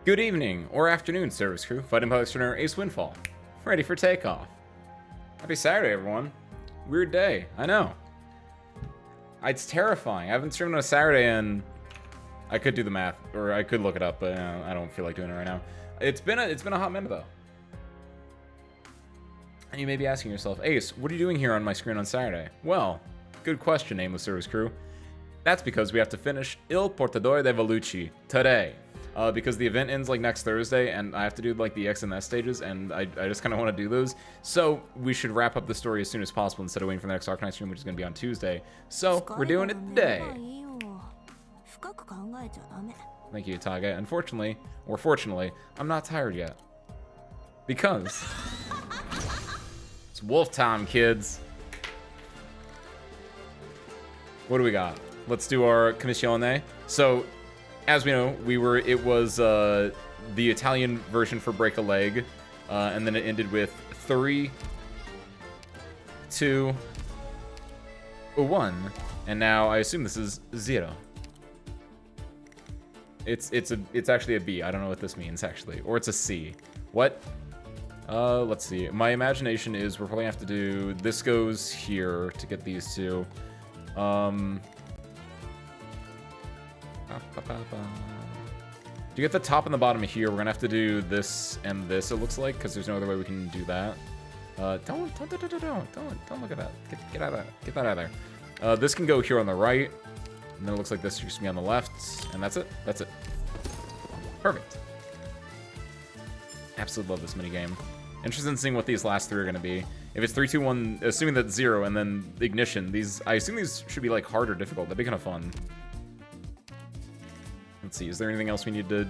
Good evening or afternoon, service crew. Fighting pilot extraordinaire Ace Windfall. Ready for takeoff. Happy Saturday, everyone. Weird day, I know. It's terrifying. I haven't streamed on a Saturday and I could do the math, or I could look it up, but I don't feel like doing it right now. It's been a hot minute though. And you may be asking yourself, Ace, what are you doing here on my screen on Saturday? Well, good question, nameless service crew. That's because we have to finish Il Portatori de Velluti today. Because the event ends like next Thursday, and I have to do like the X and S stages, and I just kind of want to do those. So we should wrap up the story as soon as possible instead of waiting for the next Arknights stream, which is going to be on Tuesday. So we're doing it today. Thank you, Tage. Unfortunately, or fortunately, I'm not tired yet. Because it's wolf time, kids. What do we got? Let's do our commissione. So, as we know, it was the Italian version for Break a Leg, and then it ended with 3, 2, 1, and now I assume this is 0. It's actually a B. I don't know what this means actually, or it's a C. What? Let's see. My imagination is we're probably gonna have to do this goes here to get these two. To get the top and the bottom here, we're gonna have to do this and this. It looks like, because there's no other way we can do that. Don't look at that. Get out of that. Get that out of there. This can go here on the right, and then it looks like this used to be on the left, and that's it. That's it. Perfect. Absolutely love this minigame. Interested in seeing what these last three are gonna be. If it's 3, 2, 1, assuming that's 0, and then ignition. I assume these should be like hard or difficult. That'd be kind of fun. Let's see, is there anything else we need to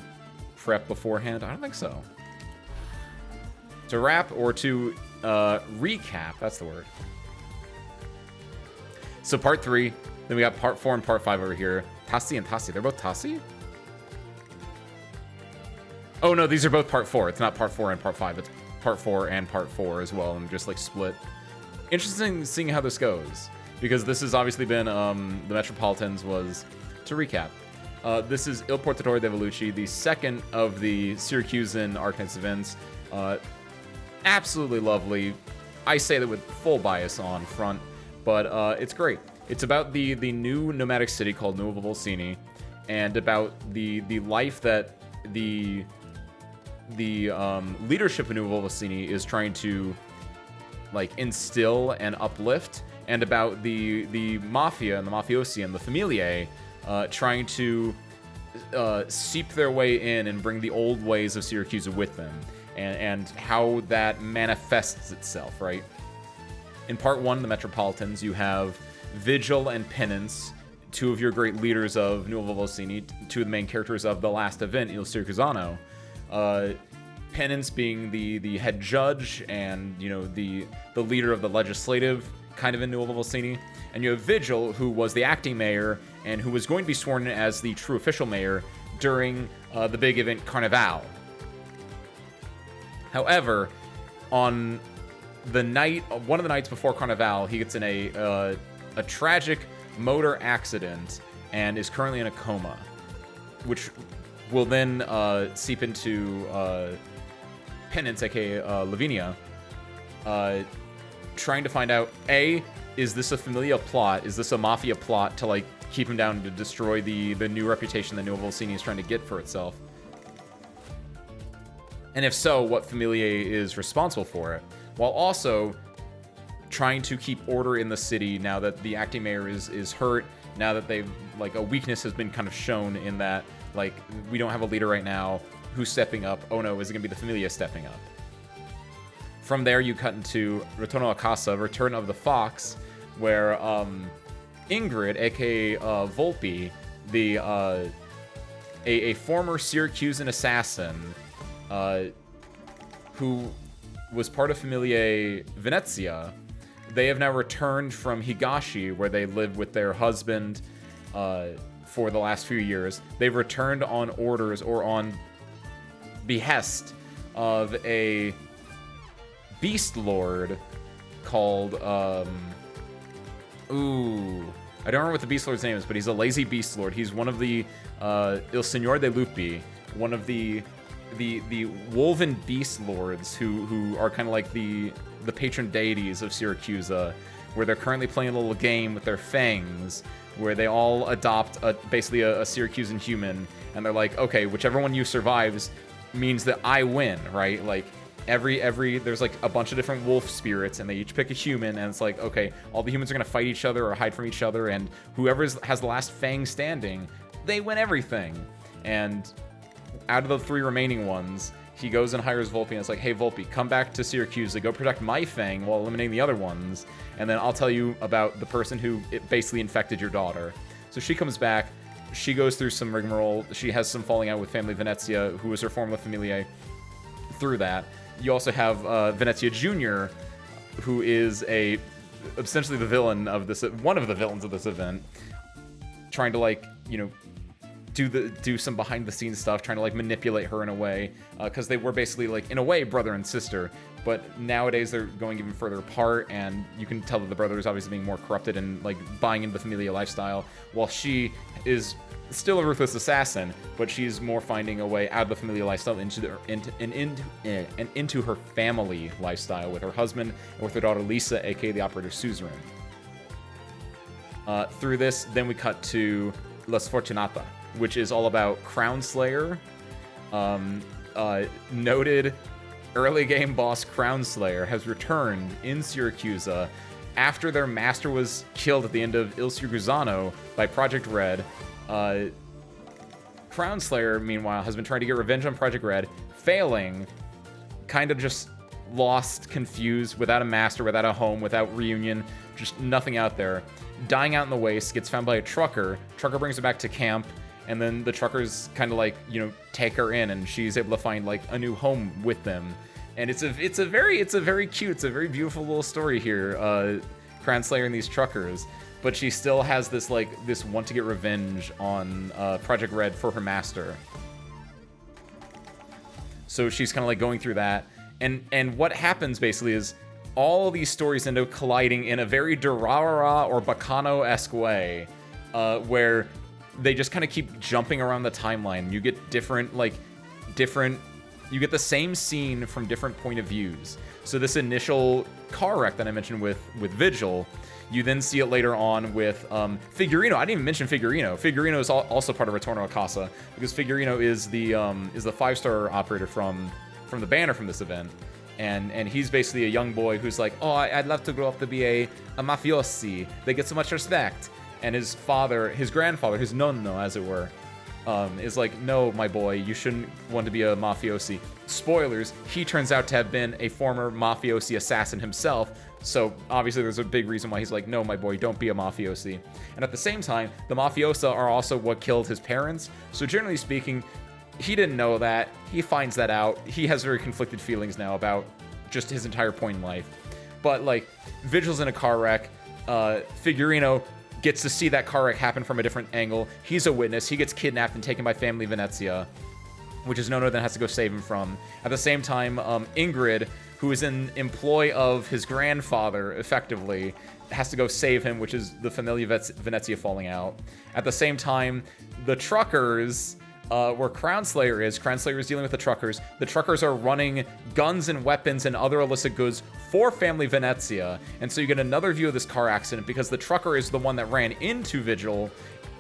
prep beforehand? I don't think so. To wrap or to recap, that's the word. So part 3, then we got part 4 and part 5 over here. Tassi and Tassi, they're both Tassi? Oh no, these are both part 4. It's not part 4 and part 5, it's part 4 and part 4 as well, and just like split. Interesting seeing how this goes, because this has obviously been, the Metropolitans was, to recap, this is Il Portatori de Velluti, the second of the Syracusan Arknights events. Absolutely lovely. I say that with full bias on front, but it's great. It's about the new nomadic city called Nuova Volsini, and about the life that the leadership of Nuova Volsini is trying to like instill and uplift, and about the mafia and the mafiosi and the familiae trying to seep their way in and bring the old ways of Syracuse with them, and how that manifests itself, right? In part 1, the Metropolitans, you have Vigil and Penance, two of your great leaders of Nuova Volsini, two of the main characters of the last event, Il Siracusano. Penance being the head judge and, you know, the leader of the legislative kind of in Nuova Volsini. And you have Vigil, who was the acting mayor and who was going to be sworn in as the true official mayor during the big event Carnival. However, on the night, one of the nights before Carnival, he gets in a tragic motor accident and is currently in a coma, which will then seep into Penance, aka Lavinia, trying to find out, A, is this a familia plot? Is this a mafia plot to like keep him down to destroy the new reputation that Nuova Volsini is trying to get for itself? And if so, what familia is responsible for it? While also trying to keep order in the city now that the acting mayor is hurt, now that they've, like, a weakness has been kind of shown in that, like, we don't have a leader right now. Who's stepping up? Oh no, is it gonna be the familia stepping up? From there, you cut into Ritorno a Casa, Return of the Fox, where Ingrid, aka Volpe, a former Syracusan assassin, who was part of Familiae Venezia, they have now returned from Higashi, where they lived with their husband for the last few years. They've returned on orders or on behest of a beast lord called I don't remember what the beast lord's name is, but he's a lazy beast lord. He's one of the Il Signor de Lupi, one of the the Wolven Beast Lords, who are kind of like the patron deities of Syracusa, where they're currently playing a little game with their fangs, where they all adopt basically a Syracusan human, and they're like, okay, whichever one you survives means that I win, right? Like, there's like a bunch of different wolf spirits, and they each pick a human, and it's like, okay, all the humans are gonna fight each other or hide from each other, and whoever has the last fang standing, they win everything. And out of the 3 remaining ones, he goes and hires Volpe, and it's like, hey, Volpe, come back to Syracuse to go protect my fang while eliminating the other ones, and then I'll tell you about the person who basically infected your daughter. So she comes back, she goes through some rigmarole, she has some falling out with Family Venezia, who was her former familiae through that. You also have Venezia Jr., who is essentially the villain of this, one of the villains of this event, trying to, like, you know, do some behind the scenes stuff, trying to like manipulate her in a way, because they were basically like in a way brother and sister, but nowadays they're going even further apart, and you can tell that the brother is obviously being more corrupted and like buying into the Familia lifestyle, while she is still a ruthless assassin, but she's more finding a way out of the Familia lifestyle into her family lifestyle with her husband and with her daughter Lisa, aka the Operator Suzerain. Through this, then we cut to La Sfortunata, which is all about Crown Slayer, noted early game boss Crown Slayer has returned in Syracusa after their master was killed at the end of Il Sirguzano by Project Red. Crown Slayer, meanwhile, has been trying to get revenge on Project Red, failing, kind of just lost, confused, without a master, without a home, without reunion, just nothing out there. Dying out in the waste, gets found by a trucker. Trucker brings her back to camp, and then the truckers kind of like, you know, take her in, and she's able to find like a new home with them. And it's a very cute, it's a very beautiful little story here, Crown Slayer and these truckers. But she still has this want to get revenge on Project Red for her master. So she's kind of like going through that, and what happens basically is all these stories end up colliding in a very Durarara or Bacano-esque way, where they just kind of keep jumping around the timeline. You get you get the same scene from different point of views. So this initial car wreck that I mentioned with Vigil, you then see it later on with Figurino. I didn't even mention Figurino. Figurino is also part of Retorno a Casa, because Figurino is the 5-star operator from the banner from this event. And he's basically a young boy who's like, oh, I'd love to grow up to be a mafiosi. They get so much respect. And his father, his grandfather, his nonno, as it were, is like, no, my boy, you shouldn't want to be a mafiosi. Spoilers, he turns out to have been a former mafiosi assassin himself. So obviously there's a big reason why he's like, no, my boy, don't be a mafiosi. And at the same time, the mafiosa are also what killed his parents. So generally speaking, he didn't know that. He finds that out. He has very conflicted feelings now about just his entire point in life. But like, Vigil's in a car wreck. Figurino gets to see that car wreck happen from a different angle. He's a witness. He gets kidnapped and taken by Family Venezia, which is Nono then has to go save him from. At the same time, Ingrid, who is in employ of his grandfather, effectively, has to go save him, which is the Familia Venezia falling out. At the same time, the truckers, where Crown Slayer is dealing with the truckers. The truckers are running guns and weapons and other illicit goods for Family Venezia. And so you get another view of this car accident, because the trucker is the one that ran into Vigil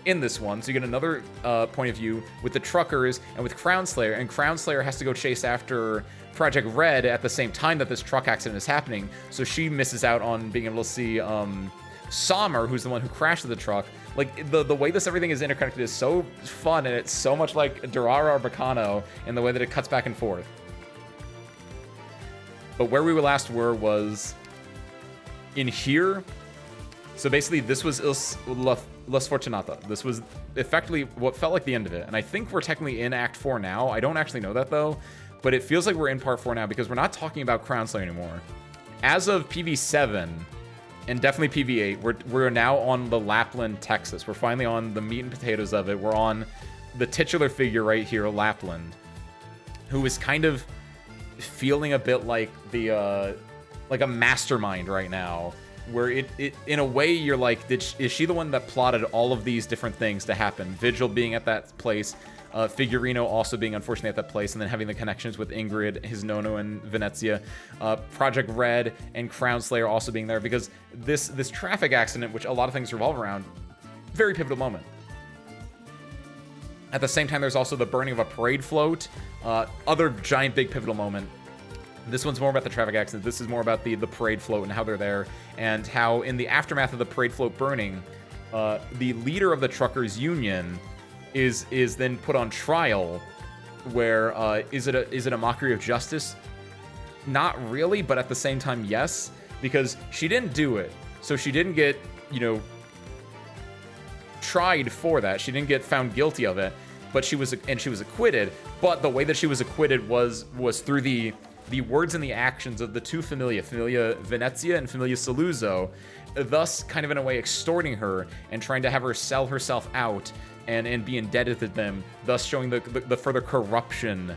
in this one. So you get another point of view with the truckers and with Crown Slayer. And Crown Slayer has to go chase after Project Red at the same time that this truck accident is happening. So she misses out on being able to see Sommer, who's the one who crashed the truck. Like, the way this everything is interconnected is so fun, and it's so much like Durara or Bacano in the way that it cuts back and forth. But where we last were was in here. So basically, this was La Sfortunata. This was effectively what felt like the end of it. And I think we're technically in Act 4 now. I don't actually know that, though. But it feels like we're in Part 4 now, because we're not talking about Crown Slayer anymore. As of PV7... and definitely PV8, we're now on the Lapland, Texas. We're finally on the meat and potatoes of it. We're on the titular figure right here, Lapland, who is kind of feeling a bit like like a mastermind right now, where it in a way you're like, is she the one that plotted all of these different things to happen? Vigil being at that place, Figurino also being unfortunately at that place, and then having the connections with Ingrid, his Nono, and Venezia, Project Red and Crown Slayer also being there, because this traffic accident, which a lot of things revolve around, very pivotal moment. At the same time, there's also the burning of a parade float, other giant big pivotal moment. This one's more about the traffic accident. This is more about the parade float and how they're there, and how in the aftermath of the parade float burning, the leader of the truckers union is then put on trial. Where is it a mockery of justice? Not really, but at the same time, yes, because she didn't do it, so she didn't get, you know, tried for that. She didn't get found guilty of it, but she was acquitted. But the way that she was acquitted was through the words and the actions of the two Familia Venezia and Familia Saluzzo, thus kind of in a way extorting her and trying to have her sell herself out and be indebted to them, thus showing the further corruption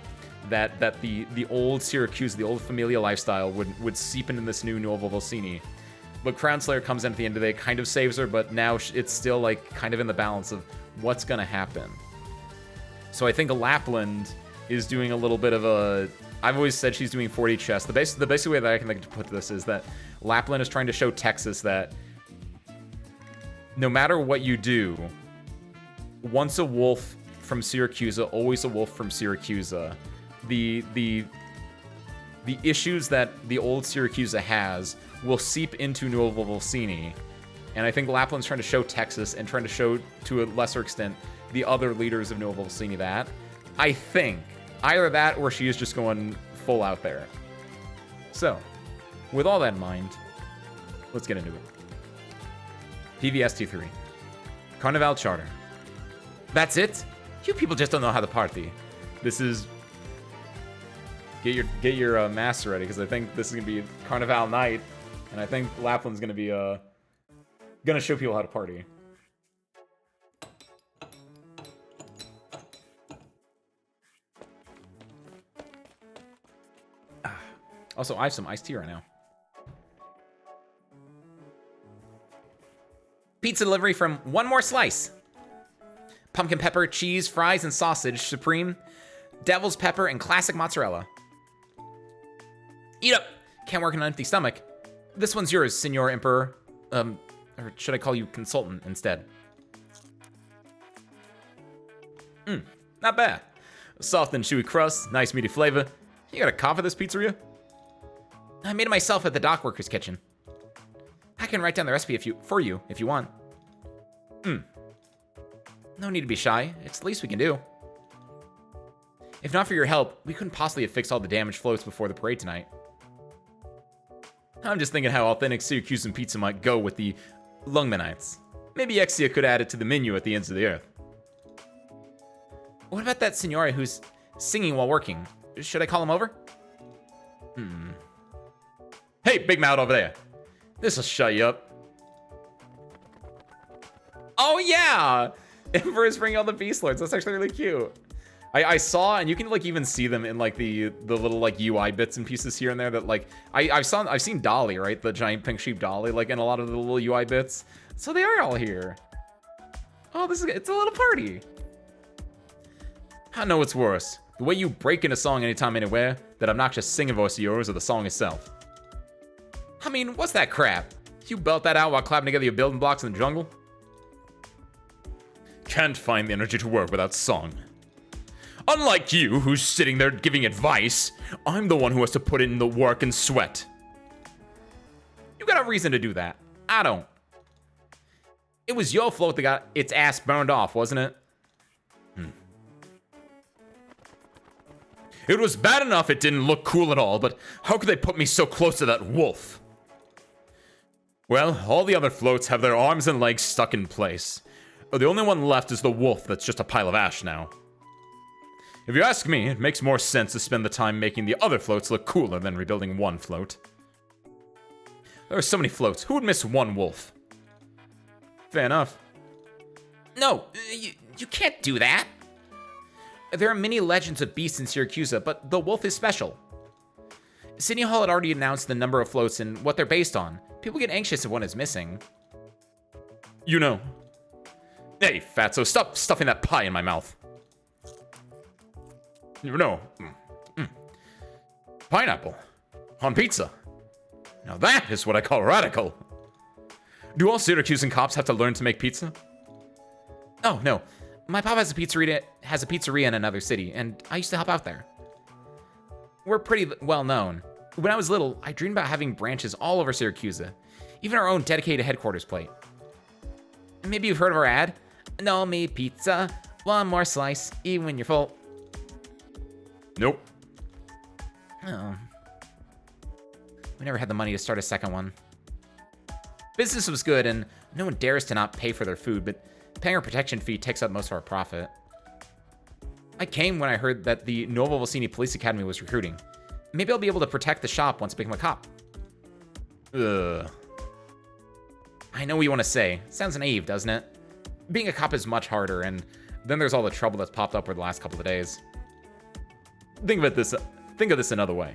that the old Syracuse, the old Familia lifestyle would seep into this new Nuovo Volsini. But Crown Slayer comes in at the end of the day, kind of saves her, but now it's still like kind of in the balance of what's gonna happen. So I think Lapland is doing a little bit of a... I've always said she's doing 40 chess. The basic way that I can think to put this is that Lapland is trying to show Texas that no matter what you do, once a wolf from Syracuse, always a wolf from Syracuse. The issues that the old Syracuse has will seep into Nuovo Volsini. And I think Lapland's trying to show Texas and trying to show, to a lesser extent, the other leaders of Nuovo Volsini that. I think. Either that or she is just going full out there. So, with all that in mind, let's get into it. PVST3. Carnival Charter. That's it? You people just don't know how to party. This is... Get your mass ready, because I think this is going to be Carnival night, and I think Lapland's going to be going to show people how to party. Also, I have some iced tea right now. Pizza delivery from One More Slice. Pumpkin pepper, cheese, fries, and sausage, supreme, devil's pepper, and classic mozzarella. Eat up! Can't work on an empty stomach. This one's yours, Senor Emperor. Or should I call you Consultant instead? Not bad. Soft and chewy crust, nice meaty flavor. You got a cough at this pizzeria? I made it myself at the dock worker's kitchen. I can write down the recipe for you if you want. No need to be shy. It's the least we can do. If not for your help, we couldn't possibly have fixed all the damaged floats before the parade tonight. I'm just thinking how authentic Syracusan pizza might go with the Lungmanites. Maybe Exia could add it to the menu at the ends of the earth. What about that Signore who's singing while working? Should I call him over? Hey, Big Mouth over there. This'll shut you up. Oh, yeah! Emperor is bringing all the Beast Lords. That's actually really cute. I saw, and you can like even see them in like the little like UI bits and pieces here and there that like I've seen Dolly, right? The giant pink sheep Dolly, like in a lot of the little UI bits. So they are all here. Oh, it's a little party. I know what's worse. The way you break in a song anytime, anywhere, that obnoxious singing voice of yours or the song itself. I mean, what's that crap? You belt that out while clapping together your building blocks in the jungle? Can't find the energy to work without song. Unlike you, who's sitting there giving advice, I'm the one who has to put in the work and sweat. You got a reason to do that. I don't. It was your float that got its ass burned off, wasn't it? It was bad enough it didn't look cool at all, but how could they put me so close to that wolf? Well, all the other floats have their arms and legs stuck in place. The only one left is the wolf that's just a pile of ash now. If you ask me, it makes more sense to spend the time making the other floats look cooler than rebuilding one float. There are so many floats, who would miss one wolf? Fair enough. No, you can't do that. There are many legends of beasts in Syracuse, but the wolf is special. City Hall had already announced the number of floats and what they're based on. People get anxious if one is missing. You know. Hey, fatso, stop stuffing that pie in my mouth. You know. Pineapple. On pizza. Now that is what I call radical. Do all Syracusan cops have to learn to make pizza? Oh, no. My pop has a pizzeria in another city, and I used to help out there. We're pretty well known. When I was little, I dreamed about having branches all over Syracuse, even our own dedicated headquarters plate. Maybe you've heard of our ad? No meat pizza, one more slice, even when you're full. Nope. Oh. We never had the money to start a second one. Business was good, and no one dares to not pay for their food, but paying our protection fee takes up most of our profit. I came when I heard that the Nuovo Volsini Police Academy was recruiting. Maybe I'll be able to protect the shop once I become a cop. Ugh. I know what you want to say. Sounds naive, doesn't it? Being a cop is much harder, and then there's all the trouble that's popped up over the last couple of days. Think of this another way.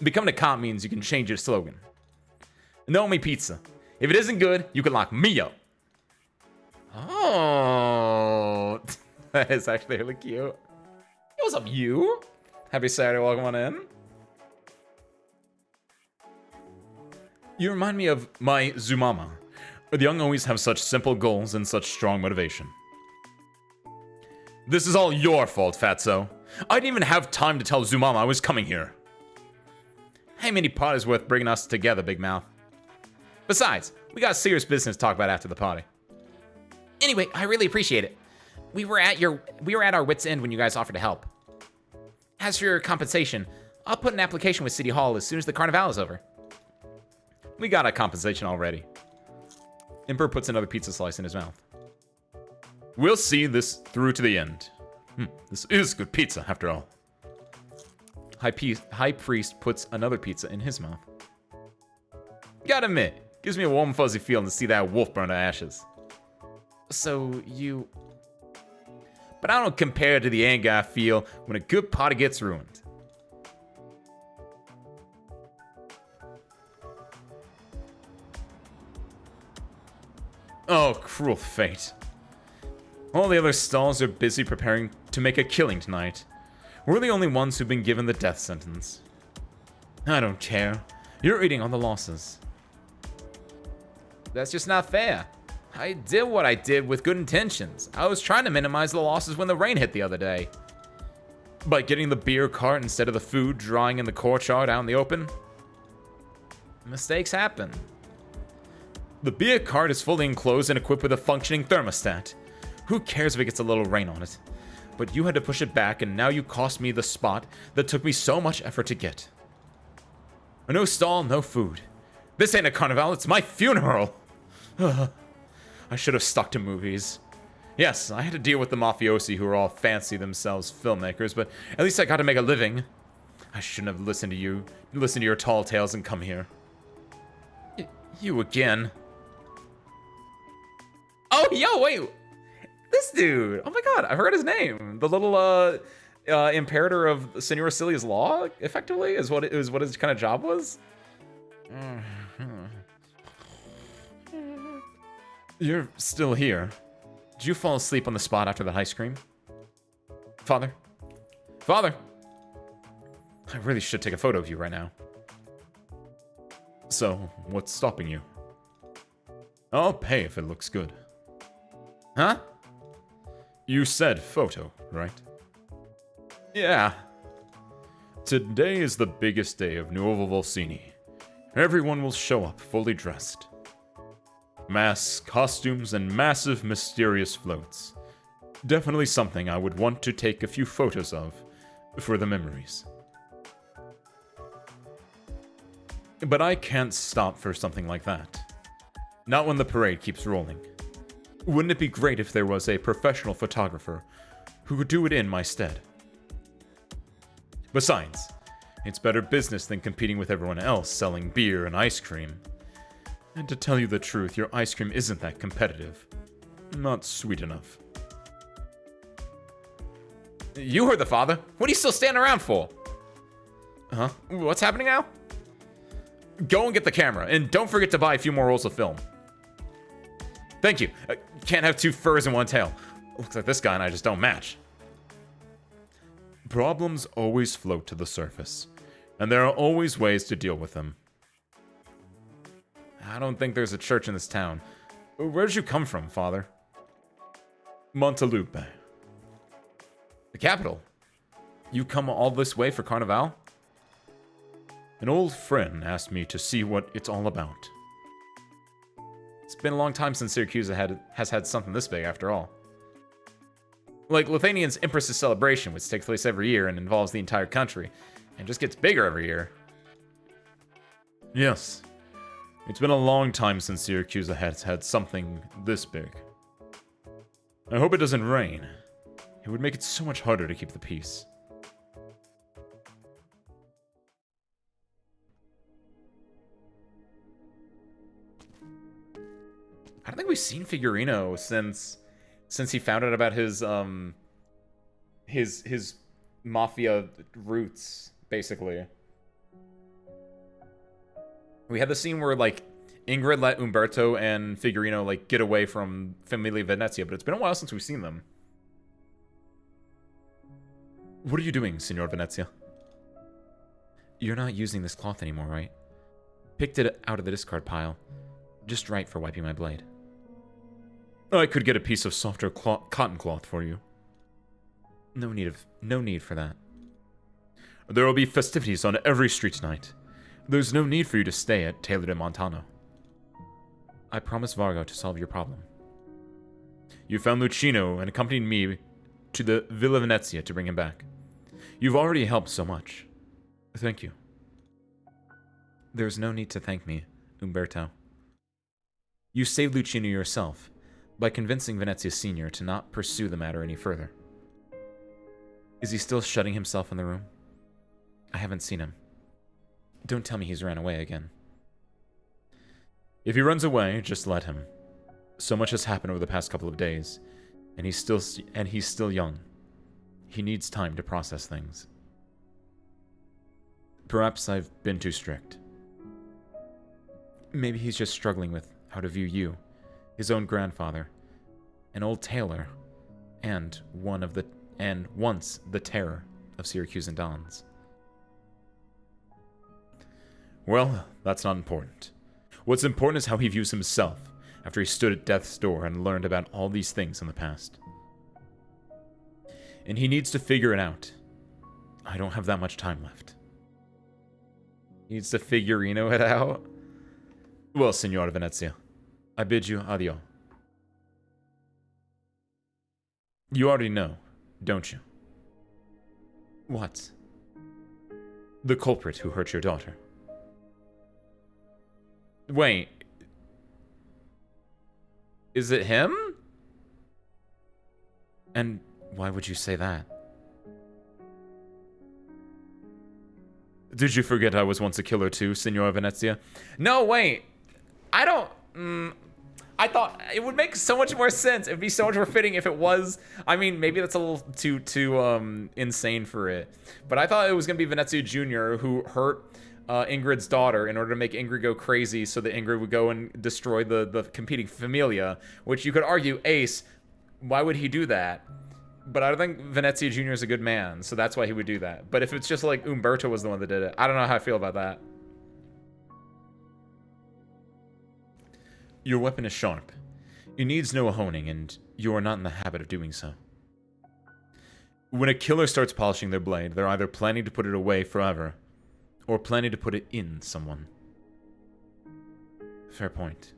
Becoming a cop means you can change your slogan. No me pizza. If it isn't good, you can lock me up. Oh, that is actually really cute. Hey, what's up, you? Happy Saturday, welcome on in. You remind me of my Zumama. The young always have such simple goals and such strong motivation. This is all your fault, Fatso. I didn't even have time to tell Zumama I was coming here. Hey, many parties worth bringing us together, Big Mouth. Besides, we got serious business to talk about after the party. Anyway, I really appreciate it. We were at our wits' end when you guys offered to help. As for your compensation, I'll put an application with City Hall as soon as the carnival is over. We got a compensation already. Emperor puts another pizza slice in his mouth. We'll see this through to the end. This is good pizza, after all. High Priest puts another pizza in his mouth. Gotta admit, gives me a warm fuzzy feeling to see that wolf burn to ashes. So you... But I don't compare to the anger I feel when a good party gets ruined. Oh, cruel fate. All the other stalls are busy preparing to make a killing tonight. We're the only ones who've been given the death sentence. I don't care. You're eating on the losses. That's just not fair. I did what I did with good intentions. I was trying to minimize the losses when the rain hit the other day. By getting the beer cart instead of the food drying in the courtyard out in the open. Mistakes happen. The beer cart is fully enclosed and equipped with a functioning thermostat. Who cares if it gets a little rain on it? But you had to push it back, and now you cost me the spot that took me so much effort to get. No stall, no food. This ain't a carnival, it's my funeral! I should have stuck to movies. Yes, I had to deal with the mafiosi who are all fancy themselves filmmakers, but at least I got to make a living. I shouldn't have listened to your tall tales and come here. You again. Oh, yo, wait. This dude. Oh my god, I've heard his name. The little imperator of Senor Cilia's law, effectively, is what his kind of job was. You're still here. Did you fall asleep on the spot after that ice cream? Father? Father! I really should take a photo of you right now. So, what's stopping you? I'll pay if it looks good. Huh? You said photo, right? Yeah. Today is the biggest day of Nuovo Volsini. Everyone will show up fully dressed. Masks, costumes, and massive mysterious floats. Definitely something I would want to take a few photos of for the memories. But I can't stop for something like that. Not when the parade keeps rolling. Wouldn't it be great if there was a professional photographer who could do it in my stead? Besides, it's better business than competing with everyone else selling beer and ice cream. And to tell you the truth, your ice cream isn't that competitive. Not sweet enough. You heard the father. What are you still standing around for? Huh? What's happening now? Go and get the camera, and don't forget to buy a few more rolls of film. Thank you. Can't have two furs and one tail. Looks like this guy and I just don't match. Problems always float to the surface, and there are always ways to deal with them. I don't think there's a church in this town. Where did you come from, Father? Montelupe. The capital? You come all this way for Carnival? An old friend asked me to see what it's all about. It's been a long time since Syracuse has had something this big, after all. Like Lithuanian's Empress's celebration, which takes place every year and involves the entire country, and just gets bigger every year. Yes. It's been a long time since Syracuse has had something this big. I hope it doesn't rain. It would make it so much harder to keep the peace. I don't think we've seen Figurino since he found out about his mafia roots, basically. We had the scene where, like, Ingrid let Umberto and Figurino, like, get away from Famiglia Venezia, but it's been a while since we've seen them. What are you doing, Signor Venezia? You're not using this cloth anymore, right? Picked it out of the discard pile. Just right for wiping my blade. I could get a piece of softer cotton cloth for you. No need for that. There will be festivities on every street tonight. There's no need for you to stay at Taylor de Montano. I promised Vargo to solve your problem. You found Lucino and accompanied me to the Villa Venezia to bring him back. You've already helped so much. Thank you. There's no need to thank me, Umberto. You saved Lucino yourself by convincing Venezia Senior to not pursue the matter any further. Is he still shutting himself in the room? I haven't seen him. Don't tell me he's ran away again. If he runs away, just let him. So much has happened over the past couple of days, and he's still young. He needs time to process things. Perhaps I've been too strict. Maybe he's just struggling with how to view you, his own grandfather, an old tailor, and once the terror of Syracusan dons. Well, that's not important. What's important is how he views himself after he stood at death's door and learned about all these things in the past. And he needs to figure it out. I don't have that much time left. He needs to Figurino it out? Well, Signora Venezia, I bid you adieu. You already know, don't you? What? The culprit who hurt your daughter. Wait. Is it him? And why would you say that? Did you forget I was once a killer too, Signora Venezia? No, wait. I don't... I thought it would make so much more sense. It'd be so much more fitting if it was... I mean, maybe that's a little too insane for it. But I thought it was going to be Venezia Jr. who hurt Ingrid's daughter in order to make Ingrid go crazy so that Ingrid would go and destroy the competing Familia. Which you could argue, Ace, why would he do that? But I don't think Venezia Jr. is a good man, so that's why he would do that. But if it's just like Umberto was the one that did it, I don't know how I feel about that. Your weapon is sharp. It needs no honing, and you are not in the habit of doing so. When a killer starts polishing their blade, they're either planning to put it away forever, or planning to put it in someone. Fair point.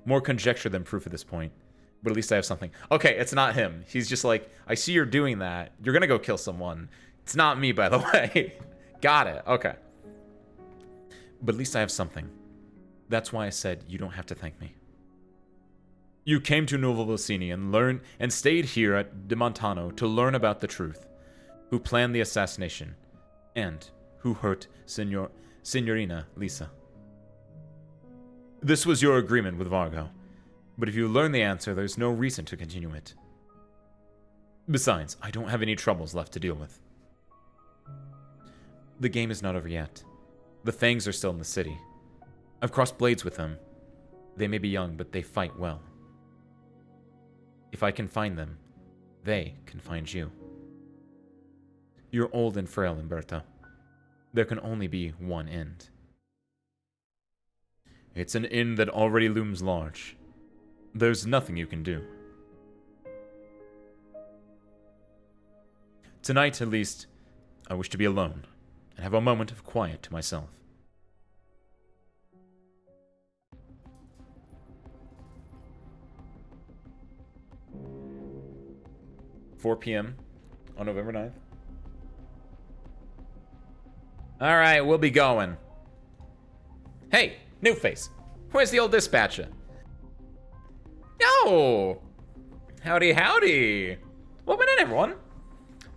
More conjecture than proof at this point, but at least I have something. Okay, it's not him. He's just like, I see you're doing that. You're gonna go kill someone. It's not me, by the way. Got it. Okay. But at least I have something. That's why I said you don't have to thank me. You came to Nuovo Vicini and stayed here at De Montano to learn about the truth, who planned the assassination, and who hurt Signorina Lisa. This was your agreement with Vargo, but if you learn the answer, there's no reason to continue it. Besides, I don't have any troubles left to deal with. The game is not over yet. The Fangs are still in the city. I've crossed blades with them. They may be young, but they fight well. If I can find them, they can find you. You're old and frail, Umberto. There can only be one end. It's an end that already looms large. There's nothing you can do. Tonight, at least, I wish to be alone and have a moment of quiet to myself. $4 p.m. on November 9th. Alright, we'll be going. Hey, new face. Where's the old dispatcher? Yo! Howdy, howdy. Welcome in, everyone.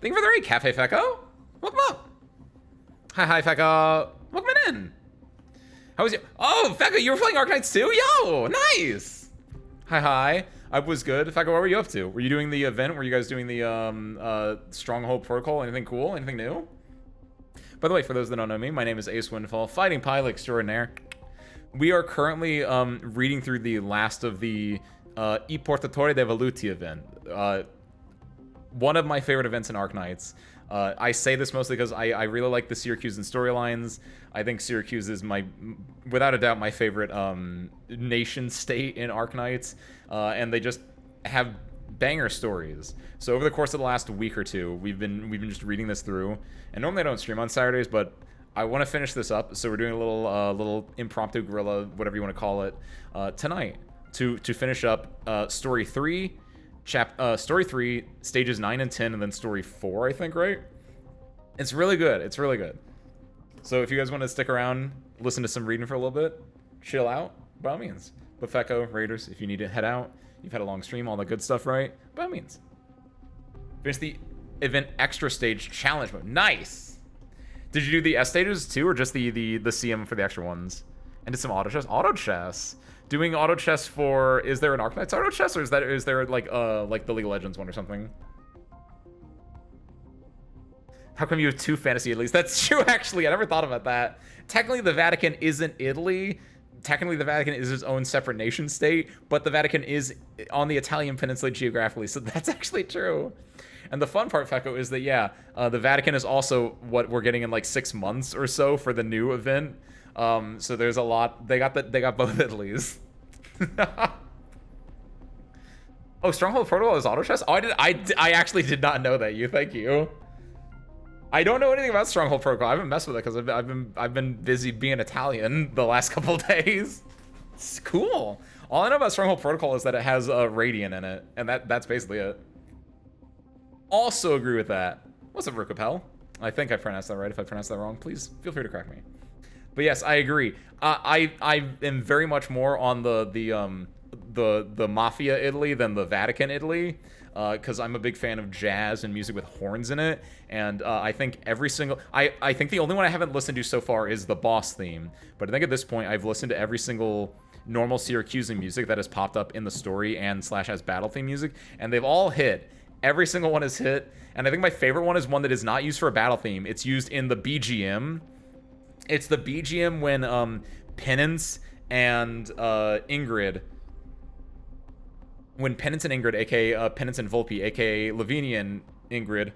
Thank you for the raid, Cafe Fecko. Welcome up. Hi, Fecko. Welcome in. How was you? Oh, Fecko, you were playing Arknights too? Yo, nice. Hi. I was good. Fecko, what were you up to? Were you doing the event? Were you guys doing the Stronghold Protocol? Anything cool? Anything new? By the way, for those that don't know me, my name is Ace Windfall, fighting pilot extraordinaire. We are currently reading through the last of the I Portatori de Velluti event. One of my favorite events in Arknights. I say this mostly because I really like the Syracusan storylines. I think Syracuse is without a doubt, my favorite nation state in Arknights. And they just have banger stories. So over the course of the last week or two, we've been just reading this through. And normally I don't stream on Saturdays, but I want to finish this up. So we're doing a little impromptu guerrilla, whatever you want to call it, tonight to finish up story 3. Story 3, stages 9 and 10, and then story 4, I think, right? It's really good. It's really good. So if you guys want to stick around, listen to some reading for a little bit, chill out, by all means. But Fecko, Raiders, if you need to head out, you've had a long stream, all that good stuff, right? By all means. Finish the event extra stage challenge mode. Nice! Did you do the S stages too, or just the CM for the extra ones? And did some auto chess? Auto chess. Doing auto chess for, is there an Arknights auto chess, or is there like the League of Legends one or something? How come you have 2 fantasy Italy's? That's true, actually. I never thought about that. Technically, the Vatican isn't Italy. Technically, the Vatican is its own separate nation state, but the Vatican is on the Italian peninsula geographically, so that's actually true. And the fun part, Fecko, is that, yeah, the Vatican is also what we're getting in like 6 months or so for the new event. So there's a lot. They got both Italy's. Oh, Stronghold Protocol is auto chess? Oh, I actually did not know that. Thank you. I don't know anything about Stronghold Protocol. I haven't messed with it because I've been busy being Italian the last couple of days. It's cool. All I know about Stronghold Protocol is that it has Radiant in it, and that's basically it. Also agree with that. What's up, Rukapel? I think I pronounced that right. If I pronounced that wrong, please feel free to correct me. But yes, I agree. I am very much more on the Mafia Italy than the Vatican Italy, because I'm a big fan of jazz and music with horns in it. And I think I think the only one I haven't listened to so far is the boss theme. But I think at this point I've listened to every single normal Syracusan music that has popped up in the story and / as battle theme music, and they've all hit. Every single one has hit. And I think my favorite one is one that is not used for a battle theme. It's used in the BGM. It's the BGM when Penance and Ingrid, aka Penance and Volpe, aka Lavinia and Ingrid,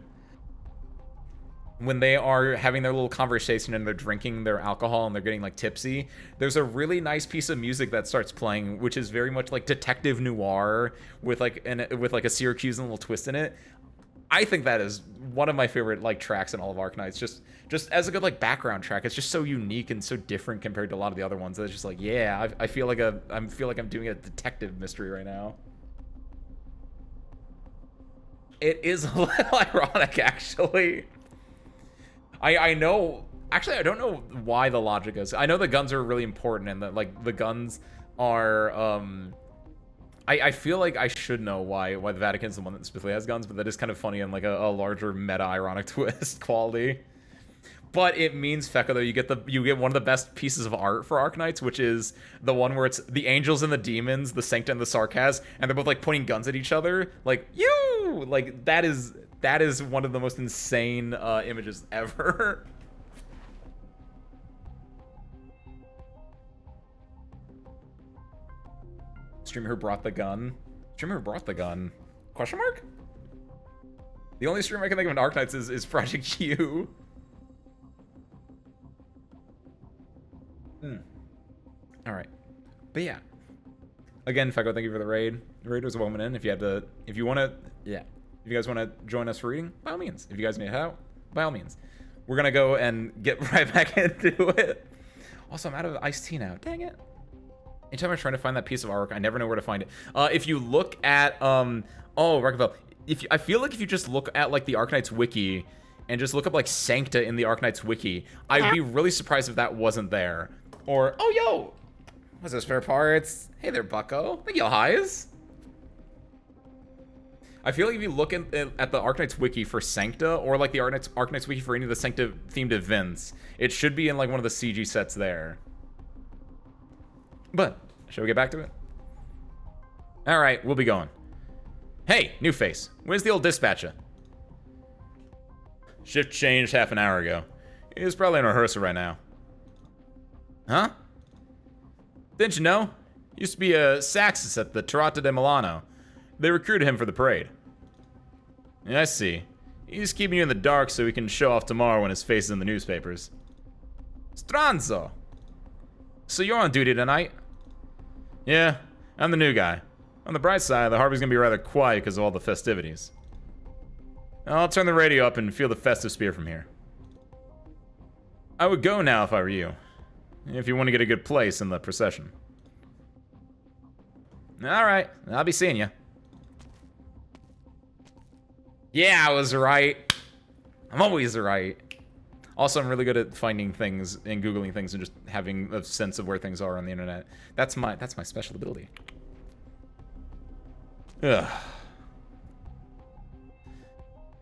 when they are having their little conversation and they're drinking their alcohol and they're getting like tipsy, there's a really nice piece of music that starts playing, which is very much like detective noir with like a Syracusan little twist in it. I think that is one of my favorite like tracks in all of Arknights. Just as a good like background track. It's just so unique and so different compared to a lot of the other ones. It's just like, yeah, I feel like I'm doing a detective mystery right now. It is a little ironic, actually. I know, actually, I don't know why the logic is. I know the guns are really important and that like the guns are I feel like I should know why the Vatican's the one that specifically has guns, but that is kind of funny and like a larger meta ironic twist quality. But it means, Fecka, though, you get one of the best pieces of art for Arknights, which is the one where it's the angels and the demons, the Sancta and the Sarkaz, and they're both like pointing guns at each other. Like, you! Like, that is one of the most insane images ever. Streamer who brought the gun. Streamer who brought the gun. Question mark? The only streamer I can think of in Arknights is Project Q. Alright. But yeah. Again, Feko, thank you for the raid. The raid was a moment in. If you wanna, yeah. If you guys wanna join us for reading, by all means. If you guys need help, by all means. We're gonna go and get right back into it. Also, I'm out of iced tea now. Dang it. Anytime I'm trying to find that piece of artwork, I never know where to find it. If you look at, Rockefeller, I feel like if you just look at, like, the Arknights wiki and just look up, like, Sancta in the Arknights wiki, I'd be really surprised if that wasn't there. Or, oh, yo, what's this, spare parts? Hey there, bucko. Thank you, highs. I feel like if you look at the Arknights wiki for Sancta, or, like, the Arknights wiki for any of the Sancta-themed events, it should be in, like, one of the CG sets there. But, shall we get back to it? Alright, we'll be going. Hey, new face. Where's the old dispatcher? Shift changed half an hour ago. He's probably in rehearsal right now. Huh? Didn't you know? Used to be a saxist at the Tirata de Milano. They recruited him for the parade. Yeah, I see. He's keeping you in the dark so he can show off tomorrow when his face is in the newspapers. Stranzo! So you're on duty tonight? Yeah, I'm the new guy. On the bright side, the harbor's gonna be rather quiet because of all the festivities. I'll turn the radio up and feel the festive spirit from here. I would go now if I were you. If you want to get a good place in the procession. Alright, I'll be seeing you. Yeah, I was right. I'm always right. Also, I'm really good at finding things and Googling things and just having a sense of where things are on the internet. That's my special ability. Ugh.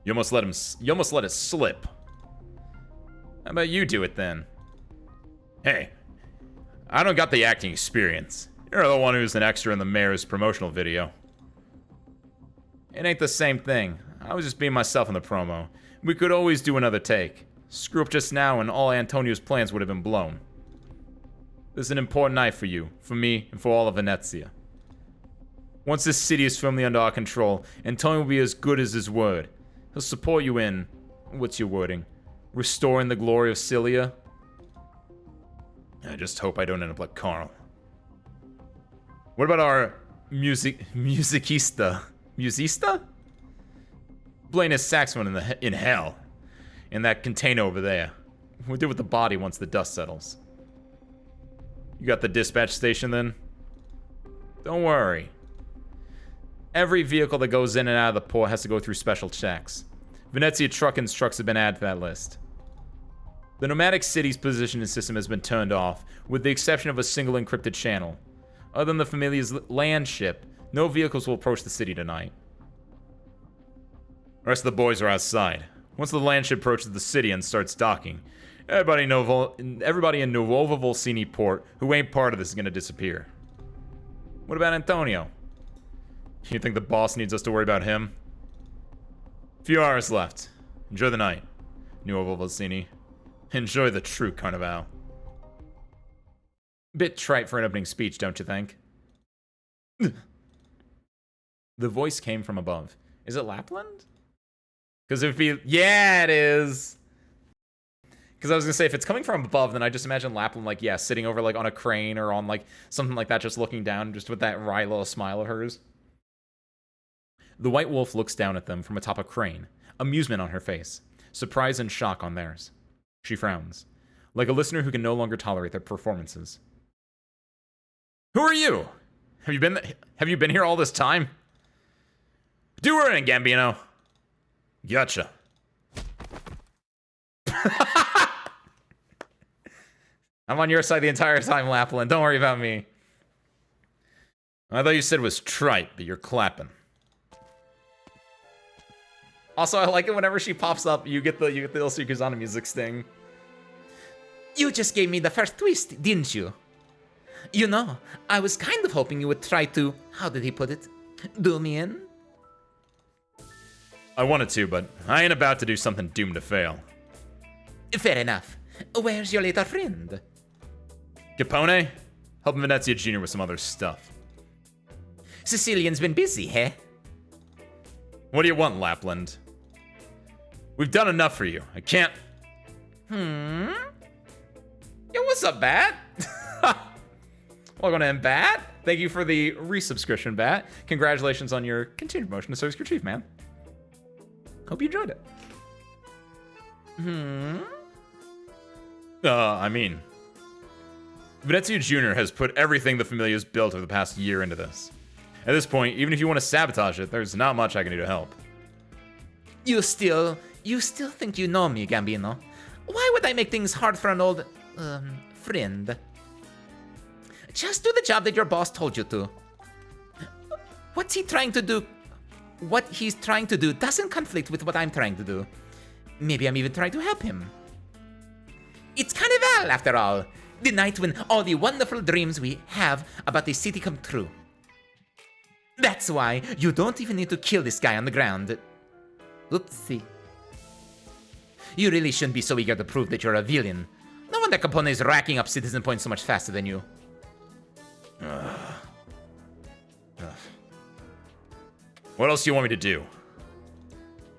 You almost let it slip. How about you do it then? Hey, I don't got the acting experience. You're the one who's an extra in the mayor's promotional video. It ain't the same thing. I was just being myself in the promo. We could always do another take. Screw up just now and all Antonio's plans would have been blown. This is an important night for you, for me, and for all of Venezia. Once this city is firmly under our control, Antonio will be as good as his word. He'll support you in, what's your wording, restoring the glory of Cilia? I just hope I don't end up like Carl. What about our musicista? Musista? Playing his saxophone in hell. In that container over there. We'll do with the body once the dust settles. You got the dispatch station then? Don't worry. Every vehicle that goes in and out of the port has to go through special checks. Venezia trucking's trucks have been added to that list. The nomadic city's positioning system has been turned off, with the exception of a single encrypted channel. Other than the Familia's land ship, no vehicles will approach the city tonight. The rest of the boys are outside. Once the land ship approaches the city and starts docking, everybody in Nuova Volsini port who ain't part of this is gonna disappear. What about Antonio? You think the boss needs us to worry about him? Few hours left. Enjoy the night, Nuova Volsini. Enjoy the true Carnival. Bit trite for an opening speech, don't you think? The voice came from above. Is it Lapland? Because if he... Yeah, it is! Because I was going to say, if it's coming from above, then I just imagine Lapland, like, yeah, sitting over, like, on a crane or on, like, something like that, just looking down, just with that wry little smile of hers. The White Wolf looks down at them from atop a crane, amusement on her face, surprise and shock on theirs. She frowns, like a listener who can no longer tolerate their performances. Who are you? Have you been here all this time? Do her in, Gambino. Gotcha. I'm on your side the entire time, Lapland. Don't worry about me. I thought you said it was trite, but you're clapping. Also, I like it whenever she pops up, you get the little Sukuzana music sting. You just gave me the first twist, didn't you? You know, I was kind of hoping you would try to, how did he put it, do me in? I wanted to, but I ain't about to do something doomed to fail. Fair enough. Where's your little friend? Capone? Helping Venezia Jr. with some other stuff. Sicilian's been busy, eh? What do you want, Lapland? We've done enough for you. I can't... Hmm? Yo, what's up, Bat? Welcome in, Bat. Thank you for the resubscription, Bat. Congratulations on your continued promotion to Service Crew Chief, man. Hope you enjoyed it. I mean... Venezia Jr. has put everything the Familia's built over the past year into this. At this point, even if you want to sabotage it, there's not much I can do to help. You still think you know me, Gambino? Why would I make things hard for an old, friend? Just do the job that your boss told you to. What's he trying to do? What he's trying to do doesn't conflict with what I'm trying to do. Maybe I'm even trying to help him. It's Carnival, after all. The night when all the wonderful dreams we have about the city come true. That's why you don't even need to kill this guy on the ground. Oopsie. You really shouldn't be so eager to prove that you're a villain. No wonder Capone is racking up citizen points so much faster than you. What else do you want me to do?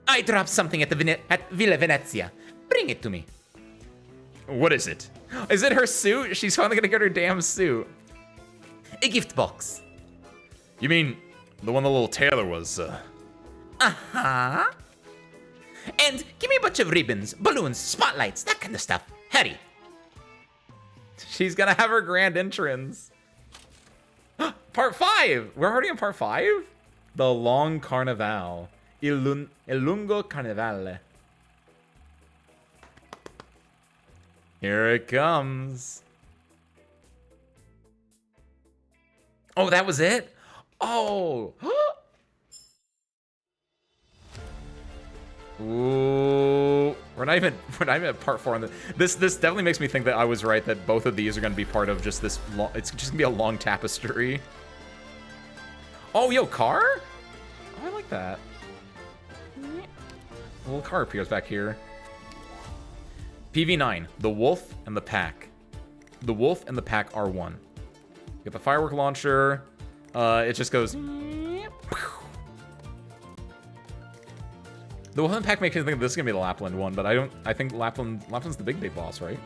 I dropped something at Villa Venezia. Bring it to me. What is it? Is it her suit? She's finally gonna get her damn suit. A gift box. You mean the one the little tailor was, Uh-huh. And give me a bunch of ribbons, balloons, spotlights, that kind of stuff. Hurry. She's gonna have her grand entrance. Part 5! We're already in part 5? The Long Carnival. Il lungo carnevale. Here it comes. Oh, that was it? Oh! Ooh, we're not even at part 4 on this. This definitely makes me think that I was right, that both of these are going to be part of just this long, it's just gonna be a long tapestry. Oh, yo, car? Oh, I like that. A little car appears back here. PV9, the Wolf and the Pack. The Wolf and the Pack are one. Get the firework launcher. It just goes. The Wolf and the Pack makes me think this is gonna be the Lapland one, but I think Lapland's the big boss, right?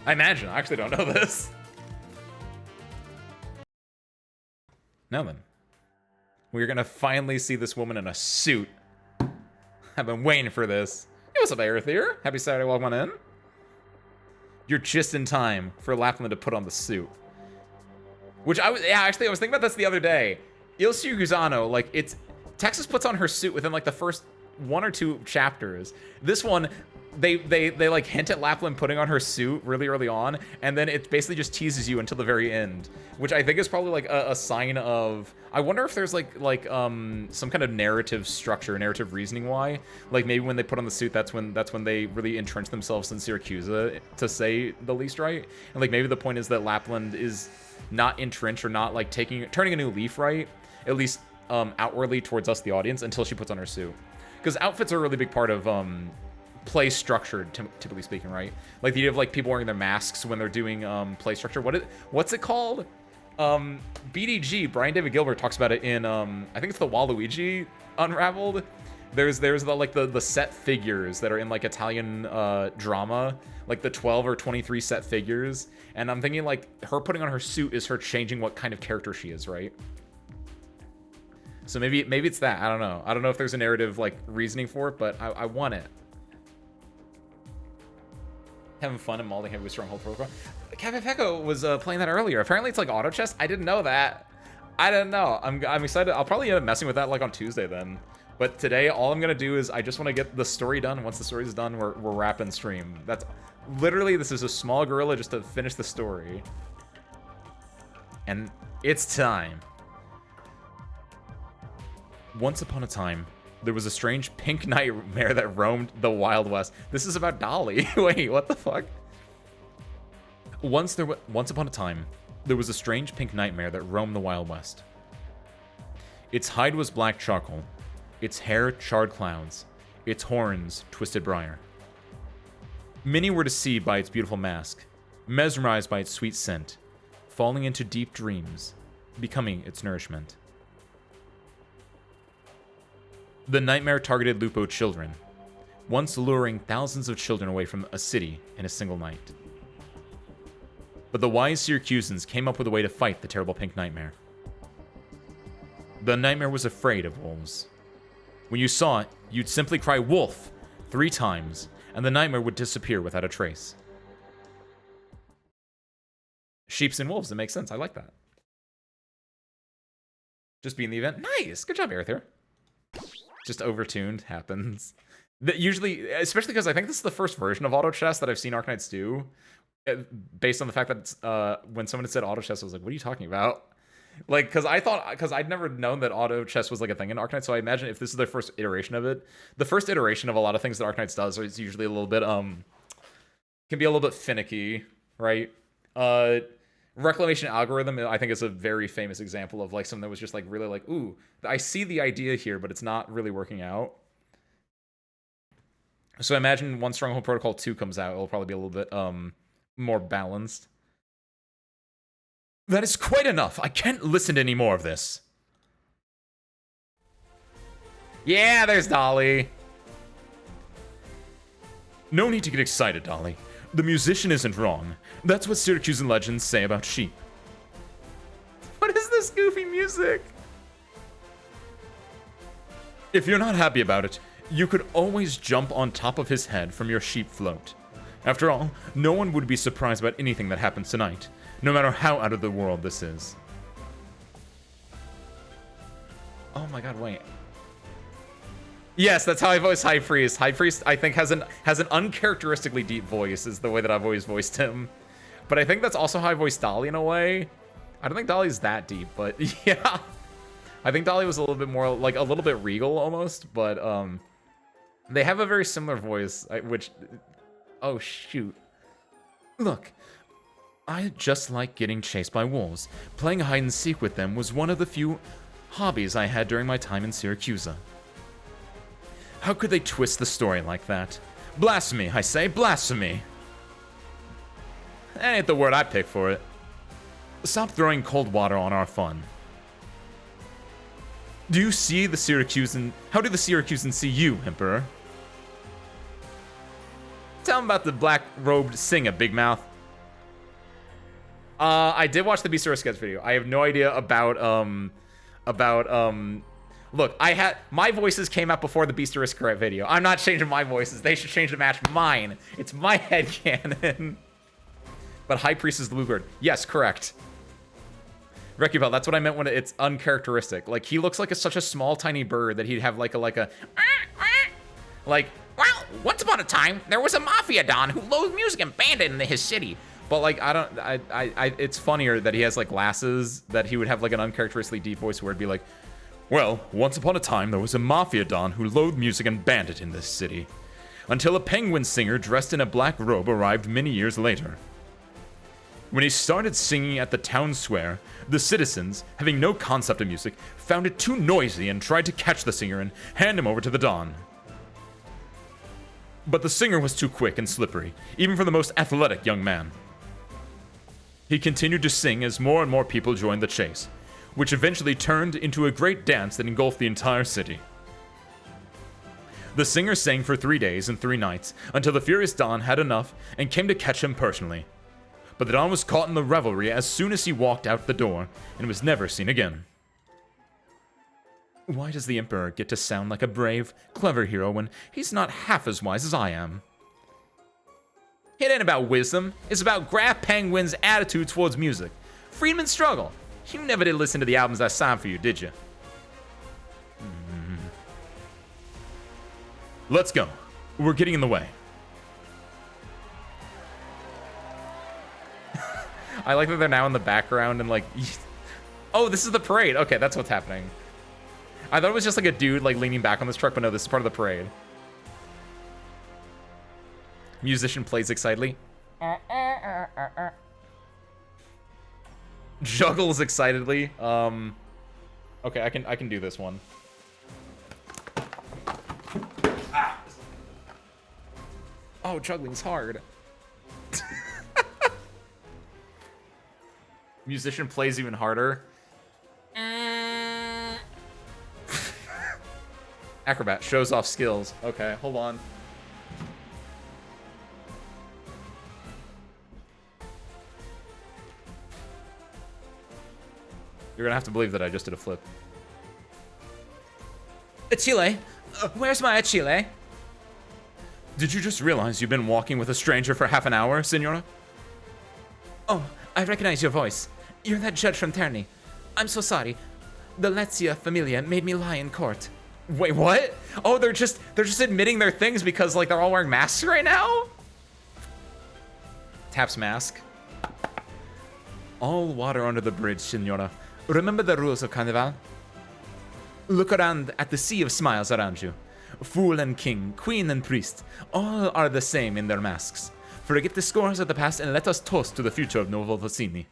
I imagine. I actually don't know this. Now then, we're gonna finally see this woman in a suit. I've been waiting for this. Hey, what's up, Aerith here? Happy Saturday, welcome on in. You're just in time for Lapland to put on the suit. Which I was thinking about this the other day. Il Gusano, like, it's... Texas puts on her suit within, like, the first 1 or 2 chapters. This one, they like, hint at Lapland putting on her suit really early on, and then it basically just teases you until the very end. Which I think is probably, like, a sign of... I wonder if there's, like some kind of narrative structure, narrative reasoning why. Like, maybe when they put on the suit, that's when they really entrench themselves in Syracusa, to say the least, right? And, like, maybe the point is that Lapland is not entrenched or not, like, turning a new leaf, right? At least outwardly towards us, the audience, until she puts on her suit. Because outfits are a really big part of play structure, typically speaking, right? Like the idea of, like, people wearing their masks when they're doing play structure. What's it called? BDG, Brian David Gilbert talks about it in I think it's the Waluigi Unraveled. There's the set figures that are in, like, Italian drama, like the 12 or 23 set figures, and I'm thinking, like, her putting on her suit is her changing what kind of character she is, right? So maybe it's that. I don't know. I don't know if there's a narrative, like, reasoning for it, but I want it. Having fun and mauling heavy stronghold for Cafe Pecco was playing that earlier. Apparently it's like auto chess. I didn't know that. I didn't know. I'm excited. I'll probably end up messing with that, like, on Tuesday then. But today, all I'm gonna do is I just want to get the story done. Once the story's done, we're wrapping stream. That's literally, this is a small gorilla just to finish the story. And it's time. Once upon a time, there was a strange pink nightmare that roamed the Wild West. This is about Dolly. Wait, what the fuck? Once upon a time, there was a strange pink nightmare that roamed the Wild West. Its hide was black charcoal, its hair charred clouds, its horns twisted briar. Many were deceived by its beautiful mask, mesmerized by its sweet scent, falling into deep dreams, becoming its nourishment. The nightmare targeted Lupo children, once luring thousands of children away from a city in a single night. But the wise Syracusans came up with a way to fight the terrible pink nightmare. The nightmare was afraid of wolves. When you saw it, you'd simply cry "wolf" 3 times, and the nightmare would disappear without a trace. Sheeps and wolves, that makes sense. I like that. Just be in the event. Nice! Good job, Aerithir. Just overtuned happens. That usually, especially because I think this is the first version of auto chess that I've seen Arknights do. Based on the fact that when someone had said auto chess, I was like, what are you talking about? Like, because I'd never known that auto chess was like a thing in Arknights, so I imagine if this is their first iteration of it, the first iteration of a lot of things that Arknights does is usually a little bit, can be a little bit finicky, right? Reclamation algorithm, I think, is a very famous example of like something that was just like really like, ooh, I see the idea here, but it's not really working out. So I imagine once Stronghold Protocol 2 comes out, it'll probably be a little bit more balanced. That is quite enough. I can't listen to any more of this. Yeah, there's Dolly. No need to get excited, Dolly. The musician isn't wrong. That's what Syracusan legends say about sheep. What is this goofy music? If you're not happy about it, you could always jump on top of his head from your sheep float. After all, no one would be surprised about anything that happens tonight, no matter how out of the world this is. Oh my god, wait. Yes, that's how I voice High Priest. High Priest, I think, has an uncharacteristically deep voice, is the way that I've always voiced him. But I think that's also how I voiced Dolly in a way. I don't think Dolly's that deep, but yeah. I think Dolly was a little bit more, like, a little bit regal almost, but they have a very similar voice, which... Oh, shoot. Look, I just like getting chased by wolves. Playing hide and seek with them was one of the few hobbies I had during my time in Syracusa. How could they twist the story like that? Blasphemy, I say, blasphemy! That ain't the word I pick for it. Stop throwing cold water on our fun. Do you see the Syracusan... How do the Syracusans see you, Emperor? Tell him about the black-robed singer, Big Mouth. I did watch the Beastars sketch video. I have no idea about, Look, my voices came out before the Beast Aristocrat video. I'm not changing my voices. They should change to match mine. It's my headcanon. But High Priest is the Bluebird. Yes, correct. Rekubel, that's what I meant when it's uncharacteristic. Like, he looks like such a small, tiny bird that he'd have like a... Well, once upon a time, there was a mafia don who loathed music and banned it in his city. But like, it's funnier that he has like glasses, that he would have like an uncharacteristically deep voice where it'd be like, well, once upon a time, there was a mafia don who loathed music and banned it in this city. Until a penguin singer dressed in a black robe arrived many years later. When he started singing at the town square, the citizens, having no concept of music, found it too noisy and tried to catch the singer and hand him over to the don. But the singer was too quick and slippery, even for the most athletic young man. He continued to sing as more and more people joined the chase, which eventually turned into a great dance that engulfed the entire city. The singer sang for 3 days and 3 nights until the furious Don had enough and came to catch him personally. But the Don was caught in the revelry as soon as he walked out the door and was never seen again. Why does the Emperor get to sound like a brave, clever hero when he's not half as wise as I am? It ain't about wisdom. It's about Graf Penguin's attitude towards music. Freedman's struggle. You never did listen to the albums I signed for you, did you? Let's go. We're getting in the way. I like that they're now in the background and like... Oh, this is the parade. Okay, that's what's happening. I thought it was just like a dude like leaning back on this truck, but no, this is part of the parade. Musician plays excitedly. Juggles excitedly. Okay, I can do this one. Oh, juggling's hard. Musician plays even harder. Acrobat shows off skills. Okay, hold on. You're gonna have to believe that I just did a flip. Chile? Where's my Chile? Did you just realize you've been walking with a stranger for half an hour, Senora? Oh, I recognize your voice. You're that judge from Terni. I'm so sorry. The Lezia Familia made me lie in court. Wait, what? Oh, they're just admitting their things because like they're all wearing masks right now? Taps mask. All water under the bridge, Senora. Remember the rules of Carnival? Look around at the sea of smiles around you. Fool and king, queen and priest, all are the same in their masks. Forget the scores of the past and let us toast to the future of Novo Vicini.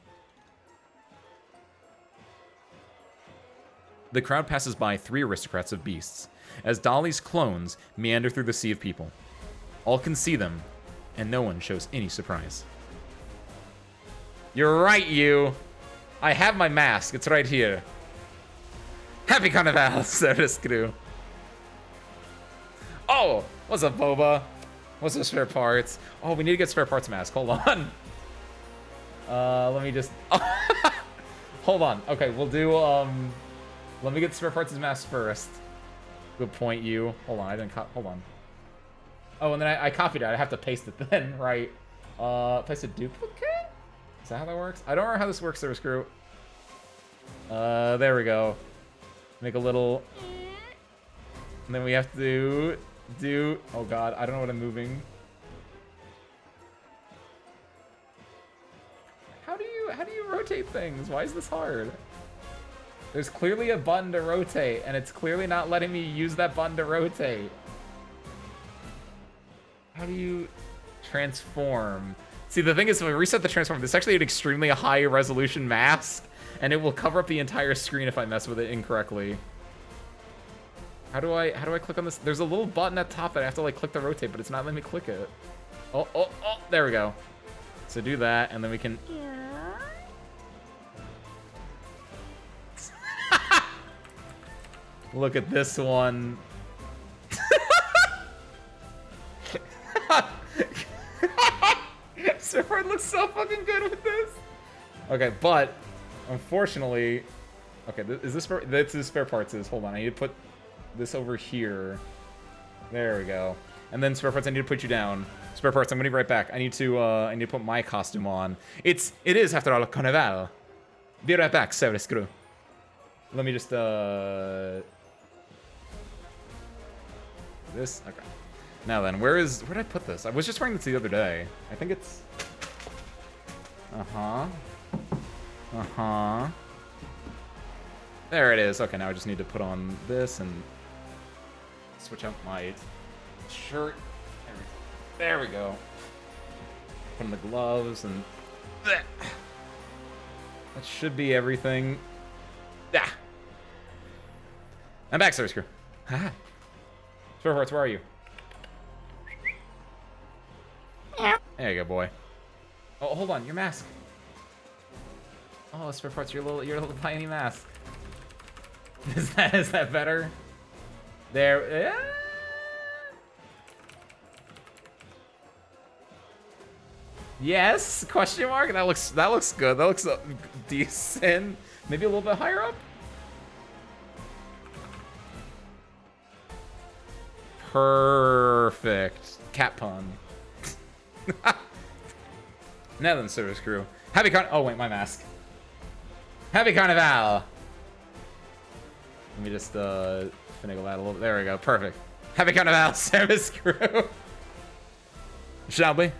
The crowd passes by 3 aristocrats of beasts, as Dolly's clones meander through the sea of people. All can see them, and no one shows any surprise. You're right, you! I have my mask, it's right here. Happy Carnival, Service Crew. Oh, what's up, Boba? What's the spare parts? Oh, we need to get spare parts mask. Hold on. Let me just... Hold on. Okay, we'll do, let me get spare parts mask first. Good point, you. Hold on, I didn't hold on. Oh, and then I copied it. I have to paste it then, right? Paste a duplicate? Is that how that works? I don't remember how this works, Service Crew. There we go. Make a little... And then we have to do... Oh god, I don't know what I'm moving. How do you rotate things? Why is this hard? There's clearly a button to rotate, and it's clearly not letting me use that button to rotate. How do you transform? See, the thing is, when we reset the transform, this is actually an extremely high resolution mask, and it will cover up the entire screen if I mess with it incorrectly. How do I click on this? There's a little button at the top that I have to like click to rotate, but it's not letting me click it. Oh, there we go. So do that, and then we can... Look at this one. Sword looks so fucking good with this. Okay, but unfortunately, okay, is this for that's the spare parts is? Hold on, I need to put this over here. There we go. And then spare parts, I need to put you down. Spare parts, I'm gonna be right back. I need to put my costume on. It is after all Carnival. Be right back, Service Crew. Let me just this okay. Now then, where did I put this? I was just wearing this the other day. I think it's there it is. Okay, now I just need to put on this and switch out my shirt. There we go. Put on the gloves and that should be everything. Ah. I'm back, Service Crew. Haha. Spare parts, where are you? There you go, boy. Oh, hold on, your mask. Oh, spare parts, your little tiny mask. Is that better? There. Yes? Question mark. That looks good. That looks decent. Maybe a little bit higher up. Perfect. Cat pun. Now then, Service Crew. Happy Oh, wait, my mask. Happy Carnival! Let me just, finagle that a little bit. There we go. Perfect. Happy Carnival, Service Crew! Shall we?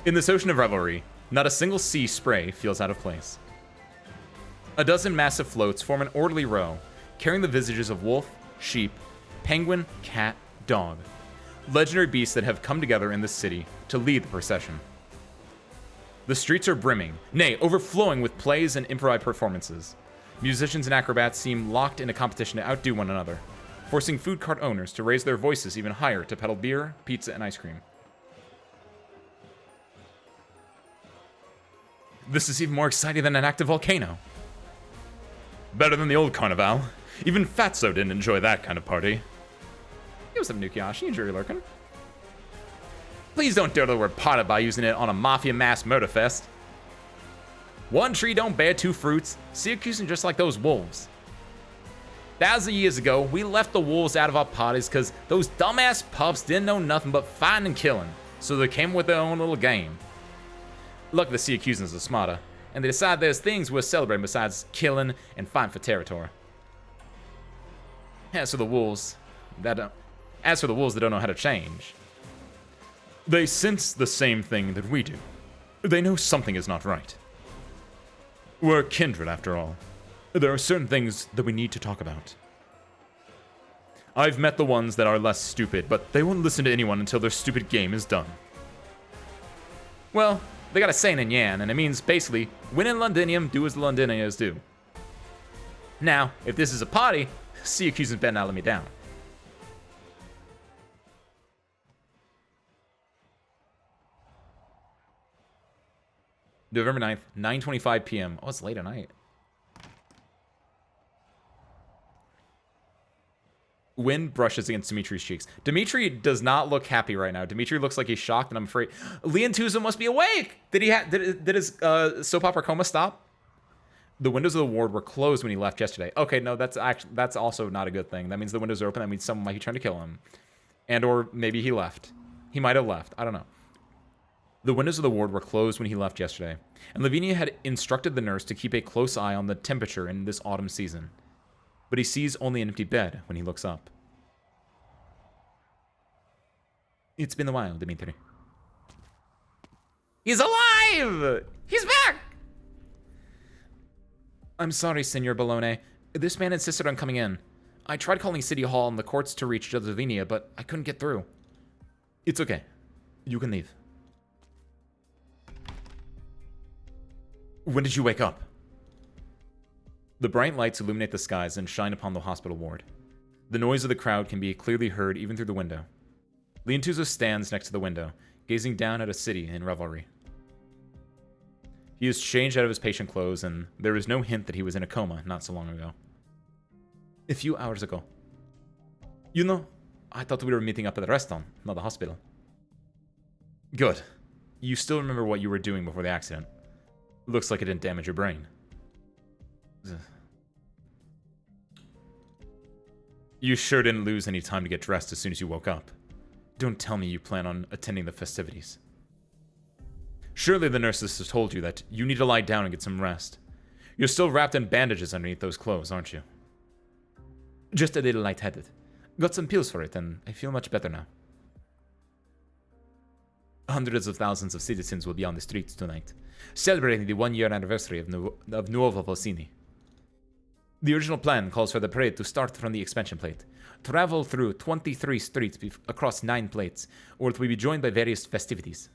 In this ocean of revelry, not a single sea spray feels out of place. A dozen massive floats form an orderly row, carrying the visages of wolf, sheep, penguin, cat, dog. Legendary beasts that have come together in this city to lead the procession. The streets are brimming, nay, overflowing with plays and improvised performances. Musicians and acrobats seem locked in a competition to outdo one another, forcing food cart owners to raise their voices even higher to peddle beer, pizza, and ice cream. This is even more exciting than an active volcano. Better than the old Carnival. Even Fatso didn't enjoy that kind of party. Give us some Nukiashi and Jury Lurkin. Please don't dare the word potted by using it on a mafia mass murder fest. One tree don't bear two fruits. Syracuse just like those wolves. Thousands of years ago, we left the wolves out of our parties because those dumbass pups didn't know nothing but fighting and killing, so they came with their own little game. Luckily, the Syracusans are smarter, and they decide there's things worth celebrating besides killing and fighting for territory. As for the wolves, they don't know how to change. They sense the same thing that we do. They know something is not right. We're kindred, after all. There are certain things that we need to talk about. I've met the ones that are less stupid, but they won't listen to anyone until their stupid game is done. Well, they got a saying in Yan, and it means basically, when in Londinium, do as the Londinians do. Now, if this is a party, Syracusans better not let me down. November 9th, 9:25 p.m. Oh, it's late at night. Wind brushes against Dimitri's cheeks. Dimitri does not look happy right now. Dimitri looks like he's shocked, and I'm afraid Leon Tuzo must be awake. Did his soap opera coma stop? The windows of the ward were closed when he left yesterday. Okay, no, that's also not a good thing. That means the windows are open. That means someone might be trying to kill him, and or maybe he left. He might have left. I don't know. The windows of the ward were closed when he left yesterday, and Lavinia had instructed the nurse to keep a close eye on the temperature in this autumn season. But he sees only an empty bed when he looks up. It's been a while, Dimitri. He's alive! He's back! I'm sorry, Senor Bologna. This man insisted on coming in. I tried calling City Hall and the courts to reach Judge Lavinia, but I couldn't get through. It's okay. You can leave. When did you wake up? The bright lights illuminate the skies and shine upon the hospital ward. The noise of the crowd can be clearly heard even through the window. Leontuzo stands next to the window, gazing down at a city in revelry. He is changed out of his patient clothes, and there is no hint that he was in a coma not so long ago. A few hours ago. You know, I thought we were meeting up at the restaurant, not the hospital. Good. You still remember what you were doing before the accident. Looks like it didn't damage your brain. You sure didn't lose any time to get dressed as soon as you woke up. Don't tell me you plan on attending the festivities. Surely the nurses have told you that you need to lie down and get some rest. You're still wrapped in bandages underneath those clothes, aren't you? Just a little lightheaded. Got some pills for it, and I feel much better now. Hundreds of thousands of citizens will be on the streets tonight, celebrating the one-year anniversary of Nuovo Volsini. The original plan calls for the parade to start from the expansion plate, travel through 23 streets across 9 plates, or it will be joined by various festivities.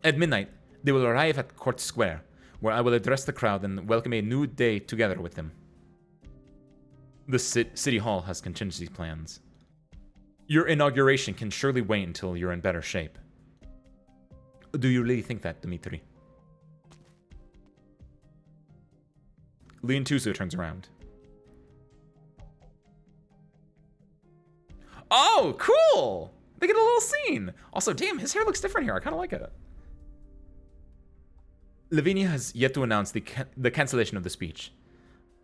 At midnight, they will arrive at Court Square, where I will address the crowd and welcome a new day together with them. The City Hall has contingency plans. Your inauguration can surely wait until you're in better shape. Do you really think that, Dimitri? Leon Tuzo turns around. Oh, cool! They get a little scene. Also, damn, his hair looks different here. I kind of like it. Lavinia has yet to announce the cancellation of the speech.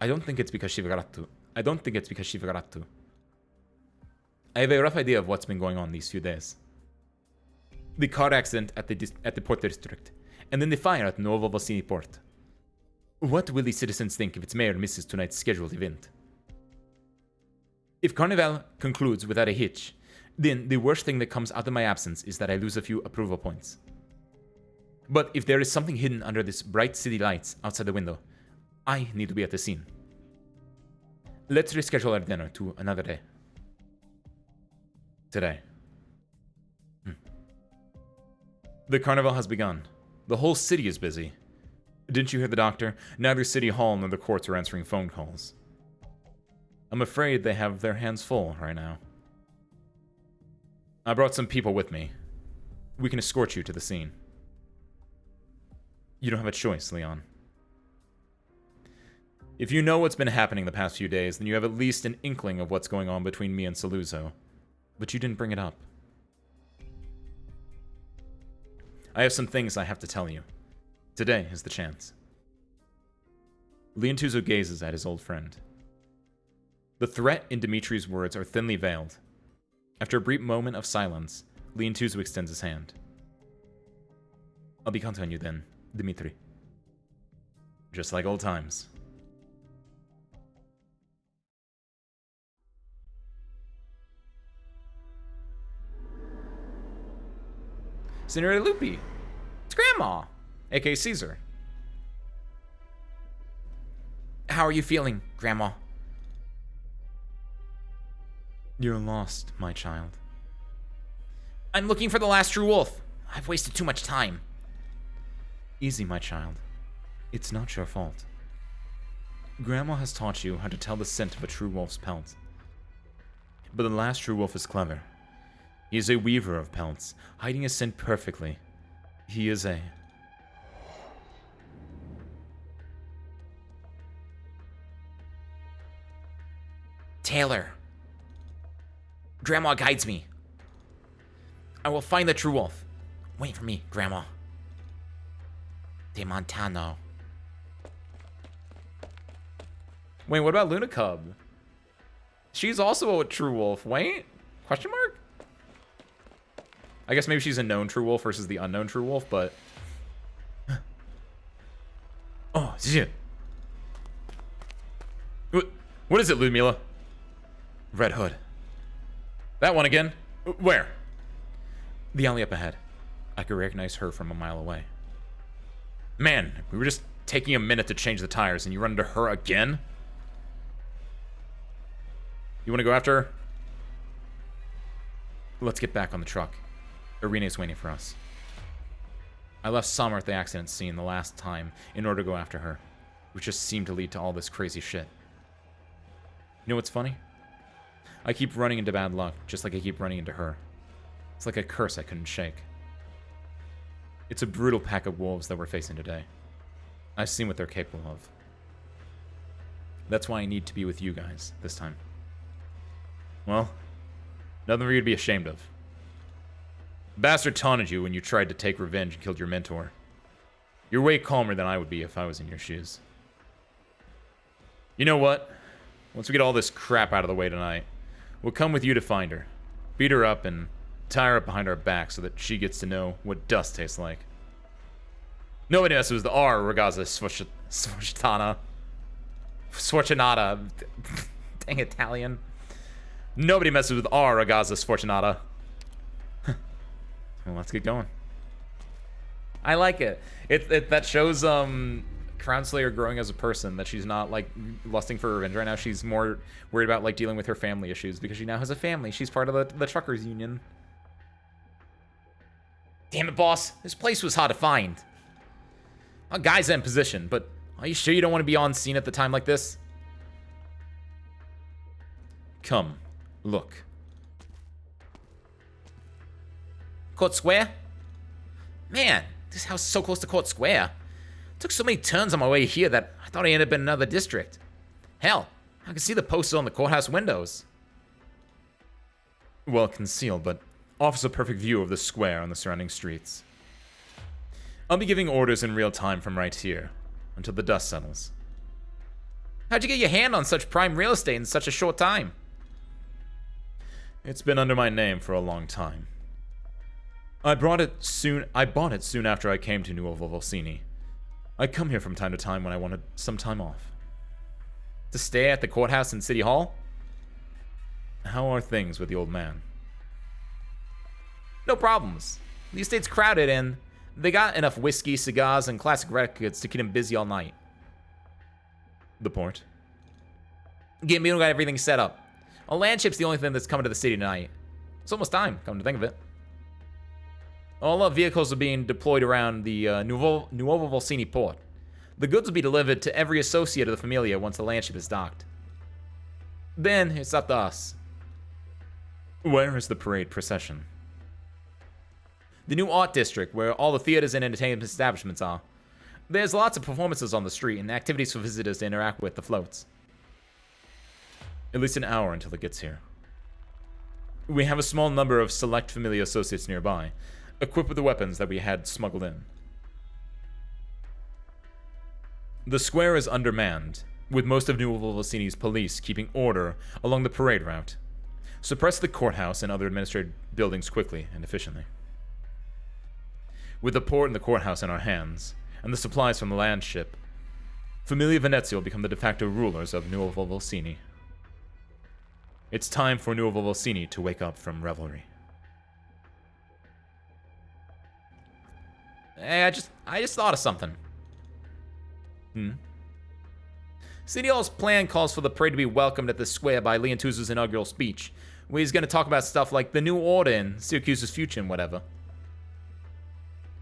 I don't think it's because she forgot to. I have a rough idea of what's been going on these few days. The car accident at the Port District, and then the fire at Nuovo Volsini Port. What will the citizens think if its mayor misses tonight's scheduled event? If Carnival concludes without a hitch, then the worst thing that comes out of my absence is that I lose a few approval points. But if there is something hidden under this bright city lights outside the window, I need to be at the scene. Let's reschedule our dinner to another day. Today. The carnival has begun. The whole city is busy. Didn't you hear the doctor? Neither City Hall nor the courts are answering phone calls. I'm afraid they have their hands full right now. I brought some people with me. We can escort you to the scene. You don't have a choice, Leon. If you know what's been happening the past few days, then you have at least an inkling of what's going on between me and Saluzzo. But you didn't bring it up. I have some things I have to tell you. Today is the chance. Leontuzo gazes at his old friend. The threat in Dimitri's words are thinly veiled. After a brief moment of silence, Leontuzo extends his hand. I'll be counting on you then, Dimitri. Just like old times. Senorita Lupi. It's Grandma, aka Caesar. How are you feeling, Grandma? You're lost, my child. I'm looking for the last true wolf. I've wasted too much time. Easy, my child. It's not your fault. Grandma has taught you how to tell the scent of a true wolf's pelt. But the last true wolf is clever. He is a weaver of pelts, hiding his scent perfectly. He is a... Taylor. Grandma guides me. I will find the true wolf. Wait for me, Grandma. De Montano. Wait, what about Luna Cub? She's also a true wolf. Wait? Question mark? I guess maybe she's a known true wolf versus the unknown true wolf, but... Oh, shit. What is it, Ludmila? Red Hood. That one again? Where? The alley up ahead. I could recognize her from a mile away. Man, we were just taking a minute to change the tires and you run into her again? You want to go after her? Let's get back on the truck. Irene's waiting for us. I left Summer at the accident scene the last time in order to go after her, which just seemed to lead to all this crazy shit. You know what's funny? I keep running into bad luck, just like I keep running into her. It's like a curse I couldn't shake. It's a brutal pack of wolves that we're facing today. I've seen what they're capable of. That's why I need to be with you guys this time. Well, nothing for you to be ashamed of. Bastard taunted you when you tried to take revenge and killed your mentor. You're way calmer than I would be if I was in your shoes. You know what? Once we get all this crap out of the way tonight, we'll come with you to find her. Beat her up and tie her up behind our back so that she gets to know what dust tastes like. Nobody messes with the R Ragazza Sfortunata. Dang Italian. Nobody messes with R Ragazza Sfortunata. Well, let's get going. I like it. That shows Crown Slayer growing as a person, that she's not like lusting for revenge right now. She's more worried about like dealing with her family issues because she now has a family. She's part of the truckers union. Damn it, boss. This place was hard to find. A guy's in position, but are you sure you don't want to be on scene at the time like this? Come, look. Court Square? Man, this house is so close to Court Square. Took so many turns on my way here that I thought I ended up in another district. Hell, I can see the posters on the courthouse windows. Well concealed, but offers a perfect view of the square and the surrounding streets. I'll be giving orders in real time from right here, until the dust settles. How'd you get your hand on such prime real estate in such a short time? It's been under my name for a long time. I bought it soon after I came to Nuovo Volsini. I come here from time to time when I wanted some time off. To stay at the courthouse and City Hall? How are things with the old man? No problems. The estate's crowded and they got enough whiskey, cigars, and classic records to keep him busy all night. The port? Gambino got everything set up. A land ship's the only thing that's coming to the city tonight. It's almost time, come to think of it. All our vehicles are being deployed around the Nuovo Volsini port. The goods will be delivered to every associate of the Familia once the land ship is docked. Then it's up to us. Where is the parade procession? The new art district, where all the theaters and entertainment establishments are. There's lots of performances on the street and activities for visitors to interact with the floats. At least an hour until it gets here. We have a small number of select familiar associates nearby, equipped with the weapons that we had smuggled in. The square is undermanned, with most of New Volvocini's police keeping order along the parade route. Suppress the courthouse and other administrative buildings quickly and efficiently. With the port and the courthouse in our hands, and the supplies from the land ship, Familia Venezia will become the de facto rulers of New Volvocini. It's time for New Volvocini to wake up from revelry. Hey, I just thought of something. City Hall's plan calls for the parade to be welcomed at the square by Leontuzo's inaugural speech, where he's going to talk about stuff like the new order and Syracuse's future and whatever.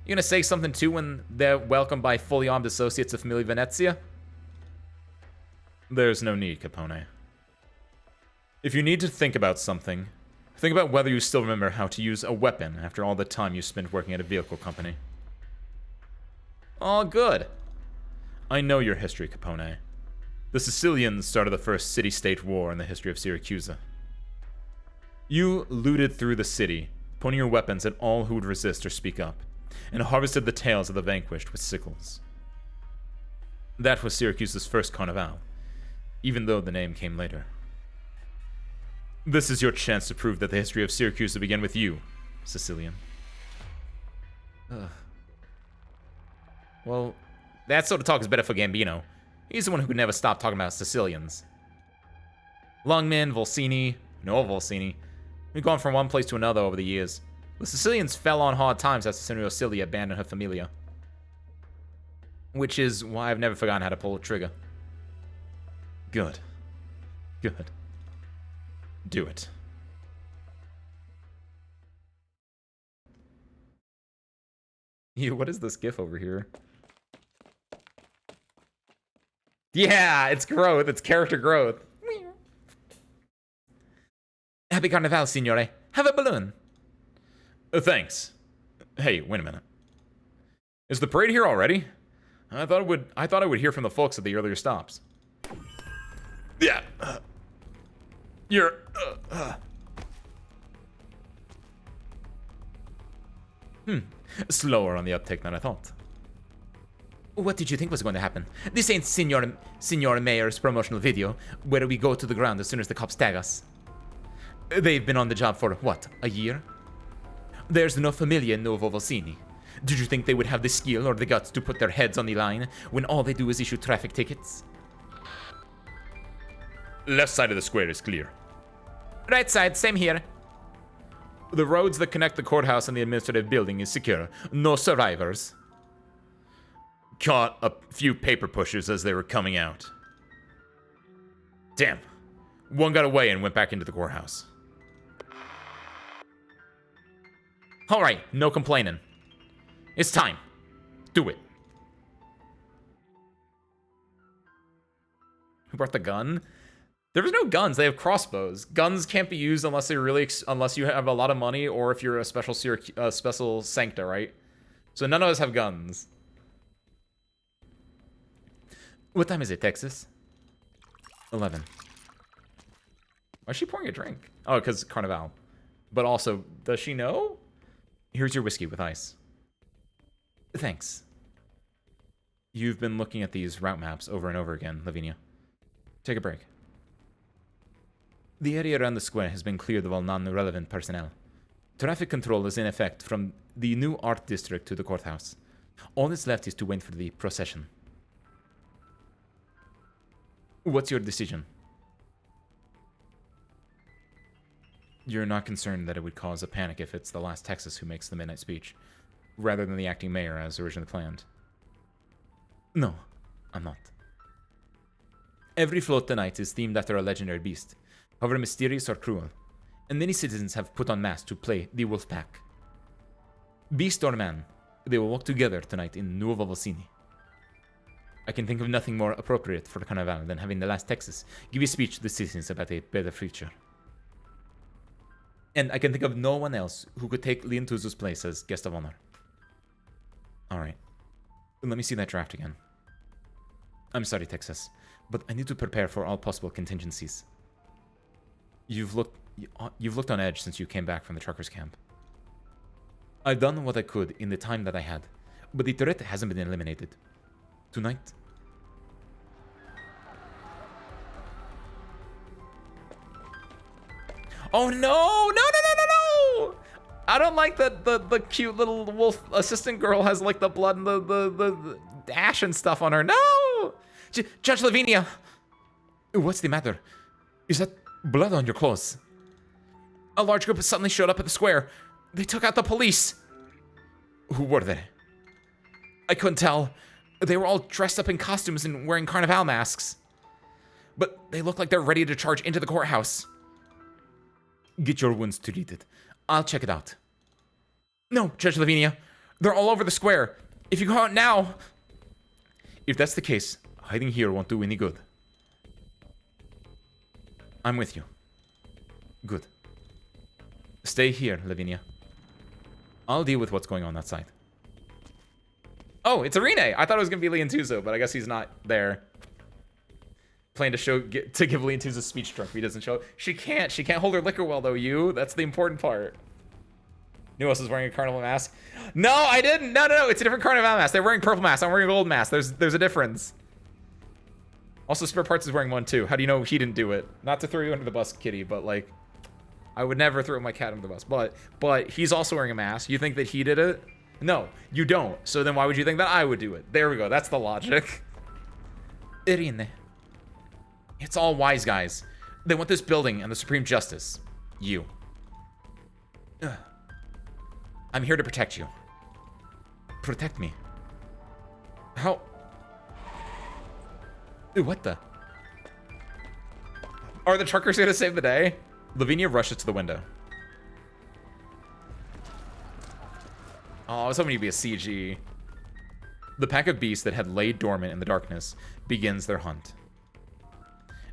You gonna say something too when they're welcomed by fully armed associates of Familia Venezia? There's no need, Capone. If you need to think about something, think about whether you still remember how to use a weapon after all the time you spent working at a vehicle company. Oh, good. I know your history, Capone. The Sicilians started the first city-state war in the history of Syracuse. You looted through the city, pointing your weapons at all who would resist or speak up, and harvested the tails of the vanquished with sickles. That was Syracuse's first carnival, even though the name came later. This is your chance to prove that the history of Syracuse began with you, Sicilian. Well, that sort of talk is better for Gambino. He's the one who could never stop talking about Sicilians. Lungman, Volsini, Noel Volsini. We've gone from one place to another over the years. The Sicilians fell on hard times after Senator Cilia abandoned her familia. Which is why I've never forgotten how to pull a trigger. Good. Good. Do it. What is this gif over here? Yeah, it's growth. It's character growth. Happy Carnival, signore. Have a balloon. Thanks. Hey, wait a minute. Is the parade here already? I thought I would hear from the folks at the earlier stops. Yeah. You're... Slower on the uptake than I thought. What did you think was going to happen? This ain't Signor Mayor's promotional video, where we go to the ground as soon as the cops tag us. They've been on the job for, what, a year? There's no familia in Nuovo Volsini. Did you think they would have the skill or the guts to put their heads on the line when all they do is issue traffic tickets? Left side of the square is clear. Right side, same here. The roads that connect the courthouse and the administrative building is secure. No survivors. Caught a few paper pushers as they were coming out. Damn. One got away and went back into the courthouse. Alright, no complaining. It's time. Do it. Who brought the gun? There was no guns. They have crossbows. Guns can't be used unless they really, unless you have a lot of money or if you're a special sancta, right? So none of us have guns. What time is it, Texas? 11. Why is she pouring a drink? Oh, because Carnival. But also, does she know? Here's your whiskey with ice. Thanks. You've been looking at these route maps over and over again, Lavinia. Take a break. The area around the square has been cleared of all non-relevant personnel. Traffic control is in effect from the new art district to the courthouse. All that's left is to wait for the procession. What's your decision? You're not concerned that it would cause a panic if it's the last Texas who makes the midnight speech, rather than the acting mayor as originally planned? No, I'm not. Every float tonight is themed after a legendary beast, however mysterious or cruel, and many citizens have put on masks to play the wolf pack. Beast or man, they will walk together tonight in Nuovo Volsini. I can think of nothing more appropriate for the Carnival than having the last Texas give a speech to the citizens about a better future. And I can think of no one else who could take Leontuzo's place as guest of honor. Alright. Let me see that draft again. I'm sorry, Texas, but I need to prepare for all possible contingencies. You've looked on edge since you came back from the truckers' camp. I've done what I could in the time that I had, but the threat hasn't been eliminated. Tonight... Oh no! No, no, no, no, no! I don't like that the cute little wolf assistant girl has like the blood and the ash and stuff on her. No! Judge Lavinia! What's the matter? Is that blood on your clothes? A large group suddenly showed up at the square. They took out the police. Who were they? I couldn't tell. They were all dressed up in costumes and wearing carnival masks. But they look like they're ready to charge into the courthouse. Get your wounds treated. I'll check it out. No, Judge Lavinia. They're all over the square. If you go out now... If that's the case, hiding here won't do any good. I'm with you. Good. Stay here, Lavinia. I'll deal with what's going on that side. Oh, it's Irene. I thought it was going to be Leontuzo, but I guess he's not there. Plan to give Leontuzo a speech drunk if he doesn't show up. She can't hold her liquor well, though, That's the important part. Who else is wearing a carnival mask? No, I didn't. No, no, no. It's a different carnival mask. They're wearing purple masks. I'm wearing a gold mask. There's a difference. Also, Spare Parts is wearing one, too. How do you know he didn't do it? Not to throw you under the bus, Kitty, but, like... I would never throw my cat under the bus. But he's also wearing a mask. You think that he did it? No, you don't. So then why would you think that I would do it? There we go. That's the logic. Irene. It's all wise guys. They want this building and the Supreme Justice. You. Ugh. I'm here to protect you. Protect me. How? Ooh, what the? Are the truckers gonna save the day? Lavinia rushes to the window. Oh, I was hoping you'd be a CG. The pack of beasts that had laid dormant in the darkness begins their hunt.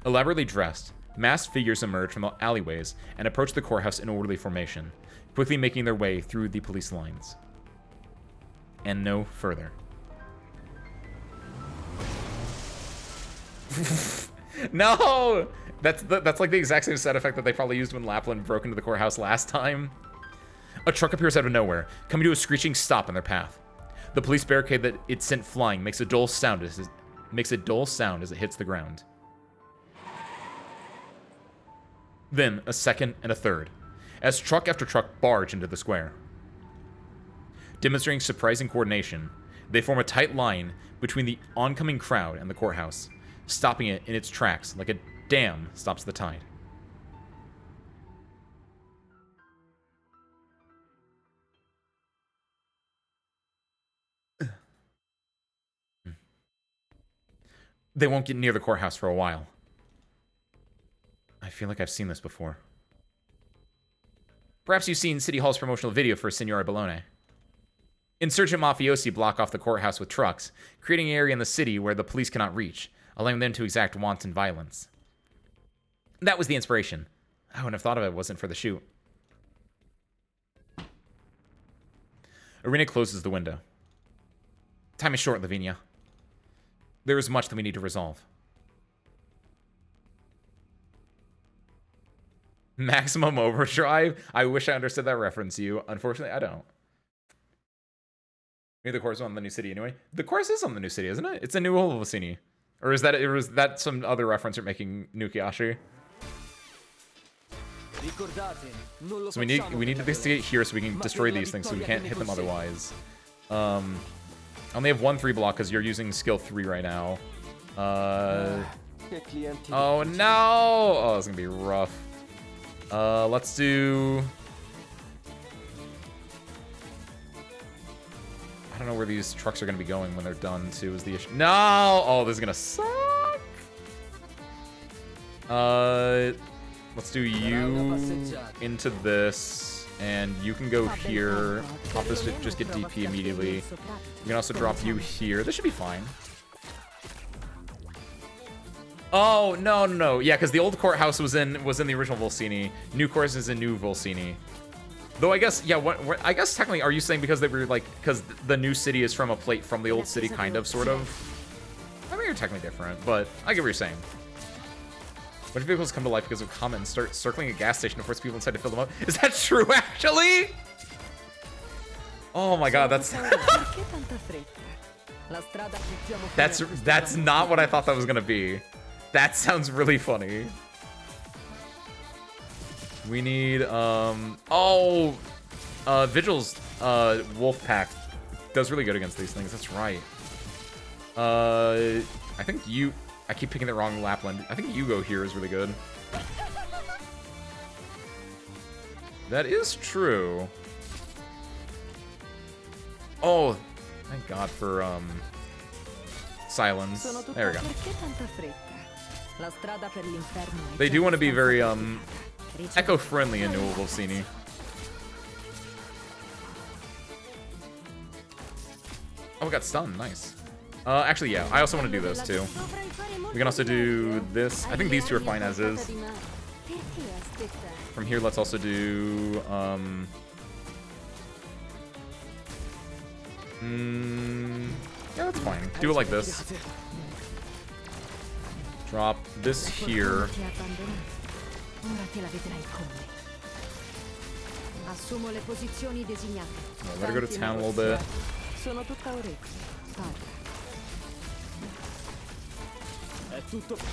Elaborately dressed, masked figures emerge from the alleyways and approach the courthouse in orderly formation, quickly making their way through the police lines. And no further. No! That's like the exact same set effect that they probably used when Lapland broke into the courthouse last time. A truck appears out of nowhere, coming to a screeching stop in their path. The police barricade that it sent flying makes a dull sound as it hits the ground. Then a second and a third, as truck after truck barge into the square. Demonstrating surprising coordination, they form a tight line between the oncoming crowd and the courthouse, stopping it in its tracks like a dam stops the tide. They won't get near the courthouse for a while. I feel like I've seen this before. Perhaps you've seen City Hall's promotional video for Signore Bologna. Insurgent mafiosi block off the courthouse with trucks, creating an area in the city where the police cannot reach, allowing them to exact wanton violence. That was the inspiration. I wouldn't have thought of it if it wasn't for the shoot. Irina closes the window. Time is short, Lavinia. There is much that we need to resolve. Maximum Overdrive? I wish I understood that reference, you. Unfortunately, I don't. Maybe the course is on the new city anyway. The course is on the new city, isn't it? It's a new Olivacini. Or is that some other reference you're making, Nukiashi? So we need to investigate here so we can destroy these things so we can't hit them otherwise. I only have 1 3 block because you're using skill 3 right now. Oh no! Oh, it's gonna be rough. Let's do... I don't know where these trucks are gonna be going when they're done too is the issue. No! Oh, this is gonna suck! Let's do you into this, and you can go here. Pop this to just get DP immediately. We can also drop you here. This should be fine. Oh, no, no, no. Yeah, because the old courthouse was in the original Volsini. New course is in new Volsini. Though I guess, yeah, I guess technically, are you saying because they were like, because the new city is from a plate from the old city, kind of, sort of? I mean, you're technically different, but I get what you're saying. What if vehicles come to life because of comet and start circling a gas station to force people inside to fill them up? Is that true, actually? Oh my god, that's... that's not what I thought that was gonna be. That sounds really funny. We need, Vigil's, Wolf Pack does really good against these things, that's right. I think I keep picking the wrong Lapland. I think Yugo here is really good. That is true. Oh, thank God for, silence. There we go. They do want to be very, eco-friendly in New Volcini. Oh, we got stunned. Nice. Actually, yeah. I also want to do those, too. We can also do this. I think these two are fine as is. From here, let's also do, yeah, that's fine. Do it like this. Drop this here. Let her go to town a little bit.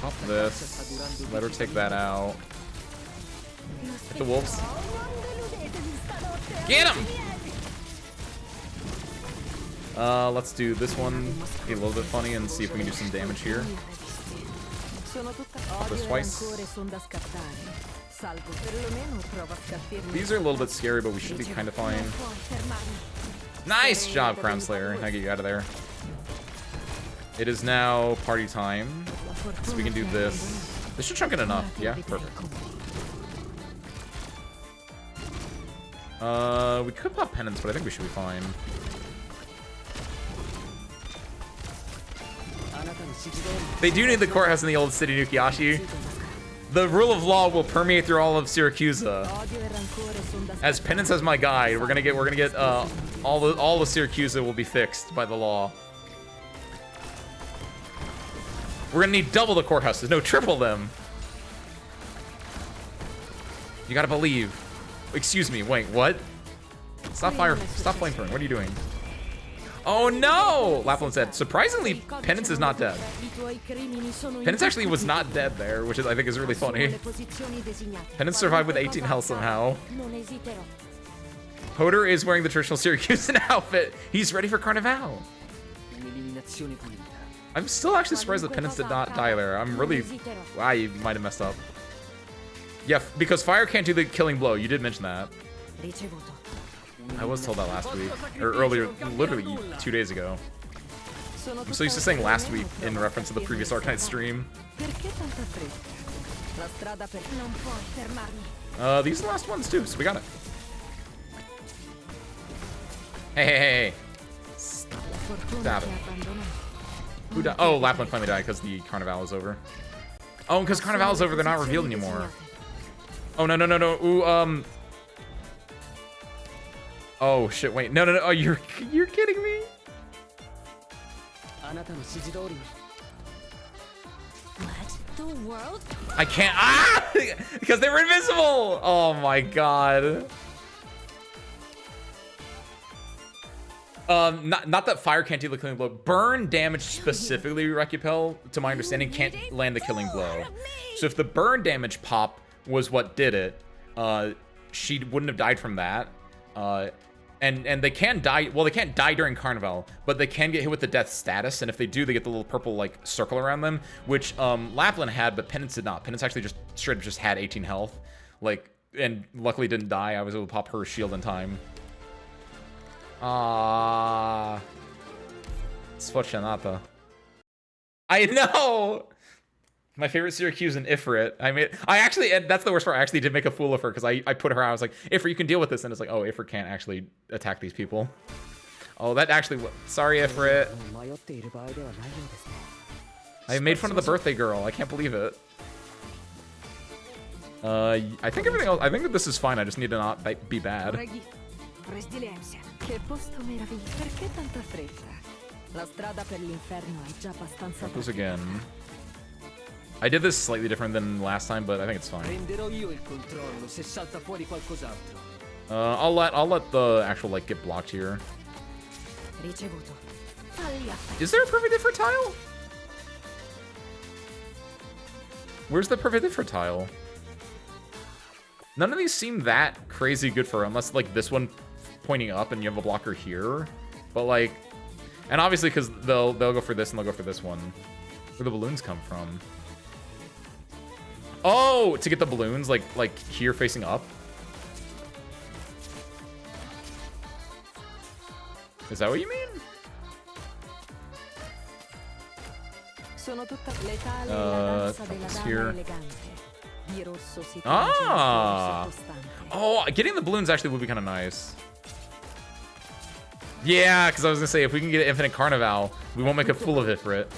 Pop this. Let her take that out. Hit the wolves. Get him! Let's do this one. Be a little bit funny and see if we can do some damage here. Pop this twice. These are a little bit scary, but we should be kind of fine. Nice job, Crown Slayer. Now get you out of there. It is now party time. So we can do this. This should chunk it enough. Yeah, perfect. We could pop penance, but I think we should be fine. They do need the courthouse in the old city, Nukiashi. The rule of law will permeate through all of Syracuse. As penance as my guide, we're gonna get all the Syracuse will be fixed by the law. We're gonna need double the courthouses, no, triple them. You gotta believe. Excuse me, wait, what? Stop flamethrowing, what are you doing? Oh no! Lapland said, surprisingly, Penance is not dead. Penance actually was not dead there, which is, I think is really funny. Penance survived with 18 health somehow. Hoder is wearing the traditional Syracusan outfit. He's ready for Carnival. I'm still actually surprised that Penance did not die there. I'm really... Wow, you might have messed up. Yeah, because fire can't do the killing blow. You did mention that. I was told that last week. Or earlier, literally 2 days ago. I'm so used to saying last week in reference to the previous Arknights stream. These are the last ones too, so we got it. Hey. Stop it. Who died? Oh, Lapland finally died because the Carnival is over. Oh, because Carnival is over, they're not revealed anymore. Oh, no. Ooh, oh, shit, wait. No. Oh, you're kidding me? What? The world? I can't. Ah! Because they were invisible! Oh, my God. Not that fire can't do the killing blow. Burn damage specifically, Recupel, to my understanding, can't land the killing blow. So if the burn damage pop was what did it, she wouldn't have died from that. And they can die, well, they can't die during Carnival, but they can get hit with the death status, and if they do, they get the little purple, like, circle around them, which, Lapland had, but Penance did not. Penance actually just straight up just had 18 health, like, and luckily didn't die. I was able to pop her shield in time. Sfortunata. I know! My favorite Syracusan, Ifrit. I actually, and that's the worst part, I actually did make a fool of her, because I put her out, I was like, Ifrit, you can deal with this, and it's like, oh, Ifrit can't actually attack these people. Oh, that actually, sorry, Ifrit. I made fun of the birthday girl, I can't believe it. I think everything else. I think that this is fine. I just need to not be bad. Che posto meraviglioso. Perché tanta fretta? La strada per l'inferno è già abbastanza. Drop this again. I did this slightly different than last time, but I think it's fine. Prenderò io il controllo se salta fuori qualcos'altro. I'll let the actual like get blocked here. Ricevuto. Is there a perfect different tile? Where's the perfect different tile? None of these seem that crazy good for her, unless like this one pointing up and you have a blocker here. But like, and obviously because they'll go for this and they'll go for this one. Where the balloons come from? Oh, to get the balloons like here facing up. Is that what you mean? This here. Ah! Oh, getting the balloons actually would be kind of nice. Yeah, because I was gonna say if we can get Infinite Carnival, we won't make a fool of Ifrit.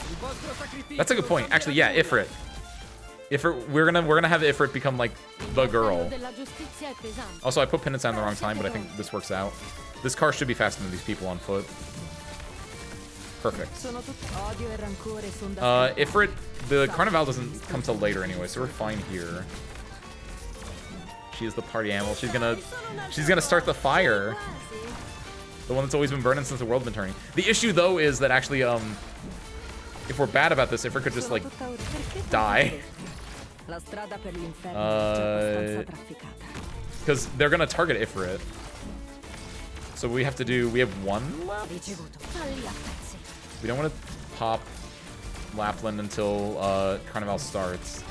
That's a good point. Actually, yeah, Ifrit. Ifrit, we're gonna have Ifrit become like the girl. Also, I put Penance on the wrong time, but I think this works out. This car should be faster than these people on foot. Perfect. Ifrit, the Carnival doesn't come till later anyway, so we're fine here. She is the party animal. She's gonna start the fire. The one that's always been burning since the world's been turning. The issue though is that actually, if we're bad about this, Ifrit could just like die. Because they're gonna target Ifrit. So we have one left? We don't want to pop Lapland until Carnival starts.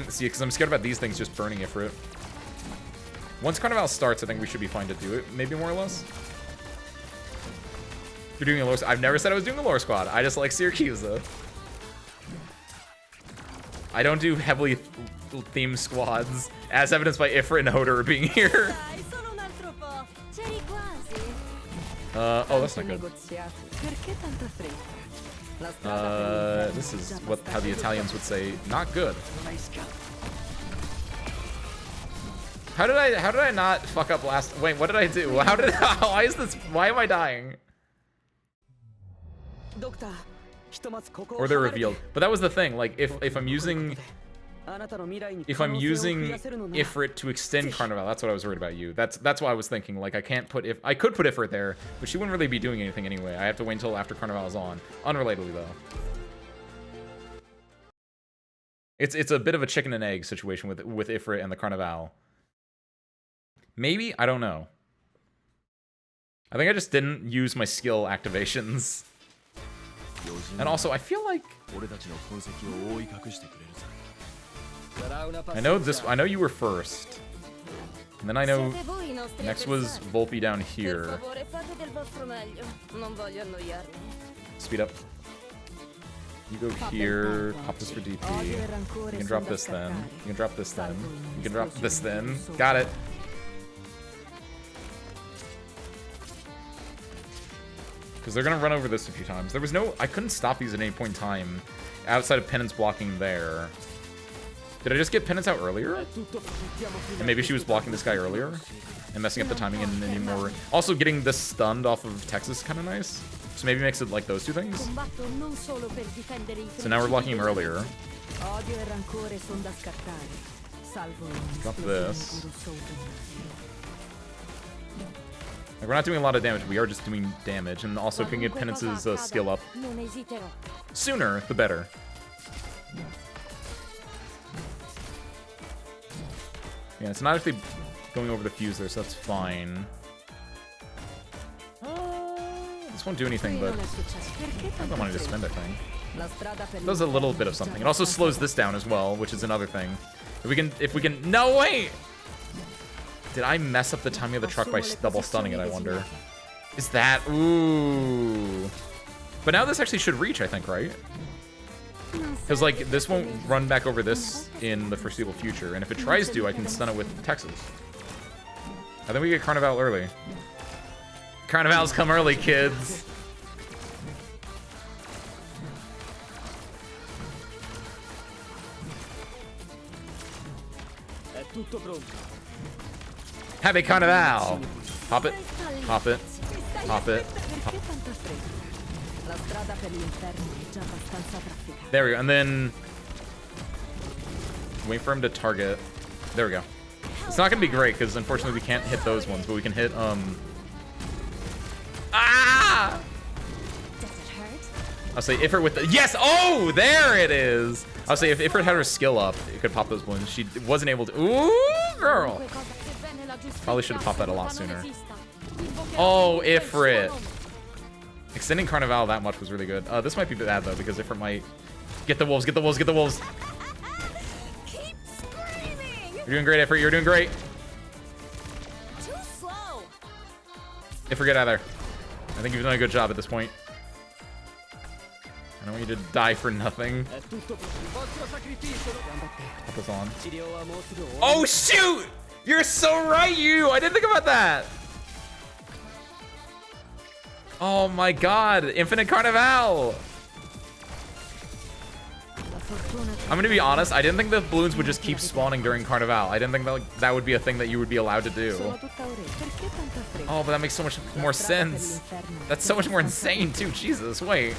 See, because I'm scared about these things just burning Ifrit. Once Carnival starts, I think we should be fine to do it, maybe more or less. You're doing a lore. I've never said I was doing a lore squad. I just like Syracuse. I don't do heavily themed squads, as evidenced by Ifrit and Hodor being here. Oh, that's not good. This is how the Italians would say, not good. How did I not fuck up last? Wait, what did I do? Why am I dying? Or they're revealed. But that was the thing. Like if I'm using Ifrit to extend Carnival, that's what I was worried about you. That's why I was thinking. Like I could put Ifrit there, but she wouldn't really be doing anything anyway. I have to wait until after Carnival is on. Unrelatedly though. It's a bit of a chicken and egg situation with Ifrit and the Carnival. Maybe? I don't know. I think I just didn't use my skill activations. And also, I feel like... I know you were first. And then I know next was Volpe down here. Speed up. You go here, pop this for DP. You can drop this then. You can drop this then. You can drop this then. Got it. Because they're going to run over this a few times. I couldn't stop these at any point in time outside of Penance blocking there. Did I just get Penance out earlier? And maybe she was blocking this guy earlier and messing up the timing and anymore. Also, getting this stunned off of Texas is kind of nice. So maybe mix it like those two things. So now we're blocking him earlier. Drop this. Like, we're not doing a lot of damage, we are just doing damage. And also, if we can get Penance's skill up sooner, the better. Yeah, it's not actually going over the fuse there, so that's fine. This won't do anything, but I don't want to spend, I think. It does a little bit of something. It also slows this down as well, which is another thing. If we can, no, wait! Did I mess up the timing of the truck by double stunning it, I wonder? Is that... Ooh. But now this actually should reach, I think, right? Because, like, this won't run back over this in the foreseeable future. And if it tries to, I can stun it with Texas. I think we get Carnival early. Carnivals come early, kids. tutto pronto. Happy Carnival! Pop it. Pop it. Pop it. Perché tanta fretta? La strada per l'inferno è già abbastanza trafficata. There we go. And then wait for him to target. There we go. It's not gonna be great because unfortunately we can't hit those ones, but we can hit Ah! Does it hurt? I'll say Ifrit with the yes. Oh, there it is. I'll say if Ifrit had her skill up, it could pop those balloons. She wasn't able to. Ooh, girl. Probably should have popped that a lot sooner. Oh, Ifrit. Extending Carnival that much was really good. This might be bad though because Ifrit might get the wolves. Get the wolves. Get the wolves. Keep screaming! You're doing great, Ifrit. You're doing great. Too slow! Ifrit, get out of there. I think you've done a good job at this point. I don't want you to die for nothing. È tutto pronto. Il vostro sacrificio. Put this on. Oh, Oh shoot! You're so right, you! I didn't think about that! Oh my god, Infinite Carnival! I'm gonna be honest, I didn't think the balloons would just keep spawning during Carnival. I didn't think that would be a thing that you would be allowed to do. Oh, but that makes so much more sense. That's so much more insane too, Jesus, wait.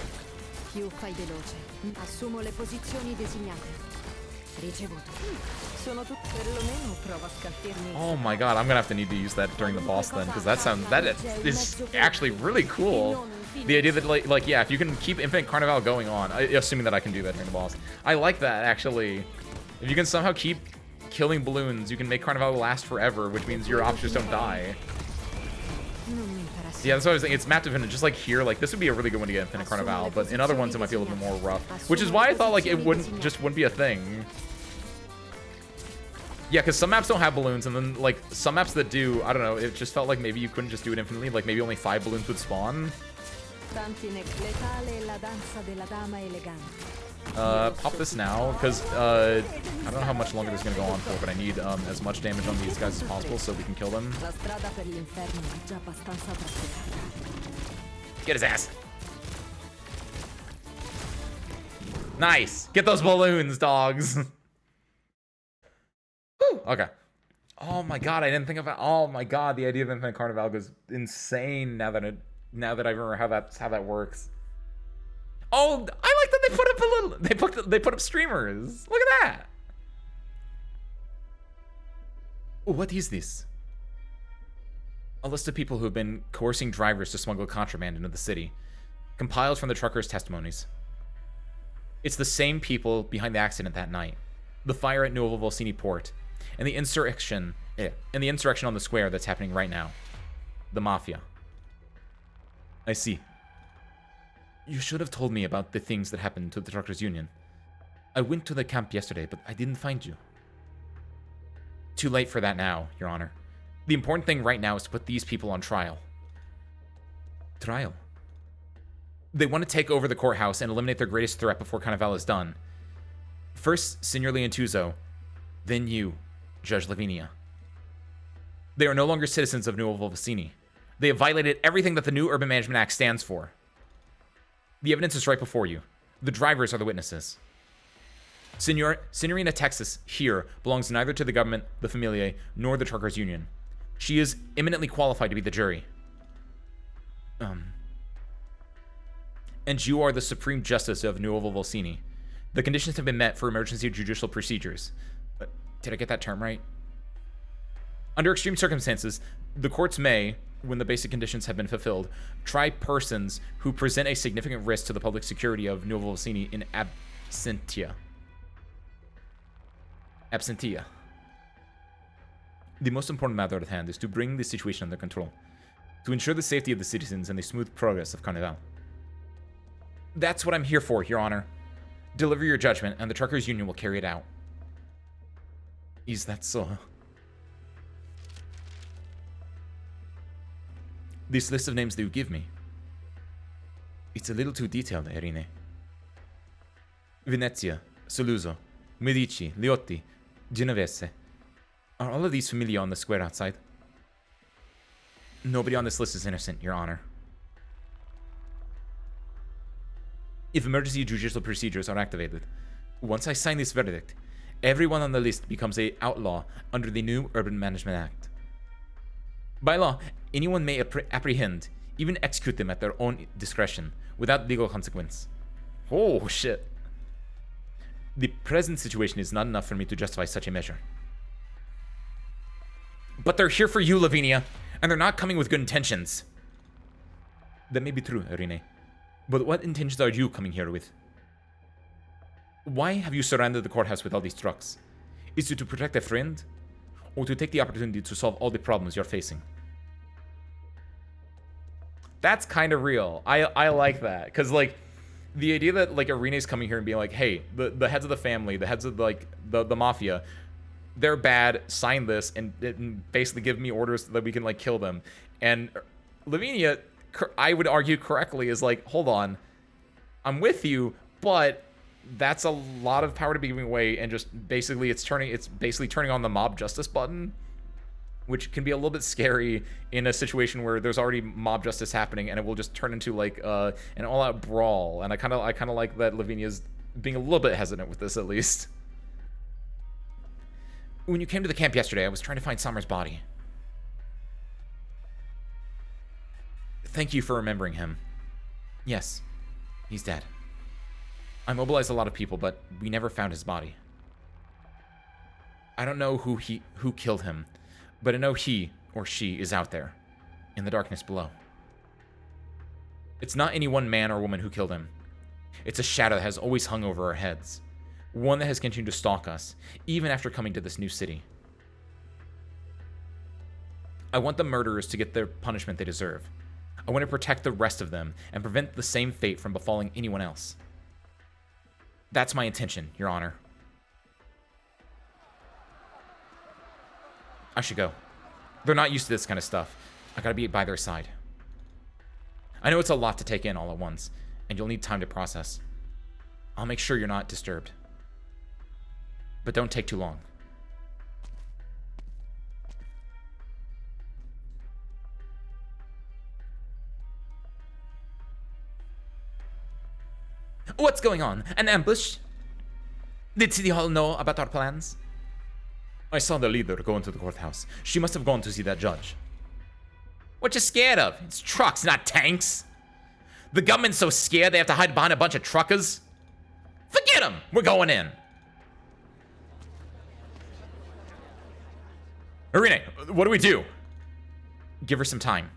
Più fai veloce. Assumo le posizioni designate. Ricevuto. Sono tutte perlomeno prova a scalfirmi. Oh my god, I'm gonna have to need to use that during the boss then, because that is actually really cool. The idea that like yeah, if you can keep Infinite Carnival going on, assuming that I can do that during the boss, I like that actually. If you can somehow keep killing balloons, you can make Carnival last forever, which means your ops just don't die. Yeah, that's what I was thinking. It's map dependent. Just like here, like this would be a really good one to get Infinite Carnival, but in other ones it might be a little bit more rough. Which is why I thought like it wouldn't be a thing. Yeah, because some maps don't have balloons, and then like some maps that do, I don't know. It just felt like maybe you couldn't just do it infinitely. Like maybe only 5 balloons would spawn. Pop this now, because I don't know how much longer this is gonna go on for, but I need as much damage on these guys as possible so we can kill them. Get his ass. Nice. Get those balloons, dogs. Whew. Okay. Oh my god, I didn't think about. Oh my god, the idea of Infinite Carnival goes insane now that I remember how that works. Oh, I like that they put up a little. They put up streamers. Look at that. What is this? A list of people who have been coercing drivers to smuggle contraband into the city, compiled from the truckers' testimonies. It's the same people behind the accident that night, the fire at Nuovo Volsini port, and the insurrection on the square that's happening right now. The Mafia. I see. You should have told me about the things that happened to the Truckers' Union. I went to the camp yesterday, but I didn't find you. Too late for that now, Your Honor. The important thing right now is to put these people on trial. Trial? They want to take over the courthouse and eliminate their greatest threat before Carnival is done. First, Signor Liantuzzo, then you, Judge Lavinia. They are no longer citizens of Nuovo Volsini. They have violated everything that the new Urban Management Act stands for. The evidence is right before you. The drivers are the witnesses. Signorina Texas here belongs neither to the government, the Familiae, nor the Truckers' Union. She is eminently qualified to be the jury. And you are the Supreme Justice of Nuovo Volsini. The conditions have been met for emergency judicial procedures. Did I get that term right? Under extreme circumstances, the courts may, when the basic conditions have been fulfilled, try persons who present a significant risk to the public security of Nuovo Volsini in absentia. Absentia. The most important matter at hand is to bring the situation under control, to ensure the safety of the citizens and the smooth progress of Carnival. That's what I'm here for, Your Honor. Deliver your judgment, and the Truckers' Union will carry it out. Is that so? This list of names that you give me, it's a little too detailed, Irene. Venezia, Saluzzo, Medici, Liotti, Genovese. Are all of these familiar on the square outside? Nobody on this list is innocent, Your Honor. If emergency judicial procedures are activated, once I sign this verdict, Everyone on the list becomes a outlaw under the new Urban Management Act. By law, anyone may apprehend, even execute them at their own discretion, without legal consequence. Oh, shit. The present situation is not enough for me to justify such a measure. But they're here for you, Lavinia, and they're not coming with good intentions. That may be true, Irene. But what intentions are you coming here with? Why have you surrounded the courthouse with all these trucks? Is it to protect a friend? Or to take the opportunity to solve all the problems you're facing? That's kind of real. I like that. Because, like, the idea that, like, Irene's coming here and being like, hey, the heads of the family, the heads of, like, the mafia, they're bad, sign this, and basically give me orders that we can, like, kill them. And Lavinia, I would argue correctly, is like, hold on, I'm with you, but that's a lot of power to be giving away, and just basically it's basically turning on the mob justice button, which can be a little bit scary in a situation where there's already mob justice happening, and it will just turn into like an all-out brawl. And I kind of like that Lavinia's being a little bit hesitant with this, at least. When you came to the camp yesterday, I was trying to find Summer's body. Thank you for remembering him. Yes, he's dead. I mobilized a lot of people, but we never found his body. I don't know who killed him, but I know he or she is out there, in the darkness below. It's not any one man or woman who killed him. It's a shadow that has always hung over our heads, one that has continued to stalk us, even after coming to this new city. I want the murderers to get their punishment they deserve. I want to protect the rest of them and prevent the same fate from befalling anyone else. That's my intention, Your Honor. I should go. They're not used to this kind of stuff. I gotta be by their side. I know it's a lot to take in all at once, and you'll need time to process. I'll make sure you're not disturbed. But don't take too long. What's going on? An ambush? Did City Hall know about our plans? I saw the leader go into the courthouse. She must have gone to see that judge. What you scared of? It's trucks, not tanks. The government's so scared they have to hide behind a bunch of truckers. Forget them. We're going in. Irene, what do we do? Give her some time.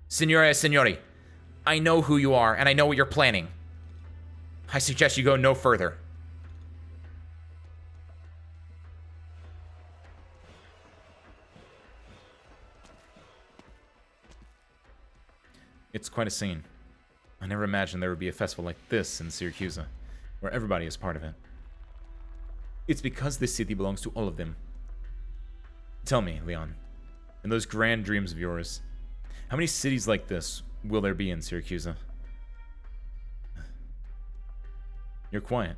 Signori, I know who you are, and I know what you're planning. I suggest you go no further. It's quite a scene. I never imagined there would be a festival like this in Syracuse, where everybody is part of it. It's because this city belongs to all of them. Tell me, Leon, in those grand dreams of yours, how many cities like this will there be in Syracuse? You're quiet.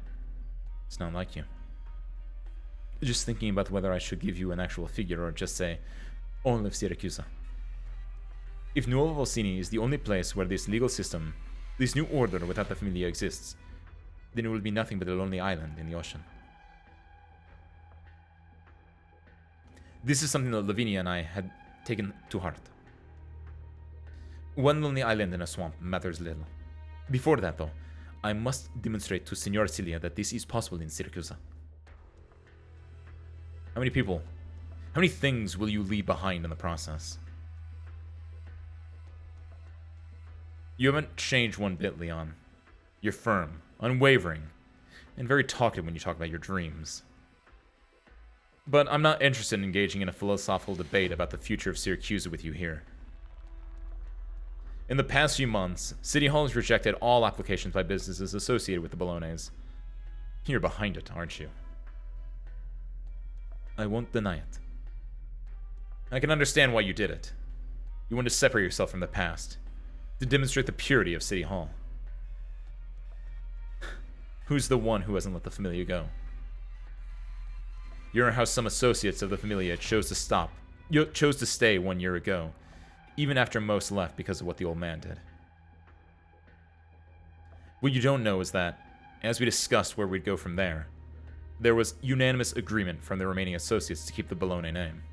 It's not like you. Just thinking about whether I should give you an actual figure or just say, all of Syracuse. If Nuovo Volsini is the only place where this legal system, this new order without the Familia exists, then it will be nothing but a lonely island in the ocean. This is something that Lavinia and I had taken to heart. One lonely island in a swamp matters little. Before that, though, I must demonstrate to Signora Cilia that this is possible in Syracuse. How many people, how many things will you leave behind in the process? You haven't changed one bit, Leon. You're firm, unwavering, and very talkative when you talk about your dreams. But I'm not interested in engaging in a philosophical debate about the future of Syracuse with you here. In the past few months, City Hall has rejected all applications by businesses associated with the Bolognes. You're behind it, aren't you? I won't deny it. I can understand why you did it. You want to separate yourself from the past, to demonstrate the purity of City Hall. Who's the one who hasn't let the Familia go? You know how some associates of the Familia chose to stay 1 year ago, even after most left because of what the old man did. What you don't know is that, as we discussed where we'd go from there, there was unanimous agreement from the remaining associates to keep the Bologna name.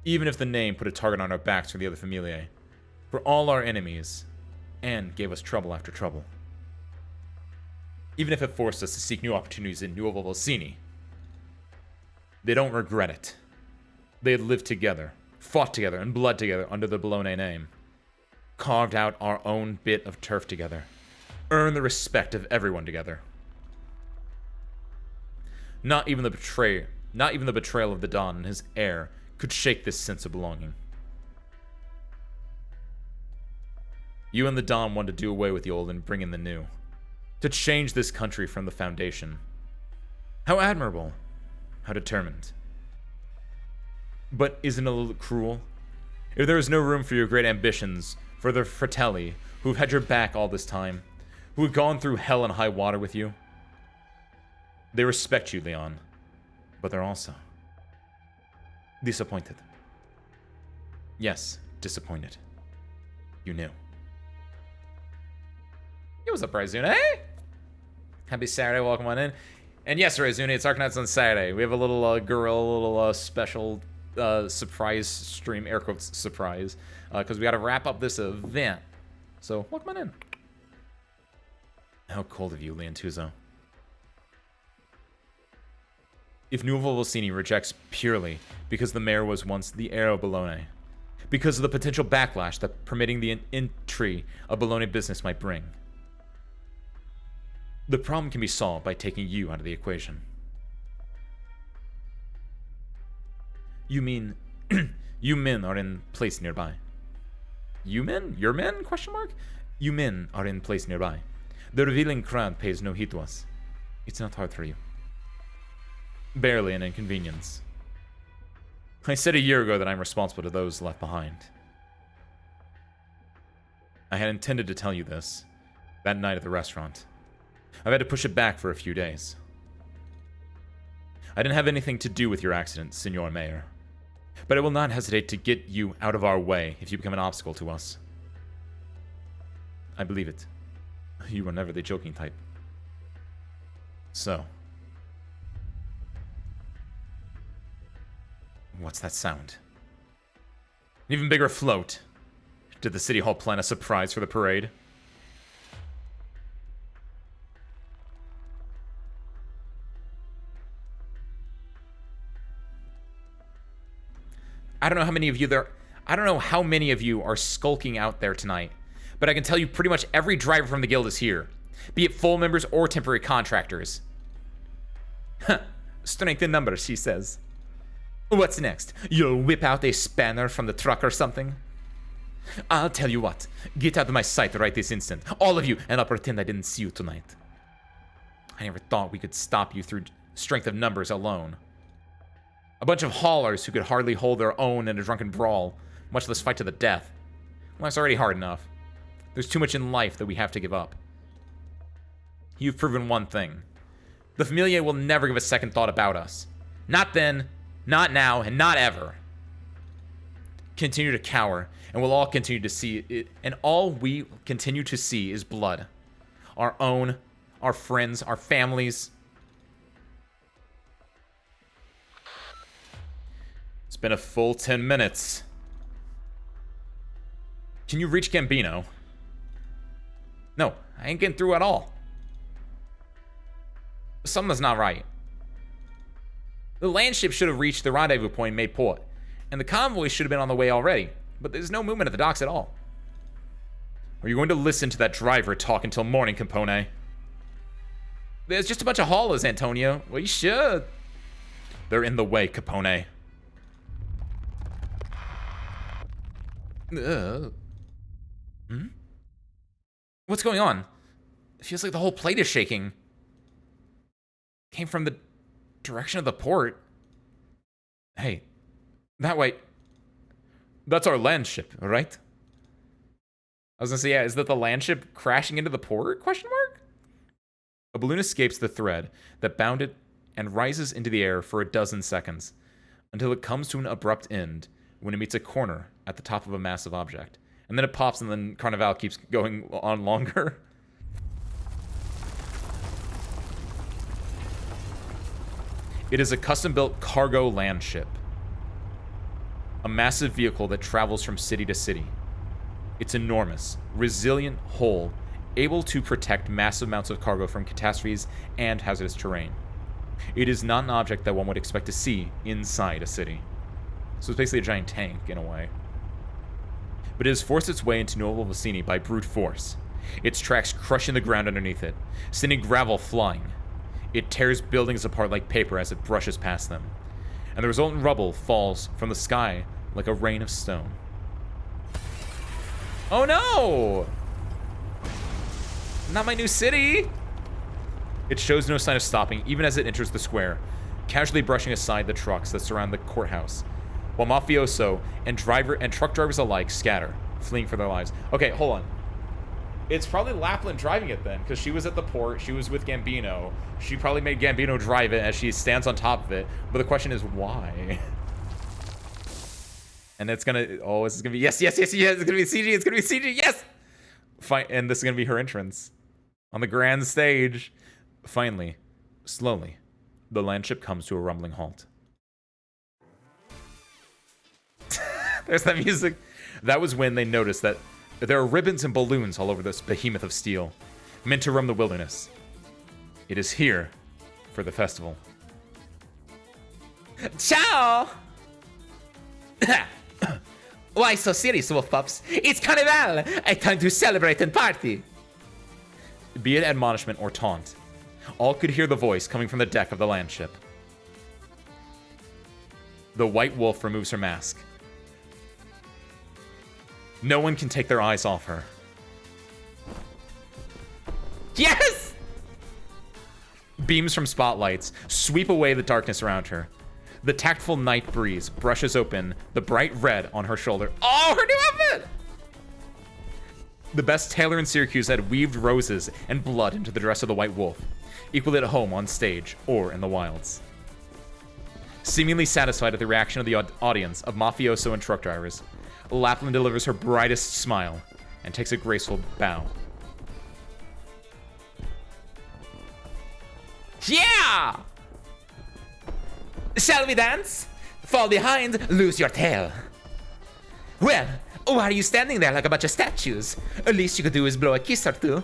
Even if the name put a target on our backs for the other familiae, for all our enemies, and gave us trouble after trouble. Even if it forced us to seek new opportunities in Nuovo Volsini, they don't regret it. They had lived together, fought together, and bled together under the Bologna name, carved out our own bit of turf together, earned the respect of everyone together. Not even the betrayal of the Don and his heir could shake this sense of belonging. You and the Don wanted to do away with the old and bring in the new, to change this country from the foundation. How admirable, how determined. But isn't it a little cruel? If there is no room for your great ambitions, for the fratelli who've had your back all this time, who have gone through hell and high water with you, they respect you, Leon, but they're also disappointed. Yes, disappointed. You knew. Hey, what's up, Raizune? Happy Saturday, welcome on in. And yes, Raizune, it's Arknights on Saturday. We have a little special surprise stream, air quotes surprise, because we got to wrap up this event. So, welcome on in. How cold of you, Leontuzo. If Nuovo Volsini rejects purely because the mayor was once the heir of Bologna, because of the potential backlash that permitting the entry of Bologna business might bring, the problem can be solved by taking you out of the equation. You mean you men are in place nearby? You men? Your men? Question mark? You men are in place nearby. The revealing crowd pays no heed to us. It's not hard for you. Barely an inconvenience. I said a year ago that I'm responsible to those left behind. I had intended to tell you this that night at the restaurant. I've had to push it back for a few days. I didn't have anything to do with your accident, Signor Mayor. But I will not hesitate to get you out of our way if you become an obstacle to us. I believe it. You were never the joking type. So. What's that sound? An even bigger float. Did the City Hall plan a surprise for the parade? I don't know how many of you there. I don't know how many of you are skulking out there tonight, but I can tell you pretty much every driver from the guild is here, be it full members or temporary contractors. Huh. Strength in numbers, she says. What's next? You'll whip out a spanner from the truck or something? I'll tell you what. Get out of my sight right this instant. All of you, and I'll pretend I didn't see you tonight. I never thought we could stop you through strength of numbers alone. A bunch of haulers who could hardly hold their own in a drunken brawl, much less fight to the death. Life's already hard enough. There's too much in life that we have to give up. You've proven one thing. The Familia will never give a second thought about us. Not then, not now, and not ever. Continue to cower, and we'll all continue to see it, and all we continue to see is blood. Our own, our friends, our families. It's been a full 10 minutes. Can you reach Gambino? No, I ain't getting through at all. Something's not right. The land ship should have reached the rendezvous point and made port, and the convoy should have been on the way already, but there's no movement at the docks at all. Are you going to listen to that driver talk until morning, Capone? There's just a bunch of haulers, Antonio. Well, you should. They're in the way, Capone. What's going on? It feels like the whole plate is shaking. Came from the direction of the port. Hey, that way. That's our land ship, right? I was gonna say, yeah, is that the land ship crashing into the port? Question mark? A balloon escapes the thread that bound it and rises into the air for a dozen seconds until it comes to an abrupt end when it meets a corner at the top of a massive object. And then it pops, and then Carnival keeps going on longer. It is a custom-built cargo land ship. A massive vehicle that travels from city to city. It's enormous, resilient hull, able to protect massive amounts of cargo from catastrophes and hazardous terrain. It is not an object that one would expect to see inside a city. So it's basically a giant tank, in a way. But it has forced its way into Nuovo Vicini by brute force. Its tracks crushing the ground underneath it, sending gravel flying. It tears buildings apart like paper as it brushes past them. And the resultant rubble falls from the sky like a rain of stone. Oh no! Not my new city! It shows no sign of stopping, even as it enters the square, casually brushing aside the trucks that surround the courthouse, while mafioso and truck drivers alike scatter, fleeing for their lives. Okay, hold on. It's probably Lapland driving it then, because she was at the port, she was with Gambino. She probably made Gambino drive it as she stands on top of it, but the question is why? And it's gonna, oh, this is gonna be, yes, it's gonna be CG, yes! Fine, and this is gonna be her entrance. On the grand stage. Finally, slowly, the landship comes to a rumbling halt. There's that music. That was when they noticed that there are ribbons and balloons all over this behemoth of steel, meant to roam the wilderness. It is here for the festival. Ciao! Why so serious, Wolf Pups? It's Carnival! A time to celebrate and party! Be it admonishment or taunt, all could hear the voice coming from the deck of the landship. The White Wolf removes her mask. No one can take their eyes off her. Yes! Beams from spotlights sweep away the darkness around her. The tactful night breeze brushes open the bright red on her shoulder. Oh, her new outfit! The best tailor in Syracuse had weaved roses and blood into the dress of the White Wolf, equally at home on stage or in the wilds. Seemingly satisfied at the reaction of the audience of mafioso and truck drivers, Lapland delivers her brightest smile and takes a graceful bow. Yeah! Shall we dance? Fall behind, lose your tail. Well, why are you standing there like a bunch of statues? At least you could do is blow a kiss or two.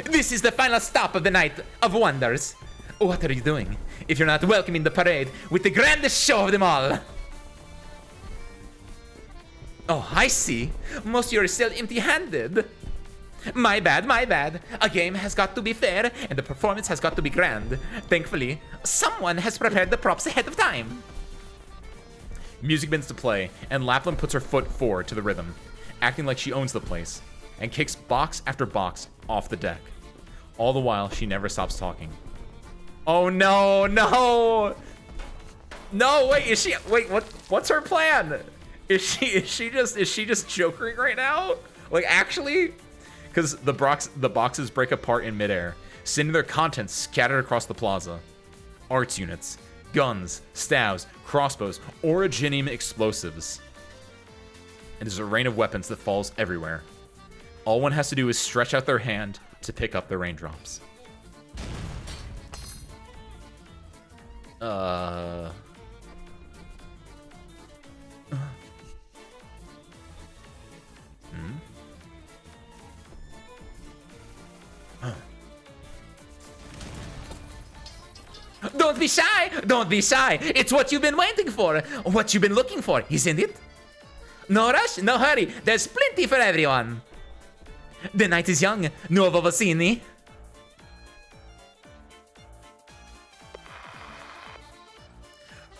This is the final stop of the Night of Wonders. What are you doing if you're not welcoming the parade with the grandest show of them all? Oh, I see. Most of you are still empty-handed. My bad. A game has got to be fair, and the performance has got to be grand. Thankfully, someone has prepared the props ahead of time. Music begins to play, and Lapland puts her foot forward to the rhythm, acting like she owns the place, and kicks box after box off the deck. All the while, she never stops talking. Oh no, no! No, wait, what's her plan? Is she just jokering right now? Like, actually? Because the boxes break apart in midair, sending their contents scattered across the plaza. Arts units, guns, staves, crossbows, originium explosives. And there's a rain of weapons that falls everywhere. All one has to do is stretch out their hand to pick up the raindrops. Don't be shy. It's what you've been waiting for. What you've been looking for, isn't it? No rush, no hurry. There's plenty for everyone. The night is young, Nuovo Vicini.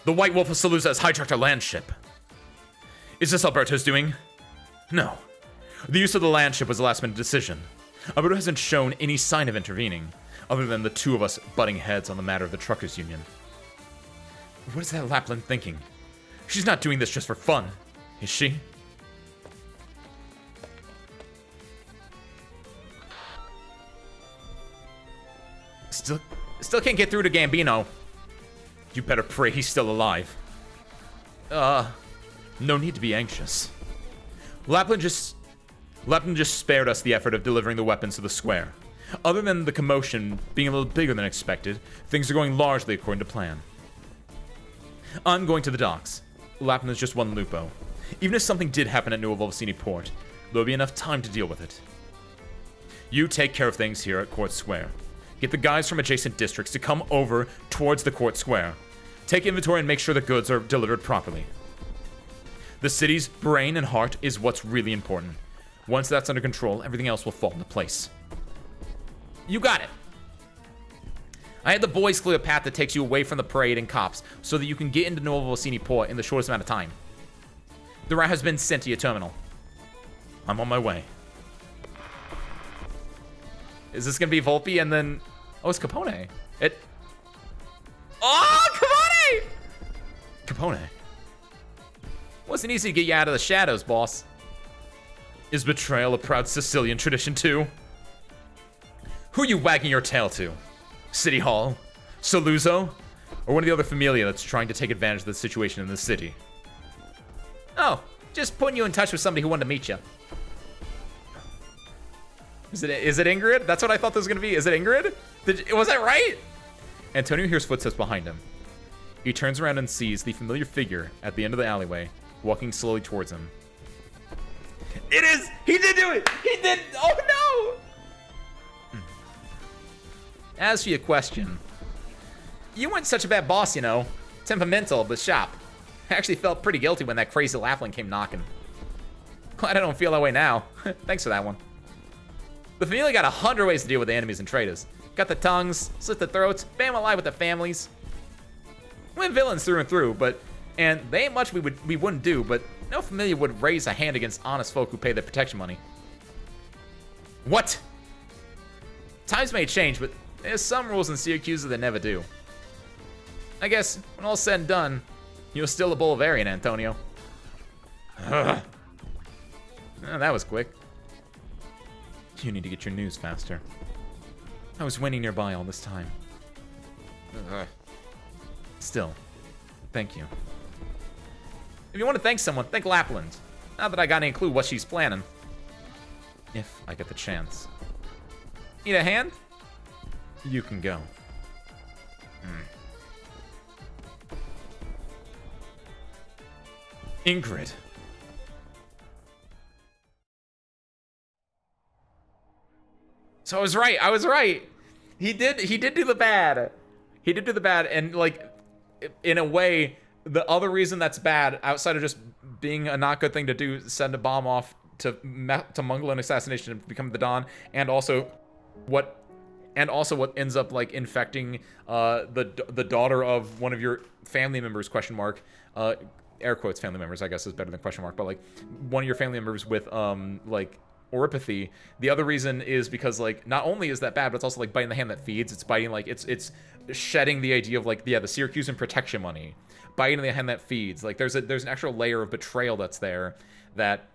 The White Wolf of Salusa has hijacked our landship. Is this Alberto's doing? No. The use of the landship was a last-minute decision. Alberto hasn't shown any sign of intervening, other than the two of us butting heads on the matter of the truckers' union. What is that Lapland thinking? She's not doing this just for fun, is she? Still can't get through to Gambino. You better pray he's still alive. No need to be anxious. Lapland just spared us the effort of delivering the weapons to the square. Other than the commotion being a little bigger than expected, things are going largely according to plan. I'm going to the docks. Lapland is just one lupo. Even if something did happen at New Volsini port, there'll be enough time to deal with it. You take care of things here at Court Square. Get the guys from adjacent districts to come over towards the Court Square. Take inventory and make sure the goods are delivered properly. The city's brain and heart is what's really important. Once that's under control, everything else will fall into place. You got it. I had the boys clear a path that takes you away from the parade and cops so that you can get into Nuovo Volsini port in the shortest amount of time. The route has been sent to your terminal. I'm on my way. Is this gonna be Volpe and then... Oh, it's Capone. Oh, Capone! Capone. Wasn't easy to get you out of the shadows, boss. Is betrayal a proud Sicilian tradition too? Who are you wagging your tail to? City Hall? Saluzzo? Or one of the other familia that's trying to take advantage of the situation in the city? Oh, just putting you in touch with somebody who wanted to meet you. Is it Ingrid? That's what I thought this was gonna be. Is it Ingrid? Was I right? Antonio hears footsteps behind him. He turns around and sees the familiar figure at the end of the alleyway, walking slowly towards him. It is! He did do it! He did! Oh no! As for your question, you weren't such a bad boss, you know. Temperamental, but sharp. I actually felt pretty guilty when that crazy Lapland came knocking. Glad I don't feel that way now. Thanks for that one. The familia got 100 ways to deal with the enemies and traitors. Got the tongues, slit the throats, bam alive with the families. We're villains through and through, and they ain't much we wouldn't do, but no familia would raise a hand against honest folk who pay their protection money. What? Times may change, but there's some rules in Syracuse that never do. I guess, when all's said and done, you're still a Bolivarian, Antonio. Ugh. Oh, that was quick. You need to get your news faster. I was waiting nearby all this time. Ugh. Still, thank you. If you want to thank someone, thank Lapland. Not that I got any clue what she's planning. If I get the chance. Need a hand? You can go. Ingrid. So I was right. He did do the bad. He did do the bad, and like, in a way, the other reason that's bad, outside of just being a not good thing to do, send a bomb off to Mongol an assassination and become the Don, and also what ends up like infecting the daughter of one of your family members, question mark, air quotes family members, I guess is better than question mark, but like one of your family members with like oropathy. The other reason is because like not only is that bad, but it's also like biting the hand that feeds. It's biting like it's shedding the idea of like the Syracusan protection money, biting the hand that feeds. Like there's an actual layer of betrayal that's there that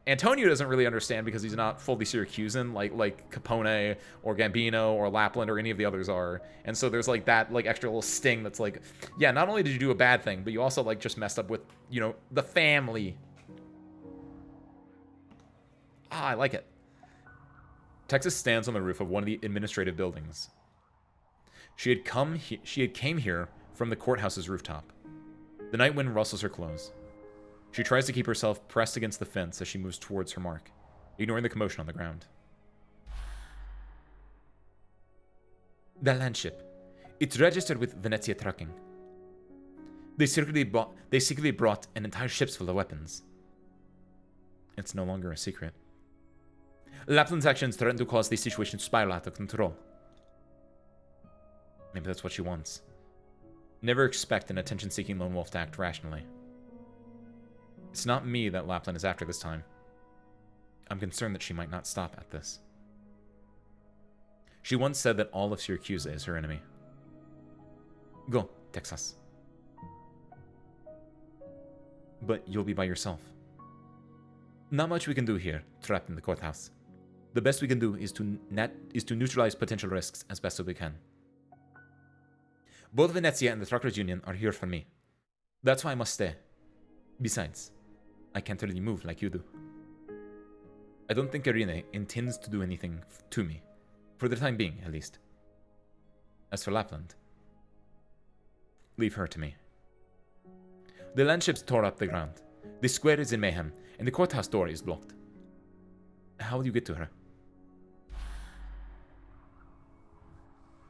Antonio doesn't really understand because he's not fully Syracusan like Capone or Gambino or Lapland or any of the others are. And so there's like that like extra little sting that's like, yeah, not only did you do a bad thing, but you also like just messed up with, you know, the family. Ah, I like it. Texas stands on the roof of one of the administrative buildings. She came here from the courthouse's rooftop. The night wind rustles her clothes. She tries to keep herself pressed against the fence as she moves towards her mark, ignoring the commotion on the ground. The landship. It's registered with Venezia Trucking. They secretly brought an entire ship's full of weapons. It's no longer a secret. Lapland's actions threaten to cause the situation to spiral out of control. Maybe that's what she wants. Never expect an attention-seeking lone wolf to act rationally. It's not me that Lapland is after this time. I'm concerned that she might not stop at this. She once said that all of Syracuse is her enemy. Go, Texas. But you'll be by yourself. Not much we can do here, trapped in the courthouse. The best we can do is to neutralize potential risks as best as we can. Both Venezia and the Truckers' Union are here for me. That's why I must stay. Besides, I can't really move like you do. I don't think Irene intends to do anything to me. For the time being, at least. As for Lapland, leave her to me. The landships tore up the ground. The square is in mayhem, and the courthouse door is blocked. How will you get to her?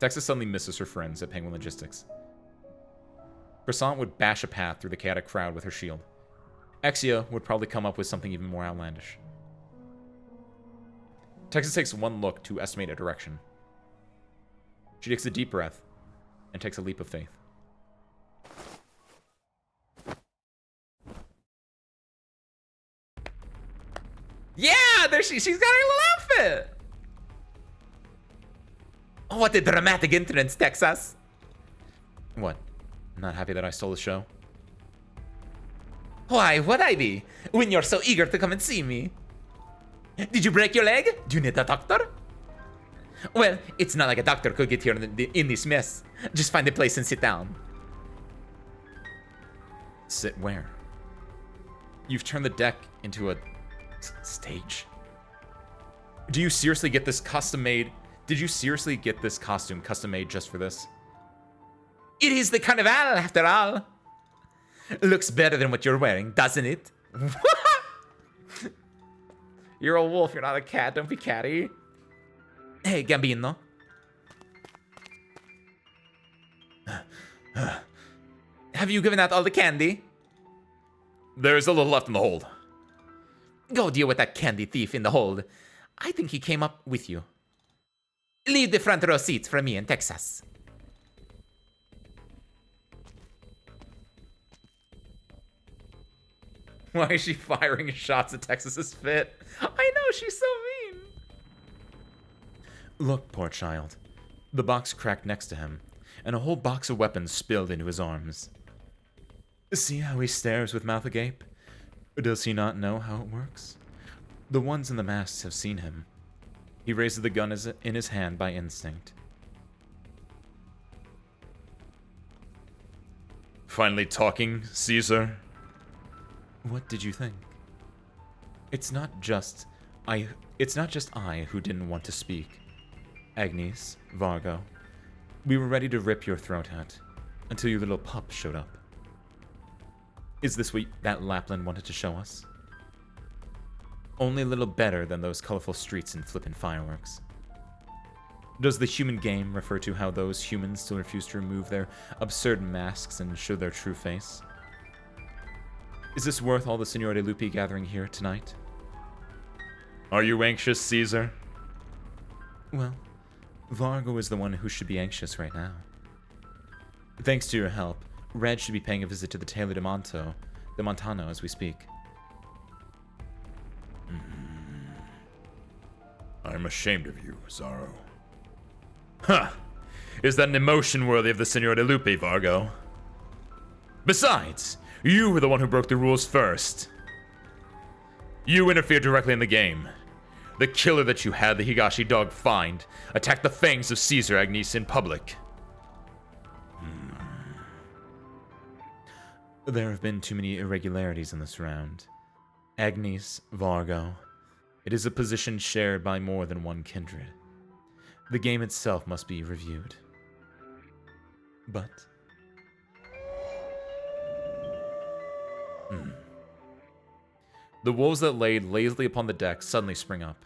Texas suddenly misses her friends at Penguin Logistics. Croissant would bash a path through the chaotic crowd with her shield. Exia would probably come up with something even more outlandish. Texas takes one look to estimate a direction. She takes a deep breath and takes a leap of faith. Yeah, there she's got her little outfit. Oh, what a dramatic entrance, Texas. What? Not happy that I stole the show? Why would I be, when you're so eager to come and see me? Did you break your leg? Do you need a doctor? Well, it's not like a doctor could get here in this mess. Just find a place and sit down. Sit where? You've turned the deck into a stage. Do you seriously get this custom made? Did you seriously get this costume custom made just for this? It is the carnival, after all. Looks better than what you're wearing, doesn't it? You're a wolf, you're not a cat. Don't be catty. Hey, Gambino. Have you given out all the candy? There's a little left in the hold. Go deal with that candy thief in the hold. I think he came up with you. Leave the front row seats for me in Texas. Why is she firing shots at Texas's fit? I know, she's so mean. Look, poor child. The box cracked next to him, and a whole box of weapons spilled into his arms. See how he stares with mouth agape? Does he not know how it works? The ones in the masks have seen him. He raises the gun in his hand by instinct. Finally talking, Caesar? What did you think? It's not just I who didn't want to speak. Agnes, Vargo, we were ready to rip your throat out until your little pup showed up. Is this what that Lapland wanted to show us? Only a little better than those colorful streets and flippin' fireworks. Does the human game refer to how those humans still refuse to remove their absurd masks and show their true face? Is this worth all the Signor de Lupi gathering here tonight? Are you anxious, Caesar? Well, Vargo is the one who should be anxious right now. Thanks to your help, Red should be paying a visit to the Taylor de Montano as we speak. I'm ashamed of you, Zaro. Huh! Is that an emotion worthy of the Signor de Lupi, Vargo? Besides, you were the one who broke the rules first. You interfered directly in the game. The killer that you had the Higashi dog find attacked the fangs of Caesar Agnes in public. There have been too many irregularities in this round. Agnes, Vargo. It is a position shared by more than one kindred. The game itself must be reviewed. But... The wolves that laid lazily upon the deck suddenly spring up.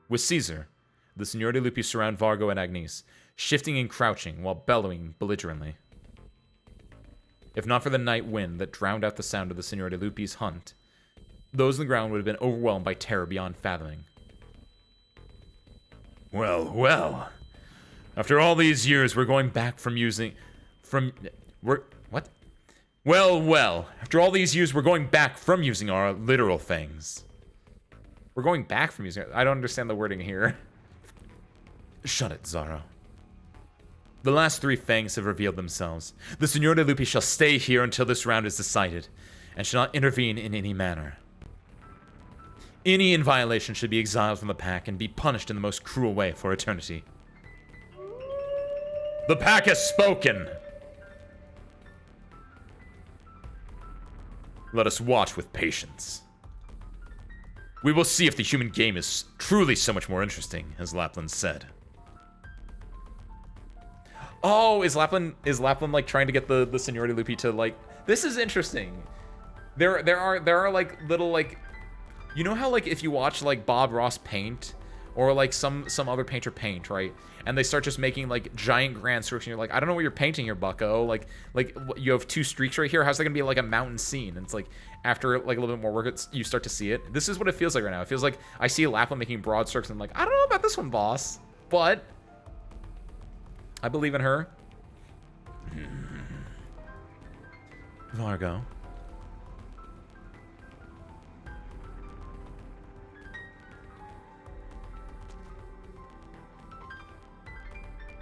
With Caesar, the Signor de Lupi surround Vargo and Agnes, shifting and crouching while bellowing belligerently. If not for the night wind that drowned out the sound of the Signor de Lupi's hunt, those on the ground would have been overwhelmed by terror beyond fathoming. Well, well. After all these years, we're going back from using... What? Well, well. After all these years, we're going back from using our literal things. We're going back from using... I don't understand the wording here. Shut it, Zaro. The last three fangs have revealed themselves. The Signor de Lupi shall stay here until this round is decided, and shall not intervene in any manner. Any in violation should be exiled from the pack and be punished in the most cruel way for eternity. The pack has spoken! Let us watch with patience. We will see if the human game is truly so much more interesting, as Lapland said. Oh, is Lapland like trying to get the Seniority Loopy to like? This is interesting. There are like little like, you know how like if you watch like Bob Ross paint or like some other painter paint, right? And they start just making like giant grand strokes, and you're like, I don't know what you're painting here, Bucko. Like you have two streaks right here. How's that gonna be like a mountain scene? And it's like after like a little bit more work, you start to see it. This is what it feels like right now. It feels like I see Lapland making broad strokes, and I'm like, I don't know about this one, boss, but I believe in her. Vargo.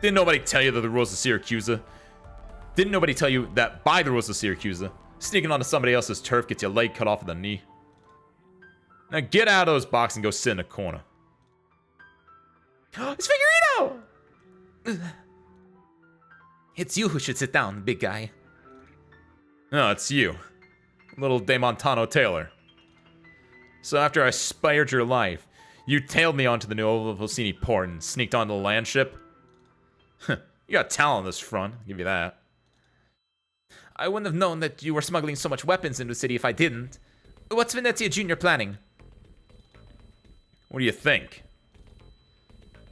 Didn't nobody tell you that the rules of Syracuse? Didn't nobody tell you that by the rules of Syracuse, sneaking onto somebody else's turf gets your leg cut off at the knee? Now get out of those boxes and go sit in a corner. It's Figurino! It's you who should sit down, big guy. No, it's you. Little De Montano Taylor. So after I spared your life, you tailed me onto the Nuovo Volsini port and sneaked onto the land ship? You got talent on this front, I'll give you that. I wouldn't have known that you were smuggling so much weapons into the city if I didn't. What's Venezia Jr. planning? What do you think?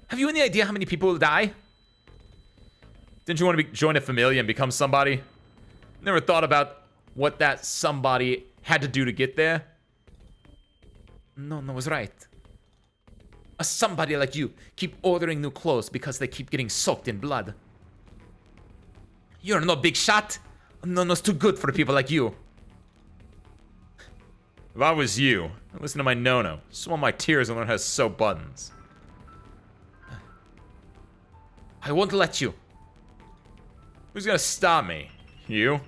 Have you any idea how many people will die? Didn't you want to join a familia and become somebody? Never thought about what that somebody had to do to get there? No, was right. A somebody like you keep ordering new clothes because they keep getting soaked in blood. You're no big shot. No's too good for people like you. If I was you, I'd listen to my no-no, swallow my tears, and learn how to sew buttons. I won't let you. Who's gonna stop me? You?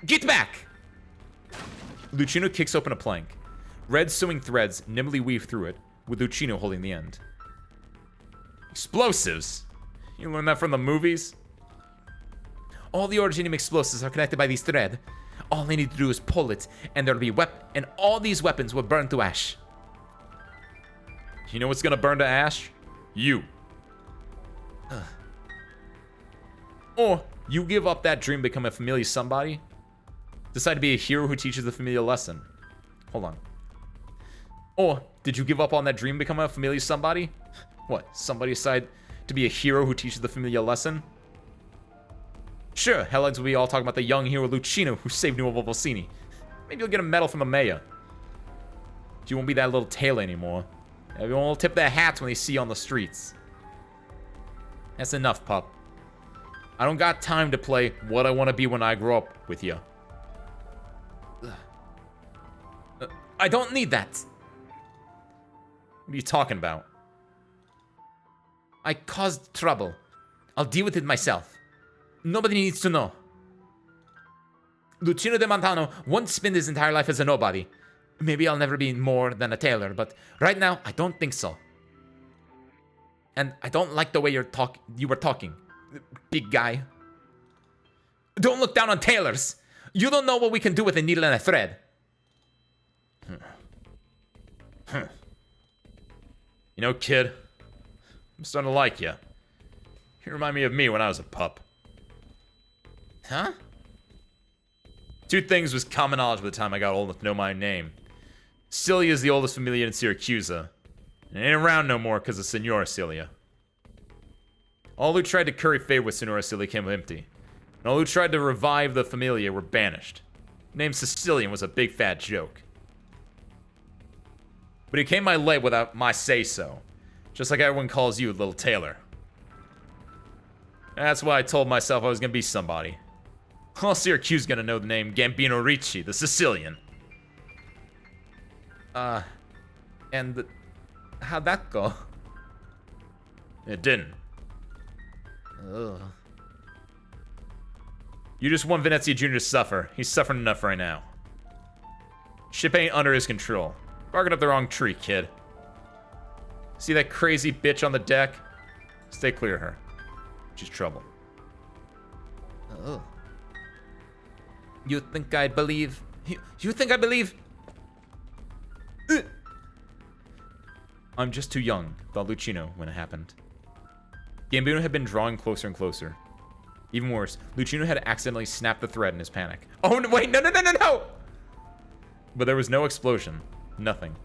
Get back! Lucino kicks open a plank. Red sewing threads nimbly weave through it, with Lucino holding the end. Explosives? You learned that from the movies? All the Originium explosives are connected by these thread. All I need to do is pull it, and there'll be and all these weapons will burn to ash. You know what's gonna burn to ash? You. Or you give up that dream, become a familiar somebody. Decide to be a hero who teaches the familiar lesson. Hold on. Or did you give up on that dream, become a familiar somebody? What, somebody decide to be a hero who teaches the familiar lesson? Sure, Helods will be all talking about the young hero Lucino who saved Nuovo Volsini. Maybe you'll get a medal from a mayor. You won't be that little tailor anymore. Everyone will tip their hats when they see you on the streets. That's enough, pup. I don't got time to play what I want to be when I grow up with you. I don't need that. What are you talking about? I caused trouble. I'll deal with it myself. Nobody needs to know. Lucino de Montano won't spend his entire life as a nobody. Maybe I'll never be more than a tailor, but right now, I don't think so. And I don't like the way you were talking, big guy. Don't look down on tailors. You don't know what we can do with a needle and a thread. You know, kid, I'm starting to like you. You remind me of me when I was a pup. Huh? Two things was common knowledge by the time I got old enough to know my name. Cilia is the oldest familia in Syracuse. And it ain't around no more because of Senora Cilia. All who tried to curry favor with Senora Cilia came empty. And all who tried to revive the familia were banished. The name Sicilian was a big fat joke. But he came my way without my say-so. Just like everyone calls you, little Taylor. That's why I told myself I was gonna be somebody. All Syracuse is gonna know the name Gambino Ricci, the Sicilian. And how'd that go? It didn't. Ugh. You just want Venezia Jr. to suffer. He's suffering enough right now. Ship ain't under his control. Barking up the wrong tree, kid. See that crazy bitch on the deck? Stay clear of her. She's trouble. Oh. You think I believe... You think I believe... I'm just too young, thought Lucino when it happened. Gambino had been drawing closer and closer. Even worse, Lucino had accidentally snapped the thread in his panic. Oh, no, wait, no, no, no, no, no! But there was no explosion. Nothing.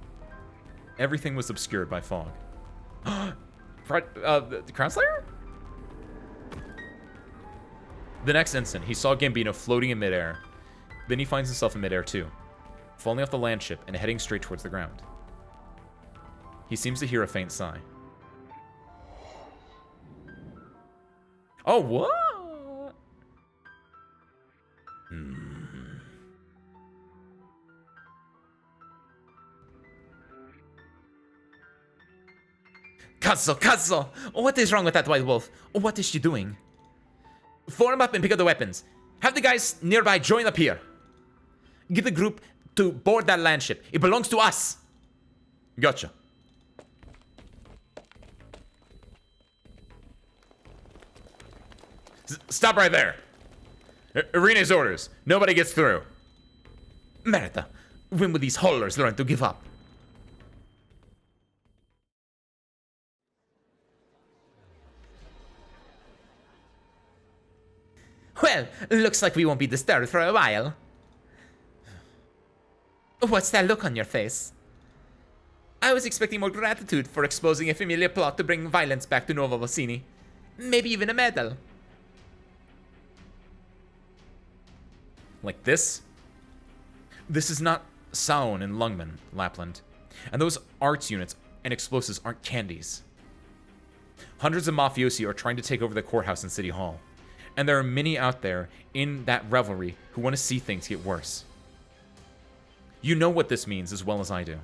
Everything was obscured by fog. The Crown Slayer? The next instant, he saw Gambino floating in midair. Then he finds himself in midair too, falling off the land ship and heading straight towards the ground. He seems to hear a faint sigh. Oh, what? Kazuo! What is wrong with that white wolf? What is she doing? Form up and pick up the weapons. Have the guys nearby join up here. Get the group to board that land ship. It belongs to us. Gotcha. Stop right there. Arena's orders. Nobody gets through. Merda, when will these haulers learn to give up? Well, looks like we won't be disturbed for a while. What's that look on your face? I was expecting more gratitude for exposing a familiar plot to bring violence back to Nova Vocini. Maybe even a medal. Like this? This is not Saon and Lungman, Lapland. And those arts units and explosives aren't candies. Hundreds of mafiosi are trying to take over the courthouse and City Hall. And there are many out there in that revelry who want to see things get worse. You know what this means as well as I do.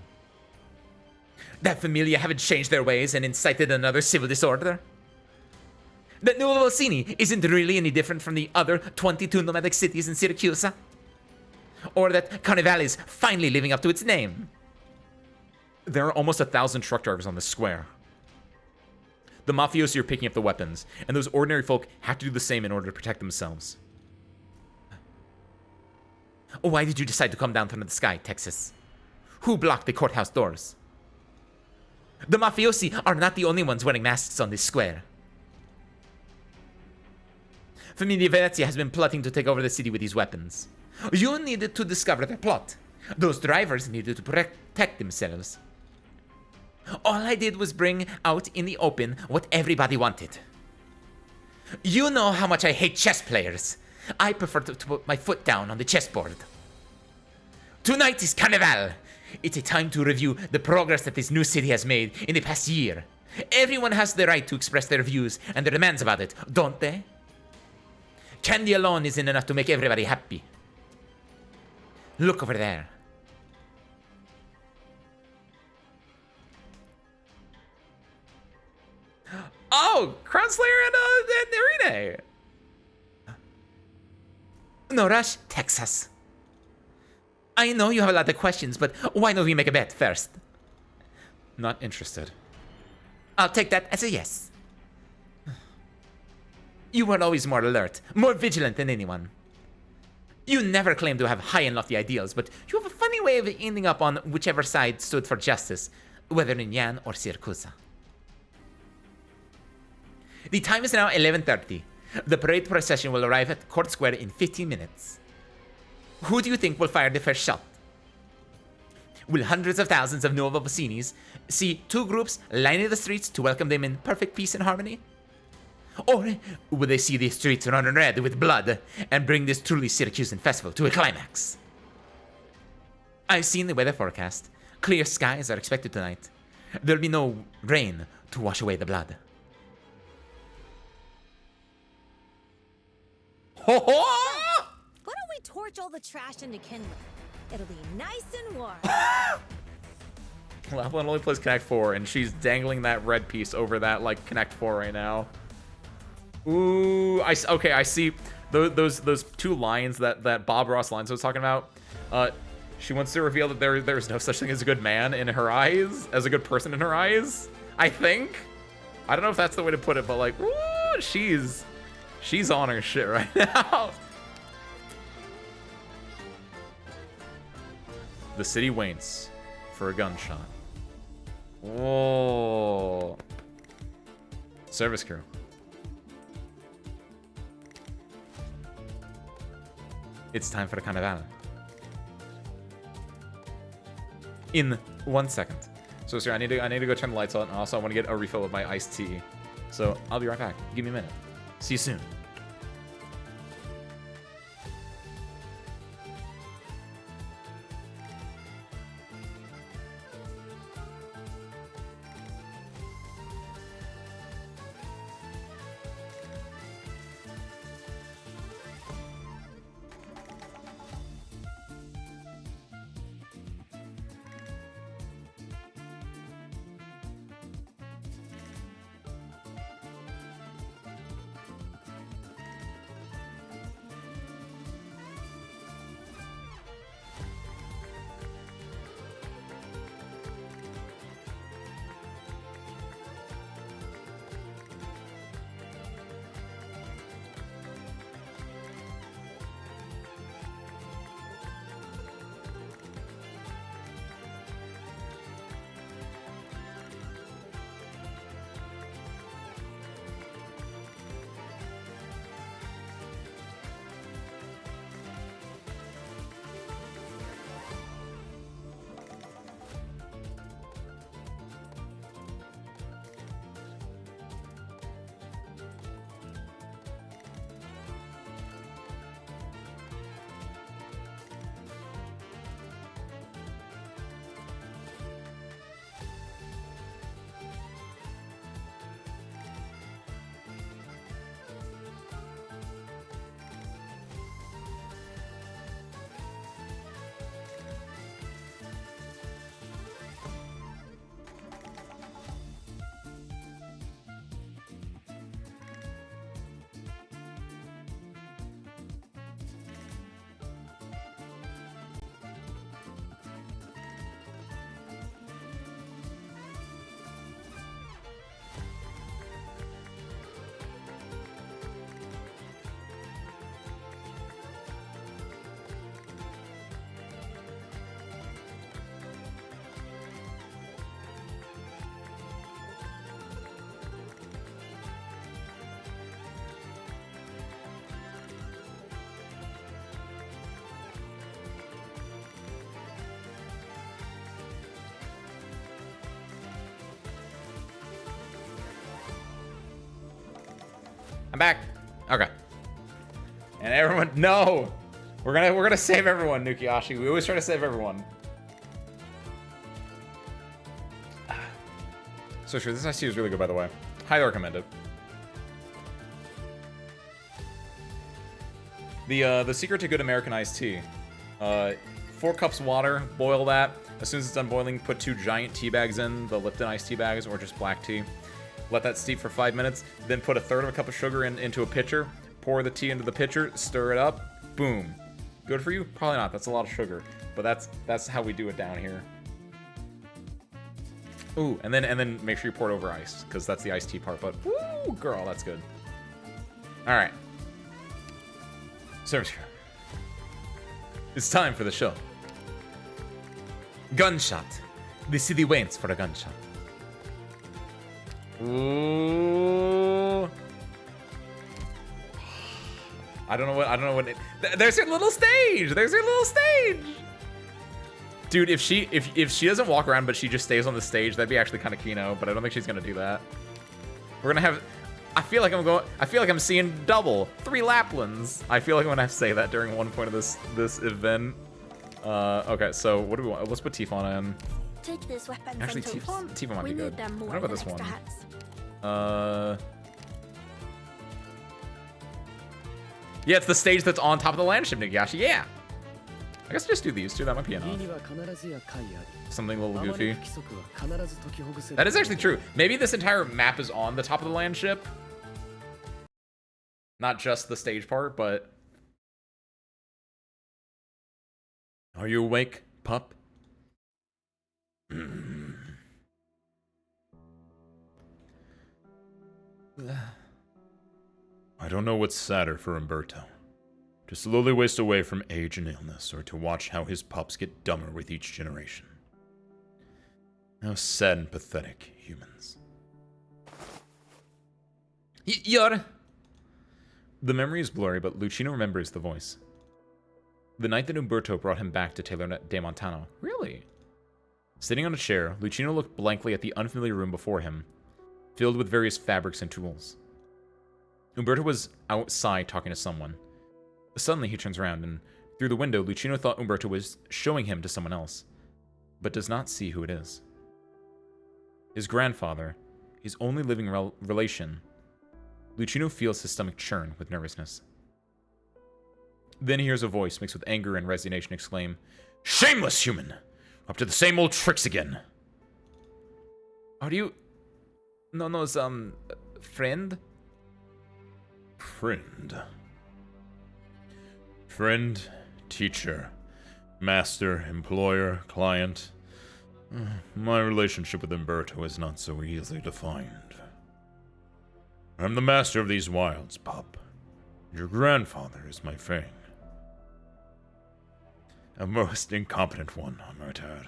That Familia haven't changed their ways and incited another civil disorder? That Nuova Vocini isn't really any different from the other 22 nomadic cities in Syracuse? Or that Carnival is finally living up to its name? There are almost 1,000 truck drivers on this square. The mafiosi are picking up the weapons, and those ordinary folk have to do the same in order to protect themselves. Why did you decide to come down from the sky, Texas? Who blocked the courthouse doors? The mafiosi are not the only ones wearing masks on this square. Familia Venezia has been plotting to take over the city with these weapons. You needed to discover their plot. Those drivers needed to protect themselves. All I did was bring out in the open what everybody wanted. You know how much I hate chess players. I prefer to put my foot down on the chessboard. Tonight is Carnival. It's a time to review the progress that this new city has made in the past year. Everyone has the right to express their views and their demands about it, don't they? Candy alone isn't enough to make everybody happy. Look over there. Oh, Crown Slayer and Irene. No rush, Texas. I know you have a lot of questions, but why don't we make a bet first? Not interested. I'll take that as a yes. You were always more alert, more vigilant than anyone. You never claimed to have high and lofty ideals, but you have a funny way of ending up on whichever side stood for justice, whether in Yan or Syracuse. The time is now 11:30. The parade procession will arrive at Court Square in 15 minutes. Who do you think will fire the first shot? Will hundreds of thousands of Nuova Vocinis see two groups lining the streets to welcome them in perfect peace and harmony? Or will they see the streets run red with blood and bring this truly Syracusan festival to a climax? I've seen the weather forecast. Clear skies are expected tonight. There'll be no rain to wash away the blood. Ho ho! Why don't we torch all the trash into kindling? It'll be nice and warm. Lapland only plays Connect 4, and she's dangling that red piece over that, like, Connect 4 right now. Ooh, okay, I see those two lines, that Bob Ross lines I was talking about. She wants to reveal that there's no such thing as a good man in her eyes, as a good person in her eyes, I think. I don't know if that's the way to put it, but, like, ooh, she's on her shit right now. The city waits for a gunshot. Oh. Service crew. It's time for the carnival. In 1 second. So sir, I need to go turn the lights on. Also, I want to get a refill of my iced tea. So I'll be right back. Give me a minute. See you soon. I'm back. Okay. And everyone, no, we're gonna save everyone, Nukiashi. We always try to save everyone. So sure, this iced tea is really good, by the way. Highly recommend it. The secret to good American iced tea: 4 cups water, boil that. As soon as it's done boiling, put 2 giant tea bags in, the Lipton iced tea bags, or just black tea. Let that steep for 5 minutes. Then put 1/3 of a cup of sugar into a pitcher. Pour the tea into the pitcher. Stir it up. Boom. Good for you? Probably not. That's a lot of sugar. But that's how we do it down here. Ooh, and then make sure you pour it over ice, because that's the iced tea part. But woo, girl, that's good. All right. Service crew. It's time for the show. Gunshot. The city waits for a gunshot. Ooh. I don't know what there's her little stage. There's her little stage. Dude, if she doesn't walk around but she just stays on the stage, that'd be actually kind of kino, but I don't think she's gonna do that. We're gonna have I feel like I'm seeing double 3 Laplands. I feel like I'm gonna have to say that during one point of this event. Okay, so what do we want? Let's put Tifon in. Take this weapon. Actually, Tifon might be good. I don't know about this one. Yeah, it's the stage that's on top of the land ship, Nagashi. Yeah. I guess just do these two. That might be enough. Something a little goofy. That is actually true. Maybe this entire map is on the top of the land ship. Not just the stage part, but... Are you awake, pup? I don't know what's sadder for Umberto. To slowly waste away from age and illness, or to watch how his pups get dumber with each generation. How sad and pathetic, humans. You're... The memory is blurry, but Lucino remembers the voice. The night that Umberto brought him back to Taylor de Montano. Really? Sitting on a chair, Lucino looked blankly at the unfamiliar room before him, filled with various fabrics and tools. Umberto was outside talking to someone. Suddenly he turns around, and through the window, Lucino thought Umberto was showing him to someone else, but does not see who it is. His grandfather, his only living relation. Lucino feels his stomach churn with nervousness. Then he hears a voice mixed with anger and resignation exclaim, "Shameless human! Up to the same old tricks again!" Are you... Nono's, friend? Friend. Friend, teacher, master, employer, client. My relationship with Umberto is not so easily defined. I'm the master of these wilds, pup. Your grandfather is my fang. A most incompetent one, I might add.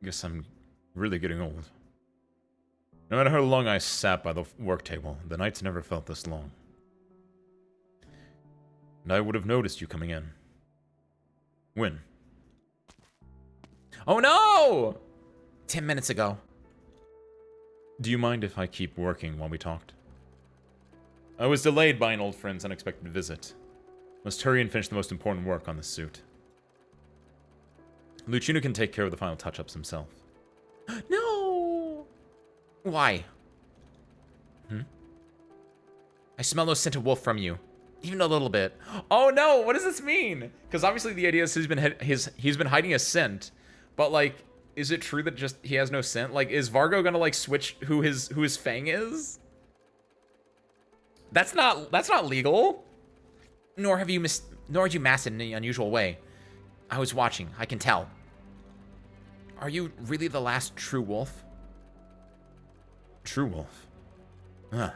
Guess I'm really getting old. No matter how long I sat by the work table, the nights never felt this long. And I would have noticed you coming in. When? Oh no! 10 minutes ago. Do you mind if I keep working while we talked? I was delayed by an old friend's unexpected visit. Must hurry and finish the most important work on this suit. Lucino can take care of the final touch-ups himself. No! Why? I smell no scent of wolf from you. Even a little bit. Oh no, what does this mean? Because obviously the idea is he's been hiding a scent, but like, is it true that just he has no scent? Like, is Vargo gonna like switch who his fang is? That's not legal. Nor are you masked in any unusual way. I was watching. I can tell. Are you really the last true wolf? True wolf? Ah.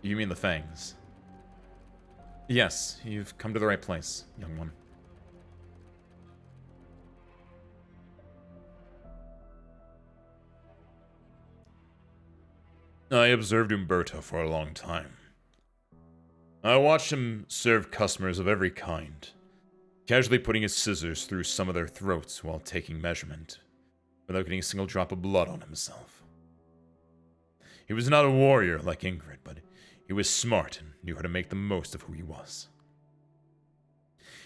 You mean the fangs? Yes, you've come to the right place, young one. I observed Umberto for a long time. I watched him serve customers of every kind, casually putting his scissors through some of their throats while taking measurement, without getting a single drop of blood on himself. He was not a warrior like Ingrid, but he was smart and knew how to make the most of who he was.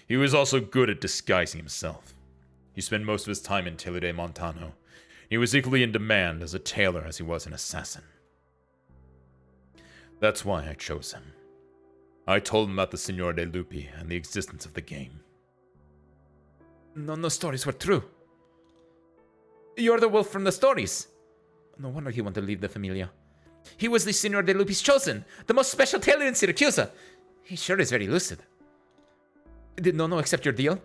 He was also good at disguising himself. He spent most of his time in Taylor de Montano. He was equally in demand as a tailor as he was an assassin. That's why I chose him. I told him about the Signor de Lupi and the existence of the game. None of the stories were true. You're the wolf from the stories. No wonder he wanted to leave the Familia. He was the Signor de Lupi's chosen, the most special tailor in Syracuse. He sure is very lucid. Did Nono accept your deal?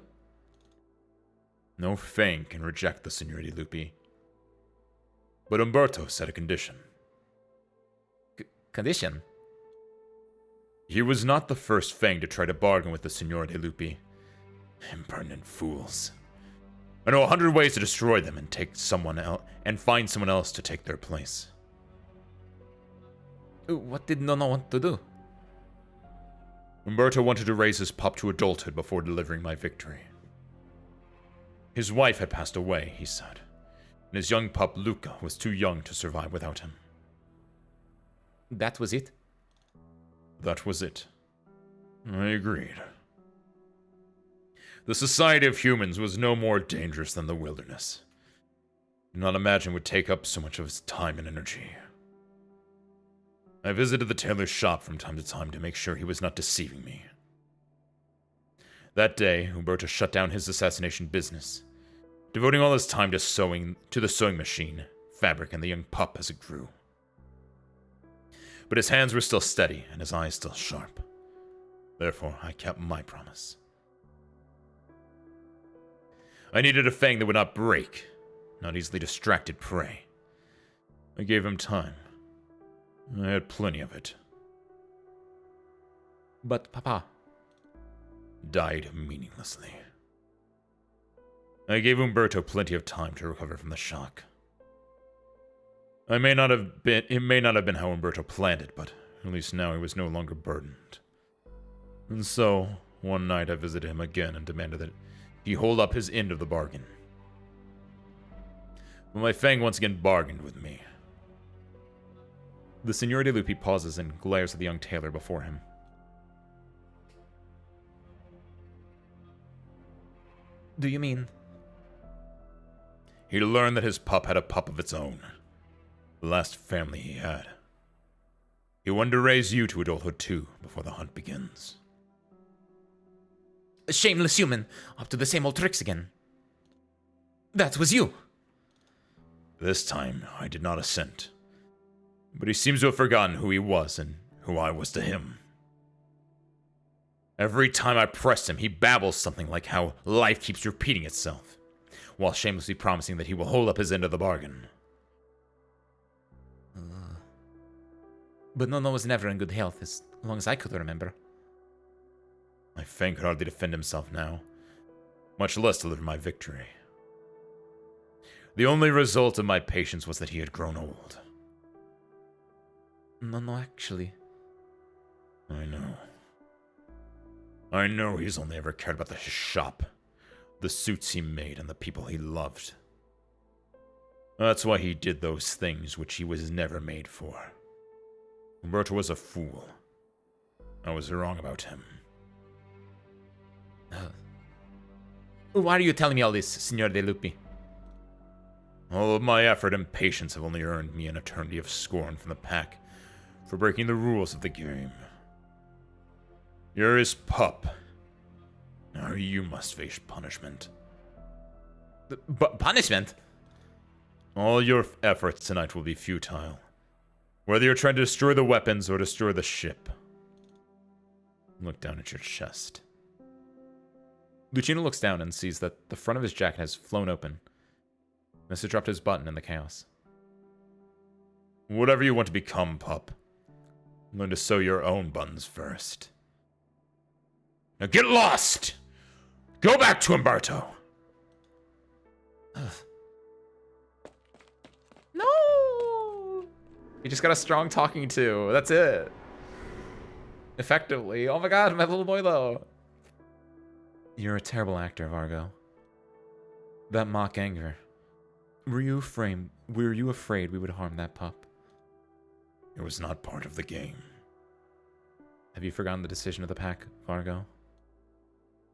No fang can reject the Signor de Lupi. But Umberto set a condition. Condition? He was not the first fang to try to bargain with the Signor de Lupi. Impertinent fools. I know 100 ways to destroy them and take someone else and find someone else to take their place. What did Nono want to do? Umberto wanted to raise his pup to adulthood before delivering my victory. His wife had passed away, he said, and his young pup Luca was too young to survive without him. That was it? That was it. I agreed. The society of humans was no more dangerous than the wilderness. I did not imagine it would take up so much of his time and energy. I visited the tailor's shop from time to time to make sure he was not deceiving me. That day, Umberto shut down his assassination business, devoting all his time to the sewing machine, fabric, and the young pup as it grew. But his hands were still steady and his eyes still sharp. Therefore, I kept my promise. I needed a fang that would not break, not easily distracted prey. I gave him time. I had plenty of it. But Papa... died meaninglessly. I gave Umberto plenty of time to recover from the shock. It may not have been how Umberto planned it, but at least now he was no longer burdened. And so, one night I visited him again and demanded that he hold up his end of the bargain. But my Fang once again bargained with me. The Signor de Lupi pauses and glares at the young tailor before him. Do you mean? He learned that his pup had a pup of its own. The last family he had. He wanted to raise you to adulthood too, before the hunt begins. A shameless human, up to the same old tricks again. That was you. This time, I did not assent. But he seems to have forgotten who he was and who I was to him. Every time I press him, he babbles something like how life keeps repeating itself, while shamelessly promising that he will hold up his end of the bargain. But Nono was never in good health, as long as I could remember. My Fang could hardly defend himself now, much less deliver my victory. The only result of my patience was that he had grown old. No, actually. I know. I know he's only ever cared about his shop, the suits he made, and the people he loved. That's why he did those things which he was never made for. Umberto was a fool. I was wrong about him. Why are you telling me all this, Signor de Lupi? All of my effort and patience have only earned me an eternity of scorn from the pack for breaking the rules of the game. You're his pup. Now you must face punishment. Punishment? All your efforts tonight will be futile. Whether you're trying to destroy the weapons or destroy the ship. Look down at your chest. Lucino looks down and sees that the front of his jacket has flown open. Mr. dropped his button in the chaos. Whatever you want to become, pup, learn to sew your own buttons first. Now get lost! Go back to Umberto! No! He just got a strong talking to. That's it. Effectively. Oh my god, my little boy though. You're a terrible actor, Vargo. That mock anger. Were you afraid we would harm that pup? It was not part of the game. Have you forgotten the decision of the pack, Vargo?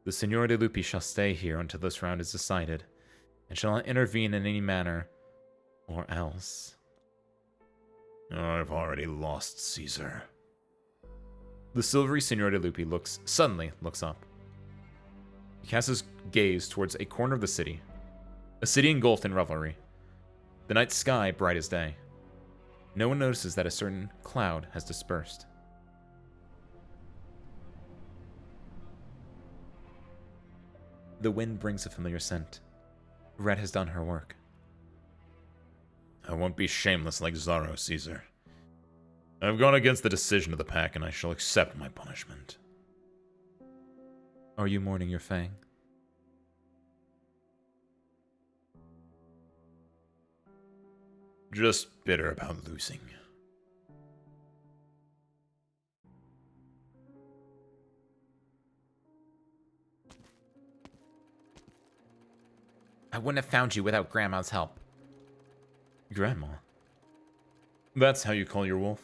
The Signor de Lupi shall stay here until this round is decided, and shall not intervene in any manner, or else. I've already lost, Caesar. The silvery Signor de Lupi suddenly looks up. He casts his gaze towards a corner of the city, a city engulfed in revelry, the night sky bright as day. No one notices that a certain cloud has dispersed. The wind brings a familiar scent. Red has done her work. I won't be shameless like Zaro, Caesar. I've gone against the decision of the pack, and I shall accept my punishment. Are you mourning your fang? Just bitter about losing. I wouldn't have found you without Grandma's help. Grandma? That's how you call your wolf?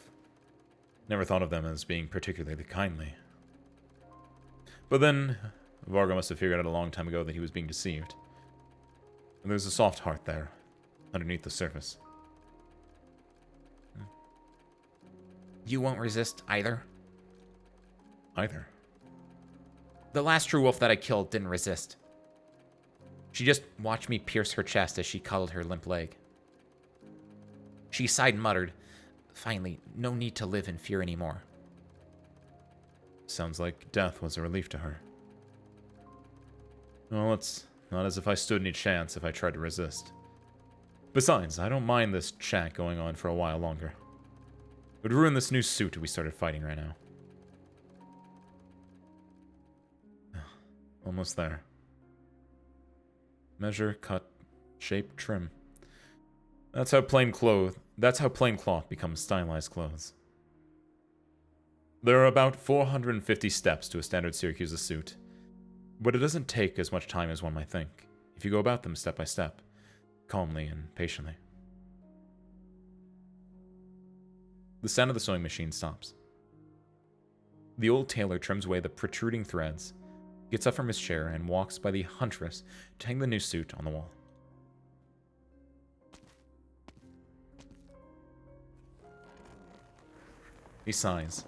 Never thought of them as being particularly kindly. But then, Vargo must have figured out a long time ago that he was being deceived. And there's a soft heart there, underneath the surface. You won't resist either? Either. The last true wolf that I killed didn't resist. She just watched me pierce her chest as she cuddled her limp leg. She sighed and muttered, "Finally, no need to live in fear anymore." Sounds like death was a relief to her. Well, it's not as if I stood any chance if I tried to resist. Besides, I don't mind this chat going on for a while longer. It would ruin this new suit if we started fighting right now. Almost there. Measure, cut, shape, trim. That's how plain cloth becomes stylized clothes. There are about 450 steps to a standard Syracuse suit, but it doesn't take as much time as one might think, if you go about them step by step, calmly and patiently. The sound of the sewing machine stops. The old tailor trims away the protruding threads, gets up from his chair, and walks by the huntress to hang the new suit on the wall. He sighs,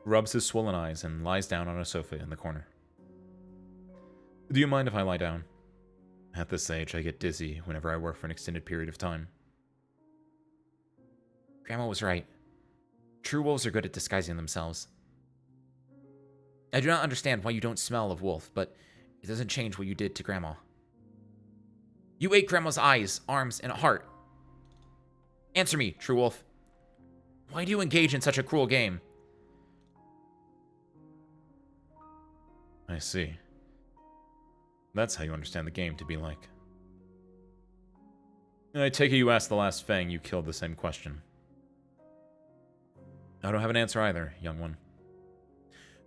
rubs his swollen eyes, and lies down on a sofa in the corner. Do you mind if I lie down? At this age, I get dizzy whenever I work for an extended period of time. Grandma was right. True wolves are good at disguising themselves. I do not understand why you don't smell of wolf, but it doesn't change what you did to Grandma. You ate Grandma's eyes, arms, and heart. Answer me, True Wolf. Why do you engage in such a cruel game? I see. That's how you understand the game to be like. I take it you asked the last Fang you killed the same question. I don't have an answer either, young one.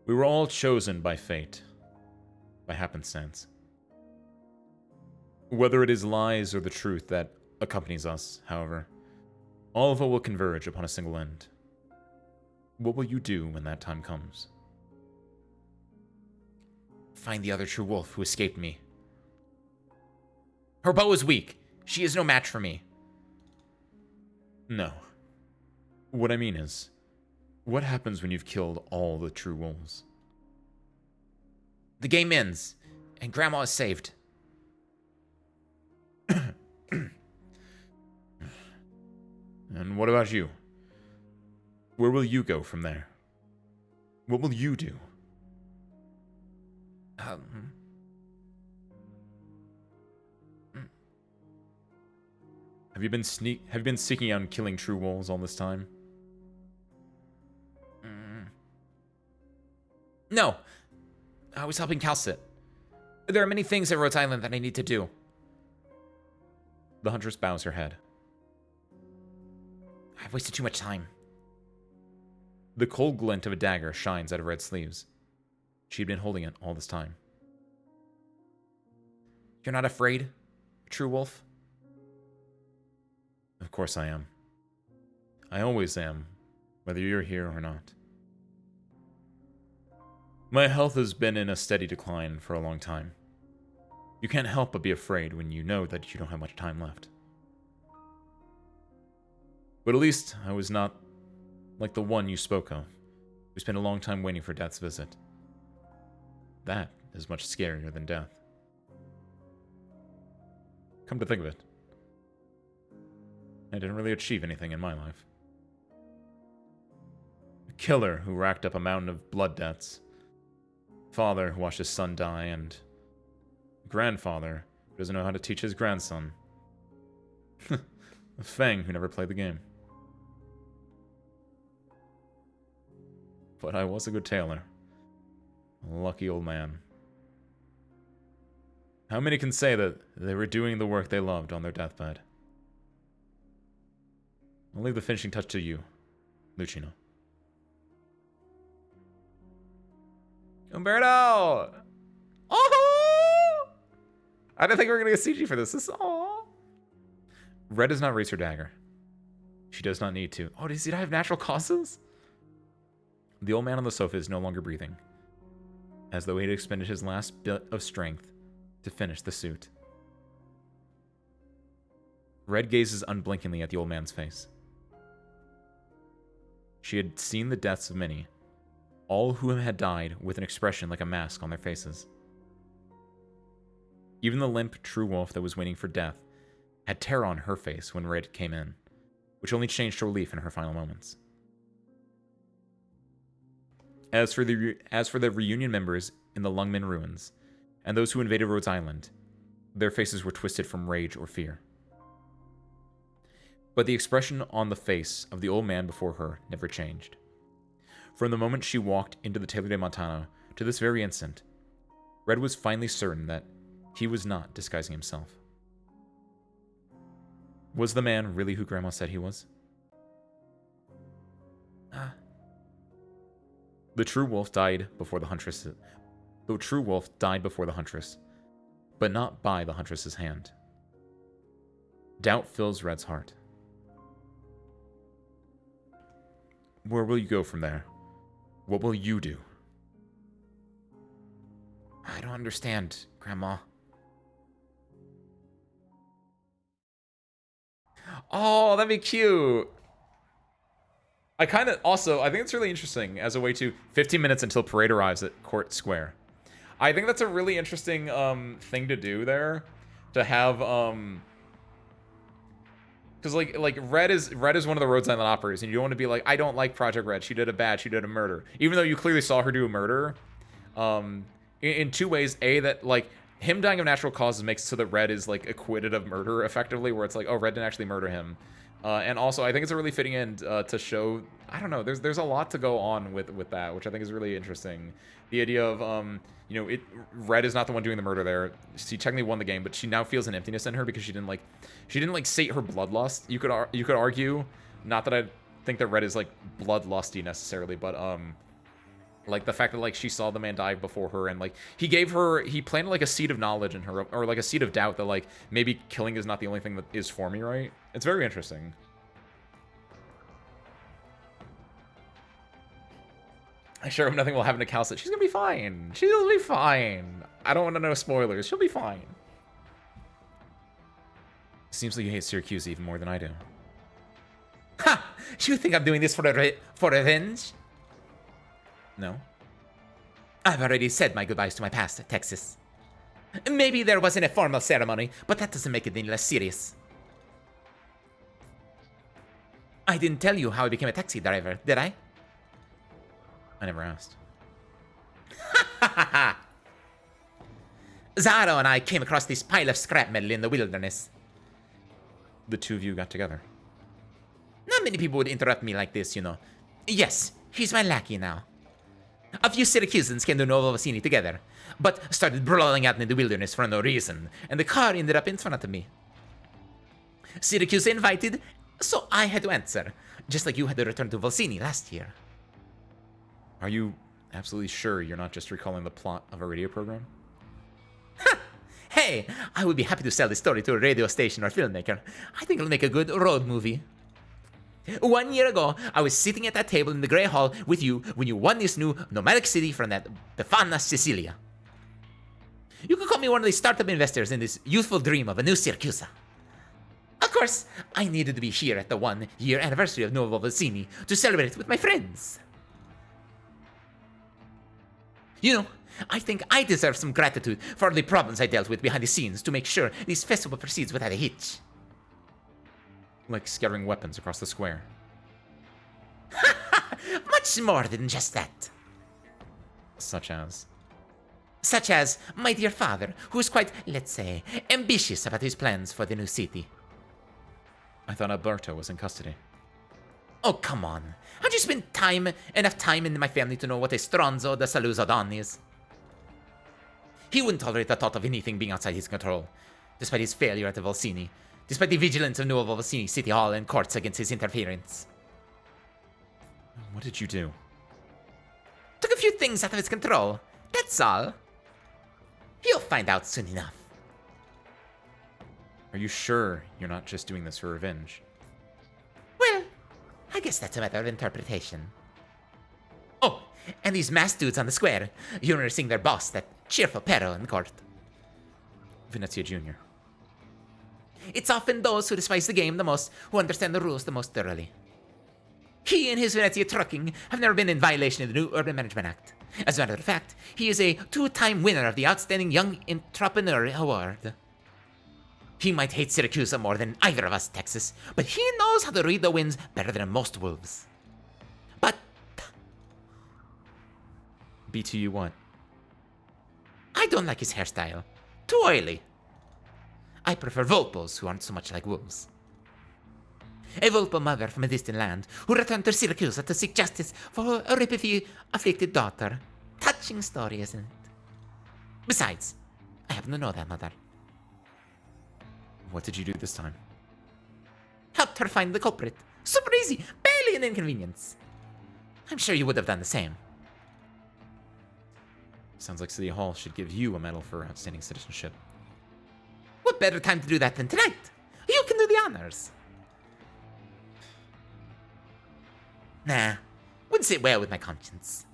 We were all chosen by fate, by happenstance. Whether it is lies or the truth that accompanies us, however, all of it will converge upon a single end. What will you do when that time comes? Find the other true wolf who escaped me. Her bow is weak. She is no match for me. No. What I mean is, what happens when you've killed all the true wolves? The game ends, and Grandma is saved. And what about you? Where will you go from there? What will you do? Have you been seeking out and killing true wolves all this time? No. I was helping Calcit. There are many things at Rhodes Island that I need to do. The huntress bows her head. I've wasted too much time. The cold glint of a dagger shines out of Red's sleeves. She had been holding it all this time. You're not afraid, True Wolf? Of course I am. I always am, whether you're here or not. My health has been in a steady decline for a long time. You can't help but be afraid when you know that you don't have much time left. But at least I was not like the one you spoke of, who spent a long time waiting for death's visit. That is much scarier than death. Come to think of it, I didn't really achieve anything in my life. A killer who racked up a mountain of blood debts. Father who watched his son die, and a grandfather who doesn't know how to teach his grandson. A Fang who never played the game. But I was a good tailor. A lucky old man. How many can say that they were doing the work they loved on their deathbed? I'll leave the finishing touch to you, Lucino. Umberto! Oh! I didn't think we were going to get CG for this. Red does not raise her dagger. She does not need to. Oh, does he not have natural causes? The old man on the sofa is no longer breathing, as though he had expended his last bit of strength to finish the suit. Red gazes unblinkingly at the old man's face. She had seen the deaths of many, all who had died with an expression like a mask on their faces. Even the limp true wolf that was waiting for death had terror on her face when Red came in, which only changed to relief in her final moments. As for the reunion members in the Lungmen ruins, and those who invaded Rhodes Island, their faces were twisted from rage or fear. But the expression on the face of the old man before her never changed. From the moment she walked into the Taylor de Montana to this very instant, Red was finally certain that he was not disguising himself. Was the man really who Grandma said he was? The true wolf died before the huntress. The true wolf died before the huntress, but not by the huntress's hand. Doubt fills Red's heart. Where will you go from there? What will you do? I don't understand, Grandma. Oh, that'd be cute. I think it's really interesting as a way to 15 minutes until Parade arrives at Court Square. I think that's a really interesting thing to do there, to have because like Red is one of the roadside operators, and you don't want to be like, I don't like Project Red. She did a murder, even though you clearly saw her do a murder. In two ways: a, that like him dying of natural causes makes it so that Red is like acquitted of murder effectively, where it's like, oh, Red didn't actually murder him. And also, I think it's a really fitting end to show. I don't know. There's a lot to go on with that, which I think is really interesting. The idea of Red is not the one doing the murder there. She technically won the game, but she now feels an emptiness in her because she didn't sate her bloodlust. You could argue, not that I think that Red is like bloodlusty necessarily, but like the fact that like she saw the man die before her, and like he planted like a seed of knowledge in her, or like a seed of doubt that like maybe killing is not the only thing that is for me, right? It's very interesting. I sure hope nothing will happen to Calcit. She's gonna be fine. She'll be fine. I don't want to know spoilers. She'll be fine. Seems like you hate Syracuse even more than I do. Ha! You think I'm doing this for revenge? No? I've already said my goodbyes to my past, Texas. Maybe there wasn't a formal ceremony, but that doesn't make it any less serious. I didn't tell you how I became a taxi driver, did I? I never asked. Zaro and I came across this pile of scrap metal in the wilderness. The two of you got together. Not many people would interrupt me like this, you know. Yes, he's my lackey now. A few Syracusans came to Nuovo Vicini together, but started brawling out in the wilderness for no reason, and the car ended up in front of me. Syracuse invited, so I had to answer, just like you had to return to Volsini last year. Are you absolutely sure you're not just recalling the plot of a radio program? Ha! Hey, I would be happy to sell this story to a radio station or filmmaker. I think it'll make a good road movie. 1 year ago, I was sitting at that table in the Grey Hall with you when you won this new nomadic city from that Befana Sicilia. You could call me one of the startup investors in this youthful dream of a new Syracuse. Of course, I needed to be here at the 1 year anniversary of Nuovo Vicini to celebrate with my friends. You know, I think I deserve some gratitude for the problems I dealt with behind the scenes to make sure this festival proceeds without a hitch. Like scattering weapons across the square. Much more than just that. Such as? Such as my dear father, who is quite, let's say, ambitious about his plans for the new city. I thought Alberto was in custody. Oh, come on. Have you spent enough time in my family to know what a stronzo da Saluzzo Don is? He wouldn't tolerate the thought of anything being outside his control, despite his failure at the Volsini, despite the vigilance of Nuovo Vicini City Hall and courts against his interference. What did you do? Took a few things out of his control, that's all. You'll find out soon enough. Are you sure you're not just doing this for revenge? Well, I guess that's a matter of interpretation. Oh, and these masked dudes on the square, you're nursing their boss, that cheerful Pero in court. Venezia Jr. It's often those who despise the game the most who understand the rules the most thoroughly. He and his Venezia trucking have never been in violation of the new Urban Management Act. As a matter of fact, he is a 2-time winner of the Outstanding Young Entrepreneur Award. He might hate Syracuse more than either of us, Texas, but he knows how to read the winds better than most wolves. But BTU what? I don't like his hairstyle. Too oily. I prefer Volpos, who aren't so much like wolves. A Volpo mother from a distant land who returned to Syracuse to seek justice for a rapidly afflicted daughter. Touching story, isn't it? Besides, I happen to know that mother. What did you do this time? Helped her find the culprit. Super easy, barely an inconvenience. I'm sure you would have done the same. Sounds like City Hall should give you a medal for outstanding citizenship. What better time to do that than tonight? You can do the honors. Nah, wouldn't sit well with my conscience.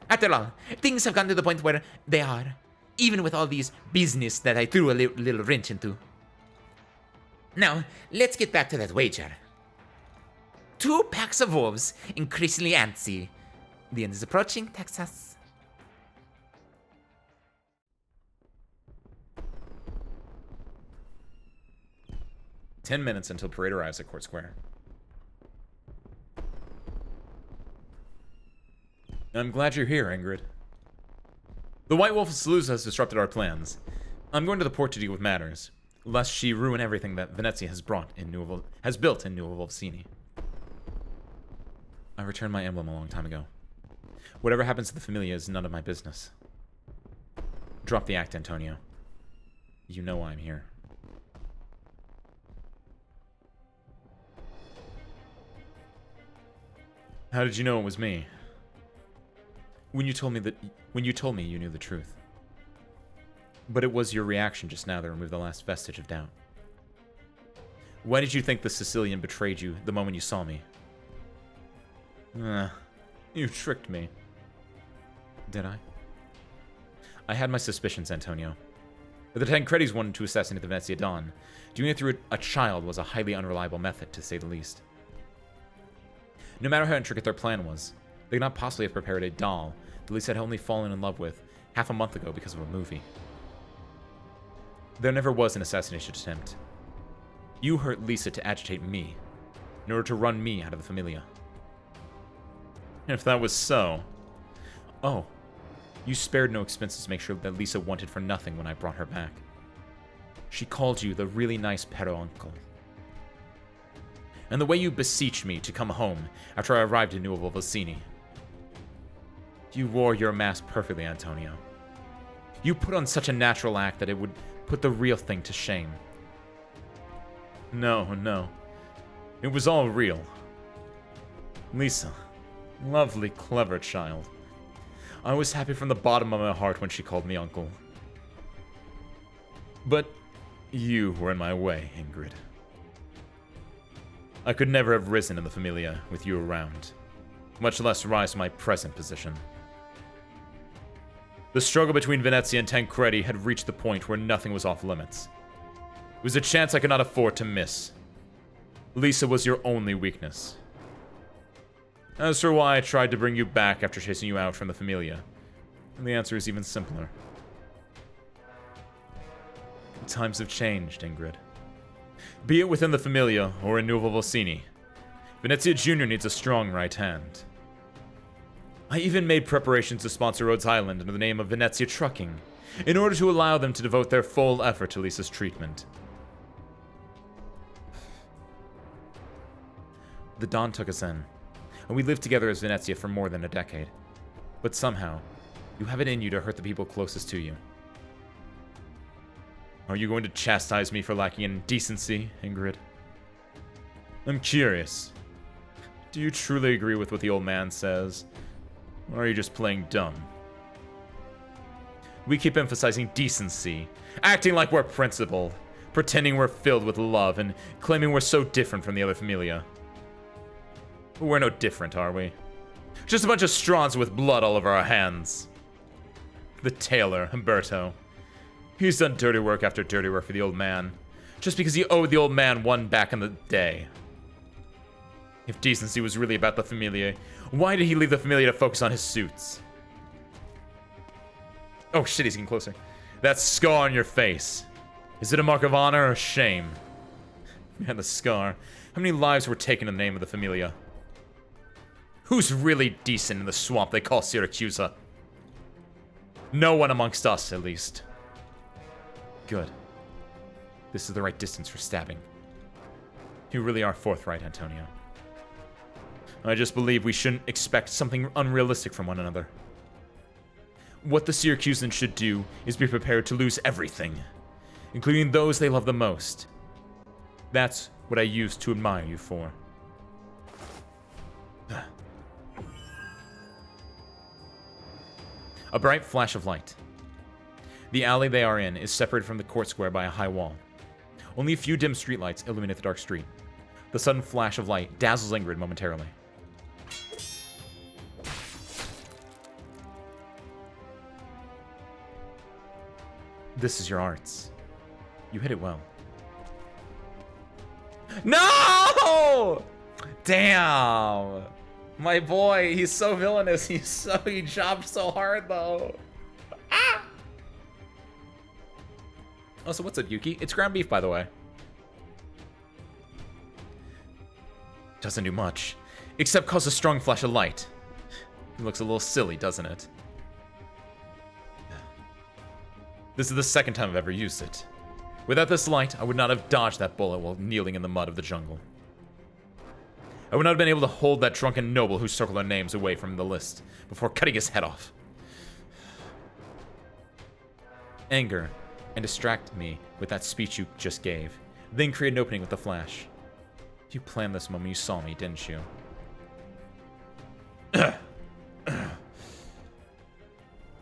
After all, things have gotten to the point where they are, even with all these business that I threw a little wrench into. Now, let's get back to that wager. 2 packs of wolves, increasingly antsy. The end is approaching, Texas. 10 minutes until parade arrives at Court Square. I'm glad you're here, Ingrid. The White Wolf of Seleucia has disrupted our plans. I'm going to the port to deal with matters, lest she ruin everything that Venezia has built in Nuovo Volsini. I returned my emblem a long time ago. Whatever happens to the Familia is none of my business. Drop the act, Antonio. You know why I'm here. How did you know it was me? When you told me you knew the truth. But it was your reaction just now that removed the last vestige of doubt. Why did you think the Sicilian betrayed you the moment you saw me? You tricked me. Did I? I had my suspicions, Antonio. But the Tancredis wanted to assassinate the Venezia Don. Doing it through a child was a highly unreliable method, to say the least. No matter how intricate their plan was, they could not possibly have prepared a doll that Lisa had only fallen in love with half a month ago because of a movie. There never was an assassination attempt. You hurt Lisa to agitate me, in order to run me out of the Familia. If that was so... Oh, you spared no expenses to make sure that Lisa wanted for nothing when I brought her back. She called you the really nice pero uncle. And the way you beseeched me to come home after I arrived in Nuovo Volsini. You wore your mask perfectly, Antonio. You put on such a natural act that it would put the real thing to shame. No. It was all real. Lisa, lovely, clever child. I was happy from the bottom of my heart when she called me uncle. But you were in my way, Ingrid. I could never have risen in the Familia with you around, much less rise to my present position. The struggle between Venezia and Tancredi had reached the point where nothing was off limits. It was a chance I could not afford to miss. Lisa was your only weakness. As for why I tried to bring you back after chasing you out from the Familia, the answer is even simpler. Times have changed, Ingrid. Be it within the Familia or in Nuovo Volsini, Venezia Jr. needs a strong right hand. I even made preparations to sponsor Rhodes Island under the name of Venezia Trucking, in order to allow them to devote their full effort to Lisa's treatment. The Don took us in, and we lived together as Venezia for more than a decade. But somehow, you have it in you to hurt the people closest to you. Are you going to chastise me for lacking in decency, Ingrid? I'm curious. Do you truly agree with what the old man says? Or are you just playing dumb? We keep emphasizing decency, acting like we're principled, pretending we're filled with love, and claiming we're so different from the other Familia. But we're no different, are we? Just a bunch of straws with blood all over our hands. The tailor, Humberto. He's done dirty work after dirty work for the old man, just because he owed the old man one back in the day. If decency was really about the Familia, why did he leave the Familia to focus on his suits? Oh shit, he's getting closer. That scar on your face. Is it a mark of honor or shame? Man, the scar. How many lives were taken in the name of the Familia? Who's really decent in the swamp they call Syracusa? No one amongst us, at least. Good. This is the right distance for stabbing. You really are forthright, Antonio. I just believe we shouldn't expect something unrealistic from one another. What the Syracusans should do is be prepared to lose everything, including those they love the most. That's what I used to admire you for. A bright flash of light. The alley they are in is separated from the court square by a high wall. Only a few dim streetlights illuminate the dark street. The sudden flash of light dazzles Ingrid momentarily. This is your arts. You hit it well. No! Damn. My boy, he's so villainous. He chopped so hard though. Ah! Oh, so what's up, Yuki? It's ground beef, by the way. Doesn't do much, except cause a strong flash of light. It looks a little silly, doesn't it? This is the second time I've ever used it. Without this light, I would not have dodged that bullet while kneeling in the mud of the jungle. I would not have been able to hold that drunken noble who circled our names away from the list before cutting his head off. Anger and distract me with that speech you just gave, then create an opening with the flash. You planned this moment you saw me, didn't you?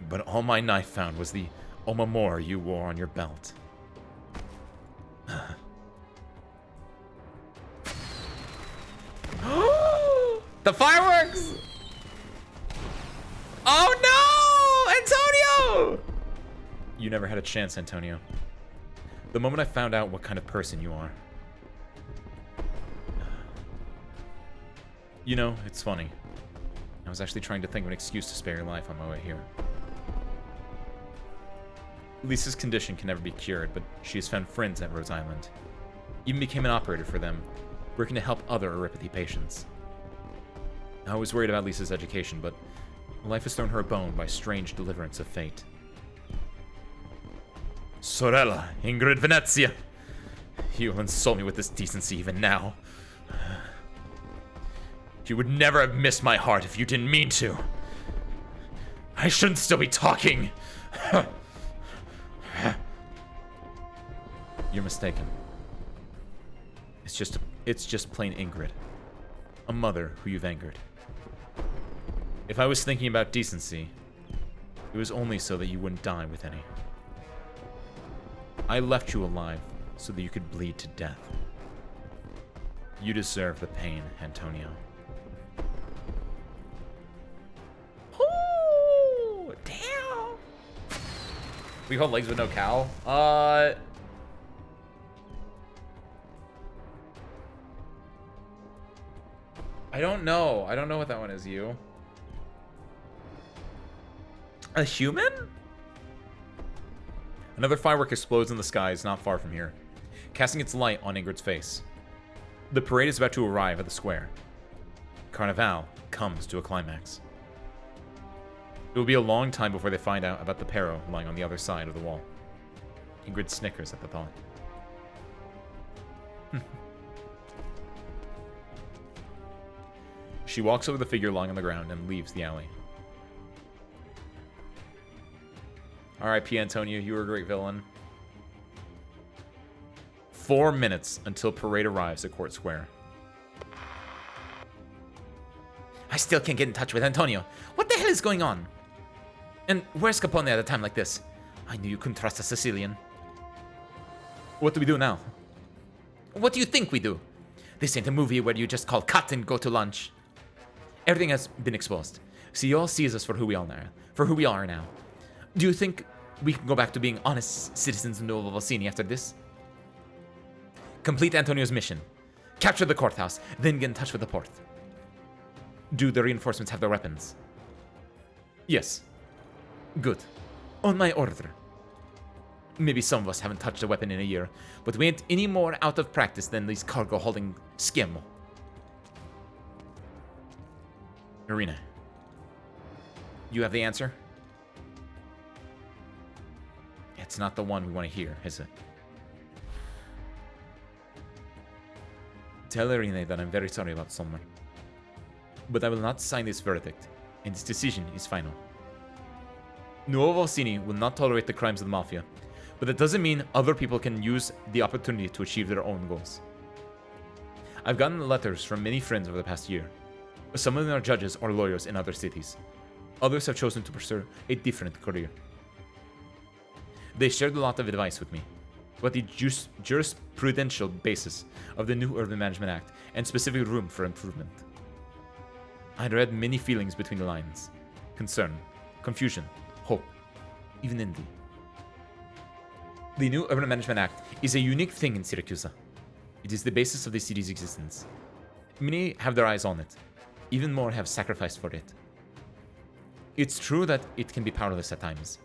But all my knife found was the omamora you wore on your belt. The fireworks! Oh no! Antonio! You never had a chance, Antonio. The moment I found out what kind of person you are. You know, it's funny. I was actually trying to think of an excuse to spare your life on my way here. Lisa's condition can never be cured, but she has found friends at Rose Island. Even became an operator for them, working to help other Euripathy patients. I was worried about Lisa's education, but life has thrown her a bone by strange deliverance of fate. Sorella, Ingrid Venezia! You will insult me with this decency even now. You would never have missed my heart if you didn't mean to. I shouldn't still be talking. You're mistaken. It's just plain Ingrid. A mother who you've angered. If I was thinking about decency, it was only so that you wouldn't die with any. I left you alive so that you could bleed to death. You deserve the pain, Antonio. Ooh, damn. We hold legs with no cow? I don't know. I don't know what that one is, you. A human? Another firework explodes in the skies not far from here, casting its light on Ingrid's face. The parade is about to arrive at the square. Carnival comes to a climax. It will be a long time before they find out about the perro lying on the other side of the wall. Ingrid snickers at the thought. She walks over the figure lying on the ground and leaves the alley. R.I.P. Antonio, you were a great villain. 4 minutes until parade arrives at Court Square. I still can't get in touch with Antonio. What the hell is going on? And where's Capone at a time like this? I knew you couldn't trust a Sicilian. What do we do now? What do you think we do? This ain't a movie where you just call cut and go to lunch. Everything has been exposed. So you all sees us for who we are now. Do you think we can go back to being honest citizens in Nuovo Valsini after this? Complete Antonio's mission. Capture the courthouse, then get in touch with the port. Do the reinforcements have their weapons? Yes. Good. On my order. Maybe some of us haven't touched a weapon in a year, but we ain't any more out of practice than these cargo-holding skim. Irina. You have the answer? It's not the one we want to hear, is it? Tell Irene that I'm very sorry about someone. But I will not sign this verdict, and this decision is final. Nuovo Orsini will not tolerate the crimes of the Mafia, but that doesn't mean other people can use the opportunity to achieve their own goals. I've gotten letters from many friends over the past year. Some of them are judges or lawyers in other cities. Others have chosen to pursue a different career. They shared a lot of advice with me about the jurisprudential basis of the new Urban Management Act and specific room for improvement. I read many feelings between the lines: concern, confusion, hope, even envy. The new Urban Management Act is a unique thing in Syracuse. It is the basis of the city's existence. Many have their eyes on it. Even more have sacrificed for it. It's true that it can be powerless at times,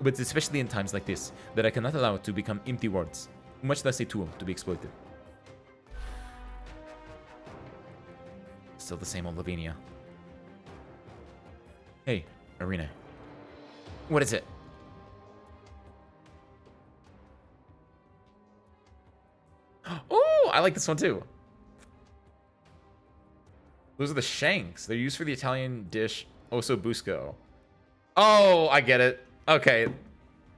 but especially in times like this, that I cannot allow it to become empty words, much less a tool to be exploited. Still the same old Lavinia. Hey, Irene. What is it? Oh, I like this one too. Those are the shanks. They're used for the Italian dish osso busco. Oh, I get it. Okay.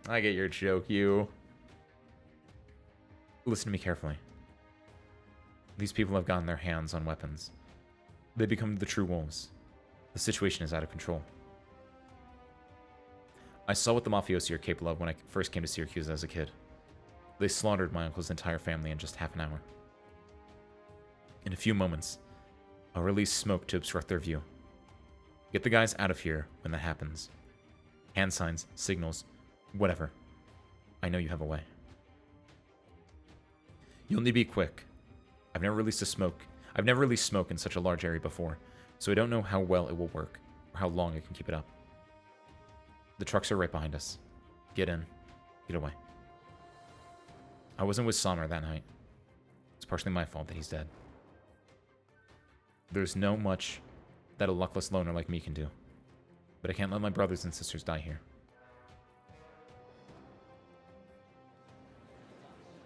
I get your joke, you. Listen to me carefully. These people have gotten their hands on weapons. They become the true wolves. The situation is out of control. I saw what the mafiosi are capable of when I first came to Syracuse as a kid. They slaughtered my uncle's entire family in just half an hour. In a few moments, I'll release smoke to obstruct their view. Get the guys out of here when that happens. Hand signs, signals, whatever. I know you have a way. You'll need to be quick. I've never released smoke in such a large area before, so I don't know how well it will work, or how long I can keep it up. The trucks are right behind us. Get in. Get away. I wasn't with Sommer that night. It's partially my fault that he's dead. There's no much that a luckless loner like me can do. But I can't let my brothers and sisters die here.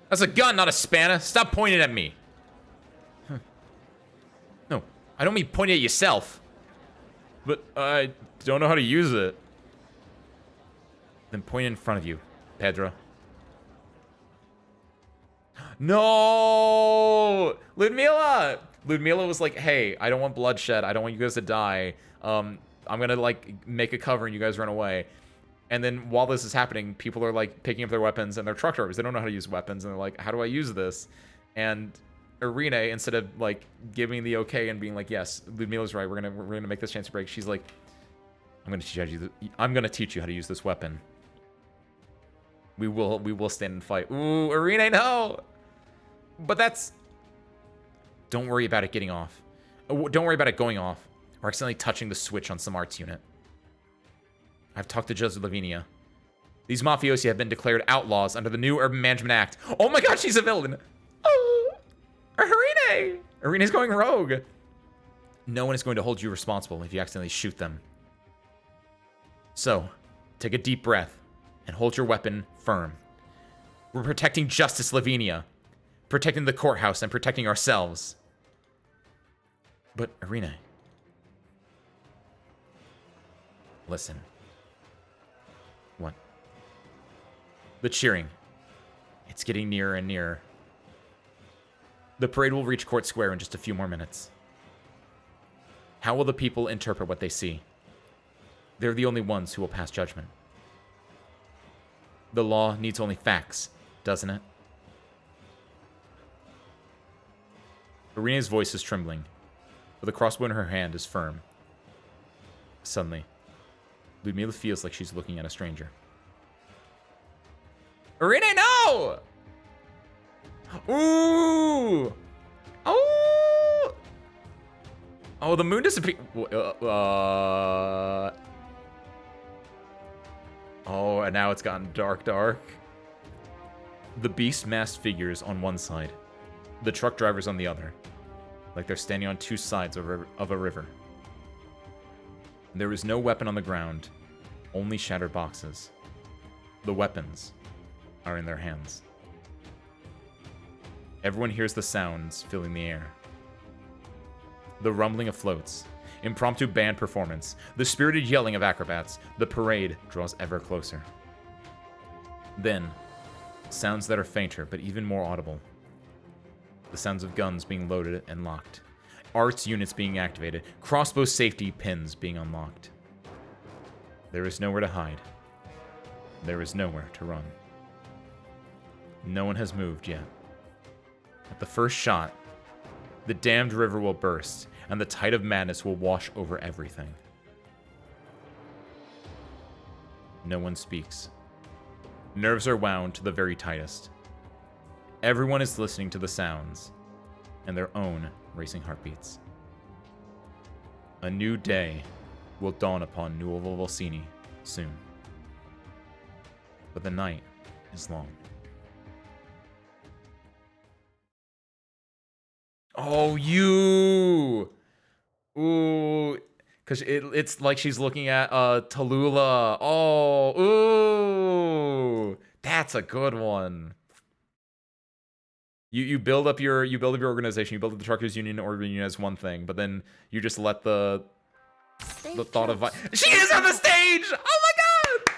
That's a gun, not a spanner. Stop pointing at me. Huh. No, I don't mean pointing at yourself. But I don't know how to use it. Then point in front of you, Pedro. No! Ludmila! Ludmila was like, hey, I don't want bloodshed. I don't want you guys to die. I'm gonna, like, make a cover and you guys run away. And then while this is happening, people are, like, picking up their weapons and their truck drivers. They don't know how to use weapons. And they're like, how do I use this? And Irene, instead of, like, giving the okay and being like, yes, Ludmila's right. We're gonna make this chance to break. She's like, I'm gonna teach you how to use this weapon. We will stand and fight. Ooh, Irene, no! But that's... Don't worry about it getting off. Don't worry about it going off. Or accidentally touching the switch on some arts unit. I've talked to Judge Lavinia. These mafiosi have been declared outlaws under the new Urban Management Act. Oh my god, she's a villain! Oh! Irene! Irene's going rogue! No one is going to hold you responsible if you accidentally shoot them. So, take a deep breath and hold your weapon firm. We're protecting Justice Lavinia. Protecting the courthouse and protecting ourselves. But, Irene. Listen. What? The cheering. It's getting nearer and nearer. The parade will reach Court Square in just a few more minutes. How will the people interpret what they see? They're the only ones who will pass judgment. The law needs only facts, doesn't it? Irene's voice is trembling, but the crossbow in her hand is firm. Suddenly, Ludmila feels like she's looking at a stranger. Irene, no! Ooh! Oh! Oh, the moon disappeared. Oh, and now it's gotten dark. The beast masked figures on one side, the truck drivers on the other, like they're standing on two sides of a river. There is no weapon on the ground, only shattered boxes. The weapons are in their hands. Everyone hears the sounds filling the air. The rumbling of floats. Impromptu band performance. The spirited yelling of acrobats. The parade draws ever closer. Then, sounds that are fainter, but even more audible. The sounds of guns being loaded and locked. Arts units being activated. Crossbow safety pins being unlocked. There is nowhere to hide. There is nowhere to run. No one has moved yet. At the first shot, the damned river will burst, and the tide of madness will wash over everything. No one speaks. Nerves are wound to the very tightest. Everyone is listening to the sounds and their own racing heartbeats. A new day will dawn upon Nuovo Volsini soon. But the night is long. Oh, you! Ooh. Because it's like she's looking at Tallulah. Oh, ooh! That's a good one. You build up your organization, you build up the Truckers Union or Union as one thing, but then you just let the thought of she is on the stage! Oh my god!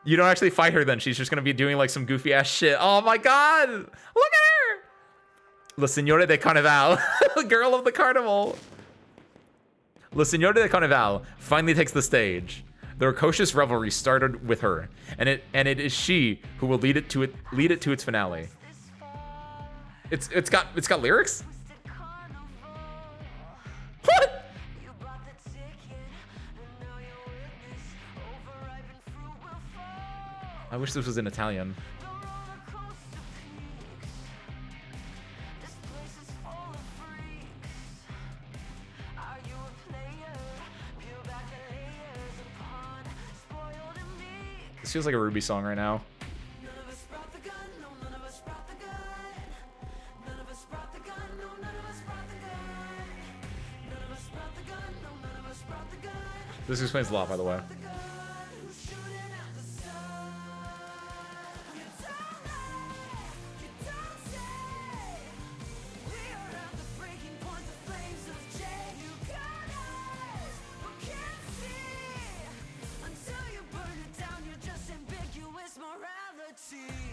You don't actually fight her then, she's just gonna be doing like some goofy ass shit. Oh my god! Look at her! La Signora de Carnival, girl of the carnival. La Signora de Carnival finally takes the stage. The precocious revelry started with her, and it is she who will lead it to its finale. It's got lyrics? What? I wish this was in Italian. This feels like a Ruby song right now. This explains a lot, by the way.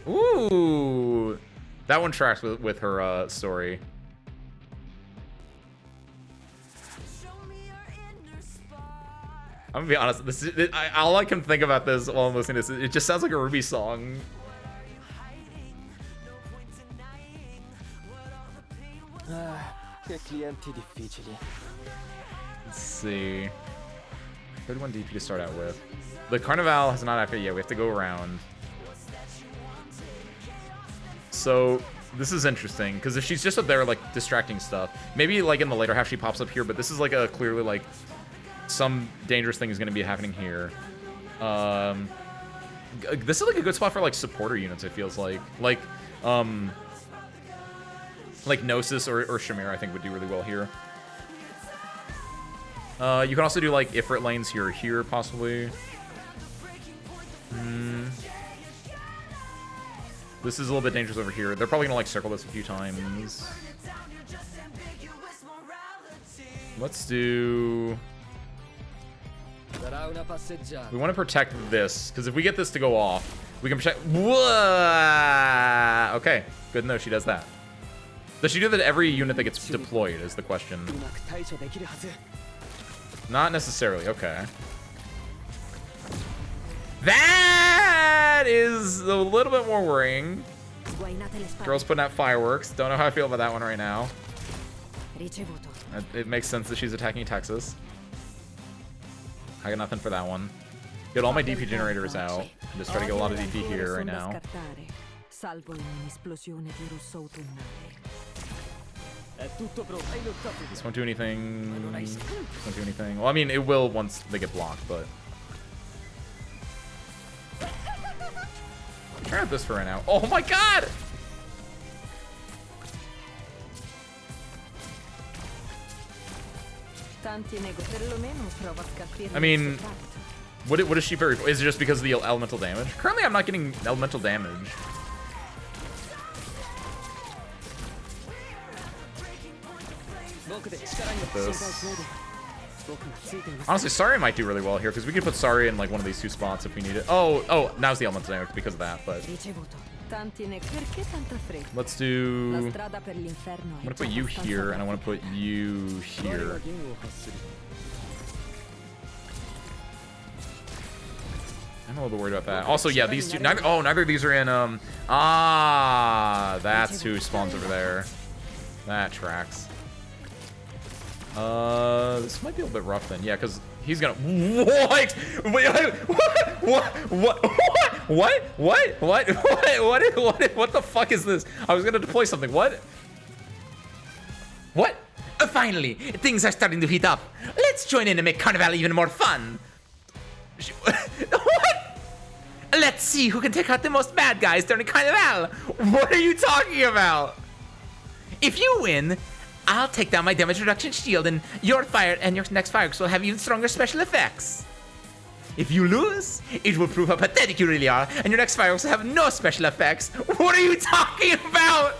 Ooh, that one tracks with her story. I'm gonna be honest. This is all I can think about this while I'm listening to this. It just sounds like a Ruby song. Che clienti difficili. Let's see. 31 DP to start out with. The Carnival has not activated yet. We have to go around. So this is interesting because if she's just up there like distracting stuff, maybe like in the later half she pops up here. But this is like a clearly like some dangerous thing is going to be happening here. This is like a good spot for like supporter units. It feels like Gnosis or Shamir I think would do really well here. You can also do like Ifrit lanes here or here possibly. This is a little bit dangerous over here. They're probably gonna like circle this a few times. Let's do. We want to protect this because if we get this to go off, we can protect. Whoa! Okay, good to know she does that. Does she do that to every unit that gets deployed? Is the question. Not necessarily. Okay. That is a little bit more worrying. Girls putting out fireworks. Don't know how I feel about that one right now. It makes sense that she's attacking Texas. I got nothing for that one. Get all my DP generators out. And just try to get a lot of DP here right now. This won't do anything. This won't do anything. Well, I mean, it will once they get blocked, but. Try out this for right now. Oh my god! I mean, what is she very? Is it just because of the elemental damage? Currently, I'm not getting elemental damage. This. Honestly, Sari might do really well here because we could put Sari in like one of these two spots if we need it. Oh, now's the element dynamic because of that. But let's do. I'm gonna put you here, and I want to put you here. I'm a little bit worried about that. Also, yeah, these two. Neither of these are in. That's who spawns over there. That tracks. This might be a little bit rough then. Yeah, because he's gonna. What? Wait, what the fuck is this? I was gonna deploy something. What? Finally, things are starting to heat up. Let's join in and make Carnival even more fun. What? Let's see who can take out the most bad guys during Carnival. What are you talking about? If you win, I'll take down my damage reduction shield, and your next fireworks will have even stronger special effects. If you lose, it will prove how pathetic you really are, and your next fireworks will have no special effects. What are you talking about?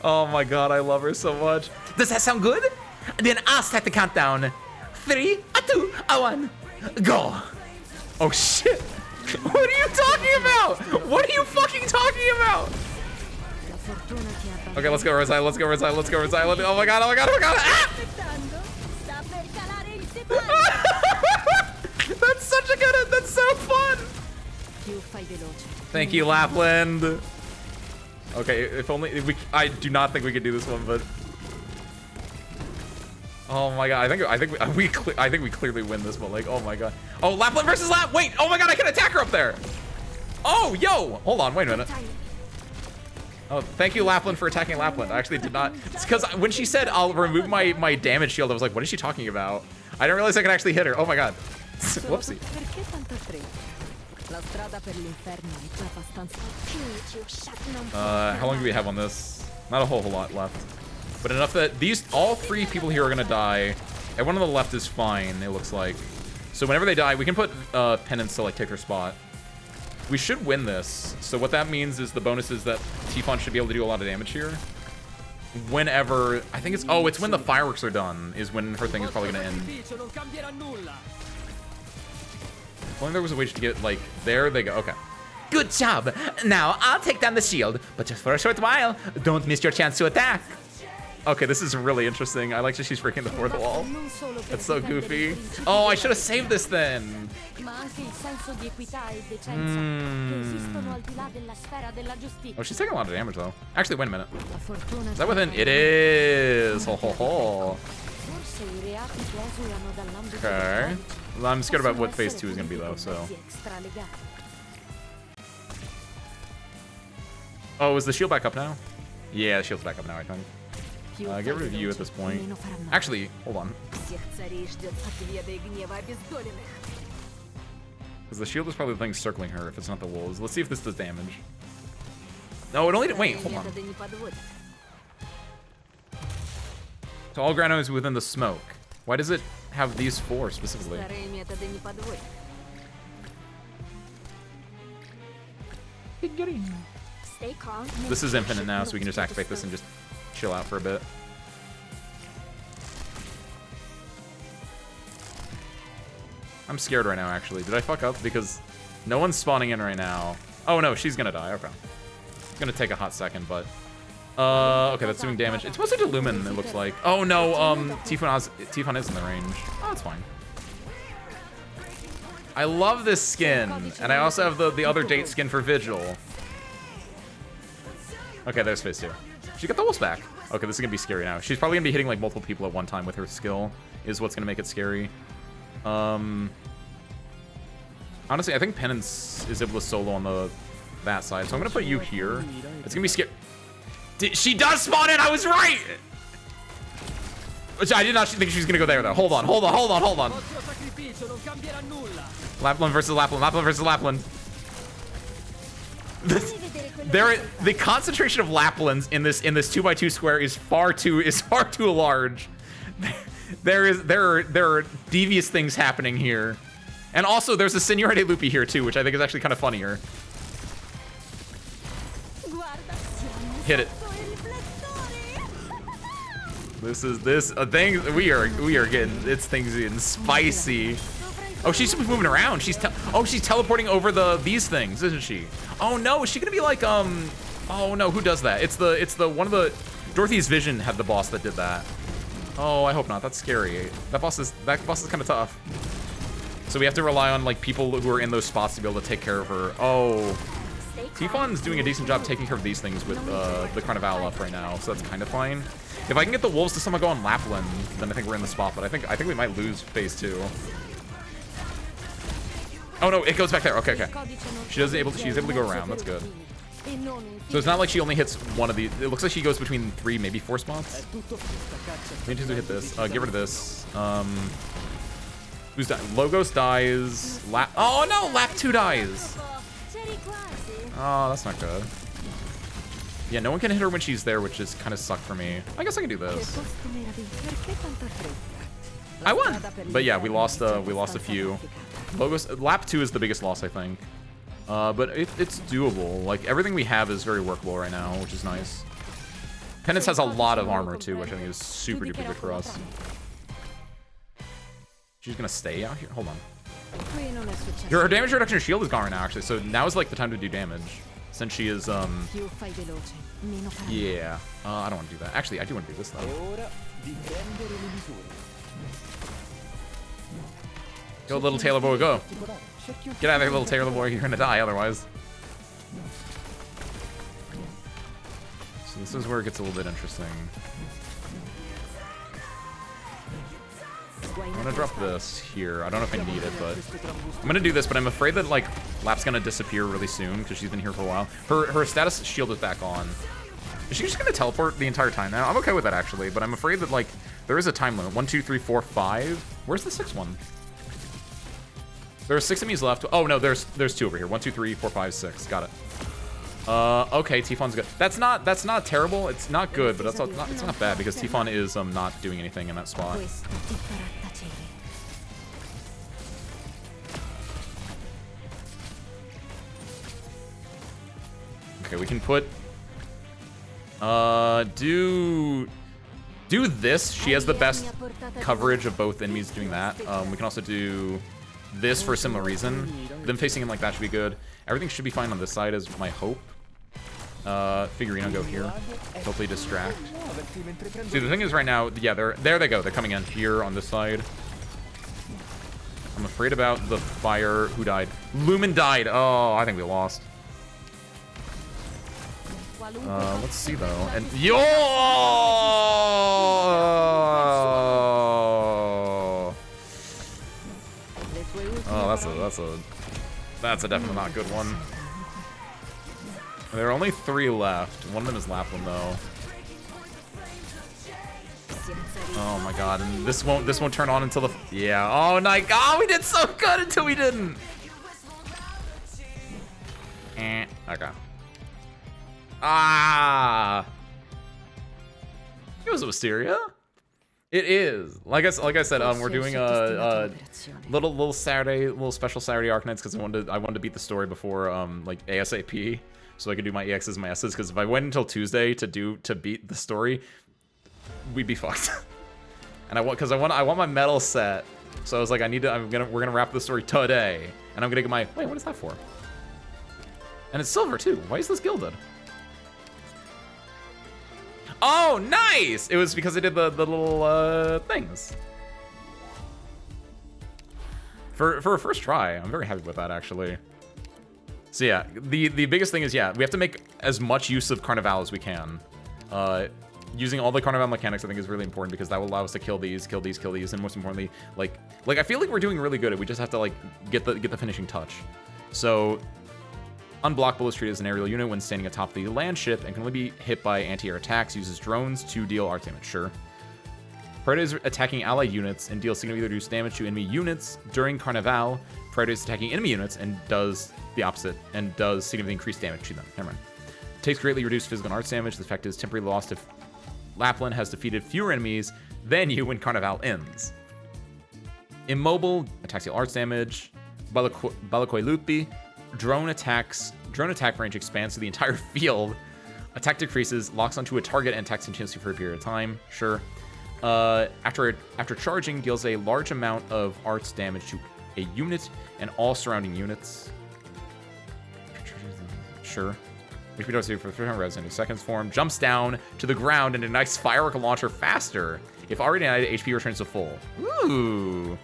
Oh my god, I love her so much. Does that sound good? Then I'll start the countdown. 3, 2, 1, go. Oh shit. What are you talking about? What are you fucking talking about? Okay, let's go Rosai, let's go Rosai, let's go Rosai. Oh my god, oh my god, oh my god. Ah! That's such a good, that's so fun. Thank you, Lapland. Okay, if only I do not think we could do this one, but oh my god, I think we clearly win this one. Like, oh my god. Oh, Lapland versus Lap. Wait, oh my god, I can attack her up there. Oh, yo, hold on, wait a minute. Oh, thank you, Lapland, for attacking Lapland. I actually did not. It's because when she said I'll remove my damage shield, I was like, what is she talking about? I didn't realize I could actually hit her. Oh my god. Whoopsie. How long do we have on this? Not a whole lot left, but enough that all 3 people here are gonna die. Everyone on the left is fine, it looks like. So whenever they die, we can put penance to like take their spot. We should win this. So what that means is the bonus is that Tifon should be able to do a lot of damage here. Whenever, I think it's when the fireworks are done is when her thing is probably gonna end. If only there was a way to get, like, there they go, okay. Good job. Now I'll take down the shield, but just for a short while. Don't miss your chance to attack. Okay, this is really interesting. I like that she's breaking the 4th wall. That's so goofy. Oh, I should have saved this then. Oh, she's taking a lot of damage though. Actually, wait a minute. Is that within? It is. Ho ho ho. Okay. Well, I'm scared about what phase 2 is gonna be though. So. Oh, is the shield back up now? Yeah, the shield's back up now, I think. Get rid of you at this point. Actually, hold on. Because the shield is probably the thing circling her if it's not the wolves. Let's see if this does damage. No, it only did. Wait, hold on. So all ground is within the smoke. Why does it have these 4 specifically? This is infinite now, so we can just activate this and just chill out for a bit. I'm scared right now, actually. Did I fuck up? Because no one's spawning in right now. Oh, no, she's gonna die. Okay. It's gonna take a hot second, but... okay, that's doing damage. It's mostly to Lumen, it looks like. Oh, no, Tifon is in the range. Oh, that's fine. I love this skin. And I also have the other date skin for Vigil. Okay, there's phase 2. She got the wolves back. Okay, this is gonna be scary now. She's probably gonna be hitting like multiple people at one time with her skill, is what's gonna make it scary. Honestly, I think Penance is able to solo on that side, so I'm gonna put you here. It's gonna be scary. She does spawn in. I was right. Which I did not think she was gonna go there though. Hold on. Lapland versus Lapland. Lapland versus Lapland. The concentration of Laplands in this 2x2 square is far too large. There are devious things happening here, and also there's a Signore de Lupi here too, which I think is actually kind of funnier. Hit it. This thing we are getting things getting spicy. Oh, she's just moving around. She's teleporting over these things, isn't she? Oh no, is she gonna be like oh no, who does that? It's the one of the Dorothy's Vision had the boss that did that. Oh, I hope not. That's scary. That boss is kind of tough. So we have to rely on like people who are in those spots to be able to take care of her. Oh, Tifon's doing a decent job taking care of these things with the Carnival up right now, so that's kind of fine. If I can get the wolves to somehow go on Lapland, then I think we're in the spot. But I think we might lose phase 2. Oh no, it goes back there. Okay. She's able to go around. That's good. So it's not like she only hits one of these. It looks like she goes between 3, maybe 4 spots. We need to hit this. Get rid of this. Who's died? Logos dies. Oh no, Lap 2 dies. Oh, that's not good. Yeah, no one can hit her when she's there, which is kind of suck for me. I guess I can do this. I won. But yeah, we lost a few. Logos Lap 2 is the biggest loss, I think. But it's doable. Like, everything we have is very workable right now, which is nice. Penance has a lot of armor, too, which I think is super duper good for us. She's gonna stay out here? Hold on. Her damage reduction shield is gone right now, actually, so now is, like, the time to do damage. Since she is, yeah. I don't want to do that. Actually, I do want to do this, though. Go, little Taylor boy, go. Get out of there, little Taylor boy. You're gonna die otherwise. So this is where it gets a little bit interesting. I'm gonna drop this here. I don't know if I need it, but I'm gonna do this. But I'm afraid that like Lap's gonna disappear really soon because she's been here for a while. Her status shield is back on. Is she just gonna teleport the entire time now? I'm okay with that actually, but I'm afraid that like there is a time limit. 1, 2, 3, 4, 5. Where's the 6th one? There are 6 enemies left. Oh no, there's 2 over here. 1, 2, 3, 4, 5, 6. Got it. Okay, Tifon's good. That's not terrible. It's not good, but it's not bad because Tifon is not doing anything in that spot. Okay, we can put do this. She has the best coverage of both enemies doing that. We can also do this for a similar reason. Them facing him like that should be good. Everything should be fine on this side is my hope. Figurino go here. Hopefully distract. See, the thing is right now, yeah, there they go. They're coming in here on this side. I'm afraid about the fire. Who died? Lumen died. Oh, I think we lost. Let's see though. And yo! Oh, that's a definitely not good one. There are only 3 left. One of them is Lapland though. Oh my god, and this won't turn on until the yeah. Oh my god, we did so good until we didn't. Okay. Ah. It was Wisteria. It is. Like I said, we're doing a little special Saturday Arknights because I wanted to beat the story before like ASAP, so I could do my EXs and my S's. Because if I went until Tuesday to beat the story, we'd be fucked. And I want my medal set, so I was like, we're gonna wrap the story today, and I'm gonna get my wait. What is that for? And it's silver too. Why is this gilded? Oh, nice! It was because I did the little things. For a first try, I'm very happy with that, actually. So yeah, the biggest thing is, yeah, we have to make as much use of Carnival as we can. Using all the Carnival mechanics, I think, is really important because that will allow us to kill these, and most importantly, like I feel like we're doing really good. We just have to like get the finishing touch. So. Unblockable is treated as an aerial unit when standing atop the land ship and can only be hit by anti-air attacks. Uses drones to deal arc damage. Sure. Predators attacking allied units and deals significantly reduced damage to enemy units during Carnival. Predators attacking enemy units and does the opposite and does significantly increased damage to them. Never mind. Takes greatly reduced physical and arts damage. The effect is temporary loss if Lapland has defeated fewer enemies than you when Carnival ends. Immobile attacks deal arts damage. Velluti. Drone attack range expands to the entire field. Attack decreases, locks onto a target, and attacks continuously for a period of time. Sure. After charging, deals a large amount of arts damage to a unit and all surrounding units. Sure. HP don't see for 300 resin. Seconds form. Jumps down to the ground and ignites firework launcher faster. If already ignited, HP returns to full. Ooh.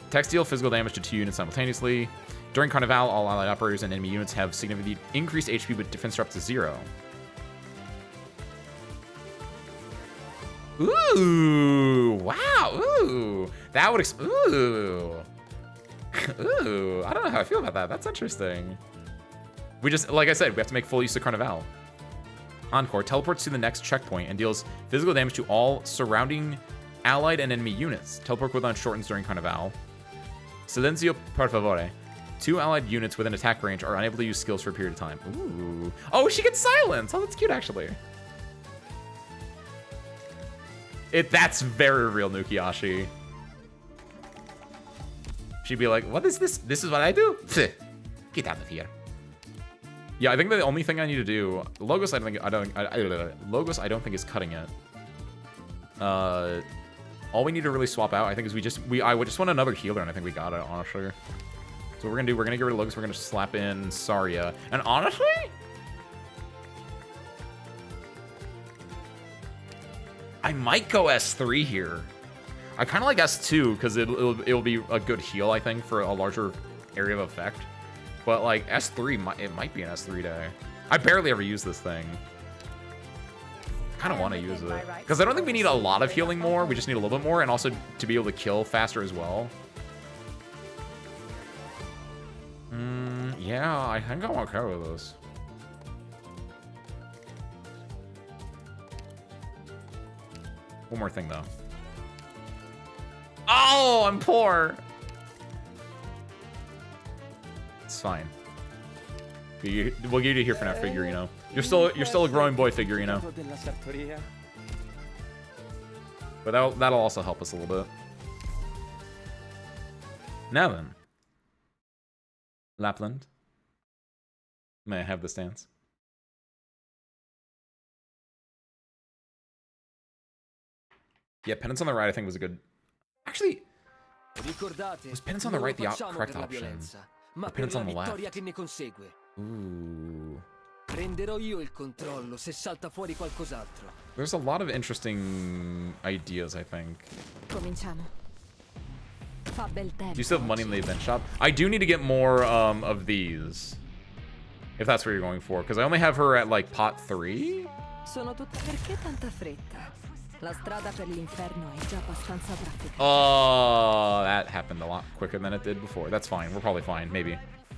Attacks deal physical damage to 2 units simultaneously. During Carnival, all allied operators and enemy units have significantly increased HP, but defense drops to 0. Ooh, wow, ooh. That would, ooh. Ooh, I don't know how I feel about that. That's interesting. We just, like I said, we have to make full use of Carnival. Encore teleports to the next checkpoint and deals physical damage to all surrounding allied and enemy units. Teleport cooldown shortens during Carnival. Silencio per favore. 2 allied units within attack range are unable to use skills for a period of time. Ooh. Oh, she gets silence. Oh, that's cute, actually. That's very real, Nukiashi. She'd be like, what is this? This is what I do? Get out of here. Yeah, I think the only thing I need to do, Logos I don't think is cutting it. All we need to really swap out, I think, is I would just want another healer, and I think we got it, honestly. So what we're gonna do, we're gonna get rid of Logos, we're gonna slap in Saria. And honestly, I might go S3 here. I kind of like S2 because it'll be a good heal, I think, for a larger area of effect. But like S3, it might be an S3 day. I barely ever use this thing. I kind of want to use it because I don't think we need a lot of healing more. We just need a little bit more, and also to be able to kill faster as well. Yeah, I think I'm okay with this. One more thing, though. Oh, I'm poor. It's fine. We'll get you here for now, Figurino. You're still a growing boy, Figurino. But that'll also help us a little bit. Now then, Lapland. May I have this dance? Yeah, Penance on the right, I think, was a good... Actually, was Penance on the right the correct option? Or Penance on the left? Ooh. There's a lot of interesting ideas, I think. Do you still have money in the event shop? I do need to get more of these. If that's what you're going for. Because I only have her at, like, pot 3? Oh, that happened a lot quicker than it did before. That's fine. We're probably fine. Maybe.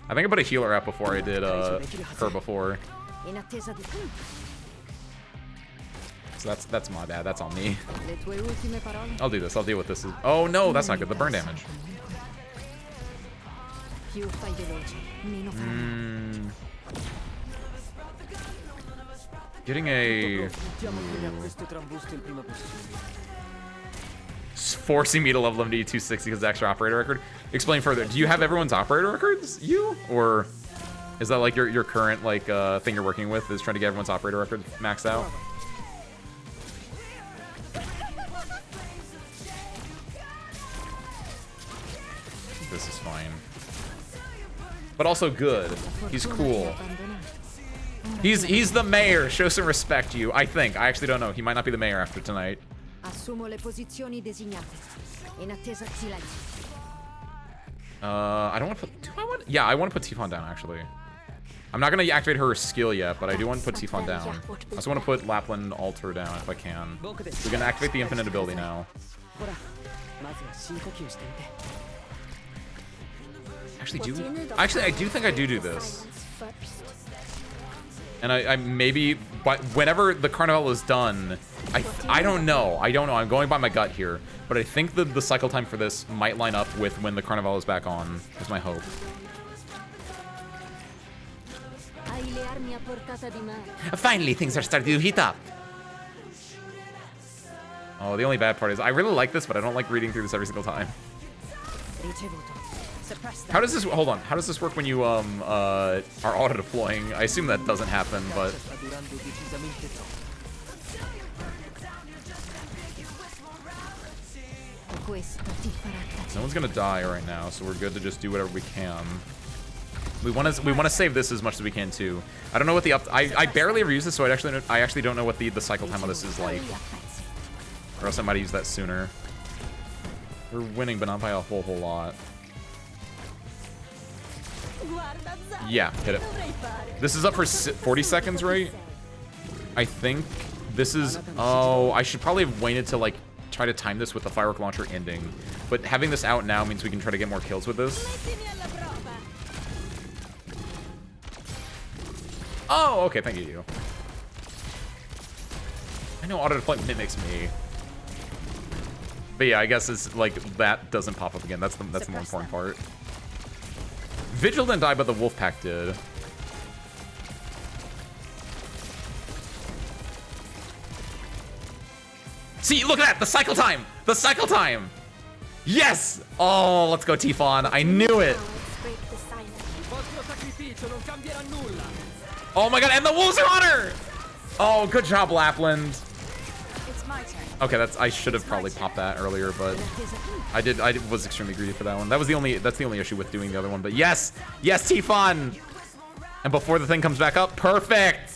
I think I put a healer out before I did her before. So that's my bad. That's on me. I'll do this. I'll deal with this. Oh no, that's not good. The burn damage. Getting a... Forcing me to level him to 260 because extra operator record. Explain further. Do you have everyone's operator records? You? Or is that like your current like thing you're working with is trying to get everyone's operator record maxed out? This is fine. But also good. He's cool. He's the mayor. Show some respect, you. I think. I actually don't know. He might not be the mayor after tonight. I don't want to put... Do I want... Yeah, I want to put Tifon down, actually. I'm not going to activate her skill yet, but I do want to put Tifon down. I also want to put Lapland Altar down if I can. We're going to activate the infinite ability now. Actually, I do think I do this. And I maybe, but whenever the Carnival is done, I don't know. I'm going by my gut here, but I think the cycle time for this might line up with when the Carnival is back on. Is my hope. Finally, things are starting to heat up. Oh, the only bad part is I really like this, but I don't like reading through this every single time. How does this, hold on, how does this work when you are auto deploying? I assume that doesn't happen, but Questo ti farà No tacere. one's gonna die right now, so we're good to just do whatever we can. We want to save this as much as we can too. I don't know what the I barely ever use this, so I actually don't know what the cycle time of this is like. Or else I might use that sooner. We're winning, but not by a whole lot. Yeah, hit it. This is up for 40 seconds, right? I think this is... Oh, I should probably have waited to, like, try to time this with the firework launcher ending. But having this out now means we can try to get more kills with this. Oh, okay, thank you. I know auto-deflect mimics me. But yeah, I guess it's, like, that doesn't pop up again. That's the more important part. Vigil didn't die, but the wolf pack did. See, look at that! The cycle time! The cycle time! Yes! Oh, let's go, Tifon. I knew it! Oh my god, and the wolves are on her! Oh, good job, Lapland. It's my turn. Okay, I should have probably popped that earlier, but I was extremely greedy for that one. That's the only issue with doing the other one. But yes, yes, Tifon! And before the thing comes back up, perfect!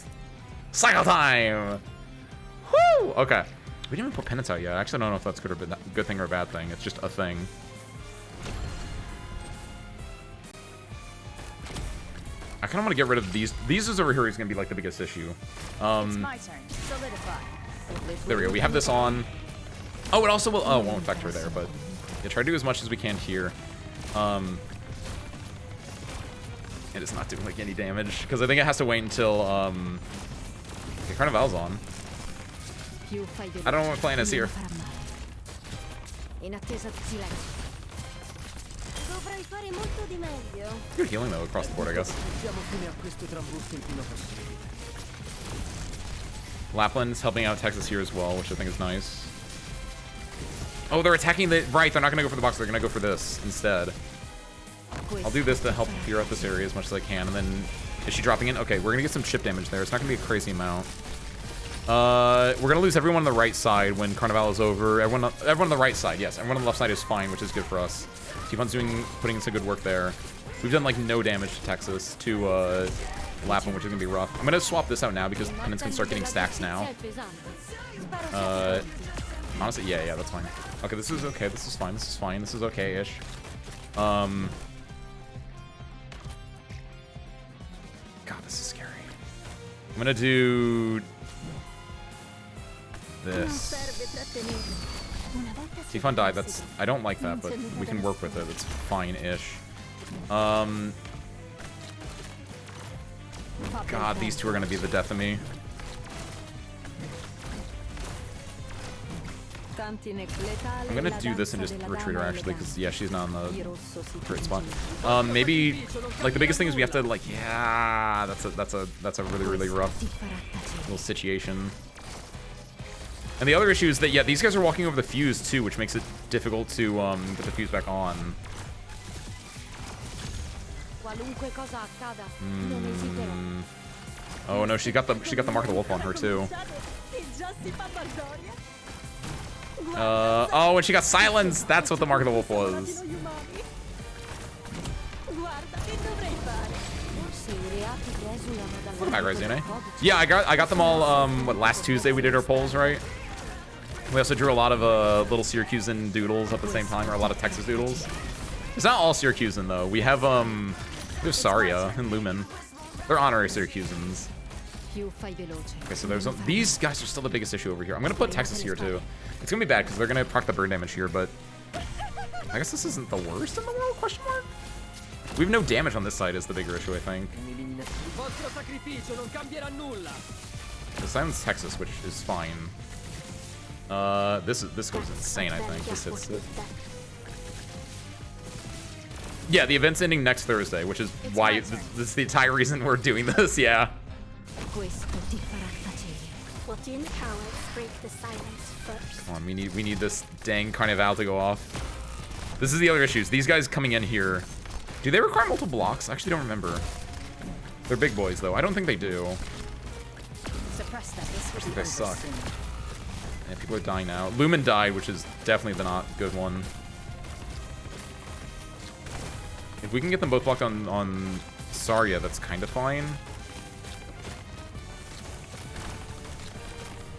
Cycle time! Woo! Okay. We didn't even put penance out yet. I actually don't know if that's good thing or a bad thing. It's just a thing. I kind of want to get rid of these. These is over here is going to be like the biggest issue. It's my turn. Solidify. There we go. We have this on. Oh, it also will. Oh, it won't affect her there, but yeah, try to do as much as we can here. It is not doing like any damage because I think it has to wait until the Carnival's on. I don't know what plan is here. In attesa di silenzio. Dovrai fare molto di meglio. Good healing though across the board, I guess. Lapland's helping out Texas here as well, which I think is nice. Oh, they're attacking the... Right, they're not going to go for the box. They're going to go for this instead. I'll do this to help clear out this area as much as I can. And then... Is she dropping in? Okay, we're going to get some chip damage there. It's not going to be a crazy amount. We're going to lose everyone on the right side when Carnival is over. Everyone on the right side, yes. Everyone on the left side is fine, which is good for us. Tifon's putting in some good work there. We've done, like, no damage to Texas, to Lapland, which is going to be rough. I'm going to swap this out now because Penance can start getting stacks now. Honestly, yeah, that's fine. Okay, this is okay. This is fine. This is fine. This is okay-ish. God, this is scary. I'm gonna do this. Tifon died. That's... I don't like that, but we can work with it. It's fine-ish. God, these two are gonna be the death of me. I'm gonna do this and just retreat her actually, because yeah, she's not on the great spot. Maybe like the biggest thing is we have to like that's a really rough little situation. And the other issue is that yeah, these guys are walking over the fuse too, which makes it difficult to get the fuse back on. Oh no, she got the mark of the wolf on her too. Oh, and she got silenced. That's what the mark of the wolf was. Welcome back, Razine. Yeah, I got them all. What, last Tuesday we did our polls, right? We also drew a lot of little Syracusan doodles at the same time, or a lot of Texas doodles. It's not all Syracusan though. We have Saria and Lumen. They're honorary Syracusans. Okay, so there's these guys are still the biggest issue over here. I'm gonna put Texas here too. It's gonna be bad because they're gonna proc the burn damage here, but I guess this isn't the worst in the world? Question mark. We have no damage on this side is the bigger issue, I think. The silence Texas, which is fine. This goes insane. I think this hits it. Yeah, the event's ending next Thursday, which is why this is the entire reason we're doing this. Yeah. Come on, we need this dang Carnival to go off. This is the other issues. These guys coming in here. Do they require multiple blocks? I actually don't remember. They're big boys though. I don't think they do. I think they suck. And people are dying now. Lumen died, which is definitely the not good one. If we can get them both blocked on Saria, that's kind of fine.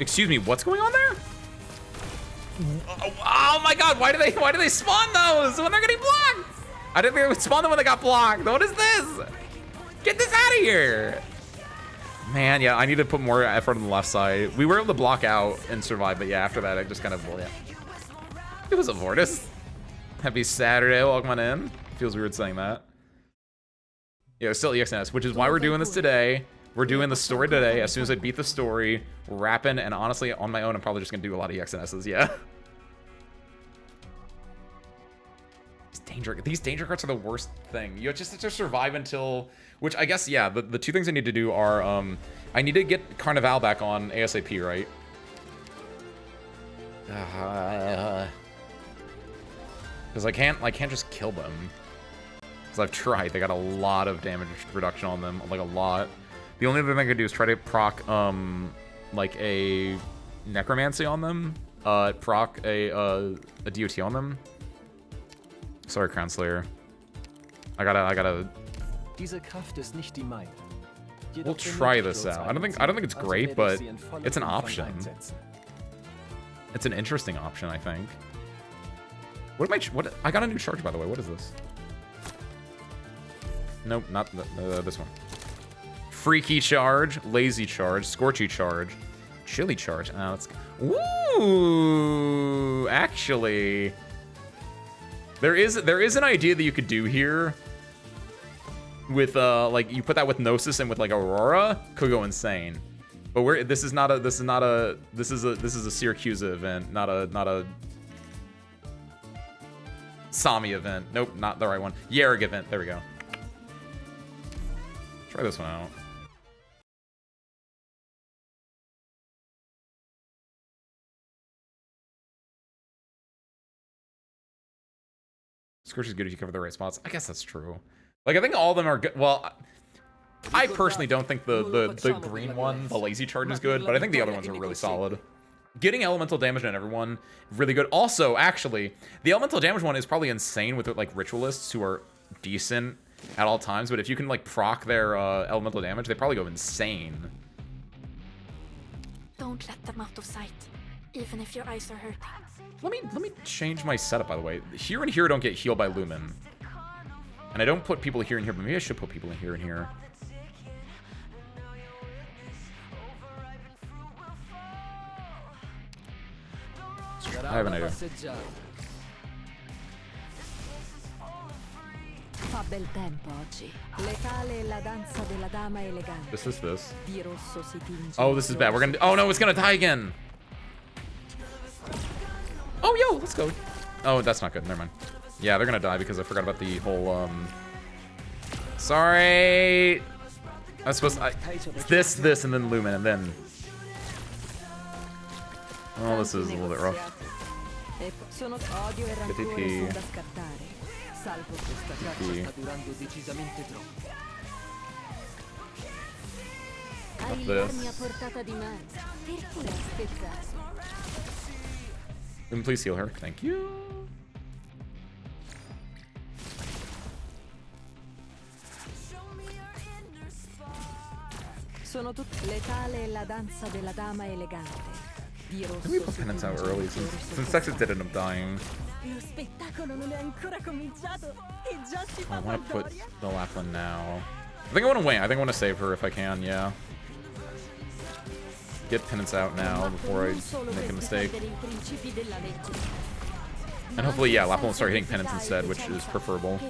Excuse me, what's going on there? Oh my god, why do they spawn those when they're getting blocked? I didn't think they would spawn them when they got blocked. What is this? Get this out of here. Man, yeah, I need to put more effort on the left side. We were able to block out and survive, but yeah, after that, I just kind of, well, yeah. It was a Vortis. Happy Saturday, welcome on in. Feels weird saying that. Yeah, it's still EXNS, which is why we're doing this today. We're doing the story today. As soon as I beat the story, we're rapping, and honestly, on my own, I'm probably just gonna do a lot of EXNSs, yeah. These danger carts are the worst thing. You just have to survive until, which I guess, yeah, the two things I need to do are, I need to get Carnival back on ASAP, right? Because I can't just kill them. Because I've tried. They got a lot of damage reduction on them, like a lot. The only other thing I can do is try to proc, like a necromancy on them, proc a DOT on them. Sorry, Crown Slayer. I gotta. We'll try this out. I don't think it's great, but it's an option. It's an interesting option, I think. What I got a new charge, by the way. What is this? Nope, not this one. Freaky charge, lazy charge, scorchy charge, chilly charge. Oh, let's. Ooh, actually. There is an idea that you could do here with like you put that with Gnosis and with like Aurora, could go insane. But this is a Syracuse event, not a Sami event. Nope, not the right one. Yerrig event. There we go. Try this one out. Scorch is good if you cover the right spots. I guess that's true. Like, I think all of them are good. Well, I personally don't think the green one, the lazy charge, is good, but I think the other ones are really solid. Getting elemental damage on everyone, really good. Also, actually, the elemental damage one is probably insane with like ritualists who are decent at all times, but if you can like proc their elemental damage, they probably go insane. Don't let them out of sight, even if your eyes are hurting. Let me change my setup, by the way. Here and here don't get healed by Lumen. And I don't put people here and here, but maybe I should put people in here and here. I have an idea. Fa bel tempo oggi. Letale la danza della dama elegante. This is this. Di rosso si tinge. Oh, this is bad. We're gonna. Oh no, it's gonna die again. Oh, yo, let's go. Oh, that's not good. Never mind. Yeah, they're gonna die because I forgot about the whole, Sorry. I was supposed to... this, and then Lumen, and then... Oh, this is a little bit rough. Get DP. Up this. Lumen, please heal her. Thank you. Sono letale la danza della dama elegante. Di rosso. Let me put penance out early since Texas did end up dying. Lo spettacolo non è ancora cominciato e già si fa I want to put baldoria. the Lapland now. I think I want to win. I think I want to save her if I can, yeah. Get penance out now before I make a mistake. And hopefully, yeah, Lapland will start hitting penance instead, which is preferable.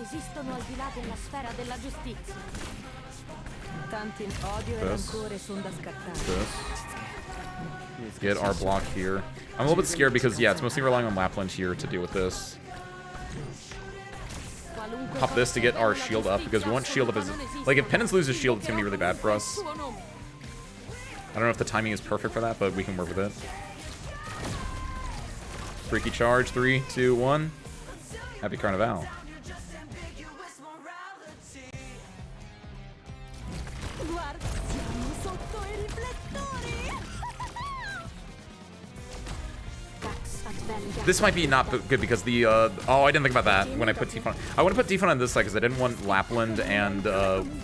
This. Get our block here. I'm a little bit scared because, yeah, it's mostly relying on Lapland here to deal with this. Pop this to get our shield up, because we want shield up as... Like, if Penance loses shield, it's going to be really bad for us. I don't know if the timing is perfect for that, but we can work with it. Freaky charge. 3, 2, 1. Happy Carnival. This might be not good because the, oh, I didn't think about that when I put Tiefon. I want to put Tiefon on this side because I didn't want Lapland and,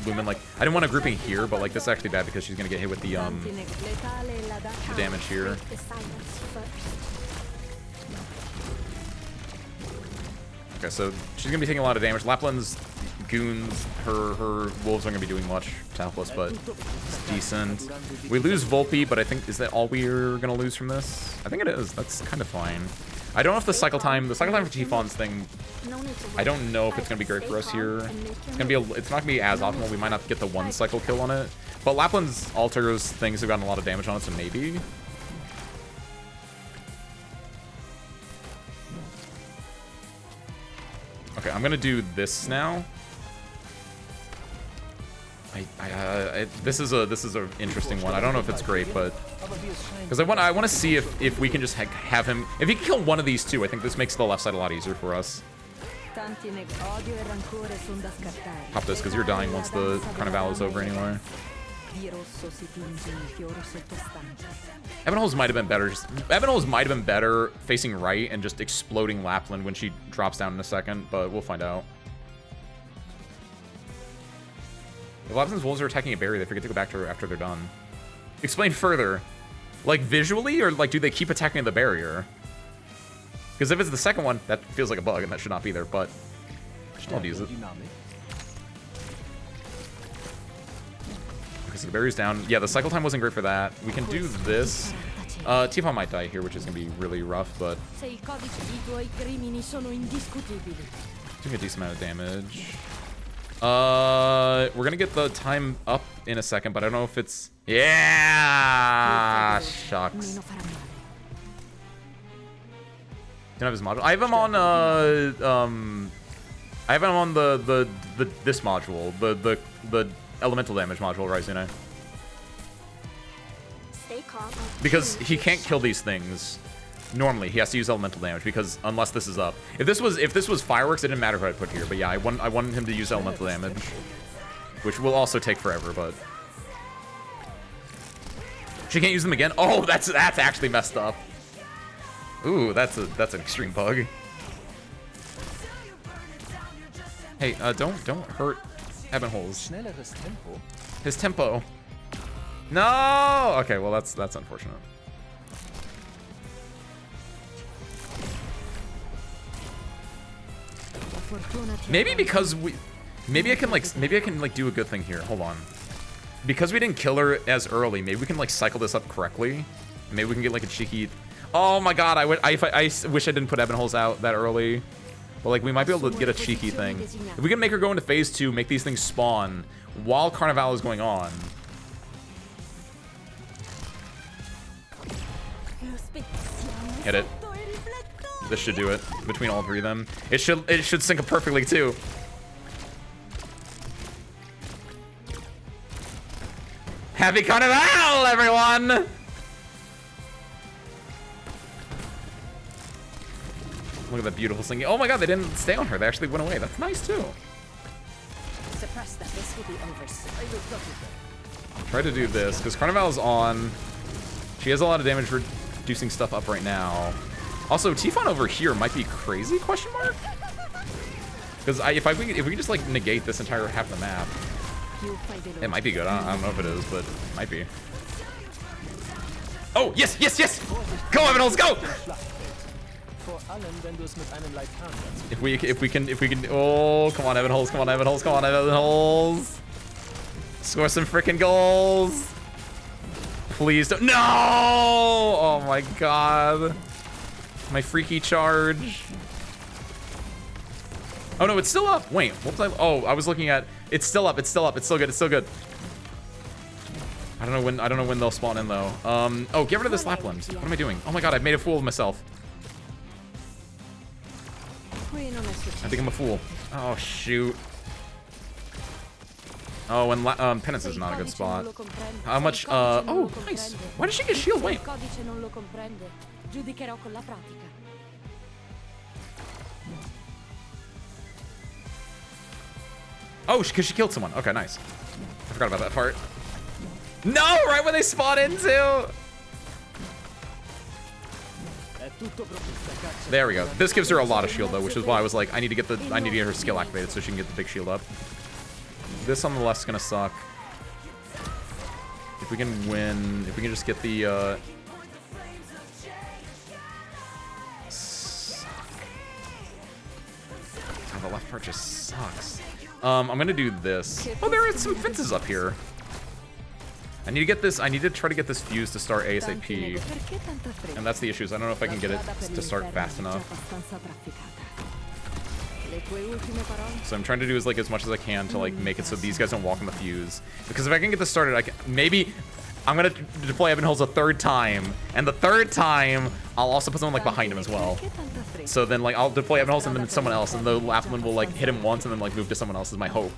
Lumen, like, I didn't want a grouping here, but, like, this is actually bad because she's gonna get hit with the damage here. Okay, so she's gonna be taking a lot of damage. Lapland's goons, her wolves aren't gonna be doing much to help us, but it's decent. We lose Volpe, but I think, is that all we're gonna lose from this? I think it is. That's kind of fine. I don't know if the cycle time for Tifon's thing, I don't know if it's gonna be great for us here. It's gonna be, it's not gonna be as optimal. We might not get the one cycle kill on it, but Lapland's altars things have gotten a lot of damage on it, so maybe. Okay, I'm gonna do this now. This is a interesting one. I don't know if it's great, but because I want to see if we can just have him. If he can kill one of these two, I think this makes the left side a lot easier for us. Pop this because you're dying once the Carnival is over anyway. Evanholes might have been better. Evanholes might have been better facing right and just exploding Lapland when she drops down in a second, but we'll find out. If Lapland's wolves are attacking a barrier, they forget to go back to her after they're done. Explain further. Like visually, or like do they keep attacking the barrier? Because if it's the second one, that feels like a bug and that should not be there, but I'll use it. Okay, so the barrier's down. Yeah, the cycle time wasn't great for that. We can do this. Tiefon might die here, which is going to be really rough, but doing a decent amount of damage. We're going to get the time up in a second, but I don't know if it's... Yeah! Shucks. Don't have his module. I have him on, I have him on this module, the elemental damage module, Raizune. Because he can't kill these things. Normally, he has to use elemental damage because unless this is up. If this was fireworks, it didn't matter what I put here. But yeah, I wanted him to use elemental damage, which will also take forever. But she can't use them again. Oh, that's actually messed up. Ooh, that's an extreme bug. Hey, don't hurt Evanholes. His tempo. No. Okay, well that's unfortunate. Maybe because maybe I can do a good thing here. Hold on. Because we didn't kill her as early, maybe we can like cycle this up correctly. Maybe we can get like a cheeky. Oh my god, I wish I didn't put Evanholes out that early. But like we might be able to get a cheeky thing. If we can make her go into phase 2, make these things spawn while Carnival is going on. Hit it. This should do it between all three of them. It should sync up perfectly too. Happy Carnival, everyone! Look at that beautiful singing. Oh my god, they didn't stay on her. They actually went away. That's nice too. Suppress that. This will be over soon. Try to do this because Carnival's on. She has a lot of damage reducing stuff up right now. Also, Tiefon over here might be crazy? Question mark? Because if we can just like negate this entire half the map, it might be good. I don't know if it is, but it might be. Oh yes, yes, yes! Go, Evanholes, go! If we can. Oh, come on, Evanholes, come on, Evanholes, come on, Evanholes! Score some freaking goals! Please don't. No! Oh my god. My freaky charge. Oh no, it's still up. Wait, what was I? Oh, I was looking at. It's still up. It's still up. It's still good. It's still good. I don't know when they'll spawn in though. Oh, get rid of this Lapland. What am I doing? Oh my god, I've made a fool of myself. I think I'm a fool. Oh shoot. Oh, and Penance is not a good spot. How much? Oh, nice. Why did she get shield? Wait. Oh, because she killed someone. Okay, nice. I forgot about that part. No, right when they spawn into. There we go. This gives her a lot of shield though, which is why I was like, I need to get her skill activated so she can get the big shield up. This on the left's gonna suck. If we can win, if we can just get the God, the left part just sucks. I'm gonna do this. Oh, there are some fences up here. I need to get this. I need to try to get this fuse to start ASAP, and that's the issue. Is I don't know if I can get it to start fast enough. So I'm trying to do as much as I can to like make it so these guys don't walk on the fuse. Because if I can get this started, I can maybe. I'm gonna deploy Evan Holes a third time, and the third time I'll also put someone like behind him as well. So then like I'll deploy Evan Holes and then someone else, and the Lapland will like hit him once and then like move to someone else is my hope.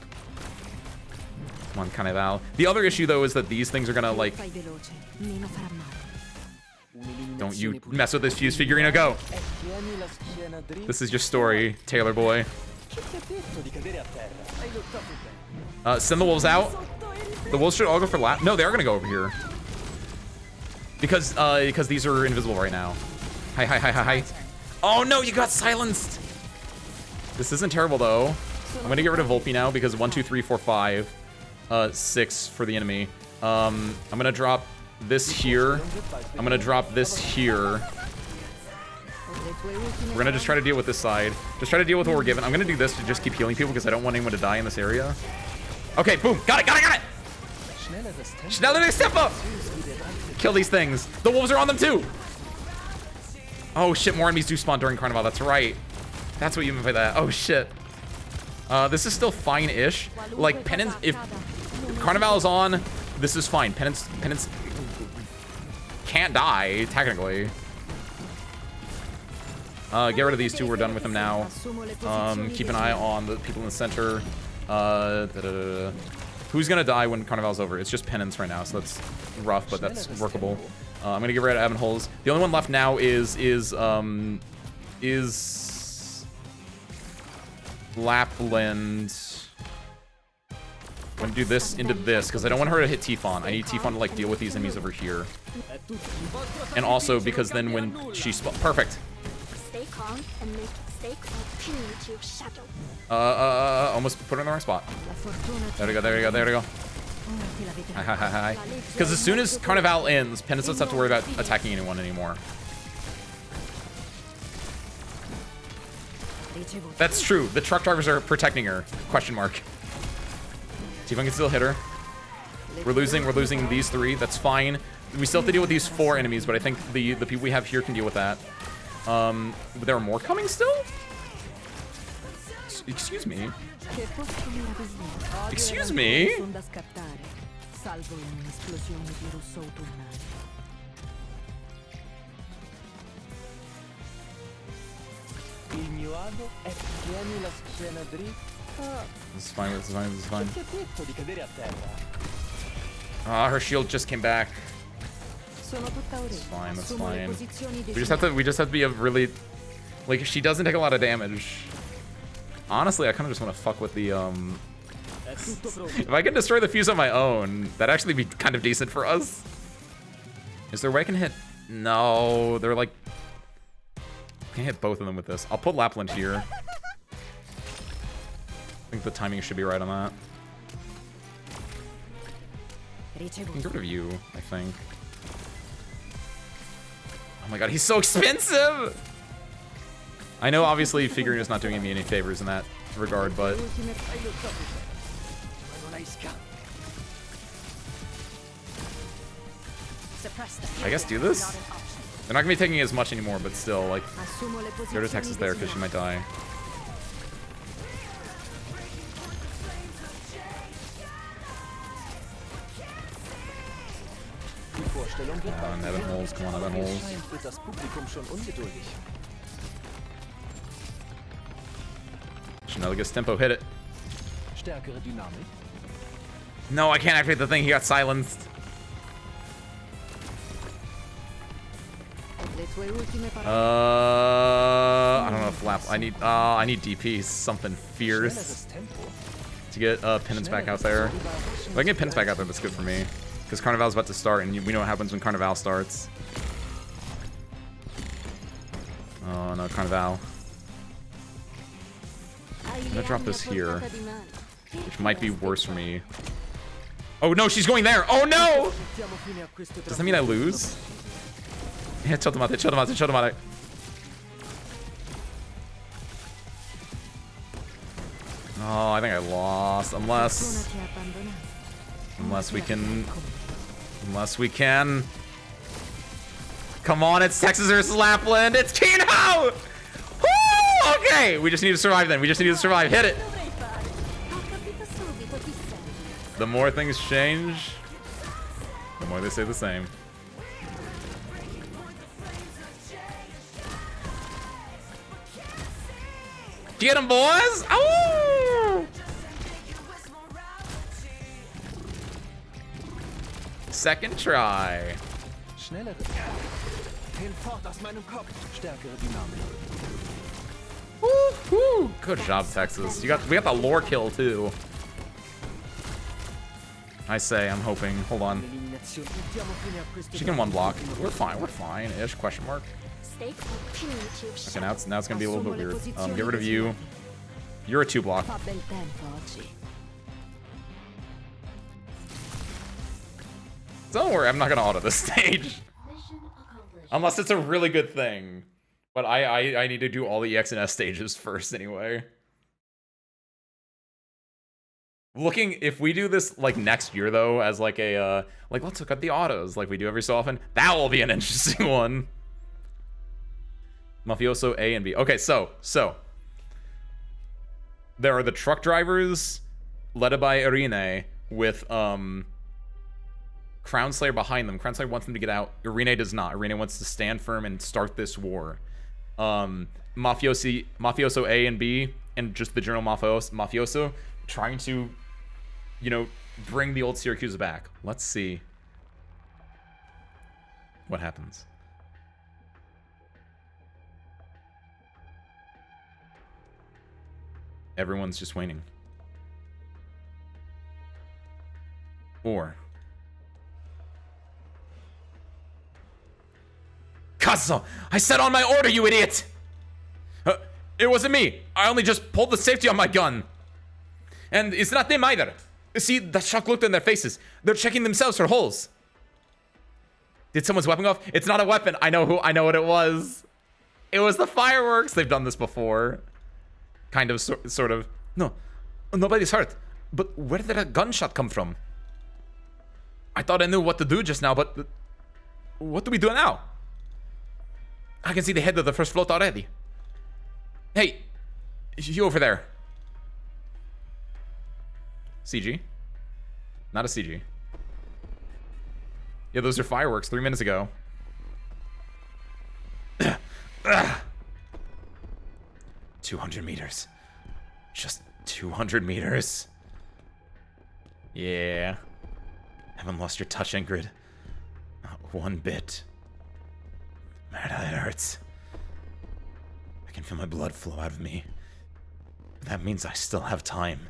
Come on, Carnival. The other issue though is that these things are gonna like. Don't you mess with this fuse, Figurino, go! This is your story, Taylor boy. Send the wolves out. The wolves should all go for lap. No, they are gonna go over here. Because these are invisible right now. Hi. Oh no, you got silenced! This isn't terrible though. I'm gonna get rid of Volpe now because 1, 2, 3, 4, 5. 6 for the enemy. I'm gonna drop this here. I'm gonna drop this here. We're gonna just try to deal with this side. Just try to deal with what we're given. I'm gonna do this to just keep healing people because I don't want anyone to die in this area. Okay, boom. Got it! Schneller, step up! Kill these things. The wolves are on them too! Oh shit, more enemies do spawn during Carnival. That's right. That's what you meant by that. Oh shit. This is still fine-ish. Like, Penance, if Carnival is on, this is fine. Penance can't die, technically. Get rid of these two. We're done with them now. Keep an eye on the people in the center. Who's gonna die when Carnival's over? It's just Penance right now, so that's rough, but that's workable. I'm gonna get rid of Evan Holes. The only one left now is Lapland. I'm gonna do this into this because I don't want her to hit Tifon. I need Tifon to like deal with these enemies over here. And also because then when she perfect. Stay calm and stay close to your shadow. Almost put her in the wrong spot. There we go. Hi. Because as soon as Carnival ends, Penance doesn't have to worry about attacking anyone anymore. That's true. The truck drivers are protecting her. Question mark. See if I can still hit her. We're losing these 3. That's fine. We still have to deal with these 4 enemies, but I think the people we have here can deal with that. There are more coming still? Excuse me. Excuse me? This is fine. Ah, her shield just came back. That's fine. We just have to be a really, like, she doesn't take a lot of damage. Honestly, I kind of just want to fuck with the if I can destroy the fuse on my own, that'd actually be kind of decent for us. Is there a way I can hit? No, they're like, I can hit both of them with this. I'll put Lapland here. I think the timing should be right on that. I can get rid of you, I think. Oh my god, he's so expensive! I know, obviously, Figurino's not doing me any favors in that regard, but... I guess do this? They're not gonna be taking as much anymore, but still, like... Go to Texas there, because she might die. Come on, Evan Holes. Schnelligus tempo, hit it. No, I can't activate the thing. He got silenced. I don't know if I need DP, something fierce to get Penance back out there. If I can get Penance back out there, that's good for me. Because Carnival's about to start, and we know what happens when Carnival starts. Oh no, Carnival. I'm gonna drop this here, which might be worse for me. Oh no, she's going there! Oh no! Does that mean I lose? Yeah, Chotomate, Chotomate, Chotomate. Oh, I think I lost. Unless we can. Come on, it's Texas versus Lapland. It's Kino! Woo! Okay, we just need to survive then. We just need to survive. Hit it. The more things change, the more they stay the same. Get him, boys! Oh! Second try. Schnellere. Hinfort aus meinem Kopf. Stärkere Dynamik. Woo! Good job, Texas. We got the lore kill too. I say, I'm hoping. Hold on. She can one block. We're fine. We're fine. Ish? Question mark. Okay, now it's gonna be a little bit weird. Get rid of you. You're a 2-block. Don't worry, I'm not gonna auto this stage. Unless it's a really good thing. But I need to do all the EX and S stages first anyway. Looking, if we do this like next year though, as like a like let's look at the autos like we do every so often, that will be an interesting one. Mafioso A and B. Okay, so there are the truck drivers led by Irene with Crown Slayer behind them. Crown Slayer wants them to get out. Irene does not. Irene wants to stand firm and start this war. Mafioso A and B and just the general mafioso trying to, you know, bring the old Syracuse back. Let's see what happens. Everyone's just waiting. Or Kazuo, I said on my order, you idiot! It wasn't me. I only just pulled the safety on my gun. And it's not them either. See, that shock looked in their faces. They're checking themselves for holes. Did someone's weapon go off? It's not a weapon. I know what it was. It was the fireworks. They've done this before. Kind of, sort of. No, nobody's hurt. But where did a gunshot come from? I thought I knew what to do just now, but what do we do now? I can see the head of the first float already. Hey, you over there. CG? Not a CG. Yeah, those are fireworks 3 minutes ago. 200 meters. Just 200 meters. Yeah. Haven't lost your touch, Ingrid. Not one bit. Man, that hurts. I can feel my blood flow out of me. But that means I still have time.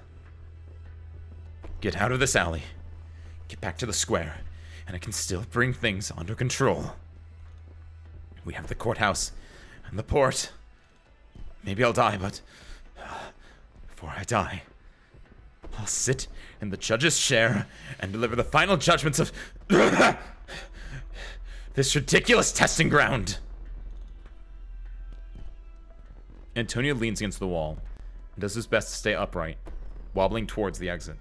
Get out of this alley. Get back to the square. And I can still bring things under control. We have the courthouse and the port. Maybe I'll die, but before I die, I'll sit in the judge's chair and deliver the final judgments of this ridiculous testing ground. Antonio leans against the wall and does his best to stay upright, wobbling towards the exit.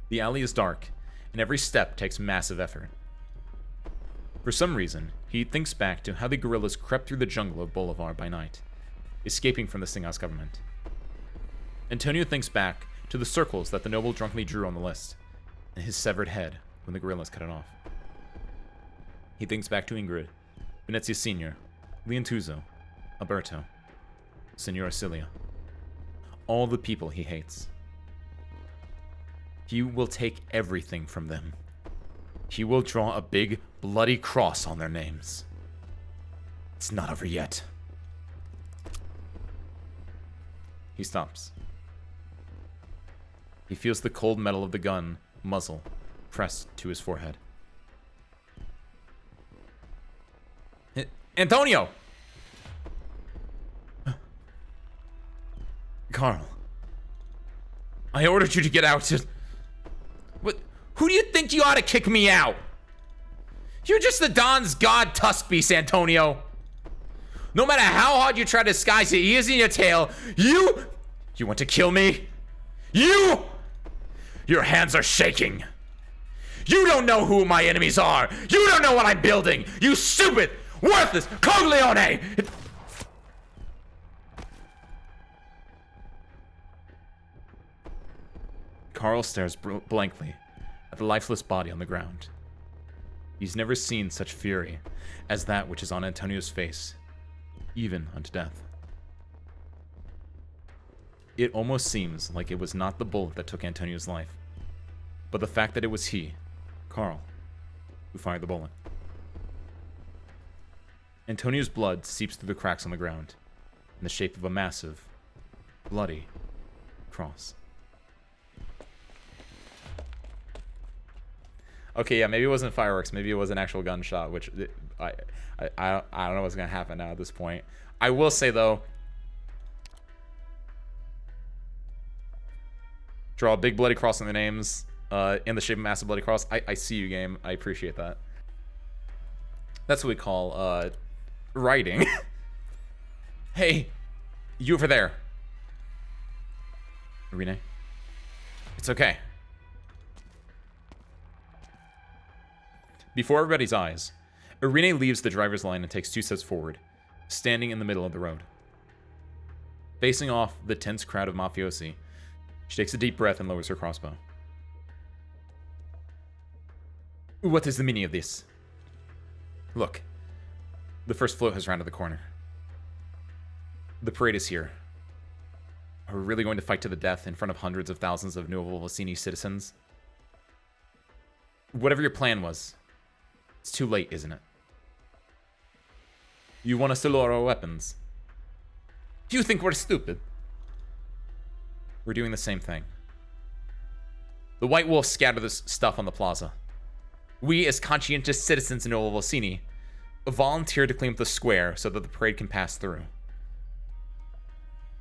The alley is dark, and every step takes massive effort. For some reason, he thinks back to how the guerrillas crept through the jungle of Bolivar by night, escaping from the Singha's government. Antonio thinks back to the circles that the noble drunkenly drew on the list, and his severed head when the guerrillas cut it off. He thinks back to Ingrid, Venezia Sr., Leontuzo, Alberto, Senora Cilia, all the people he hates. He will take everything from them. He will draw a big, bloody cross on their names. It's not over yet. He stops. He feels the cold metal of the gun muzzle pressed to his forehead. Antonio! Carl, I ordered you to get out. What? Who do you think you ought to kick me out? You're just the Don's god tusk beast, Antonio. No matter how hard you try to disguise your ears and your tail, you want to kill me? Your hands are shaking. You don't know who my enemies are. You don't know what I'm building. You stupid, worthless Coglione. Carl stares blankly at the lifeless body on the ground. He's never seen such fury as that which is on Antonio's face, even unto death. It almost seems like it was not the bullet that took Antonio's life, but the fact that it was he, Carl, who fired the bullet. Antonio's blood seeps through the cracks on the ground in the shape of a massive, bloody cross. Okay, yeah, maybe it wasn't fireworks. Maybe it was an actual gunshot, which I don't know what's gonna happen now at this point. I will say though, draw a big bloody cross on the names in the shape of a massive bloody cross. I see you, game. I appreciate that. That's what we call writing. Hey, you over there, Irene. It's okay. Before everybody's eyes, Irene leaves the driver's line and takes 2 steps forward, standing in the middle of the road. Facing off the tense crowd of mafiosi, she takes a deep breath and lowers her crossbow. What is the meaning of this? Look, the first float has rounded the corner. The parade is here. Are we really going to fight to the death in front of hundreds of thousands of Nuovo Vicini citizens? Whatever your plan was, it's too late, isn't it? You want us to lower our weapons. You think we're stupid? We're doing the same thing. The White Wolves scatter this stuff on the plaza. We, as conscientious citizens in Nuovo Vicini, volunteered to clean up the square so that the parade can pass through.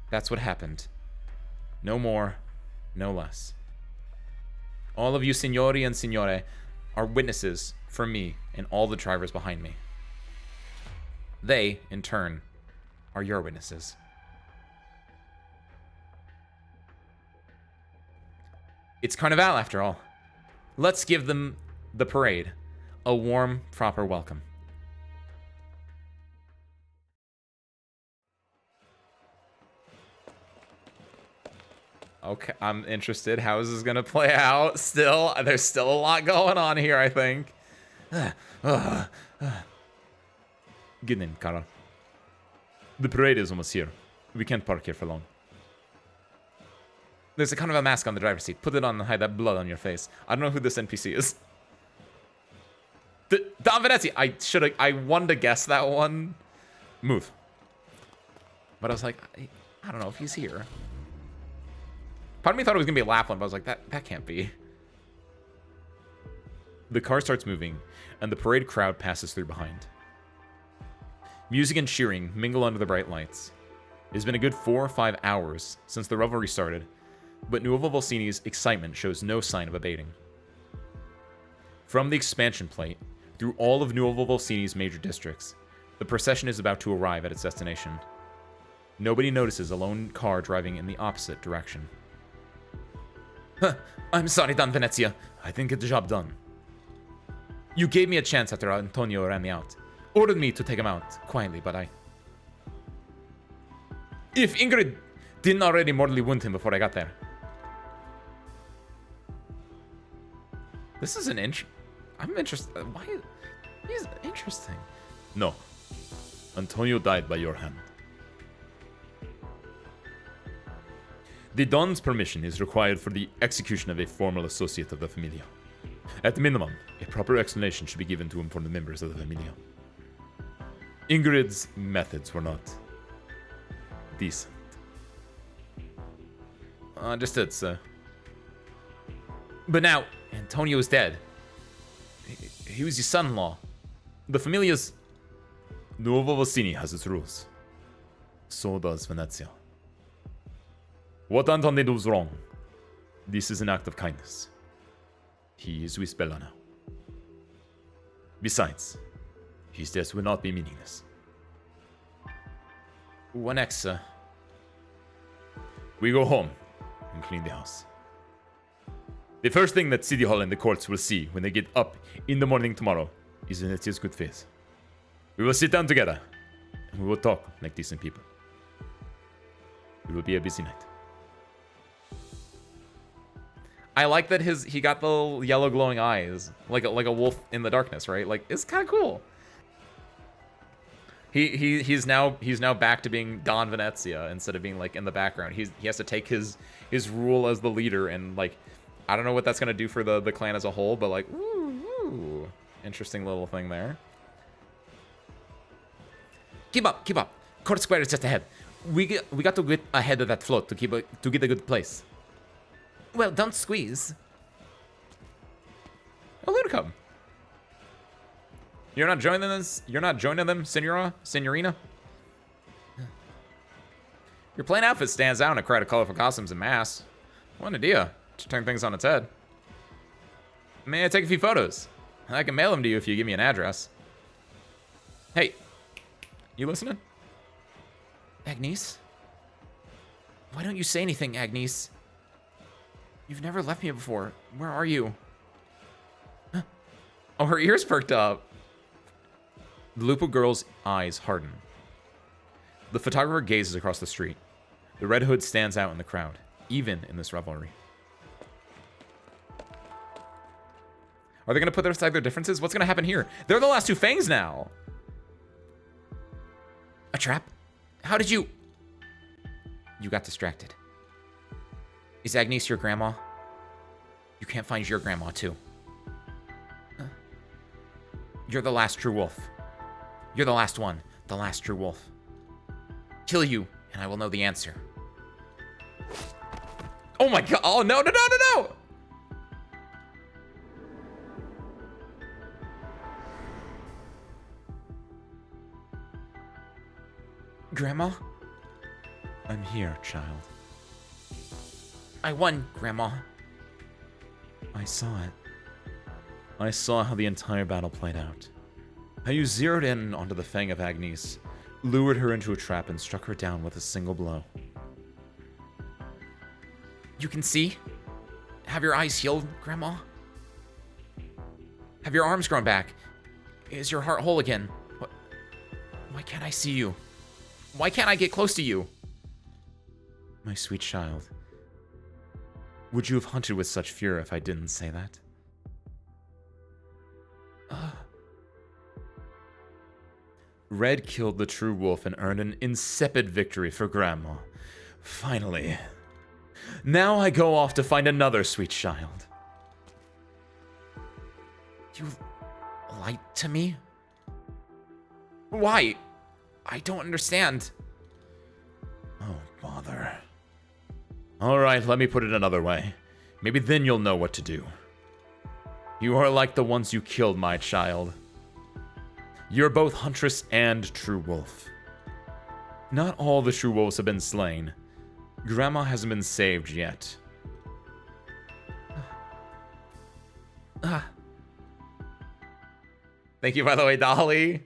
That's what happened. No more, no less. All of you signori and signore are witnesses for me and all the drivers behind me. They, in turn, are your witnesses. It's Carnival, after all. Let's give them, the parade, a warm, proper welcome. Okay, I'm interested. How is this gonna play out? Still, there's still a lot going on here, I think. Get in, Carl. The parade is almost here. We can't park here for long. There's a kind of a mask on the driver's seat. Put it on and hide that blood on your face. I don't know who this NPC is. Don Venezia. I wanted to guess that one. Move. But I was like, I don't know if he's here. Part of me thought it was gonna be a Lapland, but I was like, that can't be. The car starts moving, and the parade crowd passes through behind. Music and cheering mingle under the bright lights. It has been a good 4 or 5 hours since the revelry started, but Nuovo Vicini's excitement shows no sign of abating. From the expansion plate, through all of Nuovo Vicini's major districts, the procession is about to arrive at its destination. Nobody notices a lone car driving in the opposite direction. I'm sorry, Don Venezia. I didn't get the job done. You gave me a chance after Antonio ran me out. Ordered me to take him out, quietly, but I... If Ingrid didn't already mortally wound him before I got there. This is an I'm interested... Why... He's interesting. No. Antonio died by your hand. The Don's permission is required for the execution of a formal associate of the Familia. At minimum, a proper explanation should be given to him from the members of the Familia. Ingrid's methods were not decent. Understood, sir. But now, Antonio is dead. He was your son-in-law. The Familia's... Nuovo Vicini has its rules. So does Venezia. What Anton did was wrong. This is an act of kindness. He is with Bella now. Besides, his death will not be meaningless. What next, sir? We go home and clean the house. The first thing that City Hall and the courts will see when they get up in the morning tomorrow is Venetia's good face. We will sit down together and we will talk like decent people. It will be a busy night. I like that he got the yellow glowing eyes, like a wolf in the darkness, right? Like, it's kind of cool. He's now back to being Don Venezia instead of being like in the background. He has to take his rule as the leader, and like, I don't know what that's gonna do for the clan as a whole, but like, ooh, interesting little thing there. Keep up. Court Square is just ahead. We got to get ahead of that float to get a good place. Well, don't squeeze. Oh, Ludicum. You're not joining this? You're not joining them, Signorina? Your plain outfit stands out in a crowd of colorful costumes and masks. What an idea to turn things on its head. May I take a few photos? I can mail them to you if you give me an address. Hey, you listening? Agnes? Why don't you say anything, Agnes? You've never left me before. Where are you? Huh. Oh, her ears perked up. The Lupo girl's eyes harden. The photographer gazes across the street. The Red Hood stands out in the crowd, even in this revelry. Are they going to put aside their differences? What's going to happen here? They're the last two Fangs now. A trap? How did you... You got distracted. Is Agnes your grandma? You can't find your grandma, too. You're the last true wolf. You're the last one. The last true wolf. Kill you, and I will know the answer. Oh my god. Oh, no. Grandma? I'm here, child. I won, Grandma. I saw it. I saw how the entire battle played out. How you zeroed in onto the Fang of Agnes, lured her into a trap, and struck her down with a single blow. You can see? Have your eyes healed, Grandma? Have your arms grown back? Is your heart whole again? Why can't I see you? Why can't I get close to you? My sweet child. Would you have hunted with such fear if I didn't say that? Red killed the true wolf and earned an insipid victory for Grandma. Finally. Now I go off to find another sweet child. You lied to me? Why? I don't understand. Oh, bother. Alright, let me put it another way. Maybe then you'll know what to do. You are like the ones you killed, my child. You're both huntress and true wolf. Not all the true wolves have been slain. Grandma hasn't been saved yet. Thank you, by the way, Dolly.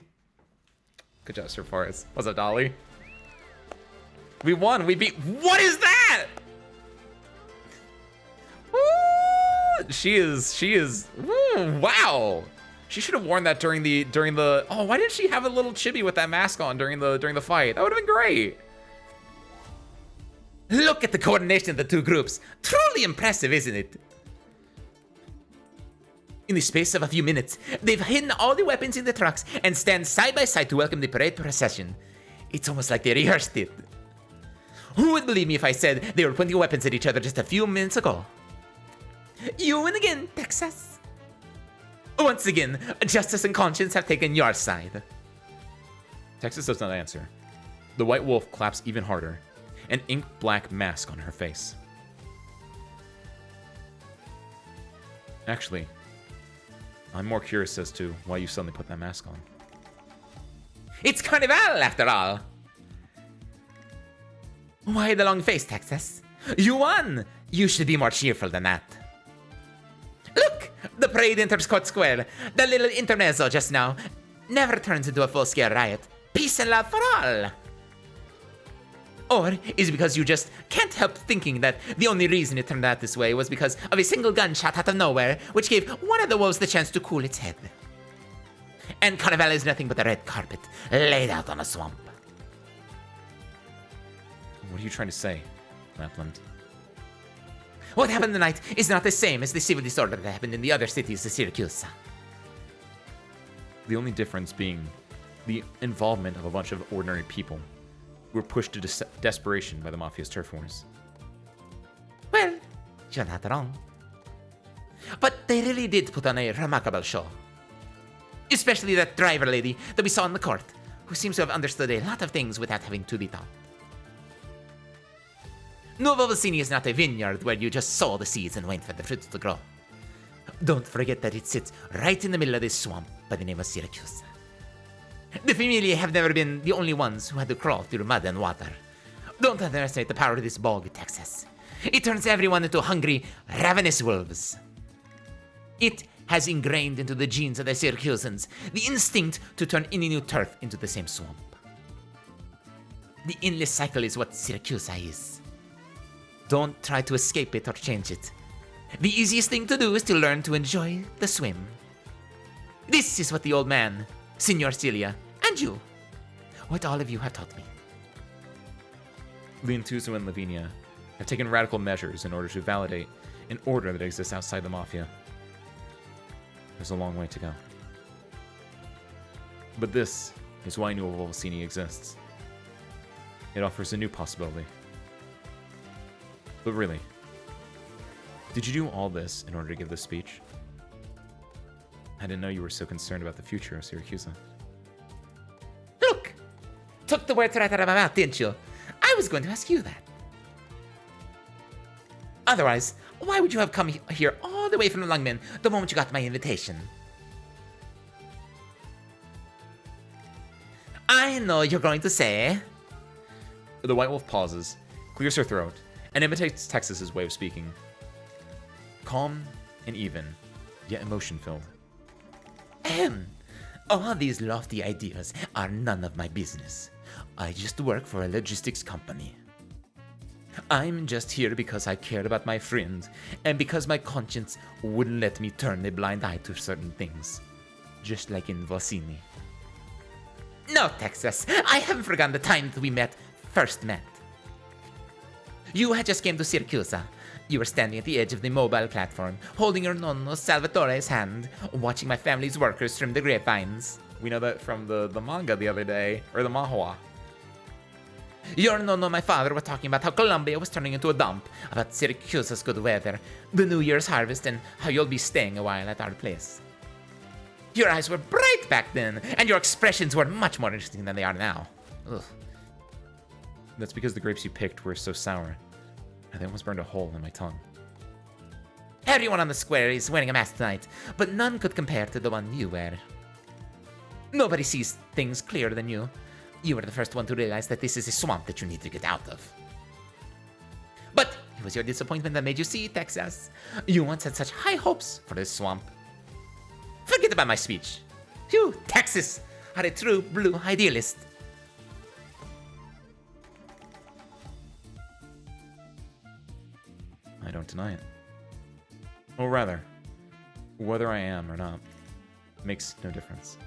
Good job, Sir Forrest. What's up, Dolly? We won. We beat... What is that? Woo! She is... Woo, wow. She should have worn that during the... Oh, why didn't she have a little chibi with that mask on during the fight? That would have been great. Look at the coordination of the two groups. Truly impressive, isn't it? In the space of a few minutes, they've hidden all the weapons in the trucks and stand side by side to welcome the parade procession. It's almost like they rehearsed it. Who would believe me if I said they were pointing weapons at each other just a few minutes ago? You win again, Texas. Once again, justice and conscience have taken your side. Texas does not answer. The white wolf claps even harder, an ink black mask on her face. Actually, I'm more curious as to why you suddenly put that mask on. It's Carnival, after all. Why the long face, Texas? You won! You should be more cheerful than that. Look! The parade enters Court Square. The little intermezzo just now never turns into a full-scale riot. Peace and love for all! Or is it because you just can't help thinking that the only reason it turned out this way was because of a single gunshot out of nowhere, which gave one of the wolves the chance to cool its head? And Carnival is nothing but a red carpet laid out on a swamp. What are you trying to say, Lapland? What happened tonight is not the same as the civil disorder that happened in the other cities of Syracuse. The only difference being the involvement of a bunch of ordinary people who were pushed to desperation by the Mafia's turf wars. Well, you're not wrong. But they really did put on a remarkable show. Especially that driver lady that we saw in the court, who seems to have understood a lot of things without having to be taught. Nuovo Vicini is not a vineyard where you just sow the seeds and wait for the fruits to grow. Don't forget that it sits right in the middle of this swamp by the name of Syracuse. The Familiae have never been the only ones who had to crawl through mud and water. Don't underestimate the power of this bog, Texas. It turns everyone into hungry, ravenous wolves. It has ingrained into the genes of the Syracusans the instinct to turn any new turf into the same swamp. The endless cycle is what Syracuse is. Don't try to escape it or change it. The easiest thing to do is to learn to enjoy the swim. This is what the old man, Signor Celia, and you, what all of you have taught me. Lientuso and Lavinia have taken radical measures in order to validate an order that exists outside the Mafia. There's a long way to go. But this is why Nuovo Vicini exists. It offers a new possibility. But really, did you do all this in order to give this speech? I didn't know you were so concerned about the future of Syracuse. Look! Took the words right out of my mouth, didn't you? I was going to ask you that. Otherwise, why would you have come here all the way from Lungmen the moment you got my invitation? I know you're going to say... The White Wolf pauses, clears her throat, and imitates Texas's way of speaking. Calm and even, yet emotion-filled. All these lofty ideas are none of my business. I just work for a logistics company. I'm just here because I care about my friend, and because my conscience wouldn't let me turn a blind eye to certain things. Just like in Vicini. No, Texas, I haven't forgotten the time that we first met. You had just came to Syracuse. You were standing at the edge of the mobile platform, holding your nonno Salvatore's hand, watching my family's workers trim the grapevines. We know that from the manga the other day, or the manhwa. Your nonno and my father were talking about how Columbia was turning into a dump, about Syracuse's good weather, the New Year's harvest, and how you'll be staying a while at our place. Your eyes were bright back then, and your expressions were much more interesting than they are now. Ugh. That's because the grapes you picked were so sour. They almost burned a hole in my tongue. Everyone on the square is wearing a mask tonight, but none could compare to the one you wear. Nobody sees things clearer than you. You were the first one to realize that this is a swamp that you need to get out of. But it was your disappointment that made you see, Texas. You once had such high hopes for this swamp. Forget about my speech. You, Texas, are a true blue idealist. I don't deny it. Or rather, whether I am or not makes no difference.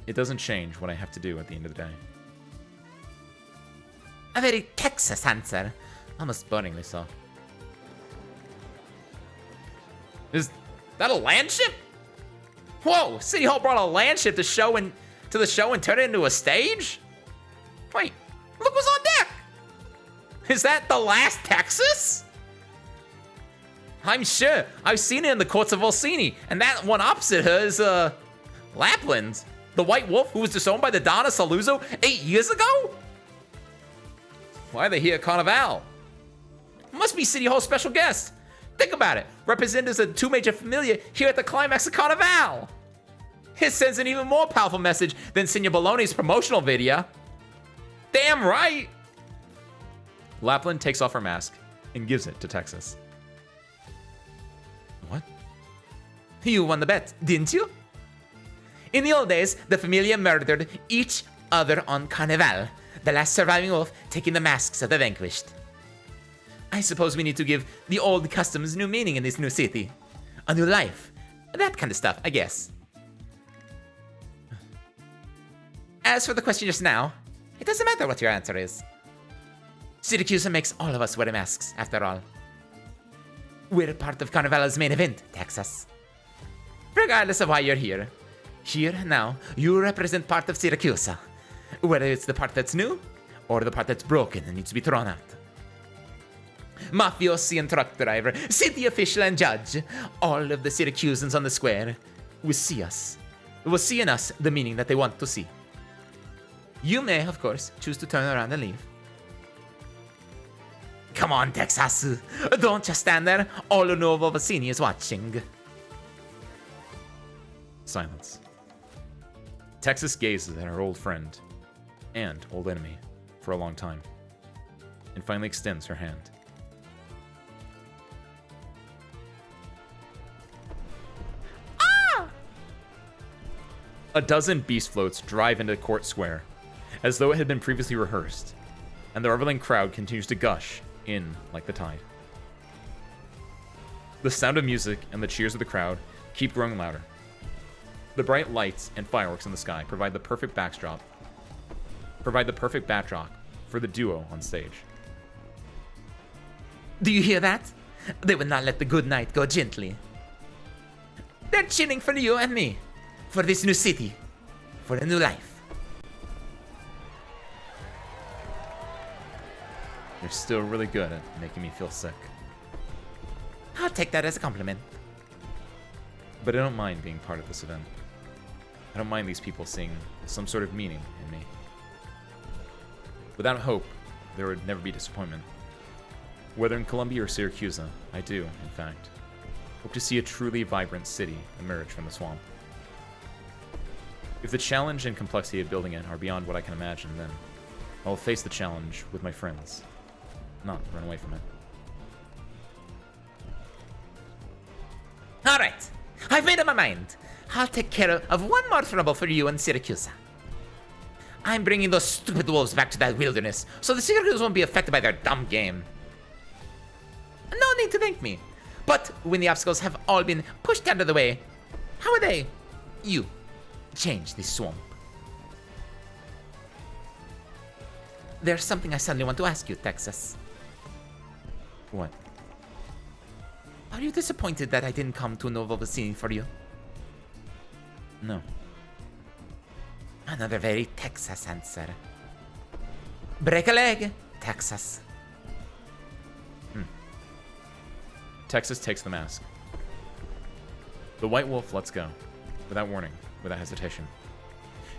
It doesn't change what I have to do at the end of the day. A very Texas answer. Almost boringly so. Is that a land ship? Whoa! City Hall brought a land ship to the show and turn it into a stage? Wait, look what's on deck! Is that the last Texas? I'm sure. I've seen it in the courts of Orsini, and that one opposite her is, Lapland. The White Wolf who was disowned by the Donna Saluzzo 8 years ago? Why are they here at Carnival? Must be City Hall special guests. Think about it. Representatives of two major familia here at the climax of Carnival. It sends an even more powerful message than Signor Baloney's promotional video. Damn right. Lapland takes off her mask and gives it to Texas. What? You won the bet, didn't you? In the old days, the Familia murdered each other on Carnival, the last surviving wolf taking the masks of the vanquished. I suppose we need to give the old customs new meaning in this new city. A new life. That kind of stuff, I guess. As for the question just now, it doesn't matter what your answer is. Syracuse makes all of us wear masks, after all. We're part of Carnival's main event, Texas. Regardless of why you're here, now, you represent part of Syracuse. Whether it's the part that's new, or the part that's broken and needs to be thrown out. Mafiosi and truck driver, city official and judge, all of the Syracusans on the square will see us. Will see in us the meaning that they want to see. You may, of course, choose to turn around and leave. Come on, Texas. Don't just stand there. All of Novo Vicini is watching. Silence. Texas gazes at her old friend and old enemy for a long time, and finally extends her hand. A dozen beast floats drive into Court Square, as though it had been previously rehearsed, and the reveling crowd continues to gush in like the tide. The sound of music and the cheers of the crowd keep growing louder. The bright lights and fireworks in the sky provide the perfect backdrop for the duo on stage. Do you hear that? They will not let the good night go gently. They're cheering for you and me. For this new city. For a new life. You're still really good at making me feel sick. I'll take that as a compliment. But I don't mind being part of this event. I don't mind these people seeing some sort of meaning in me. Without hope, there would never be disappointment. Whether in Columbia or Syracuse, I do, in fact, hope to see a truly vibrant city emerge from the swamp. If the challenge and complexity of building it are beyond what I can imagine, then I will face the challenge with my friends, not run away from it. Alright, I've made up my mind. I'll take care of one more trouble for you in Syracuse. I'm bringing those stupid wolves back to that wilderness, so the Syracuse won't be affected by their dumb game. No need to thank me. But when the obstacles have all been pushed out of the way, how will you, change this swamp? There's something I suddenly want to ask you, Texas. What? Are you disappointed that I didn't come to Novo Vicini for you? No. Another very Texas answer. Break a leg, Texas. Texas takes the mask. The White Wolf lets go, without warning, without hesitation.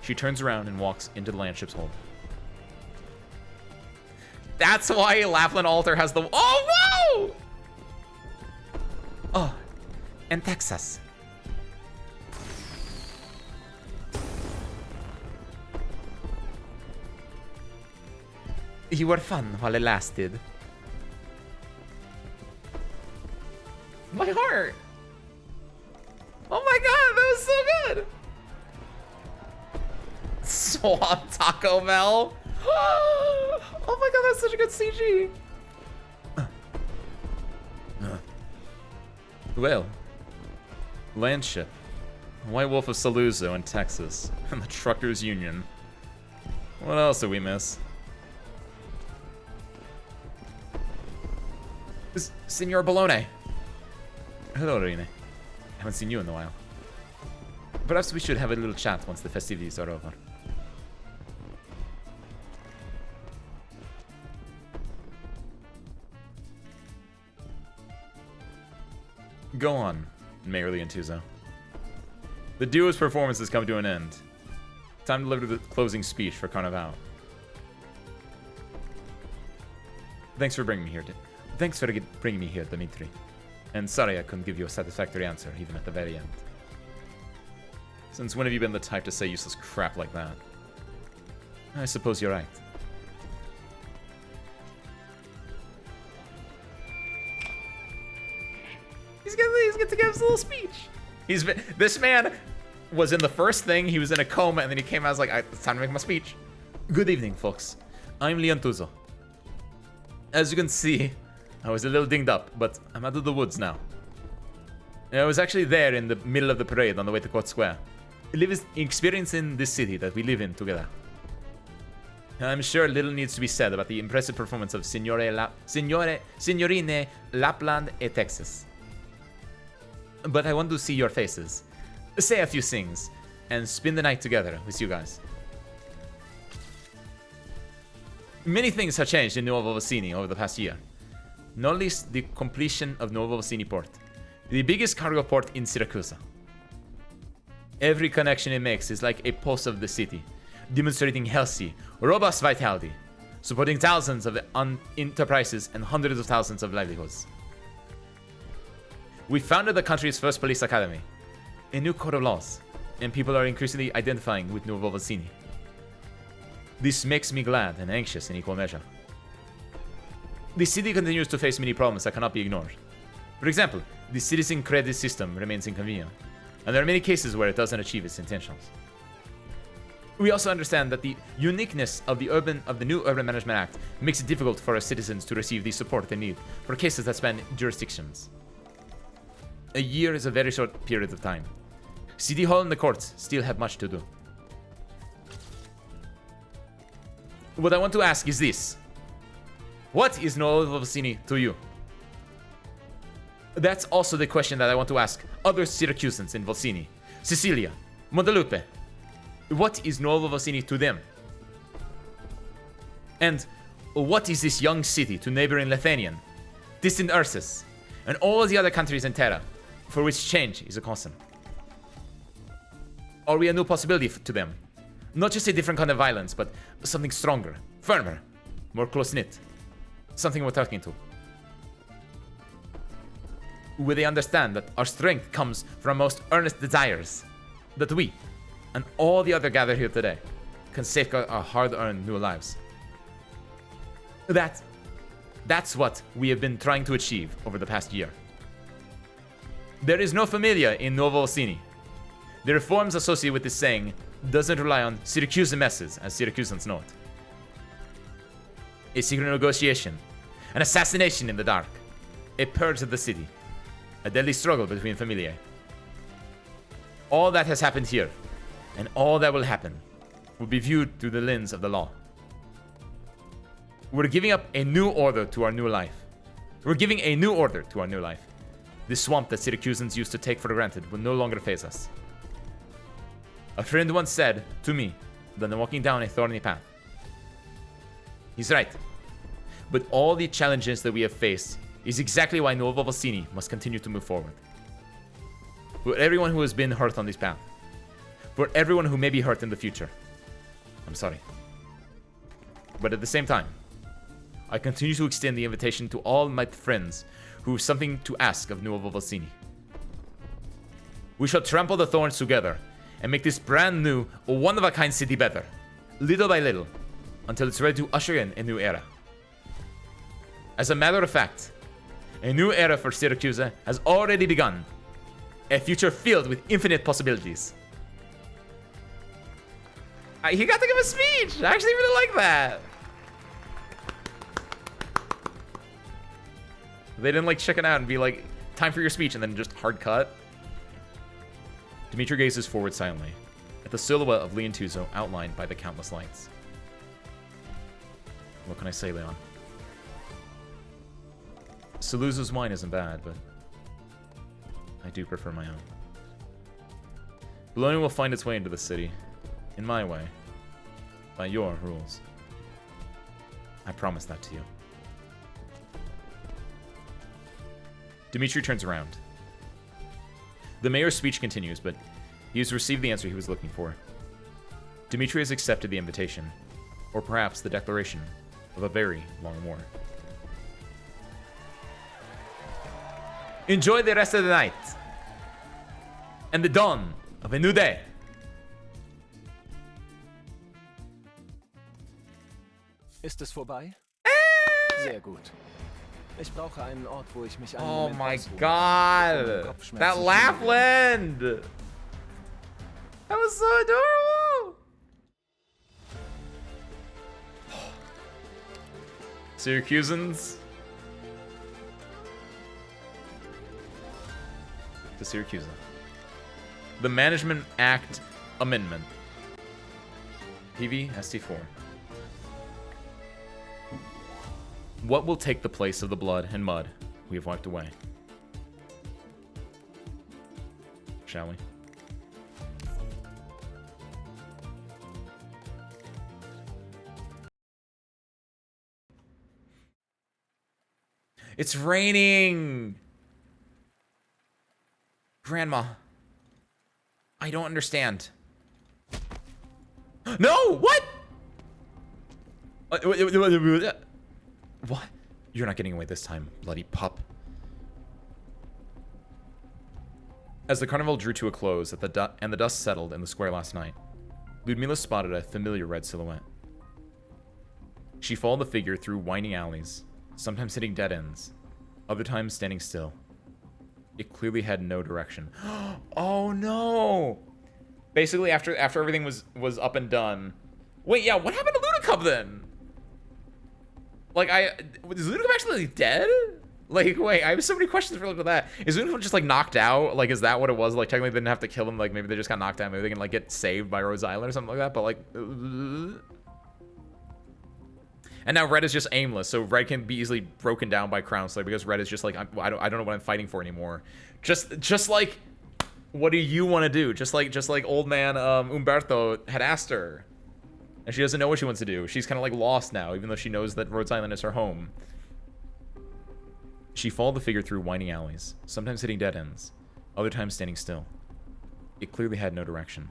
She turns around and walks into the landship's hold. That's why Lapland Altar has the... Oh, whoa! Oh, and Texas. You were fun while it lasted. My heart! Oh my god, that was so good! Swamp Taco Bell! Oh my god, that's such a good CG! Well, Landship, White Wolf of Saluzzo in Texas, and the Truckers Union. What else did we miss? Signor Bologna. Hello, Rene. Haven't seen you in a while. Perhaps we should have a little chat once the festivities are over. Go on, Mayor Leontuzo. The duo's performance has come to an end. Time to deliver the closing speech for Carnival. Thanks for bringing me here, Dmitri. And sorry I couldn't give you a satisfactory answer, even at the very end. Since when have you been the type to say useless crap like that? I suppose you're right. gives a little speech. This man was in the first thing, he was in a coma, and then he came out, I was like, it's time to make my speech. Good evening, folks. I'm Leon Tuzo. As you can see, I was a little dinged up, but I'm out of the woods now. And I was actually there in the middle of the parade on the way to Court Square, experiencing this city that we live in together. And I'm sure little needs to be said about the impressive performance of Signorine Lapland e Texas. But I want to see your faces, say a few things, and spend the night together with you guys. Many things have changed in Nuovo Vicini over the past year. Not least the completion of Nuovo Vicini port, the biggest cargo port in Syracuse. Every connection it makes is like a pulse of the city, demonstrating healthy, robust vitality, supporting thousands of enterprises and hundreds of thousands of livelihoods. We founded the country's first police academy, a new code of laws, and people are increasingly identifying with Nuovo Vicini. This makes me glad and anxious in equal measure. The city continues to face many problems that cannot be ignored. For example, the citizen credit system remains inconvenient, and there are many cases where it doesn't achieve its intentions. We also understand that the uniqueness of the new Urban Management Act makes it difficult for our citizens to receive the support they need for cases that span jurisdictions. A year is a very short period of time. City Hall and the courts still have much to do. What I want to ask is this. What is Nuovo Vicini to you? That's also the question that I want to ask other Syracusans in Vicini, Sicilia, Montelupe. What is Nuovo Vicini to them? And what is this young city to neighboring Lithuanian, distant Ursus, and all the other countries in Terra, for which change is a constant? Are we a new possibility to them? Not just a different kind of violence, but something stronger, firmer, more close-knit. Something we're talking to. Will they understand that our strength comes from our most earnest desires? That we, and all the other gathered here today, can safeguard our hard-earned new lives? That's what we have been trying to achieve over the past year. There is no familia in Nuovo Vicini. The reforms associated with this saying doesn't rely on Syracusan messes, as Syracusans know it. A secret negotiation, an assassination in the dark, a purge of the city, a deadly struggle between familiae. All that has happened here, and all that will happen, will be viewed through the lens of the law. We're giving up a new order to our new life. We're giving a new order to our new life. The swamp that Syracusans used to take for granted will no longer faze us. A friend once said to me that I'm walking down a thorny path. He's right. But all the challenges that we have faced is exactly why Nuovo Vicini must continue to move forward. For everyone who has been hurt on this path, for everyone who may be hurt in the future, I'm sorry. But at the same time, I continue to extend the invitation to all my friends who have something to ask of Nuovo Vicini. We shall trample the thorns together and make this brand new, one-of-a-kind city better, little by little, until it's ready to usher in a new era. As a matter of fact, a new era for Syracuse has already begun, a future filled with infinite possibilities. He got to give a speech! I actually really like that! They didn't like check it out and be like, time for your speech, and then just hard cut. Dimitri gazes forward silently, at the silhouette of Leon Tuzo outlined by the countless lights. What can I say, Leon? Saluzzo's wine isn't bad, but I do prefer my own. Bologna will find its way into the city, in my way, by your rules. I promise that to you. Dimitri turns around. The mayor's speech continues, but he has received the answer he was looking for. Dimitri has accepted the invitation, or perhaps the declaration of a very long war. Enjoy the rest of the night, and the dawn of a new day. Ist es vorbei? Sehr gut. Ich brauche einen Ort, wo ich mich einen Oh Moment my ausruhen kann, bevor mein god! Kopfschmerzen That laugh land! That was so adorable! Syracusans? To Syracuse. The Management Act Amendment. PV ST4. What will take the place of the blood and mud we have wiped away? Shall we? It's raining! Grandma. I don't understand. No! What? What? You're not getting away this time, bloody pup. As the carnival drew to a close and the dust settled in the square last night, Ludmila spotted a familiar red silhouette. She followed the figure through winding alleys, sometimes hitting dead ends, other times standing still. It clearly had no direction. Oh no! Basically, after everything was up and done. Wait, yeah, what happened to Lunacup then? Like, is Lunacup actually dead? Like, wait, I have so many questions related to that. Is Lunacup just like knocked out? Like, is that what it was? Like, technically they didn't have to kill him. Like, maybe they just got knocked out. Maybe they can like get saved by Rose Island or something like that. But like, and now Red is just aimless, so Red can be easily broken down by Crown Slayer because Red is just like, I don't know what I'm fighting for anymore. Just like, what do you want to do? Just like old man Umberto had asked her, and she doesn't know what she wants to do. She's kind of like lost now, even though she knows that Rhodes Island is her home. She followed the figure through winding alleys, sometimes hitting dead ends, other times standing still. It clearly had no direction.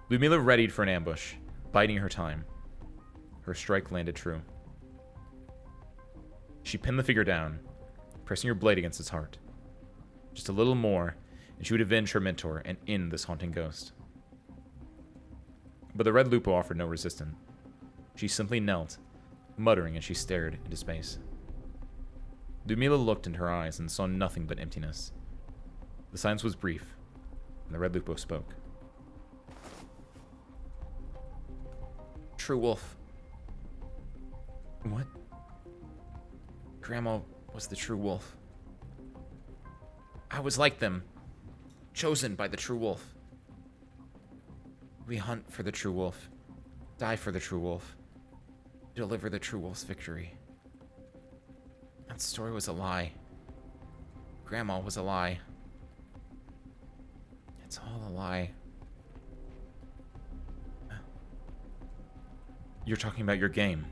Ludmila readied for an ambush, biding her time. Her strike landed true. She pinned the figure down, pressing her blade against its heart. Just a little more, and she would avenge her mentor and end this haunting ghost. But the red Lupo offered no resistance. She simply knelt, muttering as she stared into space. Ludmila looked into her eyes and saw nothing but emptiness. The silence was brief, and the red Lupo spoke. True Wolf. What? Grandma was the true wolf. I was like them, chosen by the true wolf. We hunt for the true wolf, die for the true wolf, deliver the true wolf's victory. That story was a lie. Grandma was a lie. It's all a lie. You're talking about your game.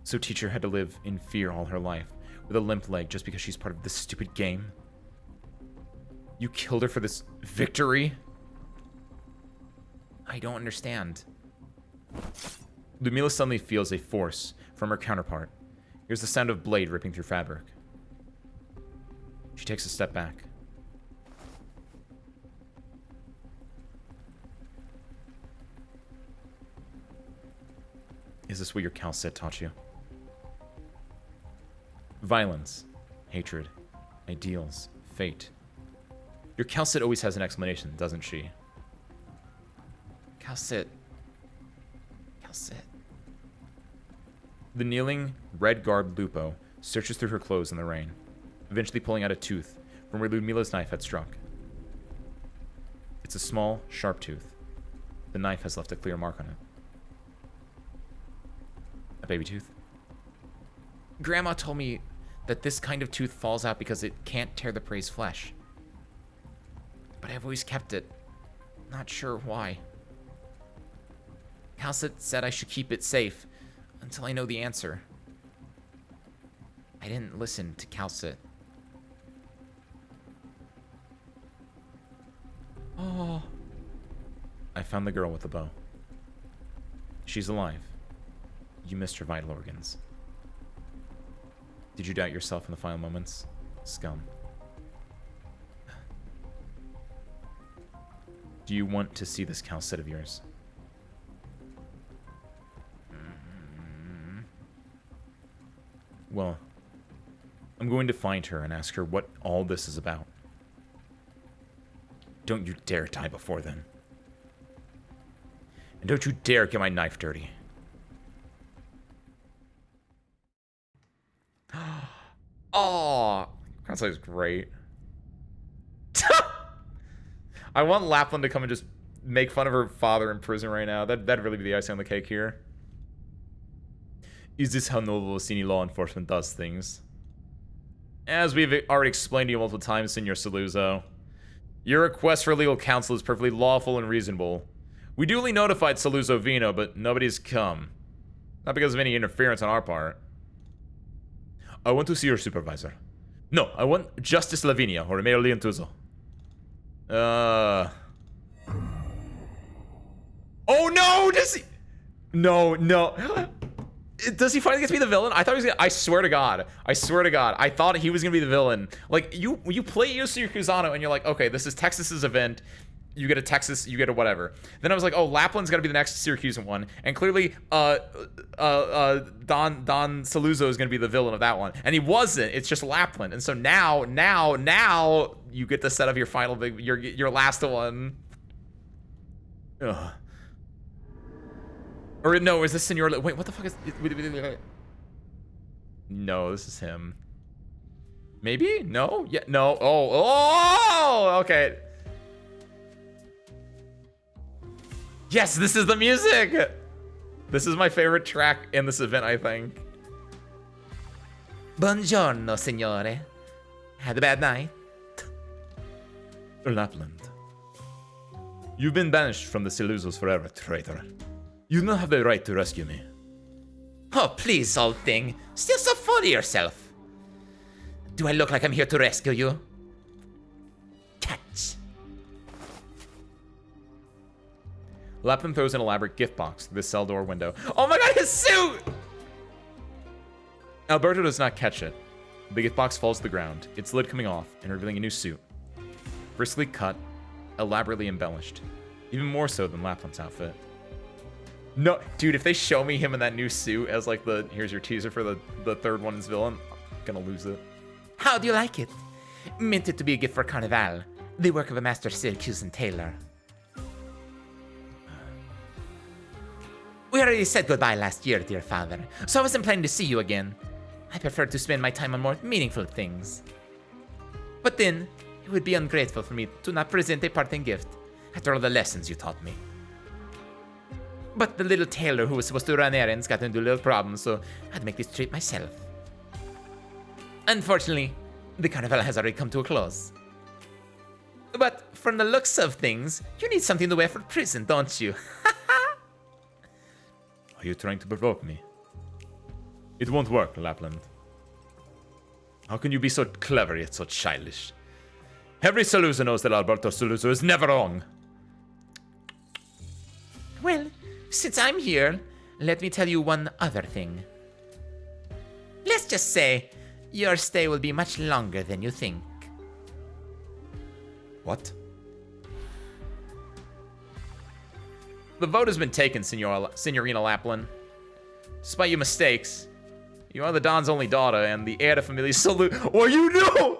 So teacher had to live in fear all her life, with a limp leg just because she's part of this stupid game? You killed her for this victory? I don't understand. Ludmila suddenly feels a force from her counterpart. Here's the sound of blade ripping through fabric. She takes a step back. Is this what your Calcet taught you? Violence, hatred, ideals, fate. Your Calcet always has an explanation, doesn't she? Calcet. The kneeling, red-garbed Lupo searches through her clothes in the rain, eventually pulling out a tooth from where Ludmila's knife had struck. It's a small, sharp tooth. The knife has left a clear mark on it. A baby tooth? Grandma told me that this kind of tooth falls out because it can't tear the prey's flesh. But I've always kept it. Not sure why. Calcet said I should keep it safe until I know the answer. I didn't listen to Calcet. Oh. I found the girl with the bow. She's alive. You missed her vital organs. Did you doubt yourself in the final moments? Scum. Do you want to see this Calcet of yours? Well, I'm going to find her and ask her what all this is about. Don't you dare die before then. And don't you dare get my knife dirty. Oh, Console's is great. I want Lapland to come and just make fun of her father in prison right now. That'd really be the icing on the cake here. Is this how Novo Orsini law enforcement does things? As we've already explained to you multiple times, Senor Saluzzo, your request for legal counsel is perfectly lawful and reasonable. We duly notified Saluzzo Vino, but nobody's come. Not because of any interference on our part. I want to see your supervisor. No, I want Justice Lavinia or Mayor Liantuzo. Oh no! Does he? No. Does he finally get to be the villain? I thought he was gonna... I swear to God. I thought he was gonna be the villain. Like, you play Yosuke Kuzano and you're like, okay, this is Texas's event. You get a Texas, you get a whatever. Then I was like, oh, Lapland's gotta be the next Syracusan one. And clearly, Don Saluzzo is gonna be the villain of that one. And he wasn't. It's just Lapland. And so now, you get to set up your final big, your last one. Ugh. Or no, is this Senor... Wait, what the fuck is... No, this is him. Maybe? No? Yeah, no. Oh, okay. Yes, this is the music! This is my favorite track in this event, I think. Buongiorno, signore. Had a bad night? Lapland. You've been banished from the Saluzzos forever, traitor. You do not have the right to rescue me. Oh, please, old thing. Still so full of yourself. Do I look like I'm here to rescue you? Catch. Lapland throws an elaborate gift box through the cell door window. Oh my god, his suit! Alberto does not catch it. The gift box falls to the ground, its lid coming off and revealing a new suit. Briskly cut, elaborately embellished. Even more so than Lapland's outfit. No, dude, if they show me him in that new suit as like the, here's your teaser for the third one as villain, I'm gonna lose it. How do you like it? Minted to be a gift for Carnival, the work of a master Syracusan tailor. We already said goodbye last year, dear father, so I wasn't planning to see you again. I prefer to spend my time on more meaningful things. But then, it would be ungrateful for me to not present a parting gift after all the lessons you taught me. But the little tailor who was supposed to run errands got into a little problem, so I had to make this trip myself. Unfortunately, the carnival has already come to a close. But from the looks of things, you need something to wear for prison, don't you? Are you trying to provoke me? It won't work, Lapland. How can you be so clever yet so childish? Every Saluzzo knows that Alberto Saluzzo is never wrong. Well, since I'm here, let me tell you one other thing. Let's just say your stay will be much longer than you think. What? The vote has been taken, Signorina Lapland. Despite your mistakes, you are the Don's only daughter and the heir to Familia Saluzzo. Oh, you know!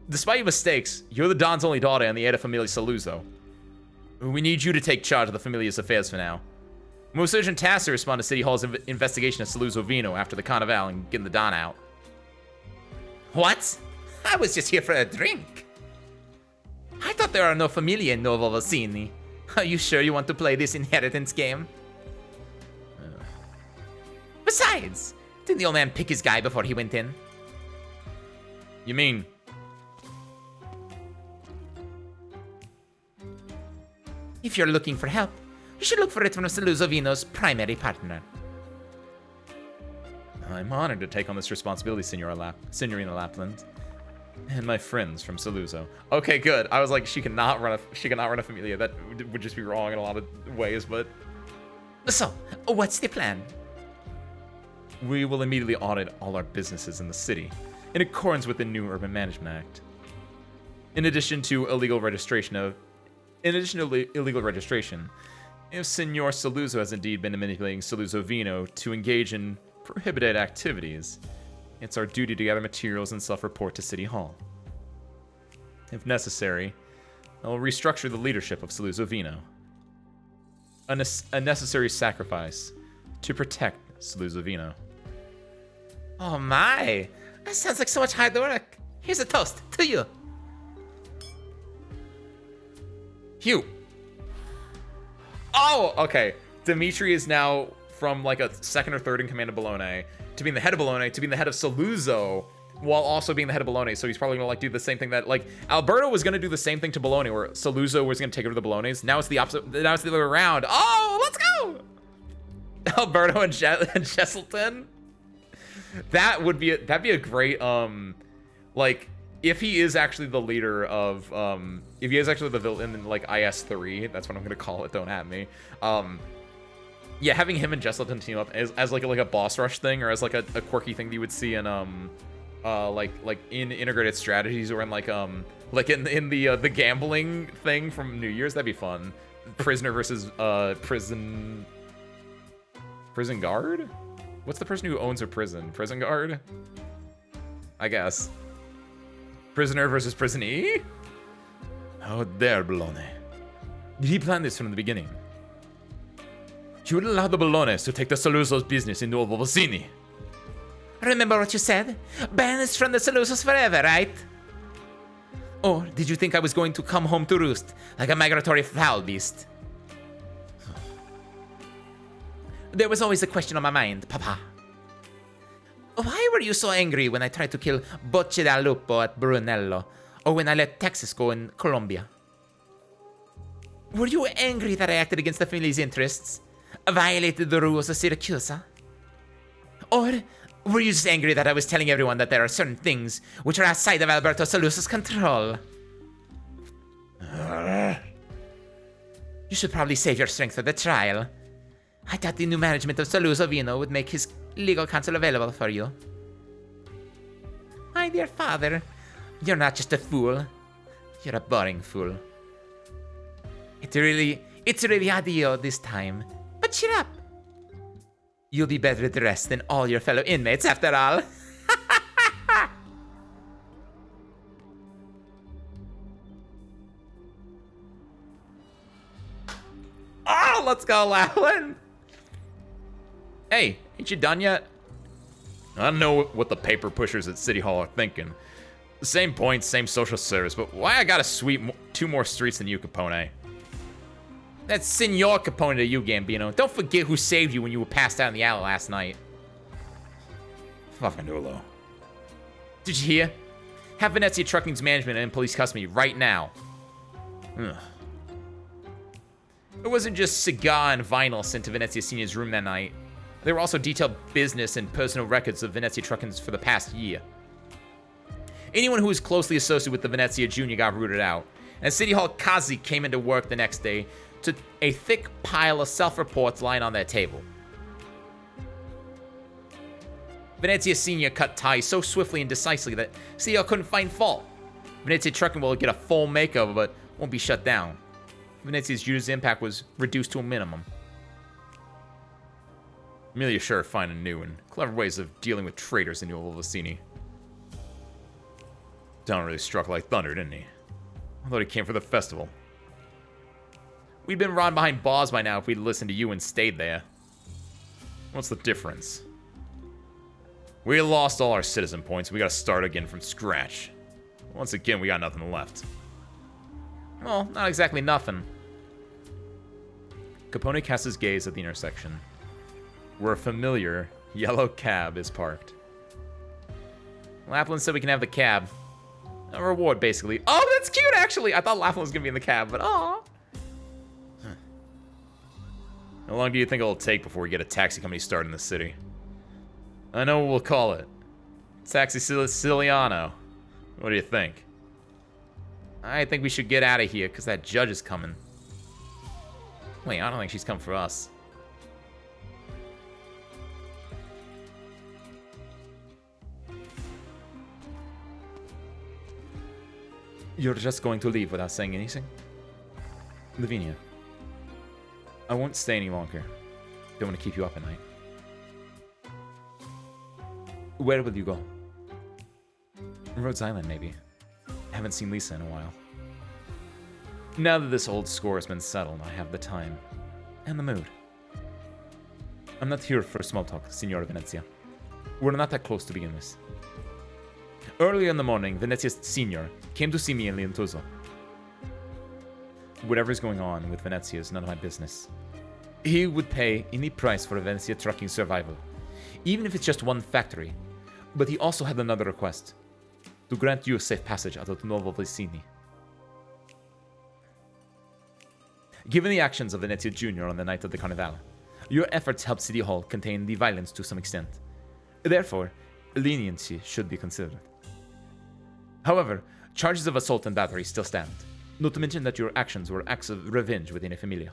Despite your mistakes, you're the Don's only daughter and the heir to Familia Saluzzo. We need you to take charge of the Familia's affairs for now. Most urgent task to respond to City Hall's investigation of Saluzzo Vino after the Carnival and getting the Don out. What? I was just here for a drink. I thought there are no Familia in Novo Orsini. Are you sure you want to play this inheritance game? Besides, didn't the old man pick his guy before he went in? You mean... If you're looking for help, you should look for it from Saluzzo Vino's primary partner. I'm honored to take on this responsibility, Signorina Lapland. And my friends from Saluzzo. Okay, good. I was like, she cannot run a Familia. That would just be wrong in a lot of ways, but... So, what's the plan? We will immediately audit all our businesses in the city, in accordance with the new Urban Management Act. In addition to illegal registration of In addition to illegal registration, if Signor Saluzzo has indeed been manipulating Saluzzo Vino to engage in prohibited activities, it's our duty to gather materials and self-report to City Hall. If necessary, I will restructure the leadership of Saluzzo Vino. A necessary sacrifice to protect Saluzzo Vino. Oh my! That sounds like so much hard work. Here's a toast to you. Hugh. Oh, okay. Dimitri is now from like a second or third in command of Bologna to being the head of Bologna to being the head of Saluzzo while also being the head of Bologna. So he's probably gonna like do the same thing that like Alberto was gonna do the same thing to Bologna where Saluzzo was gonna take over the Bolognas. Now it's the opposite. Now it's the other way around. Oh, let's go! Alberto and Jesselton. That'd be a great like if he is actually the leader of if he is actually the villain in like IS3, that's what I'm gonna call it, don't at me. Yeah, having him and Jesselton team up as like a boss rush thing or as like a quirky thing that you would see in like in integrated strategies or in like in the gambling thing from New Year's, that'd be fun. Prisoner versus prison guard? What's the person who owns a prison? Prison guard? I guess. Prisoner versus prisonee? How dare Bologna? Did he plan this from the beginning? You would allow the Bolognes to take the Saluzzo's business into Volvosini. Remember what you said? Banished from the Salusos forever, right? Or did you think I was going to come home to roost like a migratory foul beast? There was always a question on my mind, Papa. Why were you so angry when I tried to kill Bocce da Lupo at Brunello, or when I let Texas go in Colombia? Were you angry that I acted against the family's interests, violated the rules of Syracusa? Or were you just angry that I was telling everyone that there are certain things which are outside of Alberto Saluzzo's control? You should probably save your strength for the trial. I thought the new management of Saluzzo Vino would make his legal counsel available for you. My dear father, you're not just a fool. You're a boring fool. It's really addio this time. But cheer up. You'll be better dressed than all your fellow inmates after all. Oh, let's go, Lachlan. Hey, ain't you done yet? I know what the paper pushers at City Hall are thinking. The same points, same social service, but why I gotta sweep 2 more streets than you, Capone? That's Signor Capone to you, Gambino. Don't forget who saved you when you were passed out in the alley last night. Faffanuolo. Did you hear? Have Venezia Trucking's management in police custody right now. Ugh. It wasn't just cigar and vinyl sent to Venezia Senior's room that night. There were also detailed business and personal records of Venezia Trucking's for the past year. Anyone who was closely associated with the Venezia Junior got rooted out, and City Hall Kazi came into work the next day to a thick pile of self-reports lying on their table. Venezia Senior cut ties so swiftly and decisively that City Hall couldn't find fault. Venezia Trucking will get a full makeover, but won't be shut down. Venezia's Junior's impact was reduced to a minimum. Amelia sure finding new and clever ways of dealing with traitors in New Volvosini. Don really struck like thunder, didn't he? I thought he came for the festival. We'd been run behind bars by now if we'd listened to you and stayed there. What's the difference? We lost all our citizen points. We gotta start again from scratch. Once again, we got nothing left. Well, not exactly nothing. Capone casts his gaze at the intersection, where a familiar yellow cab is parked. Laughlin said we can have the cab. A reward, basically. Oh, that's cute, actually! I thought Laughlin was gonna be in the cab, but aw. How long do you think it'll take before we get a taxi company started in the city? I know what we'll call it. Taxi Siciliano. What do you think? I think we should get out of here, because that judge is coming. Wait, I don't think she's come for us. You're just going to leave without saying anything? Lavinia, I won't stay any longer. Don't want to keep you up at night. Where will you go? Rhodes Island, maybe. Haven't seen Lisa in a while. Now that this old score has been settled, I have the time and the mood. I'm not here for small talk, Signora Venezia. We're not that close to begin with. Early in the morning, Venezia's senior came to see me in Lientoso. Whatever is going on with Venezia is none of my business. He would pay any price for Venezia trucking survival, even if it's just one factory. But he also had another request, to grant you safe passage out of Nuovo Vicini. Given the actions of Venezia Jr. on the night of the Carnival, your efforts helped City Hall contain the violence to some extent. Therefore, leniency should be considered. However, charges of assault and battery still stand, not to mention that your actions were acts of revenge within a familia.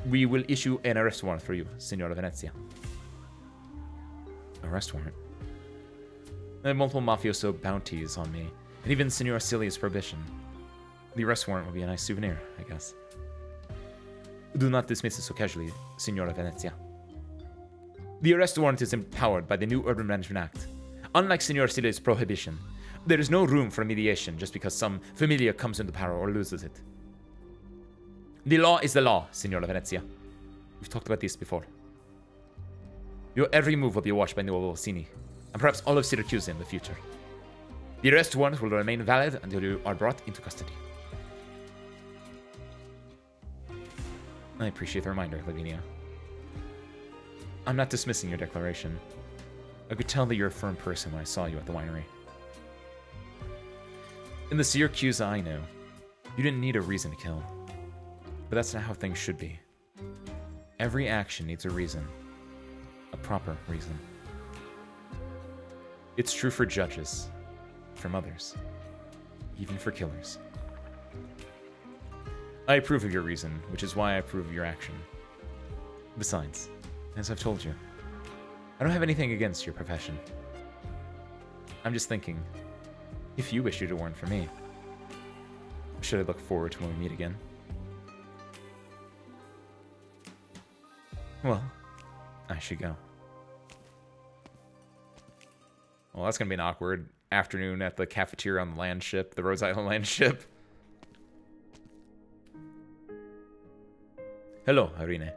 We will issue an arrest warrant for you, Signora Venezia. Arrest warrant? I have multiple mafioso bounties on me, and even Signora Celia's prohibition. The arrest warrant will be a nice souvenir, I guess. Do not dismiss it so casually, Signora Venezia. The arrest warrant is empowered by the new Urban Management Act. Unlike Signora Celia's prohibition, there is no room for mediation just because some familia comes into power or loses it. The law is the law, Signora Venezia. We've talked about this before. Your every move will be watched by Nuovo Vicini, and perhaps all of Syracuse in the future. The arrest warrant will remain valid until you are brought into custody. I appreciate the reminder, Lavinia. I'm not dismissing your declaration. I could tell that you're a firm person when I saw you at the winery. In the Syracuse I know, you didn't need a reason to kill. But that's not how things should be. Every action needs a reason. A proper reason. It's true for judges, for mothers, even for killers. I approve of your reason, which is why I approve of your action. Besides, as I've told you, I don't have anything against your profession. I'm just thinking, if you wish you to warn for me, should I look forward to when we meet again? Well, I should go. Well, that's gonna be an awkward afternoon at the cafeteria on the land ship, the Rhodes Island land ship. Hello, Irene.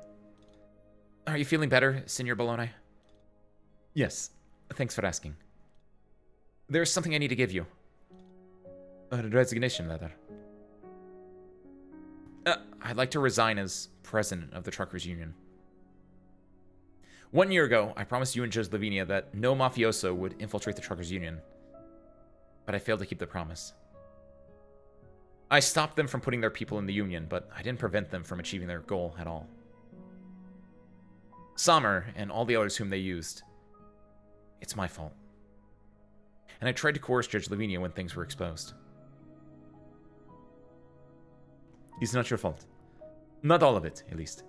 Are you feeling better, Signor Bologna? Yes, thanks for asking. There's something I need to give you. A resignation letter. I'd like to resign as president of the Truckers Union. 1 year ago, I promised you and Judge Lavinia that no mafioso would infiltrate the Truckers Union. But I failed to keep the promise. I stopped them from putting their people in the union, but I didn't prevent them from achieving their goal at all. Sommer and all the others whom they used. It's my fault. And I tried to coerce Judge Lavinia when things were exposed. It's not your fault. Not all of it, at least.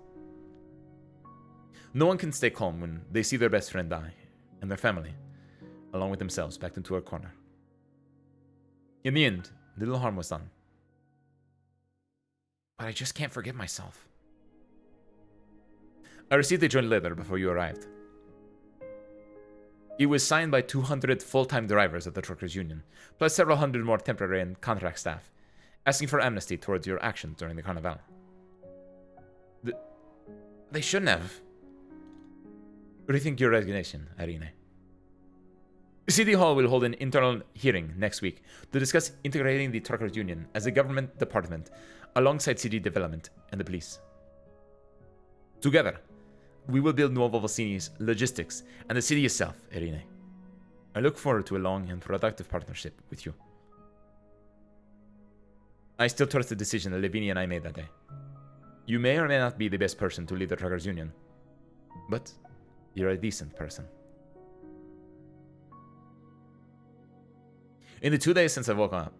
No one can stay calm when they see their best friend die, and their family, along with themselves, backed into a corner. In the end, little harm was done. But I just can't forgive myself. I received a joint letter before you arrived. It was signed by 200 full-time drivers of the Truckers Union, plus several hundred more temporary and contract staff, asking for amnesty towards your actions during the Carnival. They shouldn't have. Rethink your resignation, Irene. City Hall will hold an internal hearing next week to discuss integrating the Truckers Union as a government department alongside city development and the police. Together, we will build Nuovo Vicini's logistics and the city itself, Irene. I look forward to a long and productive partnership with you. I still trust the decision that Lavinia and I made that day. You may or may not be the best person to lead the Truckers Union, but you're a decent person. In the 2 days since I woke up,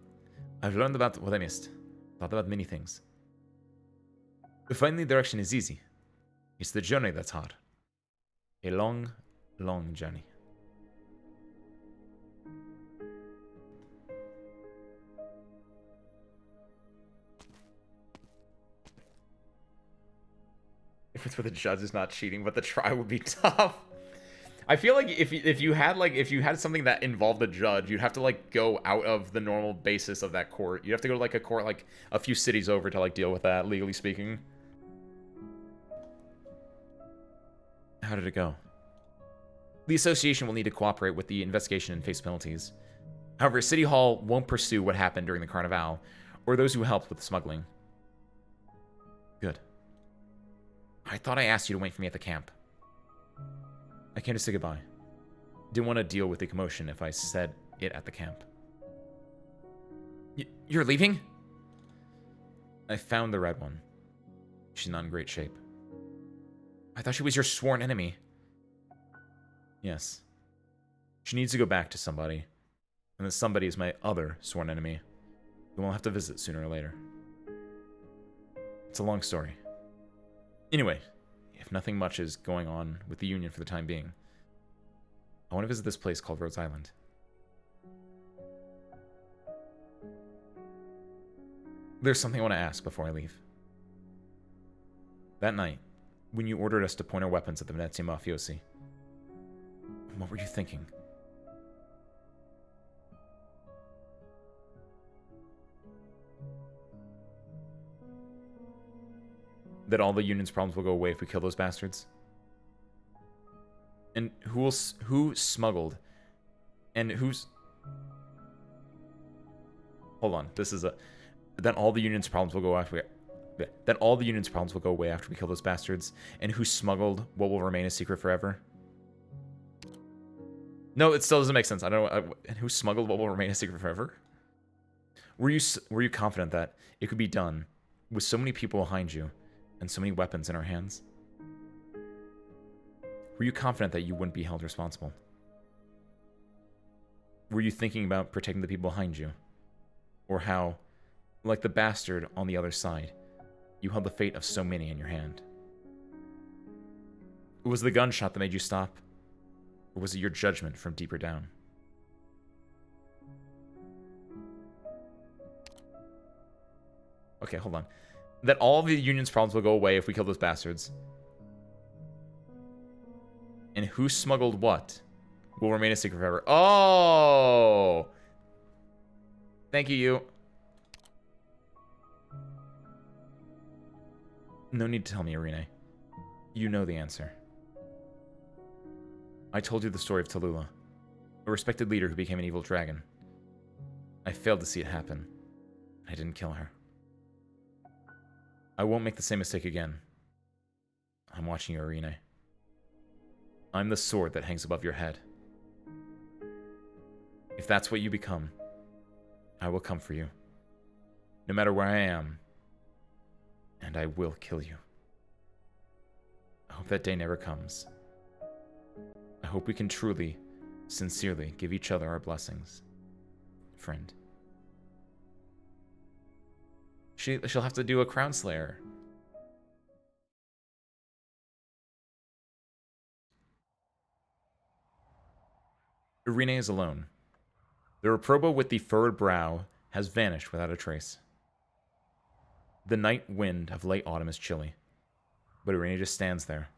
I've learned about what I missed, thought about many things. Finding direction is easy. It's the journey that's hard. A long, long journey. with where the judge is not cheating, but the trial would be tough. I feel like if you had something that involved a judge, you'd have to like go out of the normal basis of that court. You'd have to go to like a court like a few cities over to like deal with that, legally speaking. How did it go? The association will need to cooperate with the investigation and face penalties. However, City Hall won't pursue what happened during the Carnival, or those who helped with the smuggling. Good. I thought I asked you to wait for me at the camp. I came to say goodbye. Didn't want to deal with the commotion if I said it at the camp. You're leaving? I found the red one. She's not in great shape. I thought she was your sworn enemy. Yes. She needs to go back to somebody. And that somebody is my other sworn enemy. Who we'll have to visit sooner or later. It's a long story. Anyway, if nothing much is going on with the Union for the time being, I want to visit this place called Rhodes Island. There's something I want to ask before I leave. That night, when you ordered us to point our weapons at the Venezia mafiosi, what were you thinking? That all the Union's problems will go away if we kill those bastards? And who smuggled? And who's... Hold on, this is a... Then all the Union's problems will go after we... Then all the Union's problems will go away after we kill those bastards. And who smuggled what will remain a secret forever? No, it still doesn't make sense. I don't know. And who smuggled what will remain a secret forever? Were you confident that it could be done with so many people behind you and so many weapons in our hands? Were you confident that you wouldn't be held responsible? Were you thinking about protecting the people behind you? Or how, like the bastard on the other side, you held the fate of so many in your hand? Was it the gunshot that made you stop? Or was it your judgment from deeper down? Okay, hold on. That all of the Union's problems will go away if we kill those bastards. And who smuggled what will remain a secret forever. Oh! Thank you. No need to tell me, Irene. You know the answer. I told you the story of Tallulah, a respected leader who became an evil dragon. I failed to see it happen. I didn't kill her. I won't make the same mistake again. I'm watching you, Irene. I'm the sword that hangs above your head. If that's what you become, I will come for you. No matter where I am, and I will kill you. I hope that day never comes. I hope we can truly, sincerely give each other our blessings. Friend. She'll have to do a Crown Slayer. Irene is alone. The reprobo with the furrowed brow has vanished without a trace. The night wind of late autumn is chilly, but Irene just stands there,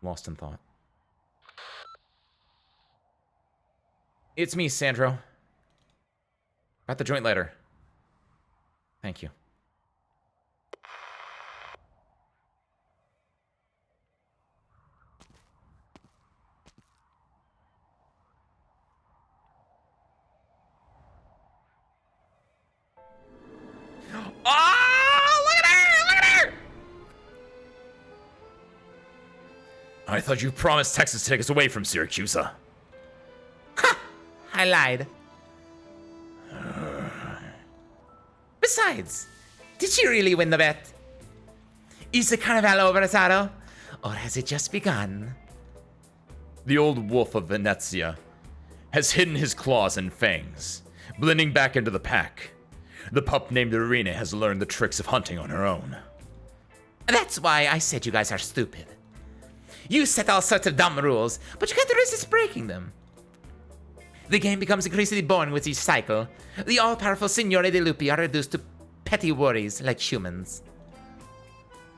lost in thought. It's me, Sandro. Got the joint lighter. Thank you. Oh, look at her! Look at her! I thought you promised Texas to take us away from Syracuse. Ha! I lied. Besides, did she really win the bet? Is the carnival over, Saro? Or has it just begun? The old wolf of Venezia has hidden his claws and fangs, blending back into the pack. The pup named Irene has learned the tricks of hunting on her own. That's why I said you guys are stupid. You set all sorts of dumb rules, but you can't resist breaking them. The game becomes increasingly boring with each cycle. The all-powerful Signore de Lupi are reduced to petty worries like humans.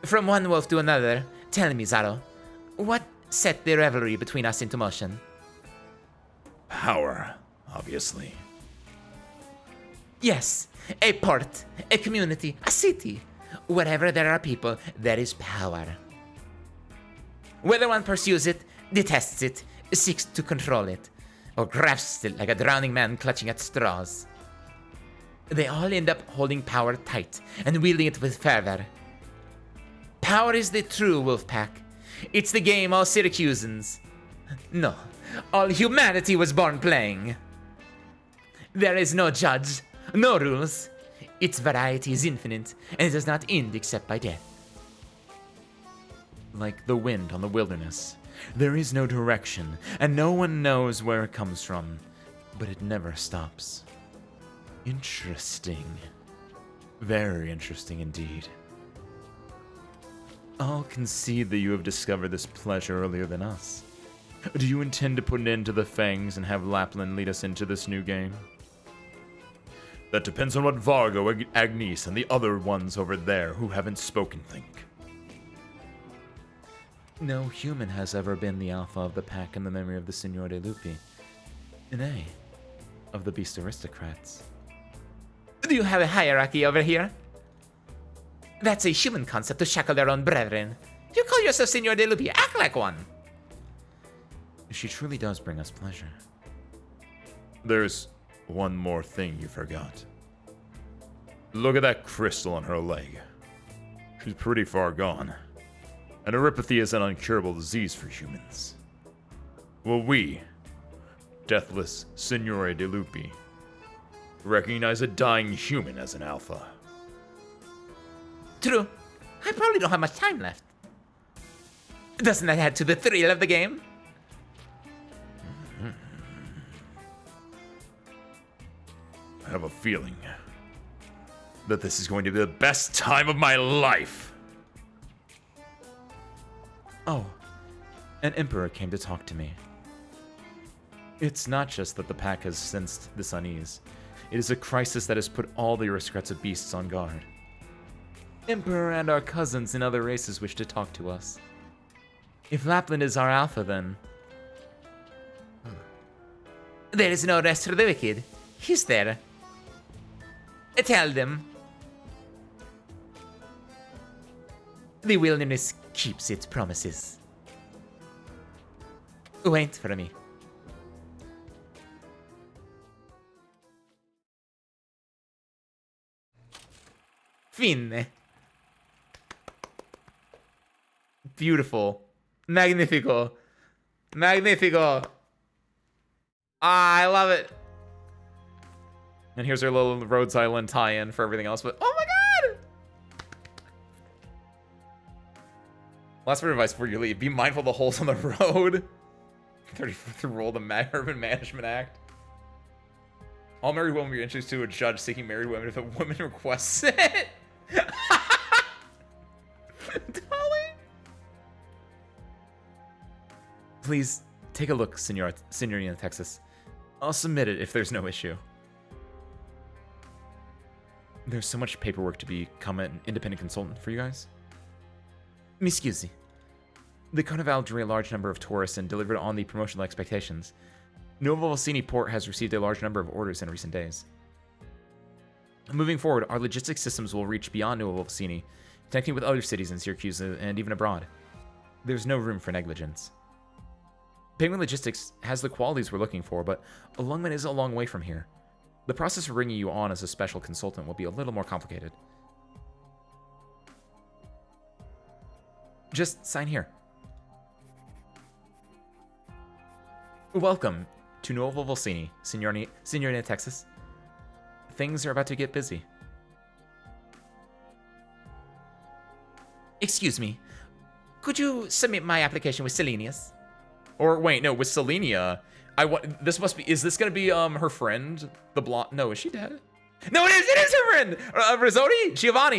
From one wolf to another, Tell me, Zaro, what set the rivalry between us into motion? Power, obviously. Yes, a port, a community, a city. Wherever there are people, there is power. Whether one pursues it, detests it, seeks to control it, or grasps it like a drowning man clutching at straws, they all end up holding power tight and wielding it with fervor. Power is the true wolf pack. It's the game all Syracusans, no, all humanity was born playing. There is no judge, no rules. Its variety is infinite, and it does not end except by death. Like the wind on the wilderness, there is no direction, and no one knows where it comes from, but it never stops. Interesting. Very interesting indeed. I'll concede that you have discovered this pleasure earlier than us. Do you intend to put an end to the Fangs and have Lapland lead us into this new game? That depends on what Vargo, Agnes, and the other ones over there who haven't spoken think. No human has ever been the alpha of the pack in the memory of the Signor de Lupi. Nay, of the beast aristocrats. Do you have a hierarchy over here? That's a human concept to shackle their own brethren. You call yourself Signor de Lupi, act like one. She truly does bring us pleasure. There's one more thing you forgot. Look at that crystal on her leg. She's pretty far gone. And neuropathy is an incurable disease for humans. Well, we, deathless Signore de Lupi, recognize a dying human as an alpha. True. I probably don't have much time left. Doesn't that add to the thrill of the game? I have a feeling that this is going to be the best time of my life. Oh, an emperor came to talk to me. It's not just that the pack has sensed this unease. It is a crisis that has put all the aristocrats of beasts on guard. Emperor and our cousins in other races wish to talk to us. If Lapland is our alpha, then... There is no rest for the wicked. He's there. Tell them. The wilderness keeps its promises. Wait for me. Fine. Beautiful. Magnifico. Magnifico. Ah, I love it. And here's our little Rhodes Island tie-in for everything else, but oh my god! Last word of advice before you leave, be mindful of the holes on the road. 34th rule, the Urban Management Act. All married women will be introduced to a judge seeking married women if a woman requests it. Dolly! Please, take a look, Signorina Texas. I'll submit it if there's no issue. There's so much paperwork to become an independent consultant for you guys. Mi scusi. The Carnival drew a large number of tourists and delivered on the promotional expectations. Nuovo Volsini Port has received a large number of orders in recent days. Moving forward, our logistics systems will reach beyond Nuovo Volsini, connecting with other cities in Syracuse and even abroad. There's no room for negligence. Penguin Logistics has the qualities we're looking for, but Lungman is a long way from here. The process of bringing you on as a special consultant will be a little more complicated. Just sign here. Welcome to Nuovo Volsini, Signorina Texas. Things are about to get busy. Excuse me. Could you submit my application with Selenius? Or wait, no, with Selenia. This must be, is this gonna be her friend? The blonde, no, is she dead? No, it is her friend! Rizzotti? Giovanna!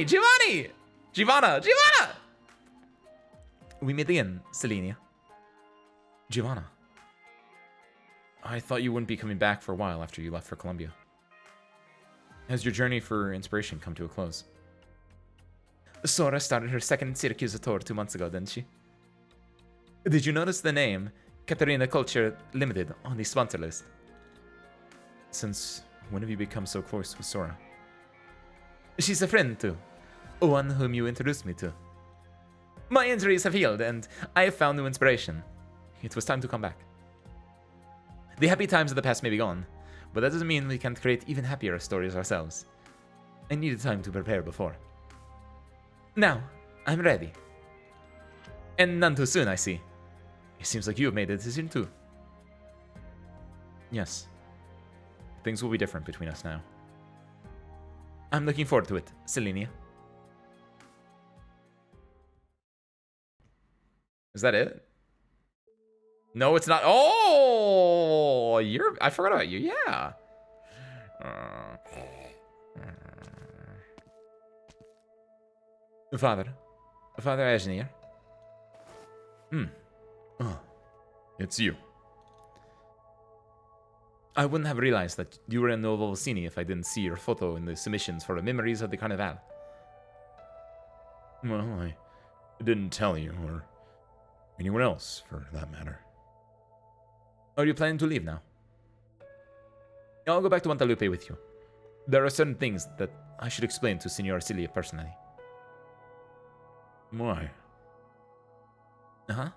We meet again, Selenia. Giovanna. I thought you wouldn't be coming back for a while after you left for Columbia. Has your journey for inspiration come to a close? Sora started her second Syracuse tour 2 months ago, didn't she? Did you notice the name Katarina Culture Limited on the sponsor list? Since when have you become so close with Sora? She's a friend too. One whom you introduced me to. My injuries have healed, and I have found new inspiration. It was time to come back. The happy times of the past may be gone, but that doesn't mean we can't create even happier stories ourselves. I needed time to prepare before. Now, I'm ready. And none too soon, I see. It seems like you have made a decision too. Yes. Things will be different between us now. I'm looking forward to it, Selenia. Is that it? No, it's not. Oh, I forgot about you. Yeah. Father Ajnir. It's you. I wouldn't have realized that you were in Novo Volsini if I didn't see your photo in the submissions for the Memories of the Carnival. Well, I didn't tell you, or anyone else, for that matter. Are you planning to leave now? I'll go back to Montalupe with you. There are certain things that I should explain to Signor Cilia personally. Why? Uh-huh.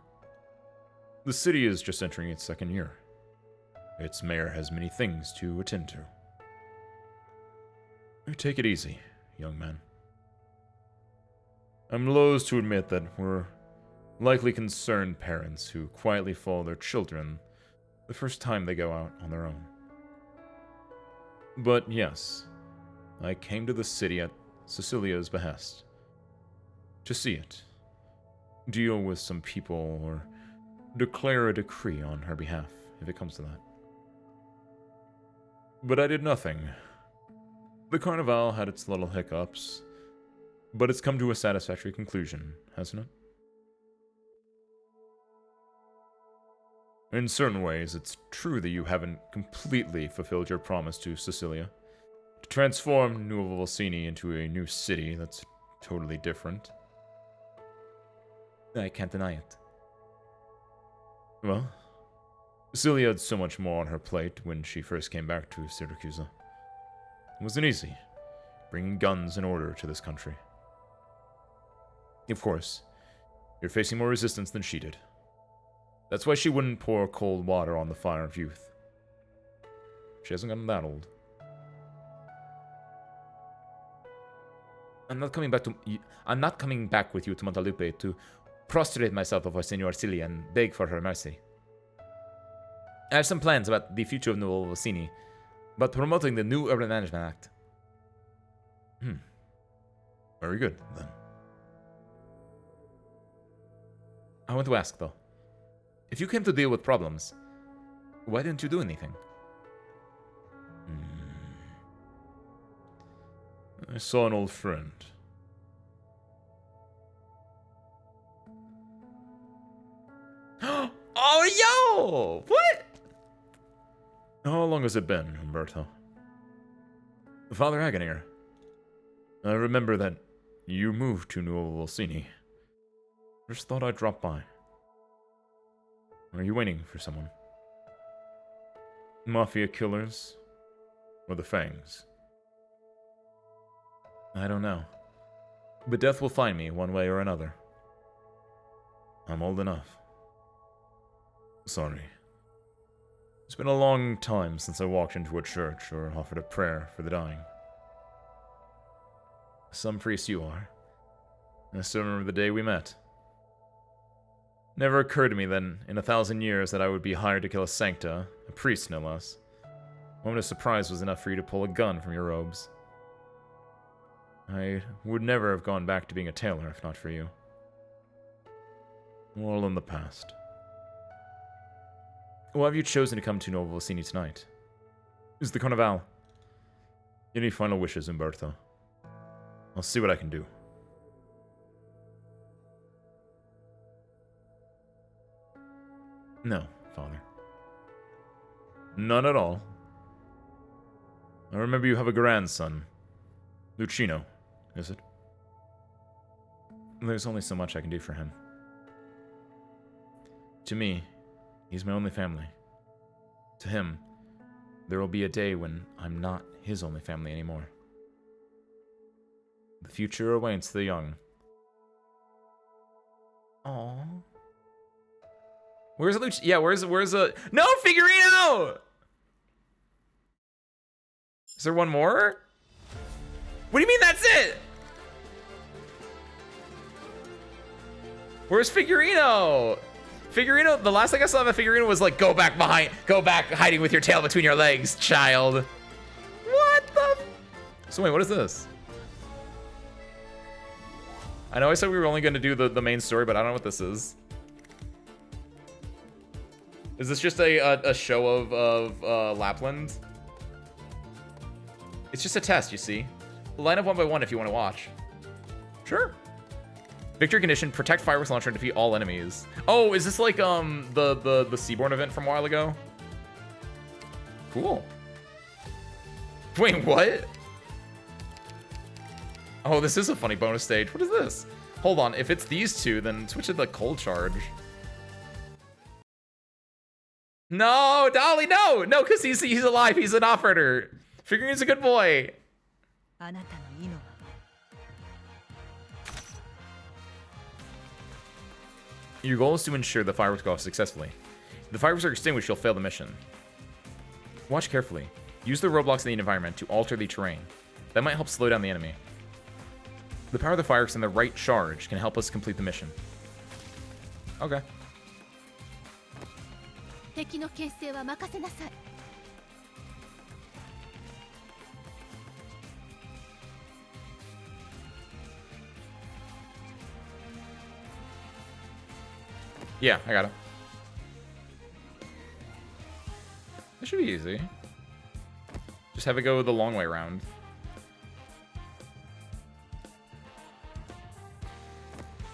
The city is just entering its second year. Its mayor has many things to attend to. Take it easy, young man. I'm loath to admit that we're likely concerned parents who quietly follow their children the first time they go out on their own. But yes, I came to the city at Cecilia's behest. To see it, deal with some people, or declare a decree on her behalf, if it comes to that. But I did nothing. The Carnival had its little hiccups, but it's come to a satisfactory conclusion, hasn't it? In certain ways, it's true that you haven't completely fulfilled your promise to Cecilia, to transform Nuovo Volsini into a new city that's totally different. I can't deny it. Well, Cecilia had so much more on her plate when she first came back to Syracuse. It wasn't easy, bringing guns and order to this country. Of course, you're facing more resistance than she did. That's why she wouldn't pour cold water on the fire of youth. She hasn't gotten that old. I'm not coming back with you to Montalupe to prostrate myself before Senor Cilia and beg for her mercy. I have some plans about the future of Nuovo Volsini, about promoting the new Urban Management Act. Very good, then. I want to ask, though. If you came to deal with problems, why didn't you do anything? I saw an old friend. Oh, yo! What? How long has it been, Umberto? Father Agonir. I remember that you moved to Nuovo Volsini. Just thought I'd drop by. Are you waiting for someone? Mafia killers? Or the Fangs? I don't know. But death will find me one way or another. I'm old enough. Sorry. It's been a long time since I walked into a church or offered a prayer for the dying. Some priest you are. I still remember the day we met. Never occurred to me then, in 1,000 years, that I would be hired to kill a sancta, a priest no less. A moment of surprise was enough for you to pull a gun from your robes. I would never have gone back to being a tailor if not for you. All in the past. Why have you chosen to come to Nuovo Volsini tonight? Is the Carnival? Any final wishes, Umberto? I'll see what I can do. No, Father. None at all. I remember you have a grandson. Lucino, is it? There's only so much I can do for him. To me, he's my only family. To him, there will be a day when I'm not his only family anymore. The future awaits the young. Aww. Where's Luch? Yeah, where's no Figurino? Is there one more? What do you mean that's it? Where's Figurino? Figurino, the last thing I saw of a Figurino was like, go back hiding with your tail between your legs, child. What the? So wait, what is this? I know I said we were only going to do the main story, but I don't know what this is. Is this just a show of Lapland? It's just a test, you see. Line up one by one if you want to watch. Sure. Victory condition, protect fireworks launcher and defeat all enemies. Oh, is this like the Seaborn event from a while ago? Cool. Wait, what? Oh, this is a funny bonus stage. What is this? Hold on, if it's these two, then switch to the cold charge. No, Dolly, no! No, because he's alive, he's an operator. Figurino's a good boy. Your goal is to ensure the fireworks go off successfully. If the fireworks are extinguished, you'll fail the mission. Watch carefully. Use the roadblocks in the environment to alter the terrain. That might help slow down the enemy. The power of the fireworks and the right charge can help us complete the mission. Okay. Yeah, I got it. This should be easy. Just have it go the long way around.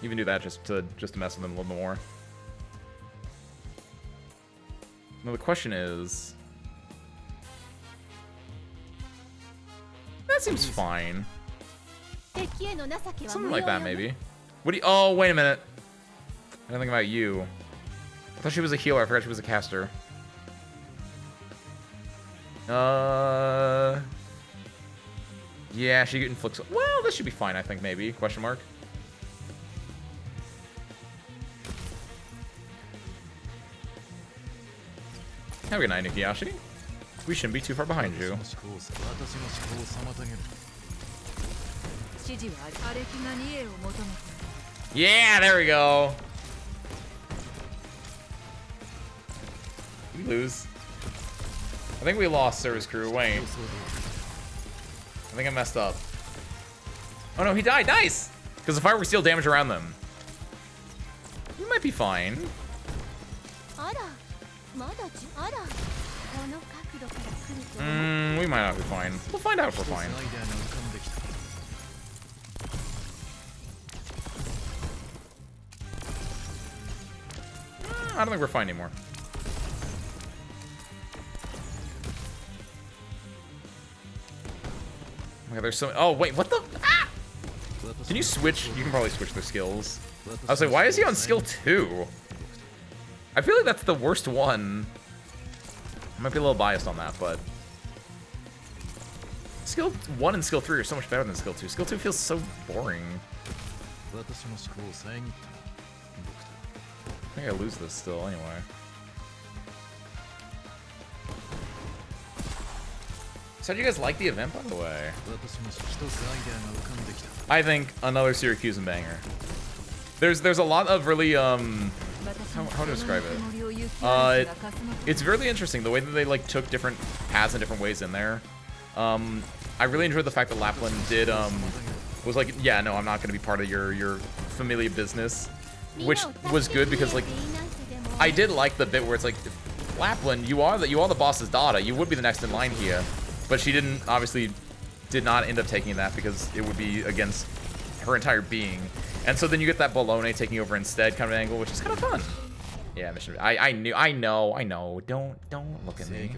Even do that just to mess with them a little more. Now the question is... That seems fine. Something like that, maybe. What do you... Oh, wait a minute. I don't think about you. I thought she was a healer. I forgot she was a caster. Yeah, she inflicts... Well, this should be fine, I think, maybe. Question mark. Have a good night, Nikiyashi. We shouldn't be too far behind you. Yeah, there we go. We lose. I think we lost service crew. Wait. I think I messed up. Oh no, he died. Nice! Because the fireworks deal damage around them. We might be fine. We might not be fine. We'll find out if we're fine. I don't think we're fine anymore. Oh, there's so... Oh, wait, what the... Ah! Can you switch? You can probably switch their skills. I was like, why is he on skill 2? I feel like that's the worst one. I might be a little biased on that, but... Skill 1 and skill 3 are so much better than skill 2. Skill 2 feels so boring. I think I lose this still, anyway. So how do you guys like the event, by the way? I think another Syracusan banger. There's a lot of really, how to describe it? It's really interesting, the way that they, like, took different paths and different ways in there. I really enjoyed the fact that Lapland did, was like, yeah, no, I'm not going to be part of your familia business. Which was good because, like, I did like the bit where it's like, Lapland, you are the boss's daughter. You would be the next in line here. But she obviously did not end up taking that because it would be against her entire being. And so then you get that Bologna taking over instead kind of angle, which is kind of fun. Yeah, mission. I know. Don't look at me.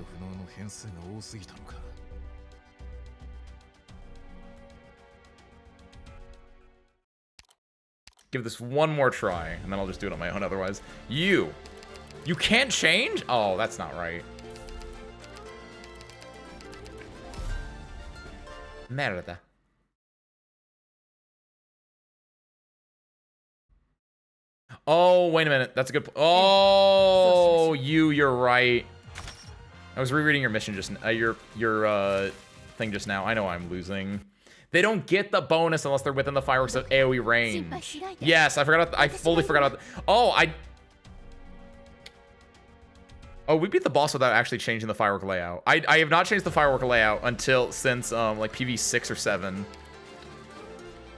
Give this one more try, and then I'll just do it on my own otherwise. You You can't change? Oh, that's not right. Merda. Oh, wait a minute. That's a good. Oh, you're right. I was rereading your mission just your thing just now. I know I'm losing. They don't get the bonus unless they're within the fireworks of AoE range. Yes, I forgot. I fully forgot about. Oh, we beat the boss without actually changing the firework layout. I have not changed the firework layout since like PV 6 or 7.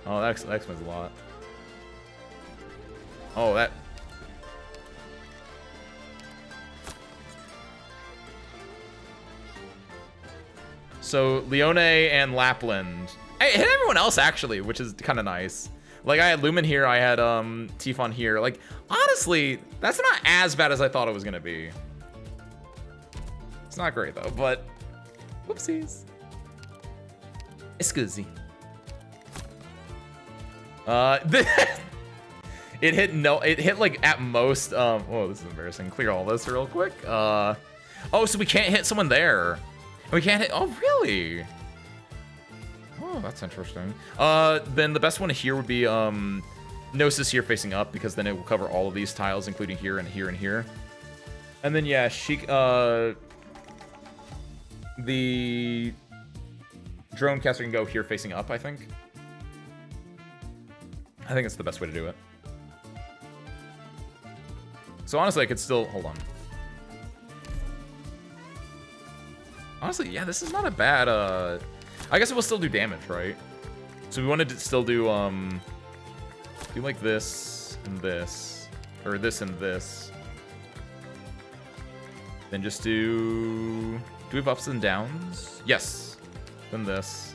Oh, that explains a lot. Oh, that. So Leone and Lapland. I hit everyone else actually, which is kind of nice. Like I had Lumen here, I had Tifon here. Like honestly, that's not as bad as I thought it was gonna be. It's not great though, but whoopsies. Scusi. It hit like at most oh, this is embarrassing. Clear all this real quick. Oh, so we can't hit someone there. We can't hit. Oh, really? Oh, that's interesting. Then the best one here would be Gnosis here facing up, because then it will cover all of these tiles, including here and here and here. And then yeah, the drone caster can go here facing up, I think. I think it's the best way to do it. So honestly, I could still hold on. Honestly, yeah, this is not a bad, I guess it will still do damage, right? So we wanted to still do like this and this, or this and this. Then just do we have ups and downs? Yes. Then this.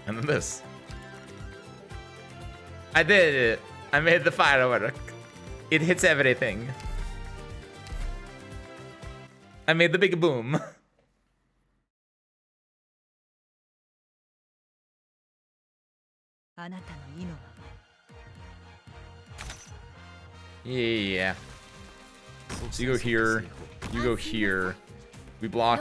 And then this. I did it. I made the firework. It hits everything. I made the big boom. Yeah. So you go here. You go here. We block.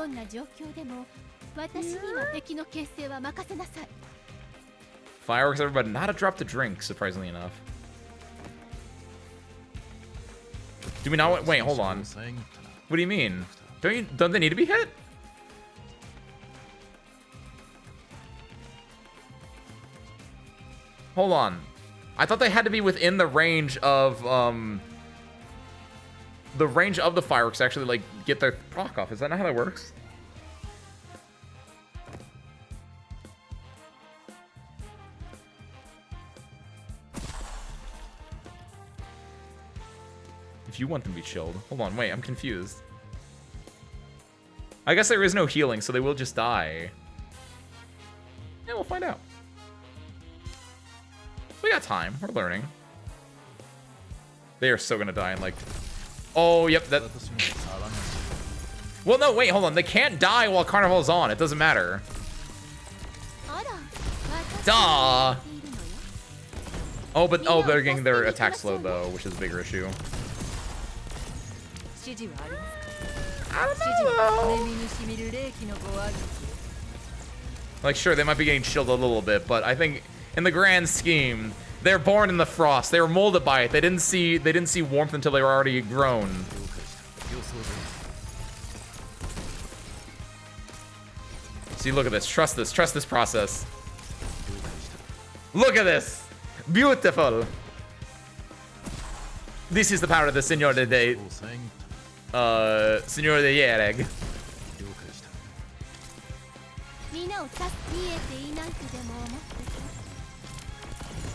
Fireworks, everybody. Not a drop to drink, surprisingly enough. Do we not? Wait, hold on. What do you mean? Don't they need to be hit? Hold on. I thought they had to be within the range of the fireworks to actually like get their proc off. Is that not how that works? If you want them to be chilled. Hold on, wait, I'm confused. I guess there is no healing, so they will just die. Yeah, we'll find out. We got time. We're learning. They are so gonna die in like... Oh, yep, that... Well, no, wait, hold on. They can't die while Carnival's on. It doesn't matter. Duh! Oh, but they're getting their attack slowed though, which is a bigger issue. I don't know. Like, sure, they might be getting chilled a little bit, but I think in the grand scheme, they're born in the frost. They were molded by it. They didn't see warmth until they were already grown. See, look at this. Trust this. Trust this process. Look at this. Beautiful. This is the power of the Senor de Senor de Yereg.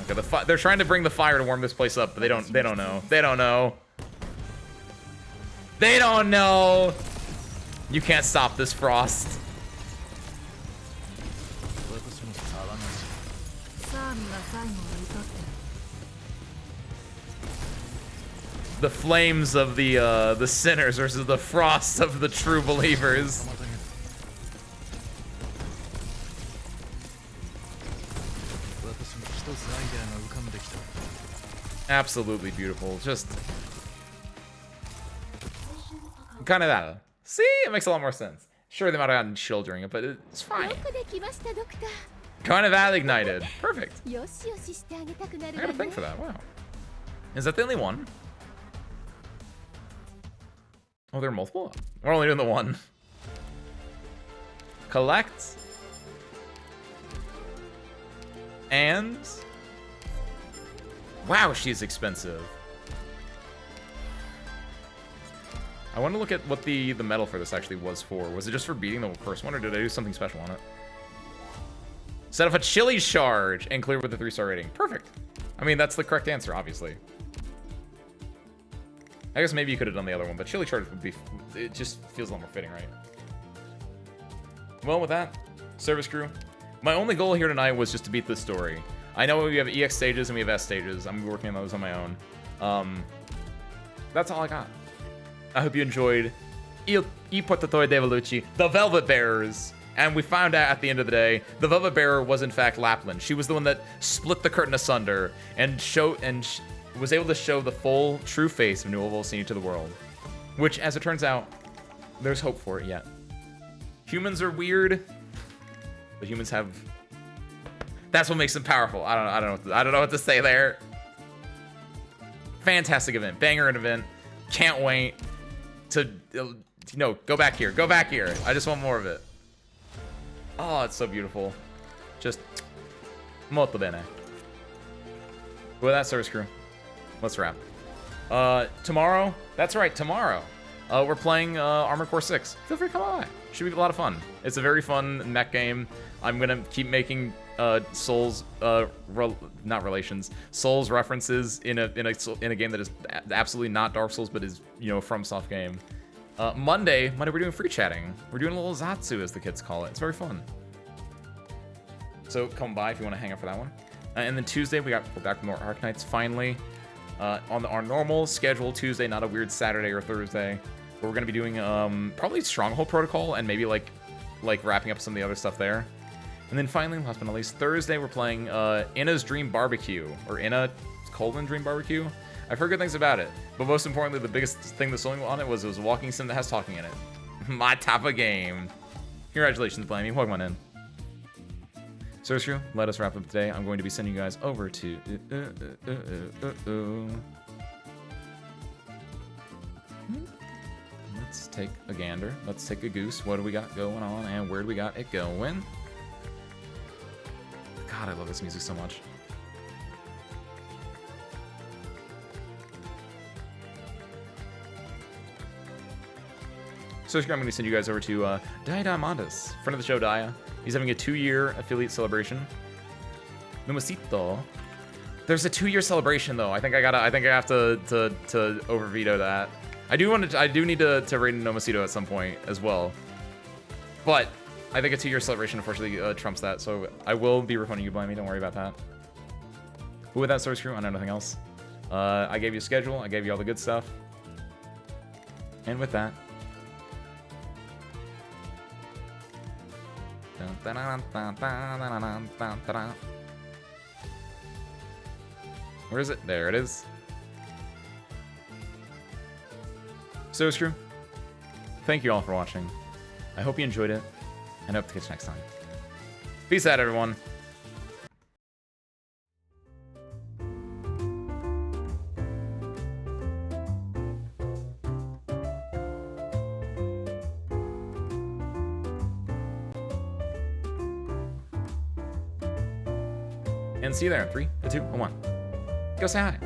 Okay, they're trying to bring the fire to warm this place up, but they don't know. They don't know. They don't know. You can't stop this frost. The flames of the sinners versus the frost of the true believers. Absolutely beautiful. Just Carnival. See? It makes a lot more sense. Sure, they might have gotten chill during it, but it's fine. よくできましたドクター Carnival ignited. Perfect. よしよししてあげたくな I る got わ a thing ね for that. Wow. Is that the only one? Oh, there are multiple? We're only doing the one. Collect. And... Wow, she's expensive. I want to look at what the medal for this actually was for. Was it just for beating the first one, or did I do something special on it? Set off a chili charge and clear with a 3-star rating. Perfect. I mean, that's the correct answer, obviously. I guess maybe you could have done the other one, but chili charge would be... It just feels a lot more fitting, right? Well, with that, service crew. My only goal here tonight was just to beat this story. I know we have EX stages and we have S stages. I'm working on those on my own. That's all I got. I hope you enjoyed I Portatori de Velluti, the Velvet Bearers. And we found out at the end of the day, the Velvet Bearer was in fact Lapland. She was the one that split the curtain asunder and was able to show the full, true face of New Volsini to the world. Which, as it turns out, there's hope for it yet. Humans are weird, but humans have... That's what makes them powerful. I don't know what to say there. Fantastic event, banger an event. Can't wait to, go back here. Go back here. I just want more of it. Oh, it's so beautiful. Just molto bene. With that, service crew, let's wrap. Tomorrow, that's right, tomorrow, we're playing Armored Core 6. Feel free to come by. Should be a lot of fun. It's a very fun mech game. I'm gonna keep making Souls Souls references in a game that is absolutely not Dark Souls, but is a FromSoft game. Monday we're doing free chatting. We're doing a little Zatsu, as the kids call it. It's very fun. So come by if you want to hang out for that one. And then Tuesday we're back with more Arknights finally. On our normal schedule Tuesday, not a weird Saturday or Thursday. Where we're gonna be doing probably Stronghold Protocol and maybe like wrapping up some of the other stuff there. And then finally, last but not least, Thursday we're playing Inna's Dream Barbecue, or Inna: Dream Barbecue. I've heard good things about it, but most importantly, the biggest thing that's sold on it was a walking sim that has talking in it. My type of game. Congratulations, Blamey. Welcome on in. Service crew, let us wrap up today. I'm going to be sending you guys over to... Let's take a gander. Let's take a goose. What do we got going on, and where do we got it going? God, I love this music so much. So I'm going to send you guys over to Dia Diamandis, friend of the show, Dia. He's having a 2-year affiliate celebration. Numasito. There's a 2-year celebration though. I think I have to over veto that. I do need to raid Numasito at some point as well. But I think a 2-year celebration unfortunately trumps that, so I will be refunding you, Blimey. Don't worry about that. But with that, source crew, I know nothing else. I gave you a schedule. I gave you all the good stuff. And with that, where is it? There it is. So, crew, thank you all for watching. I hope you enjoyed it, and I hope to catch you next time. Peace out, everyone. And see you there. 3, 2, 1. Go say hi.